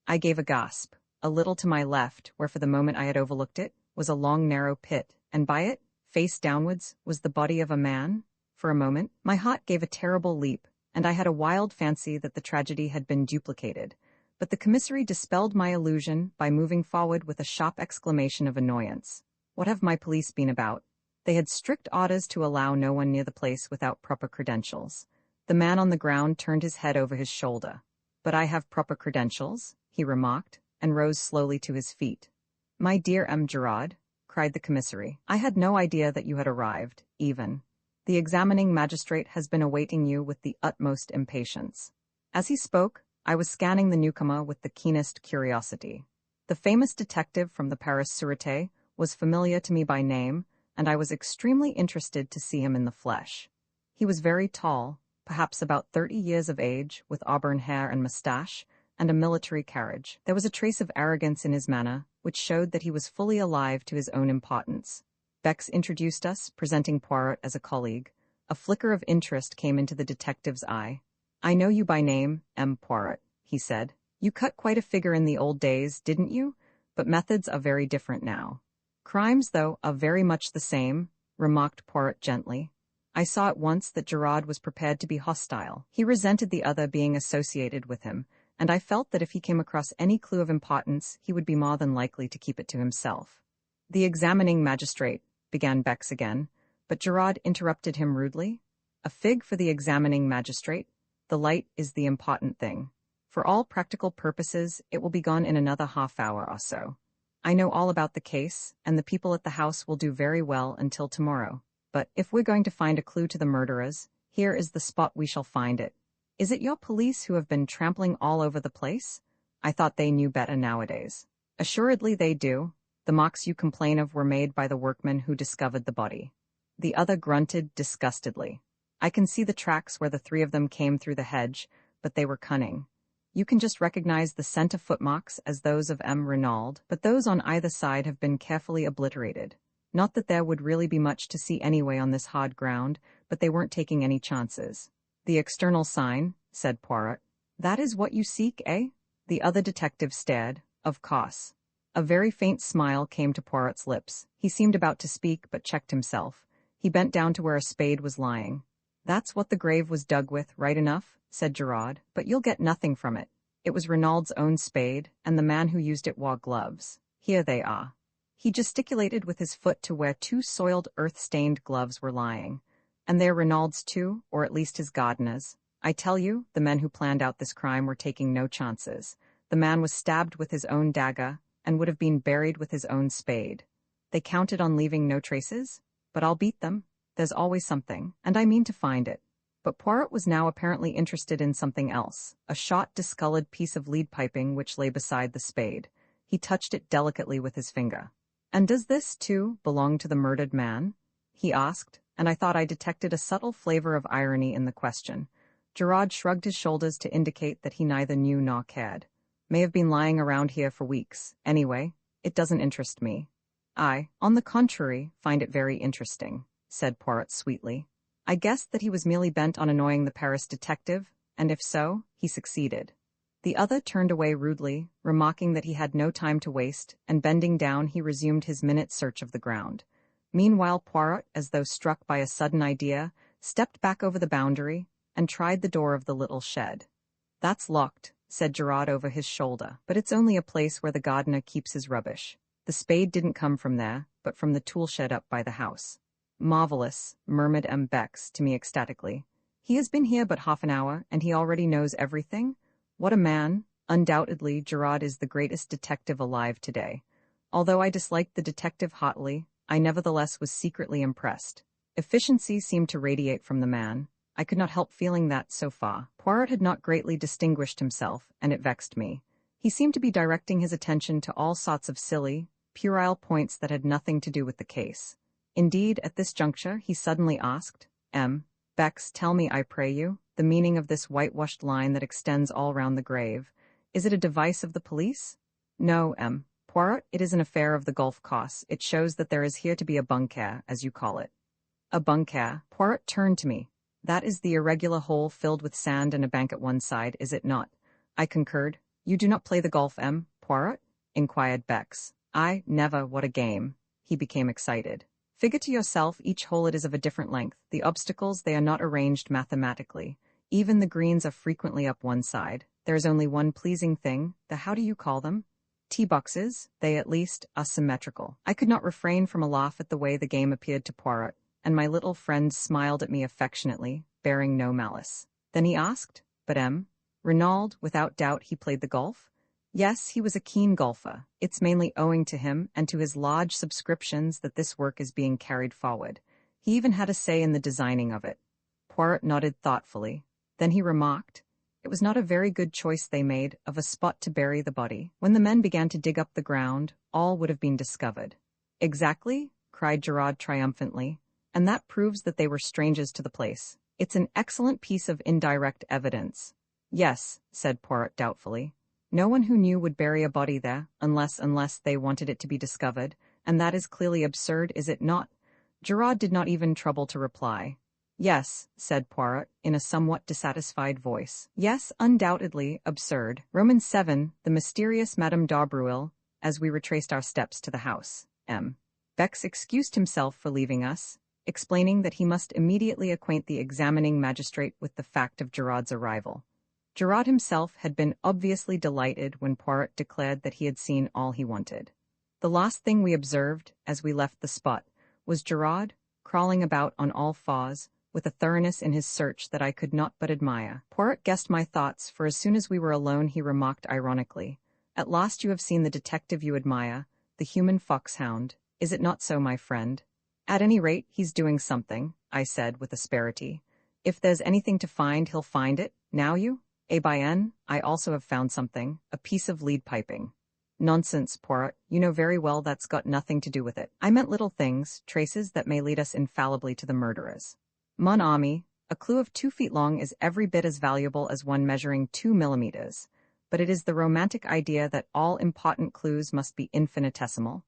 I gave a gasp. A little to my left, where for the moment I had overlooked it, was a long narrow pit, and by it, face downwards, was the body of a man. For a moment, my heart gave a terrible leap, and I had a wild fancy that the tragedy had been duplicated. But the commissary dispelled my illusion by moving forward with a sharp exclamation of annoyance. What have my police been about? They had strict orders to allow no one near the place without proper credentials. The man on the ground turned his head over his shoulder. But I have proper credentials, he remarked, and rose slowly to his feet. My dear M. Gerard, cried the commissary, I had no idea that you had arrived, even. The examining magistrate has been awaiting you with the utmost impatience. As he spoke, I was scanning the newcomer with the keenest curiosity. The famous detective from the Paris Sûreté was familiar to me by name, and I was extremely interested to see him in the flesh. He was very tall, perhaps about 30 years of age, with auburn hair and mustache, and a military carriage. There was a trace of arrogance in his manner, which showed that he was fully alive to his own importance. Bex introduced us, presenting Poirot as a colleague. A flicker of interest came into the detective's eye. "I know you by name, M. Poirot," he said. "You cut quite a figure in the old days, didn't you? But methods are very different now." "Crimes, though, are very much the same," remarked Poirot gently. I saw at once that Gerard was prepared to be hostile. He resented the other being associated with him, and I felt that if he came across any clue of importance, he would be more than likely to keep it to himself. "The examining magistrate," began Bex again, but Gerard interrupted him rudely. "A fig for the examining magistrate. The light is the important thing. For all practical purposes, it will be gone in another half-hour or so. I know all about the case, and the people at the house will do very well until tomorrow. But if we're going to find a clue to the murderers, here is the spot we shall find it. Is it your police who have been trampling all over the place? I thought they knew better nowadays." "Assuredly they do. The marks you complain of were made by the workmen who discovered the body." The other grunted disgustedly. "I can see the tracks where the three of them came through the hedge, but they were cunning. You can just recognize the scent of footmarks as those of M. Renaud, but those on either side have been carefully obliterated. Not that there would really be much to see anyway on this hard ground, but they weren't taking any chances." "The external sign," said Poirot. "That is what you seek, eh?" The other detective stared. "Of course." A very faint smile came to Poirot's lips. He seemed about to speak, but checked himself. He bent down to where a spade was lying. "That's what the grave was dug with, right enough," said Gerard, "but you'll get nothing from it. It was Renaud's own spade, and the man who used it wore gloves. Here they are." He gesticulated with his foot to where two soiled, earth-stained gloves were lying. "And they're Renaud's too, or at least his gardener's. I tell you, the men who planned out this crime were taking no chances. The man was stabbed with his own dagger, and would have been buried with his own spade. They counted on leaving no traces? But I'll beat them. There's always something, and I mean to find it." But Poirot was now apparently interested in something else, a shot, discolored piece of lead piping which lay beside the spade. He touched it delicately with his finger. "And does this, too, belong to the murdered man?" he asked, and I thought I detected a subtle flavor of irony in the question. Gerard shrugged his shoulders to indicate that he neither knew nor cared. "May have been lying around here for weeks. Anyway, it doesn't interest me." "I, on the contrary, find it very interesting," said Poirot sweetly. I guessed that he was merely bent on annoying the Paris detective, and if so, he succeeded. The other turned away rudely, remarking that he had no time to waste, and bending down he resumed his minute search of the ground. Meanwhile Poirot, as though struck by a sudden idea, stepped back over the boundary, and tried the door of the little shed. "That's locked," said Gerard over his shoulder, "but it's only a place where the gardener keeps his rubbish. The spade didn't come from there, but from the tool shed up by the house." "Marvelous," murmured M. Bex to me ecstatically. "He has been here but half an hour, and he already knows everything? What a man!" Undoubtedly, Gerard is the greatest detective alive today. Although I disliked the detective hotly, I nevertheless was secretly impressed. Efficiency seemed to radiate from the man. I could not help feeling that, so far, Poirot had not greatly distinguished himself, and it vexed me. He seemed to be directing his attention to all sorts of silly, puerile points that had nothing to do with the case. Indeed, at this juncture, he suddenly asked, "M. Bex, tell me, I pray you, the meaning of this whitewashed line that extends all round the grave. Is it a device of the police?" "No, M. Poirot, it is an affair of the golf course. It shows that there is here to be a bunker, as you call it." "A bunker?" Poirot turned to me. "That is the irregular hole filled with sand and a bank at one side, is it not?" I concurred. "You do not play the golf, M. Poirot?" inquired Bex. "I, never, what a game." He became excited. "Figure to yourself, each hole it is of a different length. The obstacles, they are not arranged mathematically. Even the greens are frequently up one side. There is only one pleasing thing, the how do you call them? Tee boxes, they at least, are symmetrical." I could not refrain from a laugh at the way the game appeared to Poirot, and my little friend smiled at me affectionately, bearing no malice. Then he asked, "But M. Renaud, without doubt he played the golf?" "Yes, he was a keen golfer. It's mainly owing to him and to his large subscriptions that this work is being carried forward. He even had a say in the designing of it." Poirot nodded thoughtfully. Then he remarked, "It was not a very good choice they made of a spot to bury the body. When the men began to dig up the ground, all would have been discovered." "Exactly," cried Gerard triumphantly, "and that proves that they were strangers to the place. It's an excellent piece of indirect evidence. Yes, said Poirot doubtfully. No one who knew would bury a body there, unless they wanted it to be discovered, and that is clearly absurd, is it not? Gerard did not even trouble to reply. Yes, said Poirot, in a somewhat dissatisfied voice. Yes, undoubtedly, absurd. Roman 7, the mysterious Madame d'Arbreuil, as we retraced our steps to the house. M. Bex excused himself for leaving us, explaining that he must immediately acquaint the examining magistrate with the fact of Gerard's arrival. Gerard himself had been obviously delighted when Poirot declared that he had seen all he wanted. The last thing we observed, as we left the spot, was Gerard, crawling about on all fours, with a thoroughness in his search that I could not but admire. Poirot guessed my thoughts, for as soon as we were alone he remarked ironically, "At last you have seen the detective you admire, the human foxhound. Is it not so, my friend?" "At any rate, he's doing something," I said with asperity. "If there's anything to find, he'll find it. Now you?" "Eh bien, I also have found something, a piece of lead piping." "Nonsense, Poirot, you know very well that's got nothing to do with it. I meant little things, traces that may lead us infallibly to the murderers." "Mon ami, a clue of 2 feet long is every bit as valuable as one measuring 2 millimeters, but it is the romantic idea that all important clues must be infinitesimal.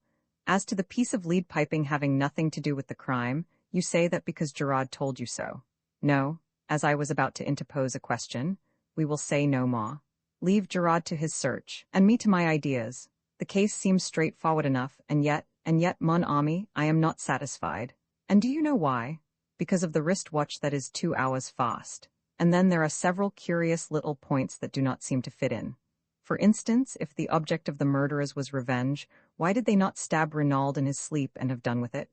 As to the piece of lead piping having nothing to do with the crime, you say that because Gerard told you so. No, as I was about to interpose a question, we will say no more. Leave Gerard to his search, and me to my ideas. The case seems straightforward enough, and yet, mon ami, I am not satisfied. And do you know why? Because of the wristwatch that is 2 hours fast. And then there are several curious little points that do not seem to fit in. For instance, if the object of the murderers was revenge, why did they not stab Renaud in his sleep and have done with it?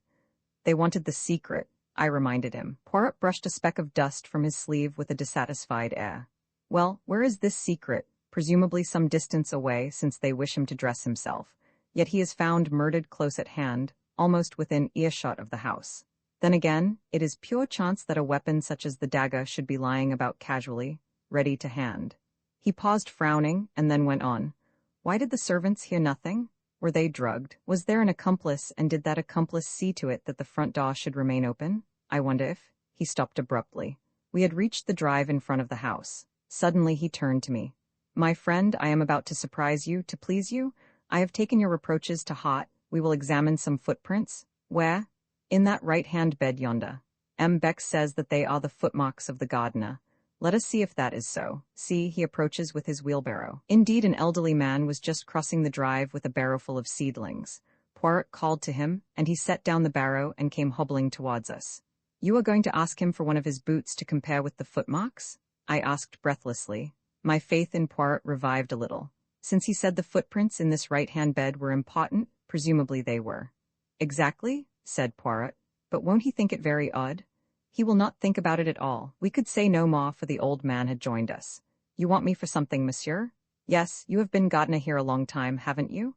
They wanted the secret, I reminded him. Poirot brushed a speck of dust from his sleeve with a dissatisfied air. Well, where is this secret? Presumably some distance away, since they wish him to dress himself. Yet he is found murdered close at hand, almost within earshot of the house. Then again, it is pure chance that a weapon such as the dagger should be lying about casually, ready to hand. He paused frowning, and then went on. Why did the servants hear nothing? Were they drugged? Was there an accomplice, and did that accomplice see to it that the front door should remain open? I wonder if... He stopped abruptly. We had reached the drive in front of the house. Suddenly he turned to me. "My friend, I am about to surprise you, to please you. I have taken your reproaches to heart. We will examine some footprints." "Where?" "In that right-hand bed yonder. M. Beck says that they are the footmarks of the gardener. Let us see if that is so. See, he approaches with his wheelbarrow." Indeed, an elderly man was just crossing the drive with a barrowful of seedlings. Poirot called to him, and he set down the barrow and came hobbling towards us. "You are going to ask him for one of his boots to compare with the footmarks?" I asked breathlessly. My faith in Poirot revived a little. Since he said the footprints in this right-hand bed were important, presumably they were. "Exactly," said Poirot. "But won't he think it very odd?" "He will not think about it at all." We could say no more, for the old man had joined us. "You want me for something, monsieur?" "Yes, you have been gardener here a long time, haven't you?"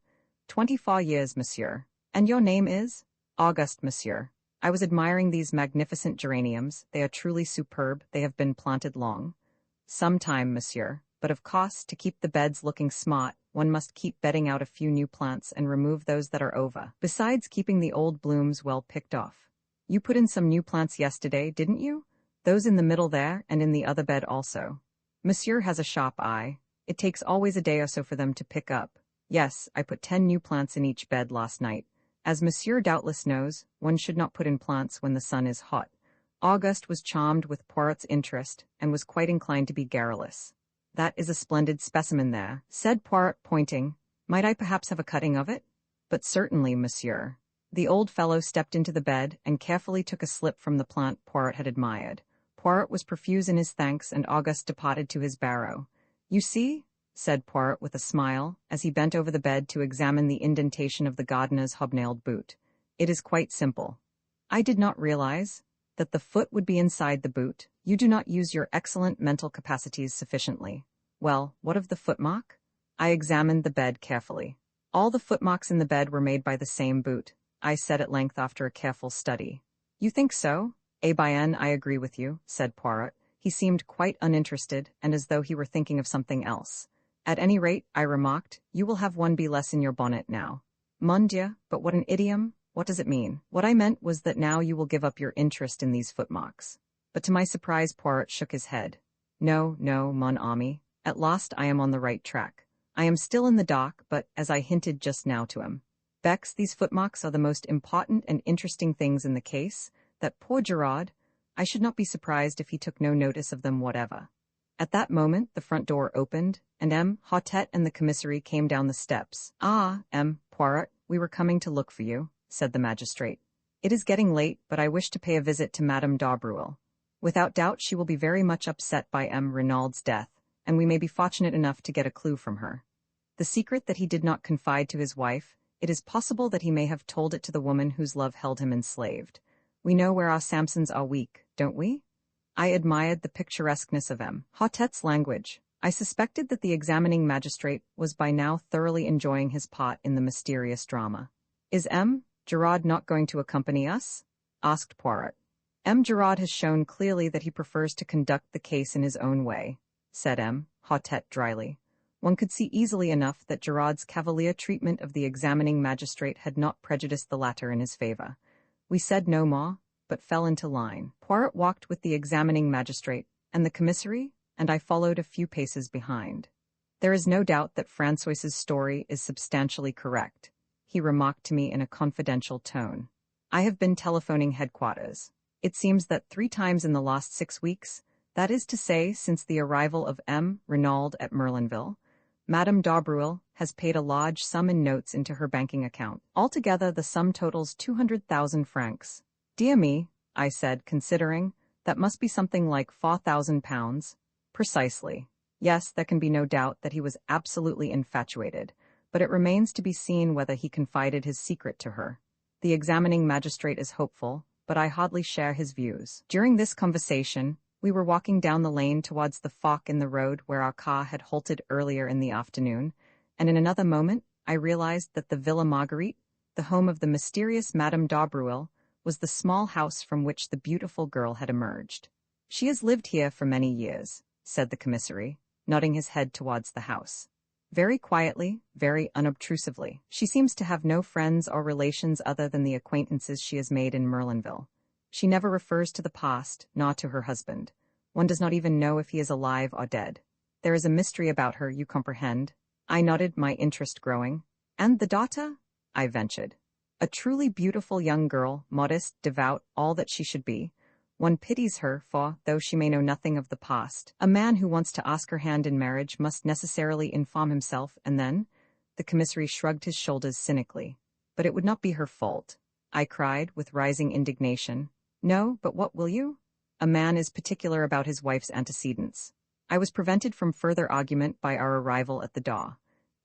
24 years, monsieur." "And your name is?" "Auguste, monsieur." I was admiring these magnificent geraniums. They are truly superb. They have been planted long. "Some time, monsieur. But of course, to keep the beds looking smart, one must keep bedding out a few new plants and remove those that are over, besides keeping the old blooms well picked off. You put in some new plants yesterday, didn't you? Those in the middle there, and in the other bed also." "Monsieur has a sharp eye. It takes always a day or so for them to pick up. Yes, I put 10 new plants in each bed last night. As monsieur doubtless knows, one should not put in plants when the sun is hot." Auguste was charmed with Poirot's interest, and was quite inclined to be garrulous. "That is a splendid specimen there," said Poirot, pointing. "Might I perhaps have a cutting of it?" "But certainly, monsieur." The old fellow stepped into the bed, and carefully took a slip from the plant Poirot had admired. Poirot was profuse in his thanks, and Auguste departed to his barrow. "You see," said Poirot with a smile, as he bent over the bed to examine the indentation of the gardener's hobnailed boot. "It is quite simple. I did not realize that the foot would be inside the boot. You do not use your excellent mental capacities sufficiently. Well, what of the footmark?" I examined the bed carefully. "All the footmarks in the bed were made by the same boot," I said at length after a careful study. "You think so?" "Eh bien, I agree with you," said Poirot. He seemed quite uninterested, and as though he were thinking of something else. "At any rate," I remarked, "you will have one bee less in your bonnet now." "Mon Dieu, but what an idiom! What does it mean?" "What I meant was that now you will give up your interest in these footmarks." But to my surprise, Poirot shook his head. No, no, mon ami. At last I am on the right track. I am still in the dock, but, as I hinted just now to him, Bex, these footmarks are the most important and interesting things in the case. That poor Gerard, I should not be surprised if he took no notice of them whatever. At that moment the front door opened, and M. Hautet and the commissary came down the steps. Ah, M. Poirot, we were coming to look for you, said the magistrate. It is getting late, but I wish to pay a visit to Madame d'Arbruel. Without doubt she will be very much upset by M. Renaud's death, and we may be fortunate enough to get a clue from her. The secret that he did not confide to his wife, it is possible that he may have told it to the woman whose love held him enslaved. We know where our Samsons are weak, don't we? I admired the picturesqueness of M. Hautet's language. I suspected that the examining magistrate was by now thoroughly enjoying his part in the mysterious drama. Is M. Gerard not going to accompany us? Asked Poirot. M. Gerard has shown clearly that he prefers to conduct the case in his own way, said M. Hautet dryly. One could see easily enough that Gerard's cavalier treatment of the examining magistrate had not prejudiced the latter in his favor. We said no more, but fell into line. Poirot walked with the examining magistrate and the commissary, and I followed a few paces behind. There is no doubt that Francois's story is substantially correct, he remarked to me in a confidential tone. I have been telephoning headquarters. It seems that 3 times in the last 6 weeks, that is to say since the arrival of M. Renaud at Merlinville, Madame d'Arbruel has paid a large sum in notes into her banking account. Altogether the sum totals 200,000 francs. Dear me, I said, considering, that must be something like 4,000 pounds. Precisely. Yes, there can be no doubt that he was absolutely infatuated, but it remains to be seen whether he confided his secret to her. The examining magistrate is hopeful, but I hardly share his views. During this conversation, we were walking down the lane towards the fork in the road where our car had halted earlier in the afternoon, and in another moment I realized that the Villa Marguerite, the home of the mysterious Madame d'Arbruel, was the small house from which the beautiful girl had emerged. She has lived here for many years, said the commissary, nodding his head towards the house. Very quietly, very unobtrusively. She seems to have no friends or relations other than the acquaintances she has made in Merlinville. She never refers to the past, nor to her husband. One does not even know if he is alive or dead. There is a mystery about her, you comprehend. I nodded, my interest growing. And the daughter? I ventured. A truly beautiful young girl, modest, devout, all that she should be. One pities her, for, though she may know nothing of the past, a man who wants to ask her hand in marriage must necessarily inform himself, and then? The commissary shrugged his shoulders cynically. But it would not be her fault, I cried, with rising indignation. No, but what will you? A man is particular about his wife's antecedents. I was prevented from further argument by our arrival at the door.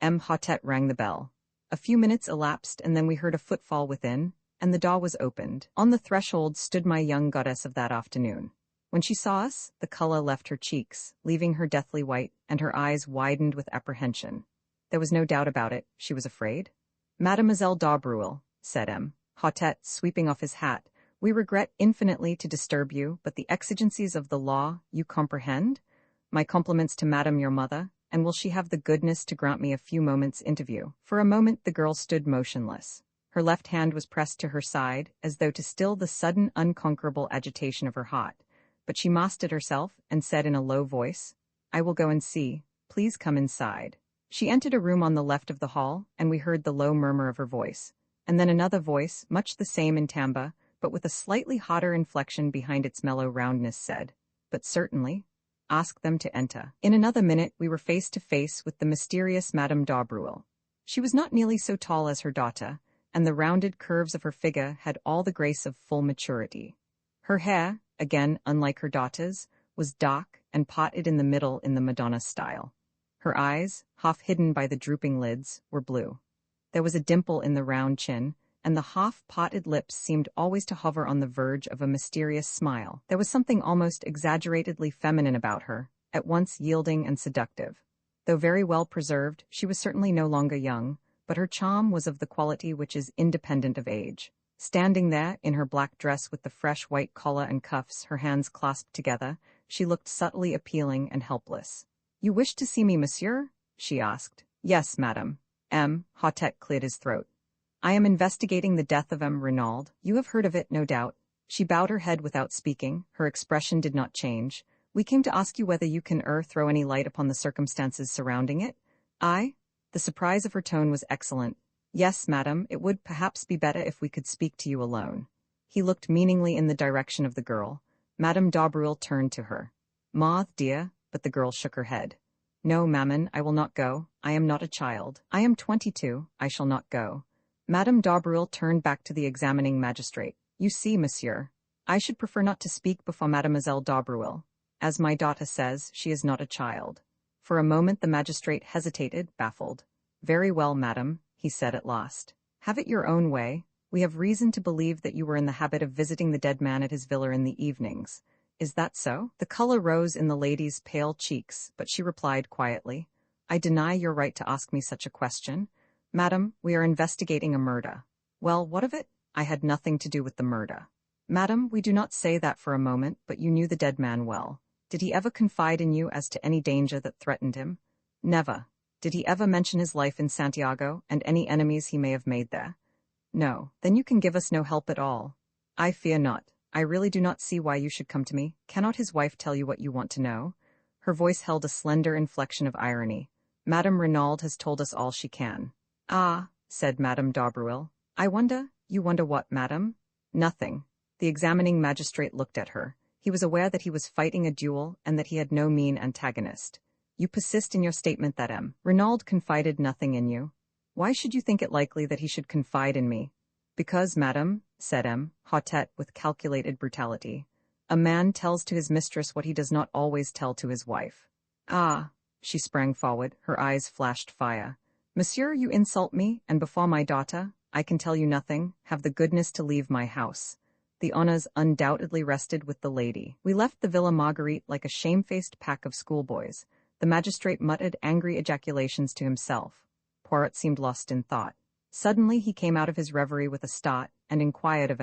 M. Hautet rang the bell. A few minutes elapsed, and then we heard a footfall within, and the door was opened. On the threshold stood my young goddess of that afternoon. When she saw us, the color left her cheeks, leaving her deathly white, and her eyes widened with apprehension. There was no doubt about it, she was afraid. Mademoiselle d'Arbruel, said M. Hautet, sweeping off his hat, we regret infinitely to disturb you, but the exigencies of the law, you comprehend? My compliments to Madame your mother, and will she have the goodness to grant me a few moments' interview? For a moment the girl stood motionless. Her left hand was pressed to her side, as though to still the sudden unconquerable agitation of her heart, but she mastered herself and said in a low voice, I will go and see. Please come inside. She entered a room on the left of the hall, and we heard the low murmur of her voice, and then another voice, much the same in timbre, but with a slightly hotter inflection behind its mellow roundness, said, But certainly. Ask them to enter. In another minute we were face to face with the mysterious Madame d'Arbruel. She was not nearly so tall as her daughter, and the rounded curves of her figure had all the grace of full maturity. Her hair, again unlike her daughter's, was dark and parted in the middle in the Madonna style. Her eyes, half hidden by the drooping lids, were blue. There was a dimple in the round chin, and the half-parted lips seemed always to hover on the verge of a mysterious smile. There was something almost exaggeratedly feminine about her, at once yielding and seductive. Though very well preserved, she was certainly no longer young, but her charm was of the quality which is independent of age. Standing there, in her black dress with the fresh white collar and cuffs, her hands clasped together, she looked subtly appealing and helpless. You wish to see me, monsieur? She asked. Yes, madame. M. Hautet cleared his throat. I am investigating the death of M. Renaud. You have heard of it, no doubt. She bowed her head without speaking, her expression did not change. "We came to ask you whether you can throw any light upon the circumstances surrounding it?" "I?" The surprise of her tone was excellent. "Yes, madam, it would perhaps be better if we could speak to you alone." He looked meaningly in the direction of the girl. Madame d'Aubervilliers turned to her. "Maude, dear," but the girl shook her head. "No, maman, I will not go. I am not a child. I am 22. I shall not go." Madame d'Aubervilliers turned back to the examining magistrate. "You see, monsieur, I should prefer not to speak before Mademoiselle d'Aubervilliers. As my daughter says, she is not a child." For a moment the magistrate hesitated, baffled. "Very well, madam," he said at last. "Have it your own way. We have reason to believe that you were in the habit of visiting the dead man at his villa in the evenings. Is that so?" The color rose in the lady's pale cheeks, but she replied quietly, "I deny your right to ask me such a question. Madam, we are investigating a murder." "Well, what of it?" "I had nothing to do with the murder." "Madam, we do not say that for a moment, but you knew the dead man well. Did he ever confide in you as to any danger that threatened him?" "Never." "Did he ever mention his life in Santiago, and any enemies he may have made there?" "No." "Then you can give us no help at all." "I fear not. I really do not see why you should come to me. Cannot his wife tell you what you want to know?" Her voice held a slender inflection of irony. "Madame Renaud has told us all she can." "Ah," said Madame d'Aubervilliers. "I wonder." "You wonder what, madame?" "Nothing." The examining magistrate looked at her. He was aware that he was fighting a duel and that he had no mean antagonist. "You persist in your statement that Renaud confided nothing in you. Why should you think it likely that he should confide in me?" "Because, madame," said Hautet with calculated brutality, "a man tells to his mistress what he does not always tell to his wife." "Ah!" She sprang forward, her eyes flashed fire. "Monsieur, you insult me, and before my daughter. I can tell you nothing. Have the goodness to leave my house." The honors undoubtedly rested with the lady. We left the Villa Marguerite like a shamefaced pack of schoolboys. The magistrate muttered angry ejaculations to himself. Poirot seemed lost in thought. Suddenly he came out of his reverie with a start, and inquired of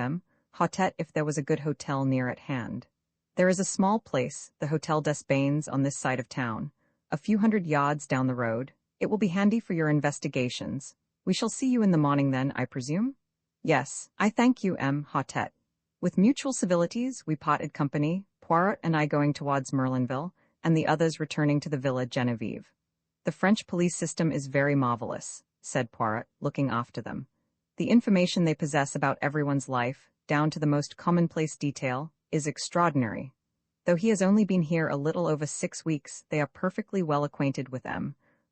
Hautet if there was a good hotel near at hand. "There is a small place, the Hotel des Bains, on this side of town, a few hundred yards down the road. It will be handy for your investigations. We shall see you in the morning then, I presume?" "Yes, I thank you, Hautet." With mutual civilities, we parted company, Poirot and I going towards Merlinville, and the others returning to the Villa Genevieve. "The French police system is very marvelous," said Poirot, looking after them. "The information they possess about everyone's life, down to the most commonplace detail, is extraordinary. Though he has only been here a little over 6 weeks, they are perfectly well acquainted with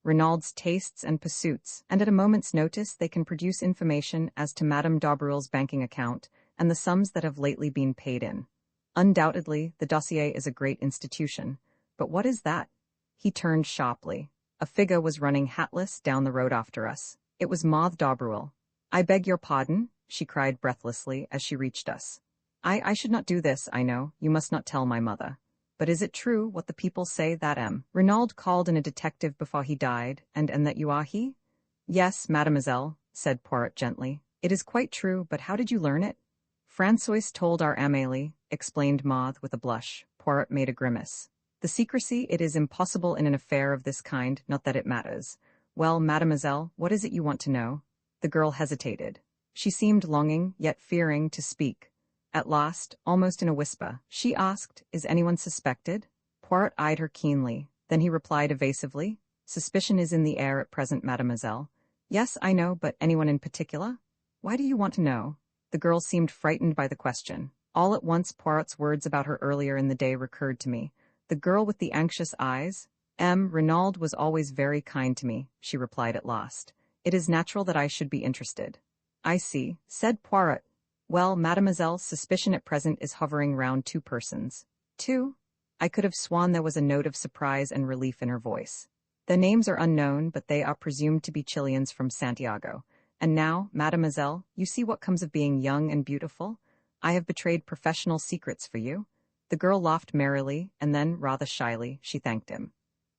Renaud's tastes and pursuits, and at a moment's notice they can produce information as to Madame d'Auberville's banking account and the sums that have lately been paid in. Undoubtedly, the dossier is a great institution. But what is that?" He turned sharply. A figure was running hatless down the road after us. It was Maude d'Aubervilliers. "I beg your pardon," she cried breathlessly as she reached us. I should not do this, I know. You must not tell my mother. But is it true what the people say that Renaud called in a detective before he died, and that you are he?" "Yes, mademoiselle," said Poirot gently. "It is quite true, but how did you learn it?" "François told our Amélie," explained Maude with a blush. Poirot made a grimace. "The secrecy, it is impossible in an affair of this kind, not that it matters. Well, mademoiselle, what is it you want to know?" The girl hesitated. She seemed longing, yet fearing, to speak. At last, almost in a whisper, she asked, "Is anyone suspected?" Poirot eyed her keenly. Then he replied evasively, "Suspicion is in the air at present, mademoiselle." "Yes, I know, but anyone in particular?" "Why do you want to know?" The girl seemed frightened by the question. All at once Poirot's words about her earlier in the day recurred to me. The girl with the anxious eyes? Renaud was always very kind to me, she replied at last. It is natural that I should be interested. "I see," said Poirot. "Well, mademoiselle, suspicion at present is hovering round 2 persons." "2?" I could have sworn there was a note of surprise and relief in her voice. "Their names are unknown, but they are presumed to be Chileans from Santiago. And now, mademoiselle, you see what comes of being young and beautiful? I have betrayed professional secrets for you." The girl laughed merrily, and then, rather shyly, she thanked him.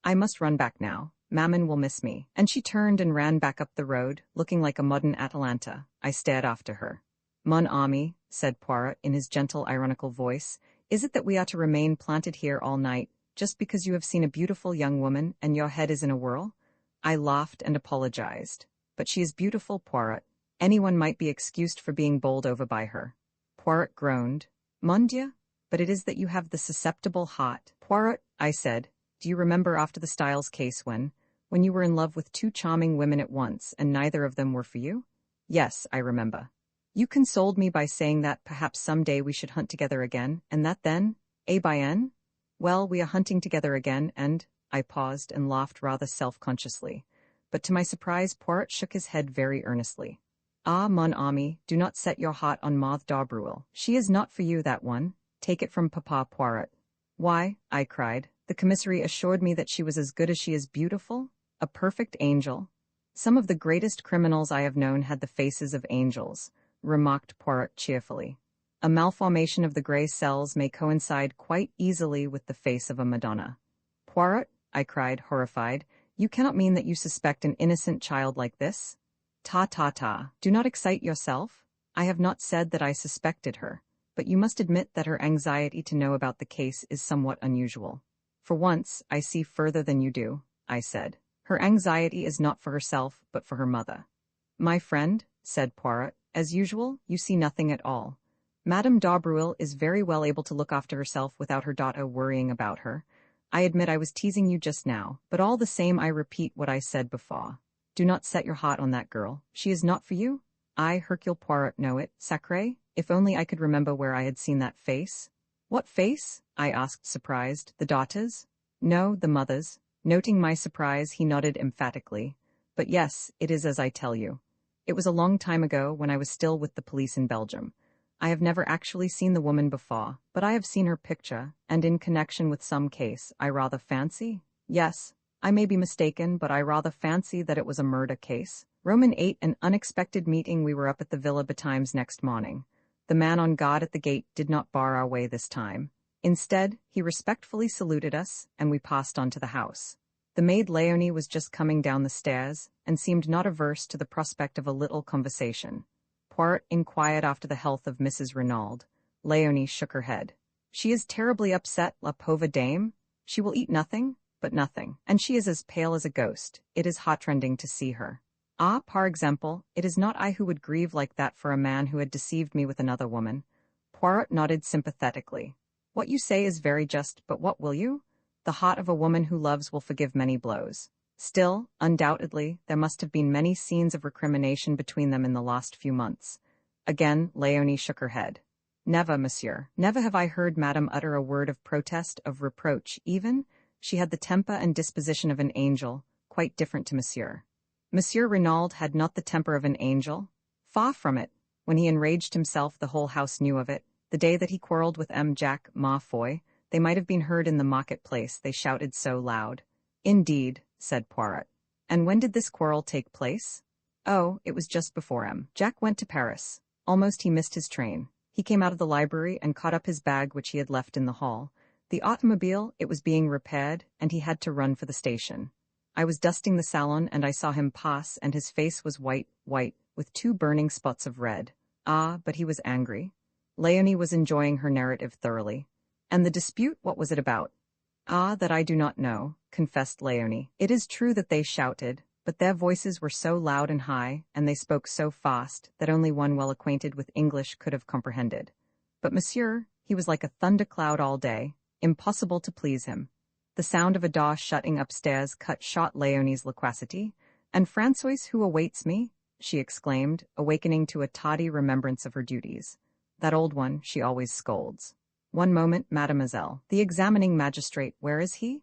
"I must run back now. Maman will miss me." And she turned and ran back up the road, looking like a modern Atalanta. I stared after her. "Mon ami," said Poirot in his gentle, ironical voice, "is it that we are to remain planted here all night, just because you have seen a beautiful young woman and your head is in a whirl?" I laughed and apologized. "But she is beautiful, Poirot. Anyone might be excused for being bowled over by her." Poirot groaned. Mon Dieu, but it is that you have the susceptible heart. Poirot, I said, do you remember after the Styles case when you were in love with two charming women at once and neither of them were for you? Yes, I remember. You consoled me by saying that perhaps some day we should hunt together again, and that then, bien? Well, we are hunting together again, and I paused and laughed rather self-consciously. But to my surprise, Poirot shook his head very earnestly. Ah, mon ami, do not set your heart on Marthe d'Arbreuil. She is not for you, that one. Take it from Papa Poirot. Why, I cried, the commissary assured me that she was as good as she is beautiful, a perfect angel. Some of the greatest criminals I have known had the faces of angels, remarked Poirot cheerfully. A malformation of the grey cells may coincide quite easily with the face of a Madonna. Poirot, I cried, horrified, you cannot mean that you suspect an innocent child like this? Ta, do not excite yourself. I have not said that I suspected her, but you must admit that her anxiety to know about the case is somewhat unusual. For once, I see further than you do, I said. Her anxiety is not for herself, but for her mother. My friend, said Poirot, as usual, you see nothing at all. Madame d'Arbreuil is very well able to look after herself without her daughter worrying about her. I admit I was teasing you just now, but all the same I repeat what I said before. Do not set your heart on that girl. She is not for you? I, Hercule Poirot, know it. Sacré, if only I could remember where I had seen that face. What face? I asked, surprised. The daughter's? No, the mother's. Noting my surprise, he nodded emphatically. But yes, it is as I tell you. It was a long time ago when I was still with the police in Belgium. I have never actually seen the woman before, but I have seen her picture, and in connection with some case, I rather fancy. Yes, I may be mistaken, but I rather fancy that it was a murder case. Roman 8, an unexpected meeting. We were up at the Villa betimes next morning. The man on guard at the gate did not bar our way this time. Instead, he respectfully saluted us, and we passed on to the house. The maid Léonie was just coming down the stairs, and seemed not averse to the prospect of a little conversation. Poirot inquired after the health of Mrs. Renaud. Léonie shook her head. She is terribly upset, la pauvre dame. She will eat nothing, but nothing, and she is as pale as a ghost. It is heartrending to see her. Ah, par exemple, it is not I who would grieve like that for a man who had deceived me with another woman. Poirot nodded sympathetically. What you say is very just, but what will you? The heart of a woman who loves will forgive many blows. Still, undoubtedly, there must have been many scenes of recrimination between them in the last few months. Again, Léonie shook her head. Never, monsieur. Never have I heard Madame utter a word of protest, of reproach, even. She had the temper and disposition of an angel, quite different to monsieur. Monsieur Renaud had not the temper of an angel. Far from it. When he enraged himself, the whole house knew of it. The day that he quarrelled with M. Jacques, ma foi, they might have been heard in the market-place, they shouted so loud. Indeed, said Poirot. And when did this quarrel take place? Oh, it was just before M. Jacques went to Paris. Almost he missed his train. He came out of the library and caught up his bag which he had left in the hall. The automobile, it was being repaired, and he had to run for the station. I was dusting the salon and I saw him pass, and his face was white, with 2 burning spots of red. Ah, but he was angry. Léonie was enjoying her narrative thoroughly. And the dispute, what was it about? Ah, that I do not know, confessed Léonie. It is true that they shouted, but their voices were so loud and high, and they spoke so fast, that only one well acquainted with English could have comprehended. But monsieur, he was like a thundercloud all day, impossible to please him. The sound of a door shutting upstairs cut short Léonie's loquacity. And Françoise, who awaits me? She exclaimed, awakening to a toddy remembrance of her duties. That old one, she always scolds. One moment, mademoiselle. The examining magistrate, where is he?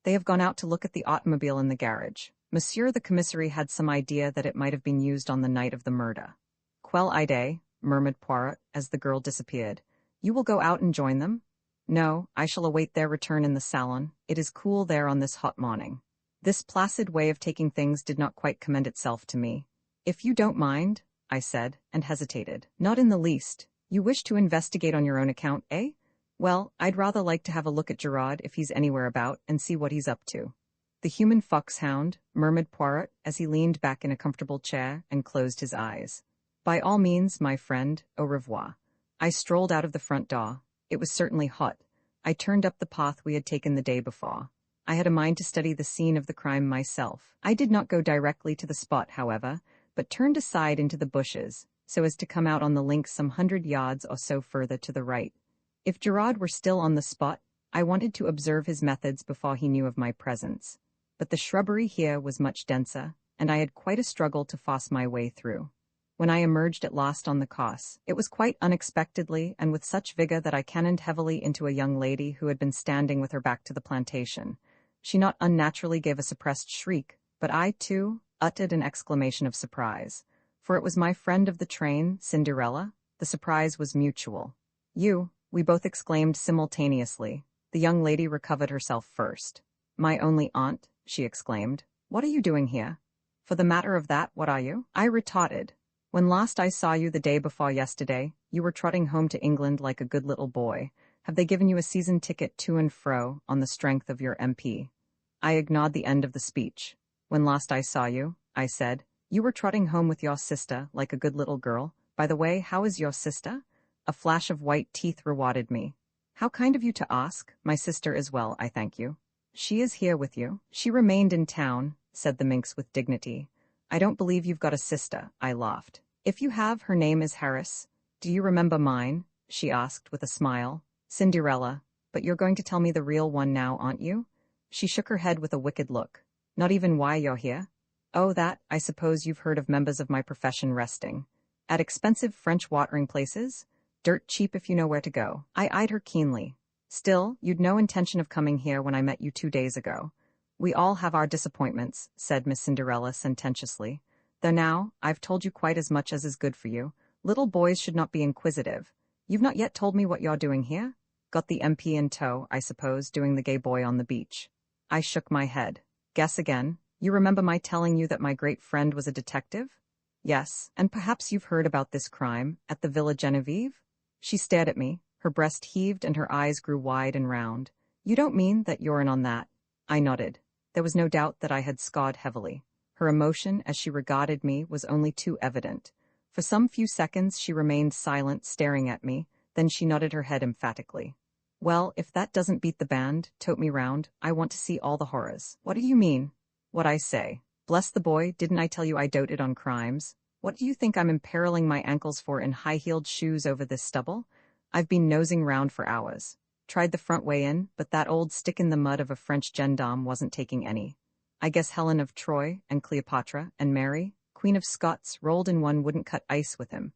They have gone out to look at the automobile in the garage. Monsieur the commissary had some idea that it might have been used on the night of the murder. Quelle idée, murmured Poirot, as the girl disappeared. You will go out and join them? No, I shall await their return in the salon. It is cool there on this hot morning. This placid way of taking things did not quite commend itself to me. If you don't mind, I said, and hesitated. Not in the least. You wish to investigate on your own account, eh? Well, I'd rather like to have a look at Gerard if he's anywhere about and see what he's up to. The human foxhound, murmured Poirot as he leaned back in a comfortable chair and closed his eyes. By all means, my friend, au revoir. I strolled out of the front door. It was certainly hot. I turned up the path we had taken the day before. I had a mind to study the scene of the crime myself. I did not go directly to the spot, however, but turned aside into the bushes, so as to come out on the link some 100 yards or so further to the right. If Gerard were still on the spot, I wanted to observe his methods before he knew of my presence. But the shrubbery here was much denser, and I had quite a struggle to force my way through. When I emerged at last on the course, it was quite unexpectedly and with such vigor that I cannoned heavily into a young lady who had been standing with her back to the plantation. She not unnaturally gave a suppressed shriek, but I, too, uttered an exclamation of surprise. For it was my friend of the train, Cinderella. The surprise was mutual. "You," we both exclaimed simultaneously. The young lady recovered herself first. "My only aunt," she exclaimed. "What are you doing here?" "For the matter of that, what are you?" I retorted. "When last I saw you the day before yesterday, you were trotting home to England like a good little boy. Have they given you a season ticket to and fro on the strength of your MP?" I ignored the end of the speech. "When last I saw you," I said, "you were trotting home with your sister like a good little girl. By the way, how is your sister?" A flash of white teeth rewarded me. "How kind of you to ask. My sister is well, I thank you." "She is here with you." "She remained in town," said the minx with dignity. "I don't believe you've got a sister," I laughed. "If you have, her name is Harris." "Do you remember mine?" she asked with a smile. "Cinderella. But you're going to tell me the real one now, aren't you?" She shook her head with a wicked look. "Not even why you're here?" "Oh, that, I suppose you've heard of members of my profession resting at expensive French watering places? Dirt cheap if you know where to go." I eyed her keenly. "Still, you'd no intention of coming here when I met you 2 days ago." "We all have our disappointments," said Miss Cinderella sententiously. "Though now, I've told you quite as much as is good for you. Little boys should not be inquisitive. You've not yet told me what you're doing here? Got the MP in tow, I suppose, doing the gay boy on the beach." I shook my head. "Guess again. You remember my telling you that my great friend was a detective?" "Yes, and perhaps you've heard about this crime at the Villa Genevieve?" She stared at me, her breast heaved and her eyes grew wide and round. "You don't mean that you're in on that?" I nodded. There was no doubt that I had scored heavily. Her emotion as she regarded me was only too evident. For some few seconds she remained silent, staring at me, then she nodded her head emphatically. "Well, if that doesn't beat the band, tote me round. I want to see all the horrors." "What do you mean?" "What I say. Bless the boy, didn't I tell you I doted on crimes? What do you think I'm imperiling my ankles for in high-heeled shoes over this stubble? I've been nosing round for hours. Tried the front way in, but that old stick-in-the-mud of a French gendarme wasn't taking any. I guess Helen of Troy, and Cleopatra, and Mary, Queen of Scots, rolled in one wouldn't cut ice with him.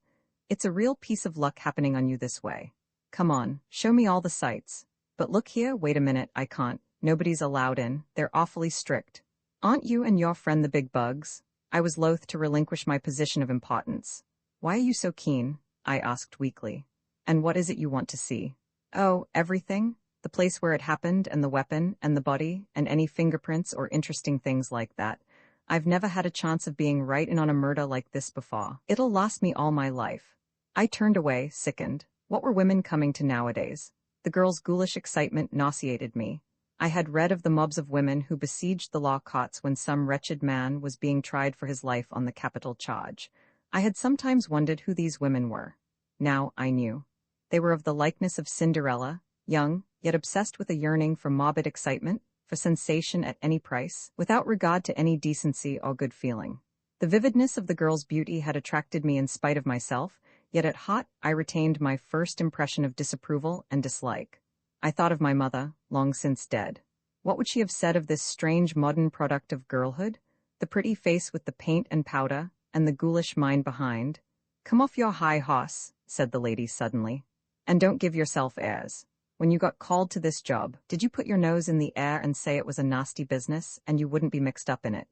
It's a real piece of luck happening on you this way. Come on, show me all the sights. But look here, wait a minute, I can't. Nobody's allowed in, they're awfully strict. Aren't you and your friend the big bugs?" I was loath to relinquish my position of importance. "Why are you so keen?" I asked weakly. "And what is it you want to see?" "Oh, everything. The place where it happened, and the weapon, and the body, and any fingerprints or interesting things like that. I've never had a chance of being right in on a murder like this before. It'll last me all my life." I turned away, sickened. What were women coming to nowadays? The girl's ghoulish excitement nauseated me. I had read of the mobs of women who besieged the law courts when some wretched man was being tried for his life on the capital charge. I had sometimes wondered who these women were. Now I knew. They were of the likeness of Cinderella, young, yet obsessed with a yearning for morbid excitement, for sensation at any price, without regard to any decency or good feeling. The vividness of the girl's beauty had attracted me in spite of myself, yet at heart I retained my first impression of disapproval and dislike. I thought of my mother, long since dead. What would she have said of this strange modern product of girlhood? The pretty face with the paint and powder, and the ghoulish mind behind. "Come off your high hoss," said the lady suddenly. "And don't give yourself airs. When you got called to this job, did you put your nose in the air and say it was a nasty business and you wouldn't be mixed up in it?"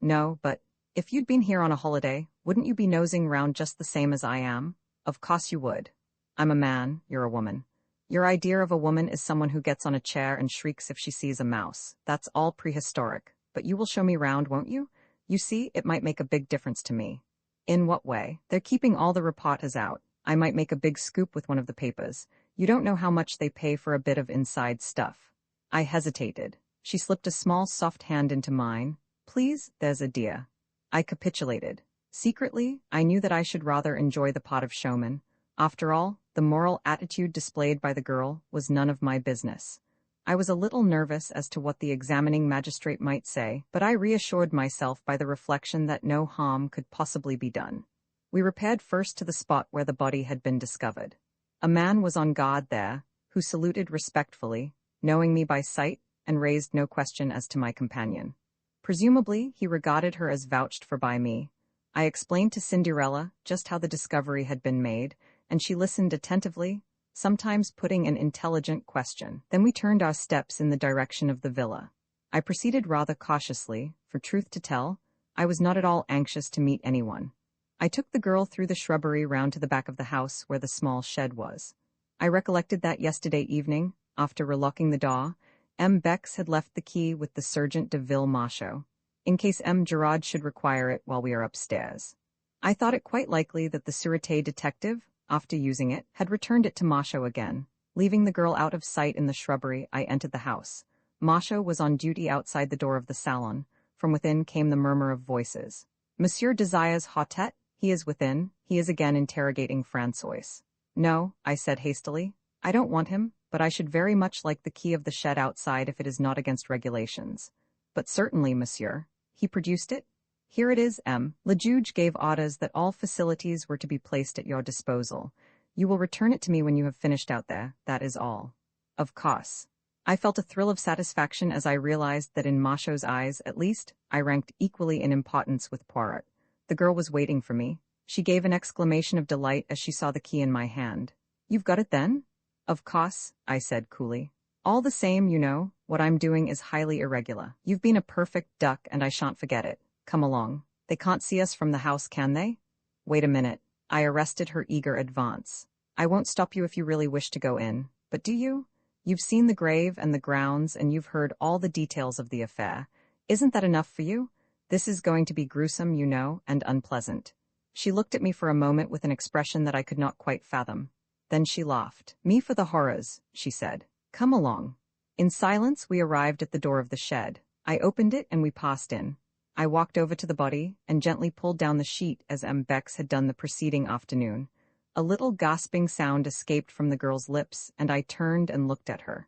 "No, but if you'd been here on a holiday, wouldn't you be nosing round just the same as I am?" "Of course you would. I'm a man, you're a woman. Your idea of a woman is someone who gets on a chair and shrieks if she sees a mouse. That's all prehistoric. But you will show me round, won't you? You see, it might make a big difference to me." "In what way?" "They're keeping all the reporters out. I might make a big scoop with one of the papers. You don't know how much they pay for a bit of inside stuff." I hesitated. She slipped a small soft hand into mine. "Please, there's a dear." I capitulated. Secretly, I knew that I should rather enjoy the pot of showman. After all, the moral attitude displayed by the girl was none of my business. I was a little nervous as to what the examining magistrate might say, but I reassured myself by the reflection that no harm could possibly be done. We repaired first to the spot where the body had been discovered. A man was on guard there, who saluted respectfully, knowing me by sight, and raised no question as to my companion. Presumably, he regarded her as vouched for by me. I explained to Cinderella just how the discovery had been made, and she listened attentively, sometimes putting an intelligent question. Then we turned our steps in the direction of the villa. I proceeded rather cautiously, for truth to tell, I was not at all anxious to meet anyone. I took the girl through the shrubbery round to the back of the house where the small shed was. I recollected that yesterday evening, after relocking the door, M. Bex had left the key with the Sergeant de Ville Machaut, in case M. Gerard should require it while we are upstairs. I thought it quite likely that the Sûreté detective, after using it, had returned it to Machaut again. Leaving the girl out of sight in the shrubbery, I entered the house. Machaut was on duty outside the door of the salon. From within came the murmur of voices. Monsieur desires Hautet? He is within. He is again interrogating François. No, I said hastily. I don't want him, but I should very much like the key of the shed outside if it is not against regulations. But certainly, monsieur. He produced it? Here it is, M. Le Juge gave orders that all facilities were to be placed at your disposal. You will return it to me when you have finished out there, that is all. Of course. I felt a thrill of satisfaction as I realized that in Machaut's eyes, at least, I ranked equally in importance with Poirot. The girl was waiting for me. She gave an exclamation of delight as she saw the key in my hand. You've got it then? Of course, I said coolly. All the same, you know, what I'm doing is highly irregular. You've been a perfect duck and I shan't forget it. Come along. They can't see us from the house, can they? Wait a minute. I arrested her eager advance. I won't stop you if you really wish to go in, but do you? You've seen the grave and the grounds and you've heard all the details of the affair. Isn't that enough for you? This is going to be gruesome, you know, and unpleasant. She looked at me for a moment with an expression that I could not quite fathom. Then she laughed. Me for the horrors, she said. Come along. In silence, we arrived at the door of the shed. I opened it and we passed in. I walked over to the body and gently pulled down the sheet as M. Bex had done the preceding afternoon. A little gasping sound escaped from the girl's lips, and I turned and looked at her.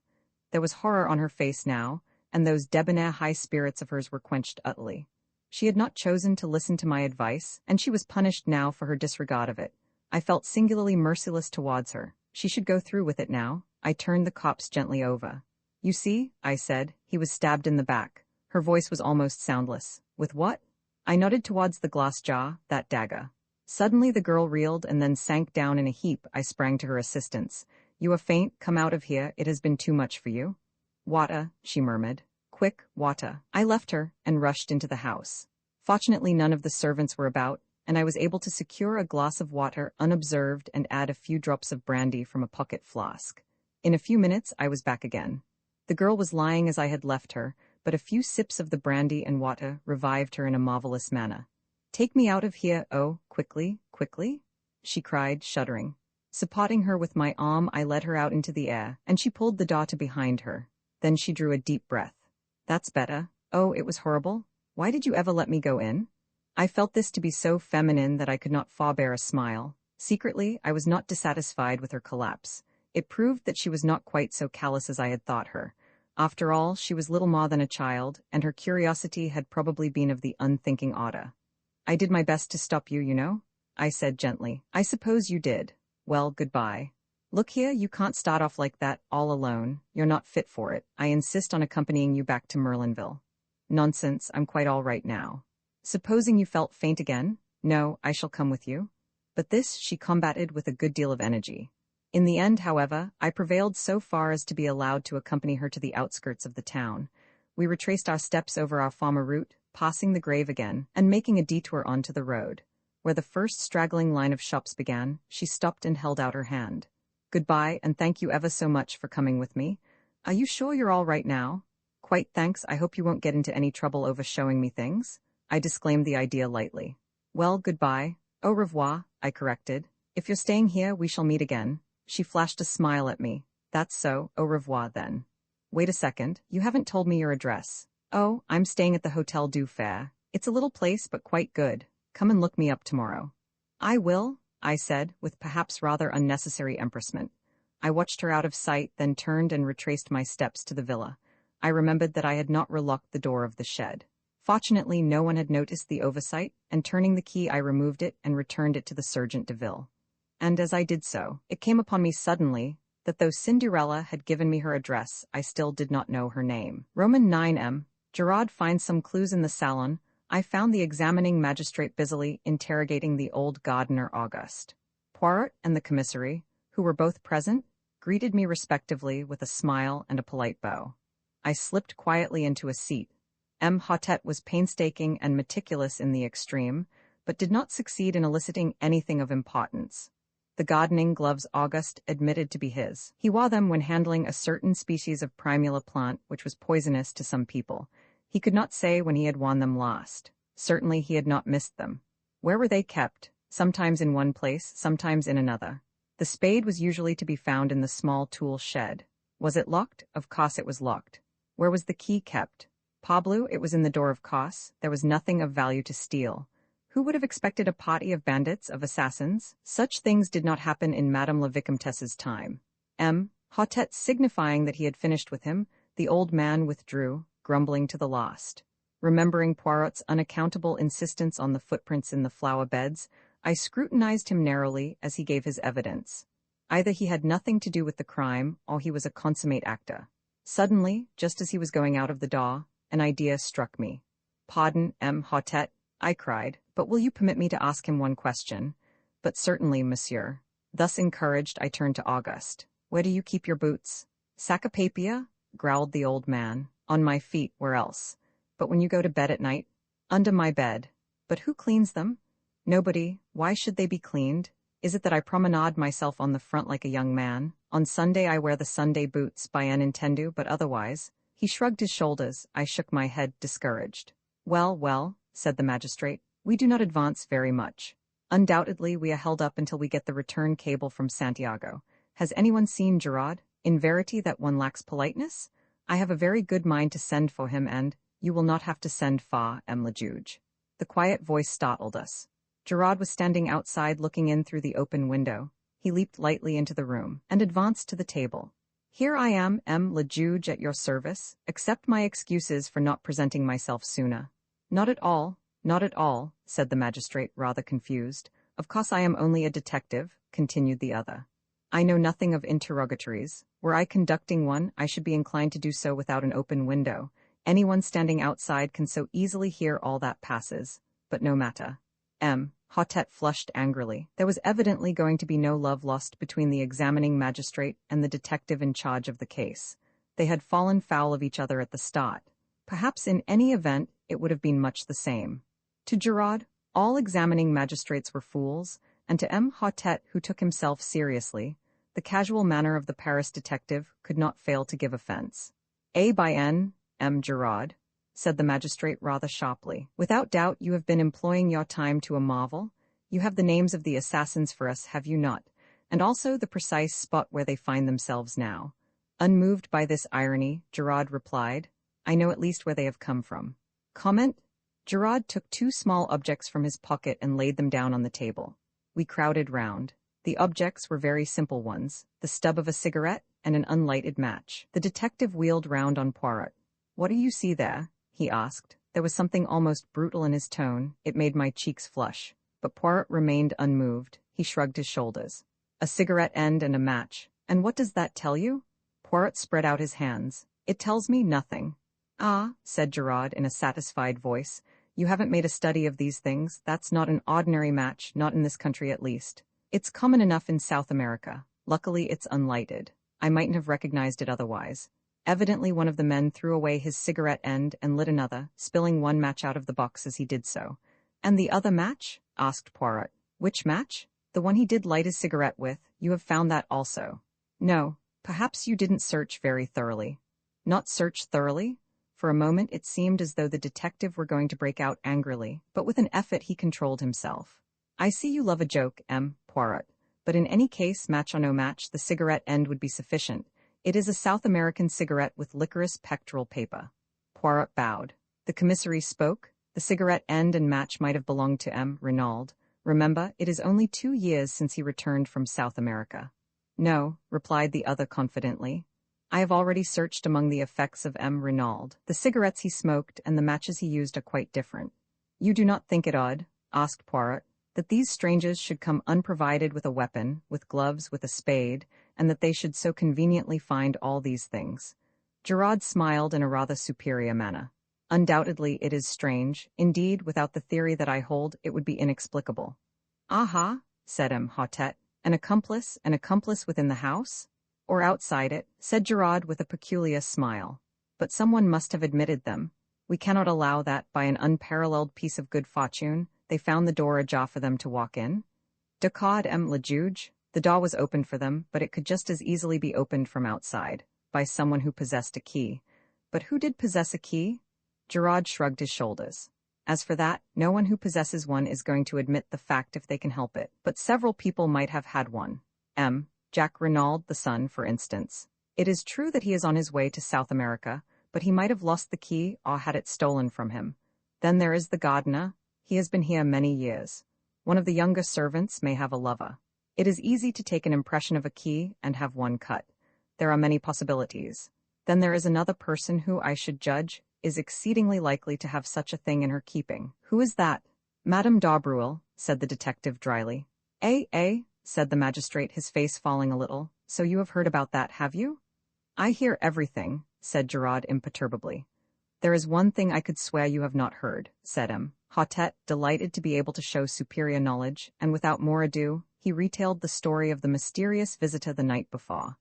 There was horror on her face now, and those debonair high spirits of hers were quenched utterly. She had not chosen to listen to my advice, and she was punished now for her disregard of it. I felt singularly merciless towards her. She should go through with it now. I turned the corpse gently over. You see, I said, he was stabbed in the back. Her voice was almost soundless. With what? I nodded towards the glass jaw, that dagger. Suddenly the girl reeled and then sank down in a heap. I sprang to her assistance. You are faint, come out of here, it has been too much for you. Water, she murmured. Quick, water. I left her and rushed into the house. Fortunately none of the servants were about, and I was able to secure a glass of water unobserved and add a few drops of brandy from a pocket flask. In a few minutes I was back again. The girl was lying as I had left her, but a few sips of the brandy and water revived her in a marvelous manner. Take me out of here, oh, quickly, quickly, she cried, shuddering. Supporting her with my arm, I led her out into the air, and she pulled the door to behind her. Then she drew a deep breath. That's better. Oh, it was horrible. Why did you ever let me go in? I felt this to be so feminine that I could not forbear a smile. Secretly, I was not dissatisfied with her collapse. It proved that she was not quite so callous as I had thought her. After all, she was little more than a child, and her curiosity had probably been of the unthinking order. I did my best to stop you, you know, I said gently. I suppose you did. Well, goodbye. Look here, you can't start off like that, all alone. You're not fit for it. I insist on accompanying you back to Merlinville. Nonsense, I'm quite all right now. Supposing you felt faint again? No, I shall come with you. But this she combated with a good deal of energy. In the end, however, I prevailed so far as to be allowed to accompany her to the outskirts of the town. We retraced our steps over our former route, passing the grave again, and making a detour onto the road. Where the first straggling line of shops began, she stopped and held out her hand. Goodbye, and thank you ever so much for coming with me. Are you sure you're all right now? Quite, thanks. I hope you won't get into any trouble over showing me things. I disclaimed the idea lightly. Well, goodbye. Au revoir, I corrected. If you're staying here, we shall meet again. She flashed a smile at me. That's so, au revoir then. Wait a second, you haven't told me your address. Oh, I'm staying at the Hotel du Fer. It's a little place, but quite good. Come and look me up tomorrow. I will, I said, with perhaps rather unnecessary empressement. I watched her out of sight, then turned and retraced my steps to the villa. I remembered that I had not relocked the door of the shed. Fortunately, no one had noticed the oversight, and turning the key I removed it and returned it to the Sergeant de Ville. And as I did so, it came upon me suddenly that though Cinderella had given me her address, I still did not know her name. Roman 9M. Gerard finds some clues in the salon. I found the examining magistrate busily interrogating the old gardener Auguste. Poirot and the commissary, who were both present, greeted me respectively with a smile and a polite bow. I slipped quietly into a seat. M. Hautet was painstaking and meticulous in the extreme, but did not succeed in eliciting anything of importance. The gardening gloves Auguste admitted to be his. He wore them when handling a certain species of primula plant which was poisonous to some people. He could not say when he had worn them last. Certainly he had not missed them. Where were they kept? Sometimes in one place, sometimes in another. The spade was usually to be found in the small tool shed. Was it locked? Of course it was locked. Where was the key kept? Parbleu, it was in the door of course. There was nothing of value to steal. Who would have expected a party of bandits, of assassins? Such things did not happen in Madame la Vicomtesse's time. M. Hautet signifying that he had finished with him, the old man withdrew, grumbling to the last. Remembering Poirot's unaccountable insistence on the footprints in the flower beds, I scrutinized him narrowly as he gave his evidence. Either he had nothing to do with the crime, or he was a consummate actor. Suddenly, just as he was going out of the door, an idea struck me. "Pardon, M. Hautet," I cried, "but will you permit me to ask him one question?" "But certainly, monsieur." Thus encouraged, I turned to Auguste. "Where do you keep your boots?" "Sac-à-papier," growled the old man. "On my feet, where else?" "But when you go to bed at night?" "Under my bed." "But who cleans them?" "Nobody. Why should they be cleaned? Is it that I promenade myself on the front like a young man? On Sunday I wear the Sunday boots, bien entendu, but otherwise—" He shrugged his shoulders. I shook my head, discouraged. "Well, well," said the magistrate, "we do not advance very much. Undoubtedly we are held up until we get the return cable from Santiago. Has anyone seen Gerard? In verity that one lacks politeness? I have a very good mind to send for him and—" "You will not have to send far, M. le Juge." The quiet voice startled us. Gerard was standing outside looking in through the open window. He leaped lightly into the room and advanced to the table. "Here I am, M. le Juge, at your service. Accept my excuses for not presenting myself sooner." "Not at all, not at all," said the magistrate, rather confused. "Of course I am only a detective," continued the other. "I know nothing of interrogatories. Were I conducting one, I should be inclined to do so without an open window. Anyone standing outside can so easily hear all that passes. But no matter." M. Hautet flushed angrily. There was evidently going to be no love lost between the examining magistrate and the detective in charge of the case. They had fallen foul of each other at the start. Perhaps in any event it would have been much the same. To Gerard, all examining magistrates were fools, and to M. Hautet, who took himself seriously, the casual manner of the Paris detective could not fail to give offense. "A by N, M. Gerard," said the magistrate rather sharply. "Without doubt you have been employing your time to a marvel. You have the names of the assassins for us, have you not? And also the precise spot where they find themselves now." Unmoved by this irony, Gerard replied, "I know at least where they have come from." Comment? Gerard took two small objects from his pocket and laid them down on the table. We crowded round. The objects were very simple ones, the stub of a cigarette and an unlighted match. The detective wheeled round on Poirot. "What do you see there?" he asked. There was something almost brutal in his tone. It made my cheeks flush. But Poirot remained unmoved. He shrugged his shoulders. "A cigarette end and a match. And what does that tell you?" Poirot spread out his hands. "It tells me nothing." "Ah," said Gerard in a satisfied voice, "you haven't made a study of these things. That's not an ordinary match, not in this country at least. It's common enough in South America. Luckily it's unlighted. I mightn't have recognized it otherwise." Evidently one of the men threw away his cigarette end and lit another, spilling one match out of the box as he did so. "And the other match?" asked Poirot. "Which match?" "The one he did light his cigarette with. You have found that also." "No. Perhaps you didn't search very thoroughly." "Not search thoroughly?" For a moment it seemed as though the detective were going to break out angrily, but with an effort he controlled himself. "I see you love a joke, M. Poirot. But in any case, match or no match, the cigarette end would be sufficient. It is a South American cigarette with licorice pectoral paper." Poirot bowed. The commissary spoke. The cigarette end and match might have belonged to M. Renaud. Remember, it is only 2 years since he returned from South America. "No," replied the other confidently. "I have already searched among the effects of M. Renaud. The cigarettes he smoked and the matches he used are quite different." "You do not think it odd," asked Poirot, "that these strangers should come unprovided with a weapon, with gloves, with a spade, and that they should so conveniently find all these things. Gerard smiled in a rather superior manner. Undoubtedly it is strange. Indeed, without the theory that I hold, it would be inexplicable. Aha, said Imhotep. An accomplice within the house? Or outside it, said Gerard with a peculiar smile. But someone must have admitted them. We cannot allow that, by an unparalleled piece of good fortune, they found the door ajar for them to walk in. Decard le juge, the door was opened for them, but it could just as easily be opened from outside, by someone who possessed a key. But who did possess a key? Gerard shrugged his shoulders. As for that, no one who possesses one is going to admit the fact if they can help it. But several people might have had one. Jack Renaud, the son, for instance. It is true that he is on his way to South America, but he might have lost the key or had it stolen from him. Then there is the gardener. He has been here many years. One of the younger servants may have a lover. It is easy to take an impression of a key and have one cut. There are many possibilities. Then there is another person who, I should judge, is exceedingly likely to have such a thing in her keeping. Who is that? Madame d'Aubruel, said the detective dryly. Said the magistrate, his face falling a little. So you have heard about that, have you? I hear everything, said Gerard imperturbably. There is one thing I could swear you have not heard, said Imhotep, delighted to be able to show superior knowledge, and without more ado, he retailed the story of the mysterious visitor the night before.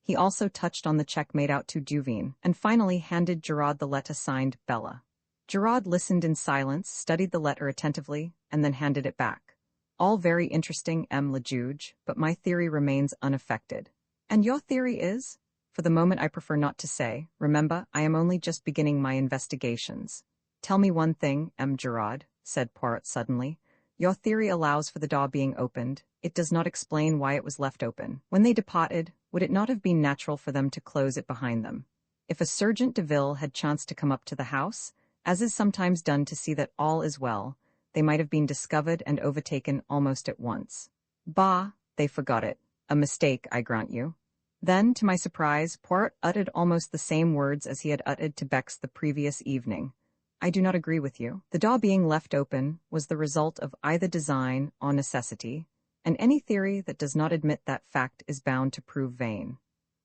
He also touched on the check made out to Duveen, and finally handed Gerard the letter signed Bella. Gerard listened in silence, studied the letter attentively, and then handed it back. All very interesting, le juge, but my theory remains unaffected. And your theory is? For the moment I prefer not to say. Remember, I am only just beginning my investigations. Tell me one thing, Gerard, said Poirot suddenly. Your theory allows for the door being opened. It does not explain why it was left open. When they departed, would it not have been natural for them to close it behind them? If a Sergeant de Ville had chanced to come up to the house, as is sometimes done to see that all is well, they might have been discovered and overtaken almost at once. Bah, they forgot it. A mistake, I grant you. Then, to my surprise, Poirot uttered almost the same words as he had uttered to Bex the previous evening. I do not agree with you. The door being left open was the result of either design or necessity, and any theory that does not admit that fact is bound to prove vain.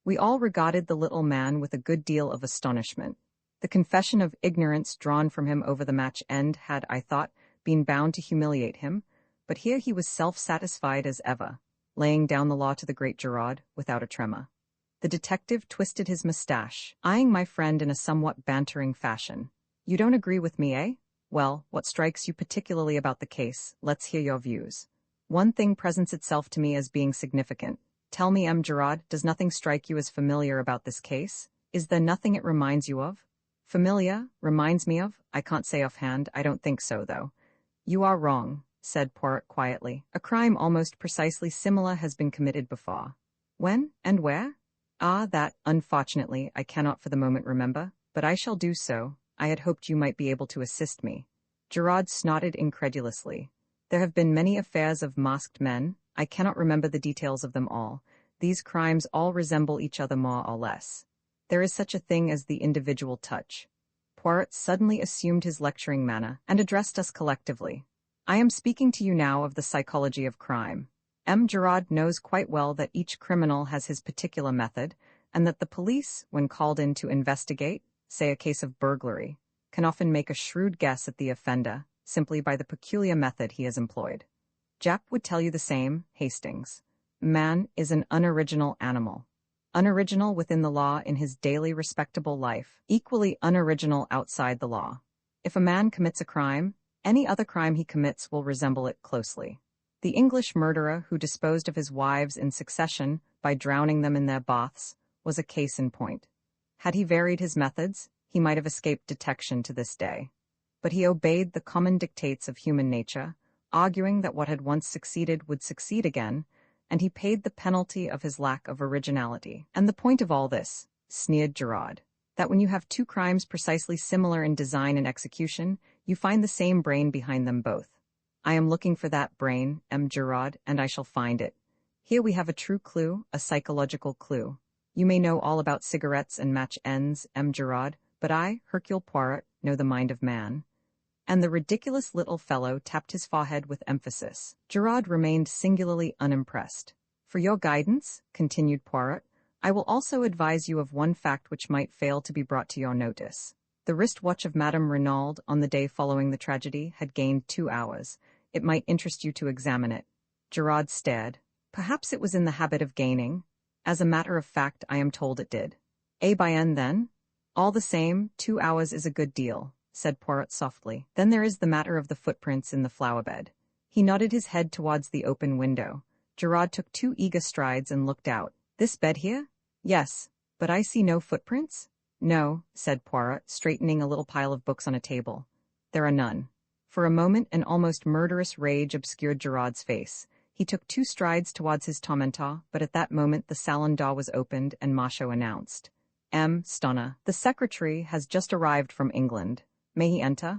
We all regarded the little man with a good deal of astonishment. The confession of ignorance drawn from him over the match end had, I thought, been bound to humiliate him, but here he was self-satisfied as ever, laying down the law to the great Gerard without a tremor. The detective twisted his mustache, eyeing my friend in a somewhat bantering fashion. You don't agree with me, eh? Well, what strikes you particularly about the case? Let's hear your views. One thing presents itself to me as being significant. Tell me, Gerard, does nothing strike you as familiar about this case? Is there nothing it reminds you of? Familiar? Reminds me of? I can't say offhand. I don't think so, though. You are wrong, said Poirot quietly. A crime almost precisely similar has been committed before. When and where? That, unfortunately, I cannot for the moment remember, but I shall do so. I had hoped you might be able to assist me. Gerard snorted incredulously. There have been many affairs of masked men. I cannot remember the details of them all. These crimes all resemble each other more or less. There is such a thing as the individual touch. Poirot suddenly assumed his lecturing manner and addressed us collectively. I am speaking to you now of the psychology of crime. Gerard knows quite well that each criminal has his particular method, and that the police, when called in to investigate, say a case of burglary, can often make a shrewd guess at the offender simply by the peculiar method he has employed. Japp would tell you the same, Hastings. Man is an unoriginal animal. Unoriginal within the law in his daily respectable life, equally unoriginal outside the law. If a man commits a crime, any other crime he commits will resemble it closely. The English murderer who disposed of his wives in succession by drowning them in their baths was a case in point. Had he varied his methods, he might have escaped detection to this day. But he obeyed the common dictates of human nature, arguing that what had once succeeded would succeed again, and he paid the penalty of his lack of originality. And the point of all this, sneered Gerard, that when you have two crimes precisely similar in design and execution, you find the same brain behind them both. I am looking for that brain, Gerard, and I shall find it. Here we have a true clue, a psychological clue. You may know all about cigarettes and match ends, Gerard, but I, Hercule Poirot, know the mind of man. And the ridiculous little fellow tapped his forehead with emphasis. Gerard remained singularly unimpressed. For your guidance, continued Poirot, I will also advise you of one fact which might fail to be brought to your notice. The wristwatch of Madame Renaud on the day following the tragedy had gained 2 hours. It might interest you to examine it. Gerard stared. Perhaps it was in the habit of gaining. As a matter of fact, I am told it did. Eh bien then? All the same, 2 hours is a good deal, said Poirot softly. Then there is the matter of the footprints in the flower bed. He nodded his head towards the open window. Gerard took 2 eager strides and looked out. This bed here? Yes, but I see no footprints? No, said Poirot, straightening a little pile of books on a table. There are none. For a moment an almost murderous rage obscured Gerard's face. He took 2 strides towards his tormentor, but at that moment the salon door was opened and Machaut announced. M. Stonner, the secretary, has just arrived from England. May he enter?